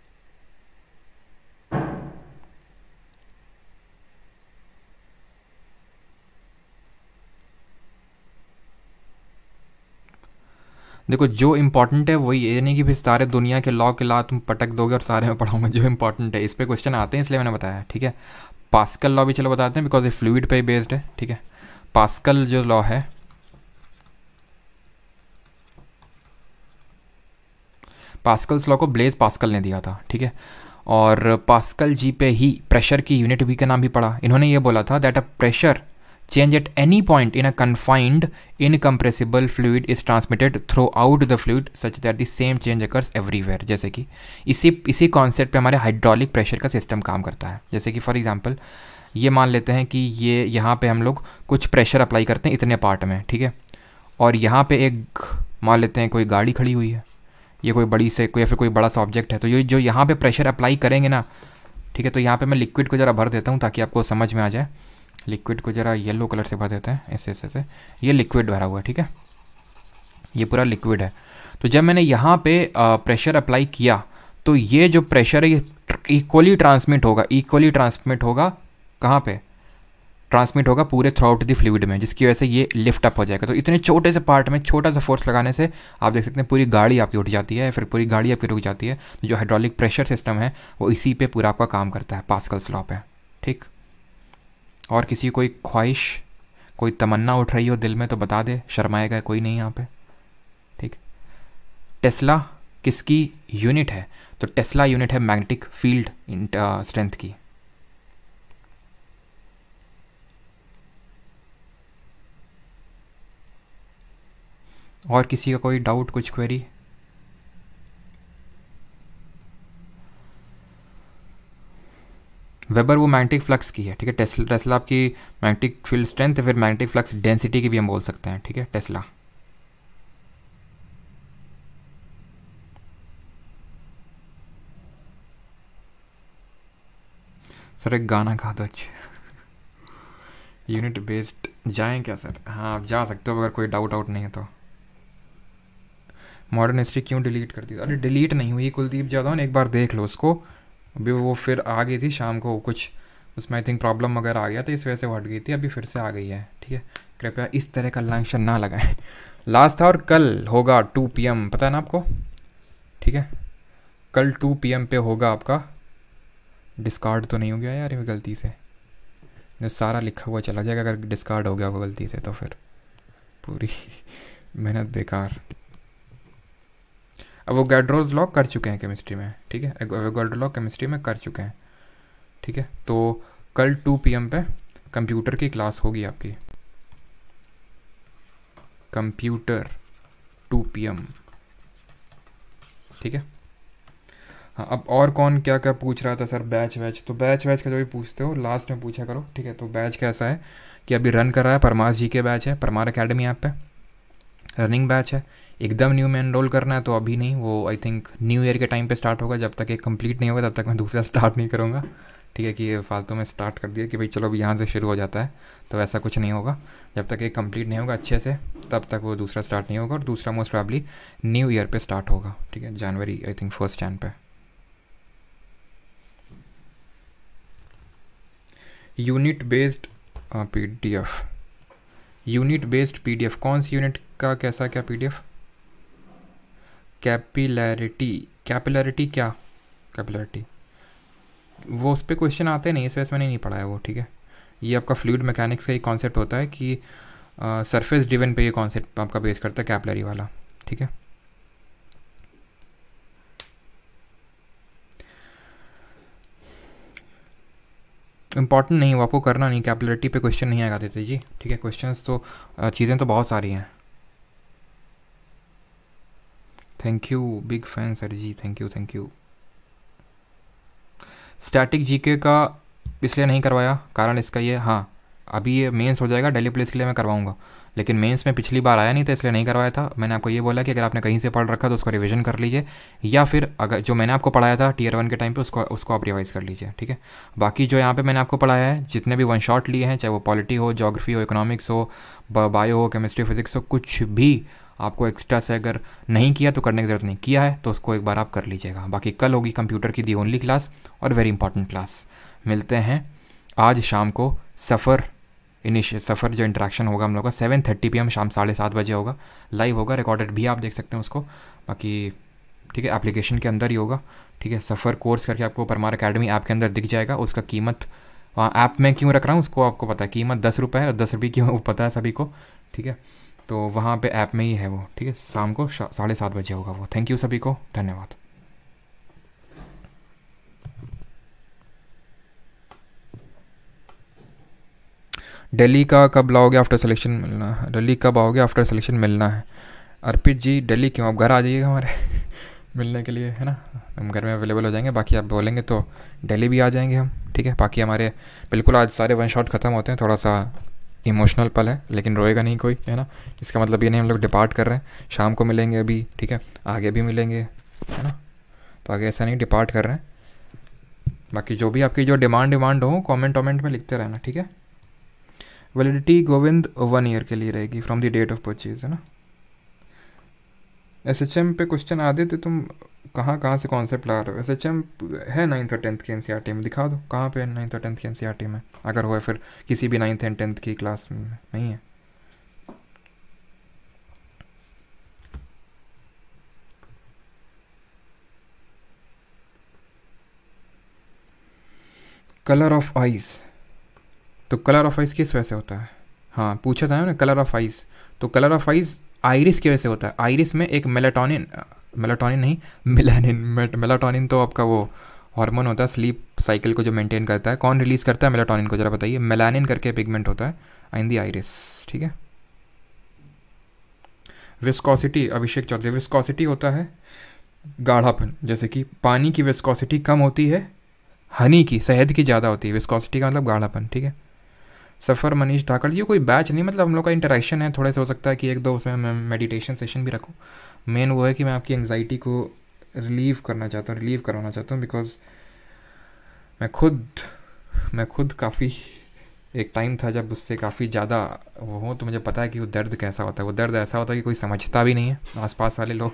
देखो जो इम्पोर्टेंट है वही, ये नहीं कि फिर सारे दुनिया के लॉ तुम पटक दोगे और सारे में पढ़ाऊंगा। जो इम्पोर्टेंट है इस पे क्वेश्चन आते हैं, इसलिए मैंने बताया। ठीक है, पास्कल लॉ भी चलो बताते हैं, बिकॉज ये फ्लूइड पे ही बेस्ड है। ठीक है, पास्कल जो लॉ है, पास्कल्स लॉ को ब्लेज पास्कल ने दिया था। ठीक है, और पास्कल जी पे ही प्रेशर की यूनिट भी का नाम भी पढ़ा। इन्होंने ये बोला था that a pressure change at any point in a confined incompressible fluid is transmitted throughout the fluid such that the same change occurs everywhere। जैसे कि इसी कॉन्सेप्ट पे हमारे हाइड्रोलिक प्रेशर का सिस्टम काम करता है। जैसे कि फॉर एग्जांपल ये मान लेते हैं कि ये यहाँ पे हम लोग कुछ प्रेशर अप्लाई करते हैं इतने पार्ट में। ठीक है, और यहाँ पे एक मान लेते हैं कोई गाड़ी खड़ी हुई है, ये कोई बड़ी से कोई या फिर कोई बड़ा सा ऑब्जेक्ट है, तो ये जो यहाँ पे प्रेशर अप्लाई करेंगे ना, ठीक है, तो यहाँ पे मैं लिक्विड को ज़रा भर देता हूँ ताकि आपको समझ में आ जाए। लिक्विड को ज़रा येलो कलर से भर देते हैं, ऐसे ऐसे। ये लिक्विड भरा हुआ है। ठीक है, ये पूरा लिक्विड है। तो जब मैंने यहाँ पे प्रेशर अप्लाई किया तो ये जो प्रेशर है ये इक्वली ट्रांसमिट होगा कहाँ पे, ट्रांसमिट होगा पूरे थ्रू आउट द फ्लूइड में, जिसकी वजह से ये लिफ्ट अप हो जाएगा। तो इतने छोटे से पार्ट में छोटा सा फोर्स लगाने से आप देख सकते हैं पूरी गाड़ी आपकी उठ जाती है, फिर पूरी गाड़ी आपकी रुक जाती है। जो हाइड्रोलिक प्रेशर सिस्टम है वो इसी पे पूरा आपका काम करता है, पास्कल्स लॉ पे। ठीक, और किसी कोई ख्वाहिश, कोई तमन्ना उठ रही हो दिल में तो बता दे, शर्माएगा कोई नहीं यहाँ पे। ठीक, टेस्ला किसकी यूनिट है, तो टेस्ला यूनिट है मैग्नेटिक फील्ड स्ट्रेंथ की। और किसी का कोई डाउट, कुछ क्वेरी? वेबर वो मैग्नेटिक फ्लक्स की है, ठीक है। टेस्ला आपकी मैग्नेटिक फील्ड स्ट्रेंथ, फिर मैग्नेटिक फ्लक्स डेंसिटी की भी हम बोल सकते हैं, ठीक है, टेस्ला। सर एक गाना गा दो अच्छे। यूनिट बेस्ड जाएं क्या सर? हाँ आप जा सकते हो अगर कोई डाउट आउट नहीं है तो। मॉडर्न हिस्ट्री क्यों डिलीट कर दी? अरे डिलीट नहीं हुई कुलदीप जादौन, एक बार देख लो उसको। अभी वो फिर आ गई थी शाम को, कुछ उसमें आई थिंक प्रॉब्लम वगैरह आ गया था, इस वजह से वो हट गई थी, अभी फिर से आ गई है, ठीक है। कृपया इस तरह का लांछन ना लगाएं। लास्ट था और कल होगा 2 PM, पता है ना आपको, ठीक है। कल 2 PM पे होगा आपका। डिस्कार्ड तो नहीं हो गया यार ये गलती से? जो सारा लिखा हुआ चला जाएगा अगर डिस्कार्ड हो गया वो गलती से, तो फिर पूरी मेहनत बेकार। अब वो गैड्रोज लॉ कर चुके हैं केमिस्ट्री में, ठीक है, एवोगाड्रो लॉ केमिस्ट्री में कर चुके हैं, ठीक है। तो कल 2 PM पे कंप्यूटर की क्लास होगी आपकी, कंप्यूटर 2 PM, ठीक है। हाँ अब और कौन क्या क्या पूछ रहा था सर? बैच वैच, तो बैच वैच का जो भी पूछते हो लास्ट में पूछा करो, ठीक है। तो बैच कैसा है कि अभी रन कर रहा है, परमास जी के बैच है, परमार एकेडमी ऐप पे रनिंग बैच है। एकदम न्यू में एनरोल करना है तो अभी नहीं, वो आई थिंक न्यू ईयर के टाइम पे स्टार्ट होगा। जब तक एक कंप्लीट नहीं होगा तब तक मैं दूसरा स्टार्ट नहीं करूँगा, ठीक है। कि ये फालतू में स्टार्ट कर दिया कि भाई चलो अभी यहाँ से शुरू हो जाता है, तो ऐसा कुछ नहीं होगा। जब तक एक कंप्लीट नहीं होगा अच्छे से तब तक वो दूसरा स्टार्ट नहीं होगा, और दूसरा मोस्ट प्रॉब्ली न्यू ईयर पे स्टार्ट होगा, ठीक है, जनवरी आई थिंक 1 Jan पे। Unit based PDF, unit based PDF कौन सी यूनिट का कैसा क्या PDF? कैपिलैरिटी, कैपिलैरिटी क्या? कैपिलैरिटी वो उस पर क्वेश्चन आते नहीं, इस वजह से मैंने नहीं पढ़ा है वो, ठीक है। ये आपका फ्लूइड मैकेनिक्स का एक कॉन्सेप्ट होता है कि सरफेस ड्रिवन पे ये कॉन्सेप्ट आपका बेस करता है कैपिलरी वाला, ठीक है। इंपॉर्टेंट नहीं, वो आपको करना नहीं, कैपिलरिटी पे क्वेश्चन नहीं आएगा देते जी, ठीक है। क्वेश्चंस तो चीज़ें तो बहुत सारी हैं। Thank you big fan sir ji, thank you thank you. Static GK का इसलिए नहीं करवाया, कारण इसका ये, हाँ अभी ये मेंस हो जाएगा, दिल्ली पुलिस के लिए मैं करवाऊंगा, लेकिन मेंस में पिछली बार आया नहीं था इसलिए नहीं करवाया था। मैंने आपको ये बोला कि अगर आपने कहीं से पढ़ रखा तो उसको रिवीजन कर लीजिए, या फिर अगर जो मैंने आपको पढ़ाया था Tier 1 के टाइम पे उसको आप रिवाइज़ कर लीजिए, ठीक है। बाकी जो यहाँ पे मैंने आपको पढ़ाया है, जितने भी 1 शॉट लिए हैं, चाहे वो पॉलिटी हो, ज्योग्राफी हो, इकोनॉमिक्स हो, बायो हो, केमिस्ट्री, फिजिक्स हो, कुछ भी आपको एक्स्ट्रा से अगर नहीं किया तो करने की ज़रूरत नहीं, किया है तो उसको एक बार आप कर लीजिएगा। बाकी कल होगी कंप्यूटर की दी ओनली क्लास, और वेरी इंपॉर्टेंट क्लास। मिलते हैं आज शाम को। सफ़र जो इंटरेक्शन होगा हम लोग का 7:30 PM शाम 7:30 बजे होगा, लाइव होगा, रिकॉर्डेड भी आप देख सकते हैं उसको। बाकी ठीक है, एप्लीकेशन के अंदर ही होगा, ठीक है। सफ़र कोर्स करके आपको परमार एकेडमी ऐप के अंदर दिख जाएगा। उसका कीमत वहाँ ऐप में क्यों रख रहा हूँ उसको आपको पता है, कीमत 10 रुपये है, और 10 रुपये क्यों वो पता है सभी को, ठीक है। तो वहाँ पे ऐप में ही है वो, ठीक है। शाम को 7:30 बजे होगा वो। थैंक यू सभी को, धन्यवाद। दिल्ली का कब लाओगे आफ्टर सिलेक्शन मिलना है? दिल्ली कब आओगे आफ्टर सिलेक्शन मिलना है? अर्पित जी दिल्ली क्यों, आप घर आ जाइएगा हमारे मिलने के लिए, है ना, हम घर में अवेलेबल हो जाएंगे। बाकी आप बोलेंगे तो दिल्ली भी आ जाएंगे हम, ठीक है। बाकी हमारे बिल्कुल आज सारे 1 शॉट ख़त्म होते हैं, थोड़ा सा इमोशनल पल है लेकिन रोएगा नहीं कोई, है ना। इसका मतलब ये नहीं हम लोग डिपार्ट कर रहे हैं, शाम को मिलेंगे अभी, ठीक है, आगे भी मिलेंगे, है ना। तो आगे ऐसा नहीं डिपार्ट कर रहे हैं। बाकी जो भी आपकी जो डिमांड हो कमेंट में लिखते रहना, ठीक है। वैलिडिटी गोविंद 1 ईयर के लिए रहेगी from the date of purchase, है ना। SHM पे क्वेश्चन आ देते, तुम कहाँ से कॉन्सेप्ट ला रहे हो? SHM है 9th और 10th की NCERT में, दिखा दो कहाँ पे है 9th और 10th की NCERT में, अगर हो फिर किसी भी 9th एंड 10th की क्लास में नहीं है। कलर ऑफ आइज, तो कलर ऑफ आइज किस वजह से होता है? हाँ पूछा था ना कलर ऑफ आइज, तो कलर ऑफ आइज आइरिस की वजह से होता है। आइरिस में एक मेलाटोनिन नहीं मेलानिन, मेलाटोनिन तो आपका वो हार्मोन होता है स्लीप साइकिल को जो मेंटेन करता है। कौन रिलीज़ करता है मेलाटोनिन को, जरा बताइए? मेलानिन करके पिगमेंट होता है इन दी आइरिस, ठीक है। विस्कोसिटी, अभिषेक चौधरी, विस्कोसिटी होता है गाढ़ापन। जैसे कि पानी की विस्कोसिटी कम होती है, हनी की, शहद की ज़्यादा होती है। विस्कोसिटी का मतलब गाढ़ापन, ठीक है। सफ़र मनीष धाकड़ जी, कोई बैच नहीं, मतलब हम लोग का इंटरेक्शन है, थोड़े से हो सकता है कि एक दो उसमें मैं मेडिटेशन सेशन भी रखूँ। मेन वो है कि मैं आपकी एंग्जाइटी को रिलीव करवाना चाहता हूँ, बिकॉज मैं खुद काफ़ी, एक टाइम था जब उससे काफ़ी ज़्यादा वो हो, तो मुझे पता है कि वो दर्द कैसा होता है। वो दर्द ऐसा होता है कि कोई समझता भी नहीं है, आसपास वाले लोग,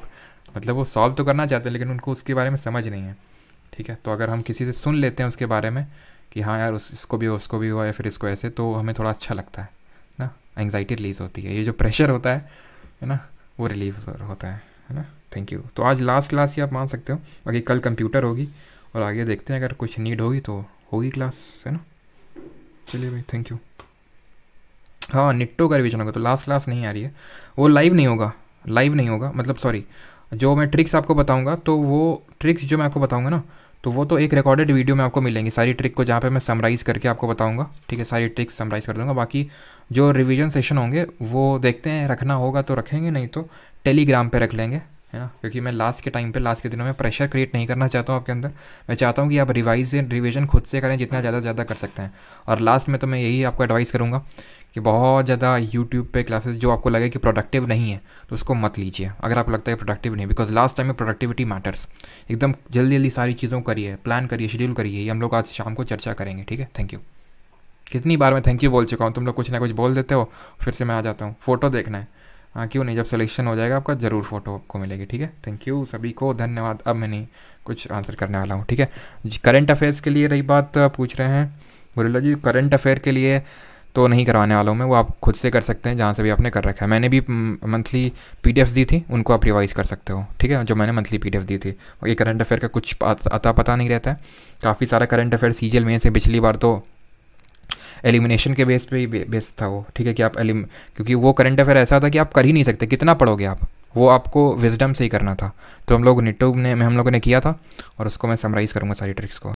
मतलब वो सॉल्व तो करना चाहते हैं लेकिन उनको उसके बारे में समझ नहीं है, ठीक है। तो अगर हम किसी से सुन लेते हैं उसके बारे में कि हाँ यार इसको भी उसको भी हुआ या फिर इसको ऐसे, तो हमें थोड़ा अच्छा लगता है ना, एंग्जाइटी रिलीज़ होती है, ये जो प्रेशर होता है ना, वो रिलीव होता है ना। Thank you. तो आज लास्ट क्लास ही आप मान सकते हो, बाकी कल कंप्यूटर होगी और आगे देखते हैं, अगर कुछ नीड होगी तो होगी क्लास, है ना। चलिए भाई, थैंक यू। हाँ, निट्टो का रिवीजन होगा, तो लास्ट क्लास नहीं आ रही है, वो लाइव नहीं होगा, मतलब सॉरी, जो मैं ट्रिक्स आपको बताऊंगा, तो वो ट्रिक्स जो मैं आपको बताऊंगा ना, तो वो तो एक रिकॉर्डेड वीडियो में आपको मिलेंगी सारी ट्रिक को, जहाँ पे मैं समराइज़ करके आपको बताऊंगा, ठीक है। सारी ट्रिक्स समराइज़ कर दूंगा। बाकी जो रिवीजन सेशन होंगे वो देखते हैं, रखना होगा तो रखेंगे, नहीं तो टेलीग्राम पे रख लेंगे, है ना। क्योंकि मैं लास्ट के दिनों में प्रेशर क्रिएट नहीं करना चाहता हूँ आपके अंदर। मैं चाहता हूँ कि आप रिवीजन खुद से करें, जितना ज़्यादा से ज़्यादा कर सकते हैं। और लास्ट में तो मैं यही आपको एडवाइस करूँगा कि बहुत ज़्यादा यूट्यूब पे क्लासेस जो आपको लगे कि प्रोडक्टिव नहीं है, तो उसको मत लीजिए, अगर आपको लगता है प्रोडक्टिव नहीं, बिकॉज लास्ट टाइम में प्रोडक्टिविटी मैटर्स। एकदम जल्दी जल्दी सारी चीज़ों को करिए, प्लान करिए, शेड्यूल करिए, ये हम लोग आज शाम को चर्चा करेंगे, ठीक है। Thank you. कितनी बार मैं थैंक यू बोल चुका हूँ, तुम लोग कुछ ना कुछ बोल देते हो, फिर से मैं आ जाता हूँ। फ़ोटो देखना है, हाँ क्यों नहीं, जब सिलेक्शन हो जाएगा आपका ज़रूर फ़ोटो आपको मिलेगी, ठीक है। थैंक यू सभी को, धन्यवाद। अब मैं नहीं कुछ आंसर करने वाला हूँ, ठीक है। करंट अफेयर्स के लिए रही बात, पूछ रहे हैं गुरुला जी, करंट अफेयर के लिए तो नहीं करवाने वाला हूँ मैं, वो आप खुद से कर सकते हैं जहाँ से भी आपने कर रखा है। मैंने भी मंथली पीडीएफ्स दी थी, उनको आप रिवाइज़ कर सकते हो, ठीक है, जो मैंने मंथली पीडीएफ दी थी। और ये करंट अफेयर का कुछ अता पता नहीं रहता है, काफ़ी सारा करंट अफेयर सीजीएल में से पिछली बार तो एलिमिनेशन के बेस पे ही बेस था वो, ठीक है, कि आप क्योंकि वो करंट अफेयर ऐसा था कि आप कर ही नहीं सकते, कितना पढ़ोगे आप, वो आपको विजडम से ही करना था। तो हम लोगों ने किया था और उसको मैं समराइज़ करूँगा सारी ट्रिक्स को।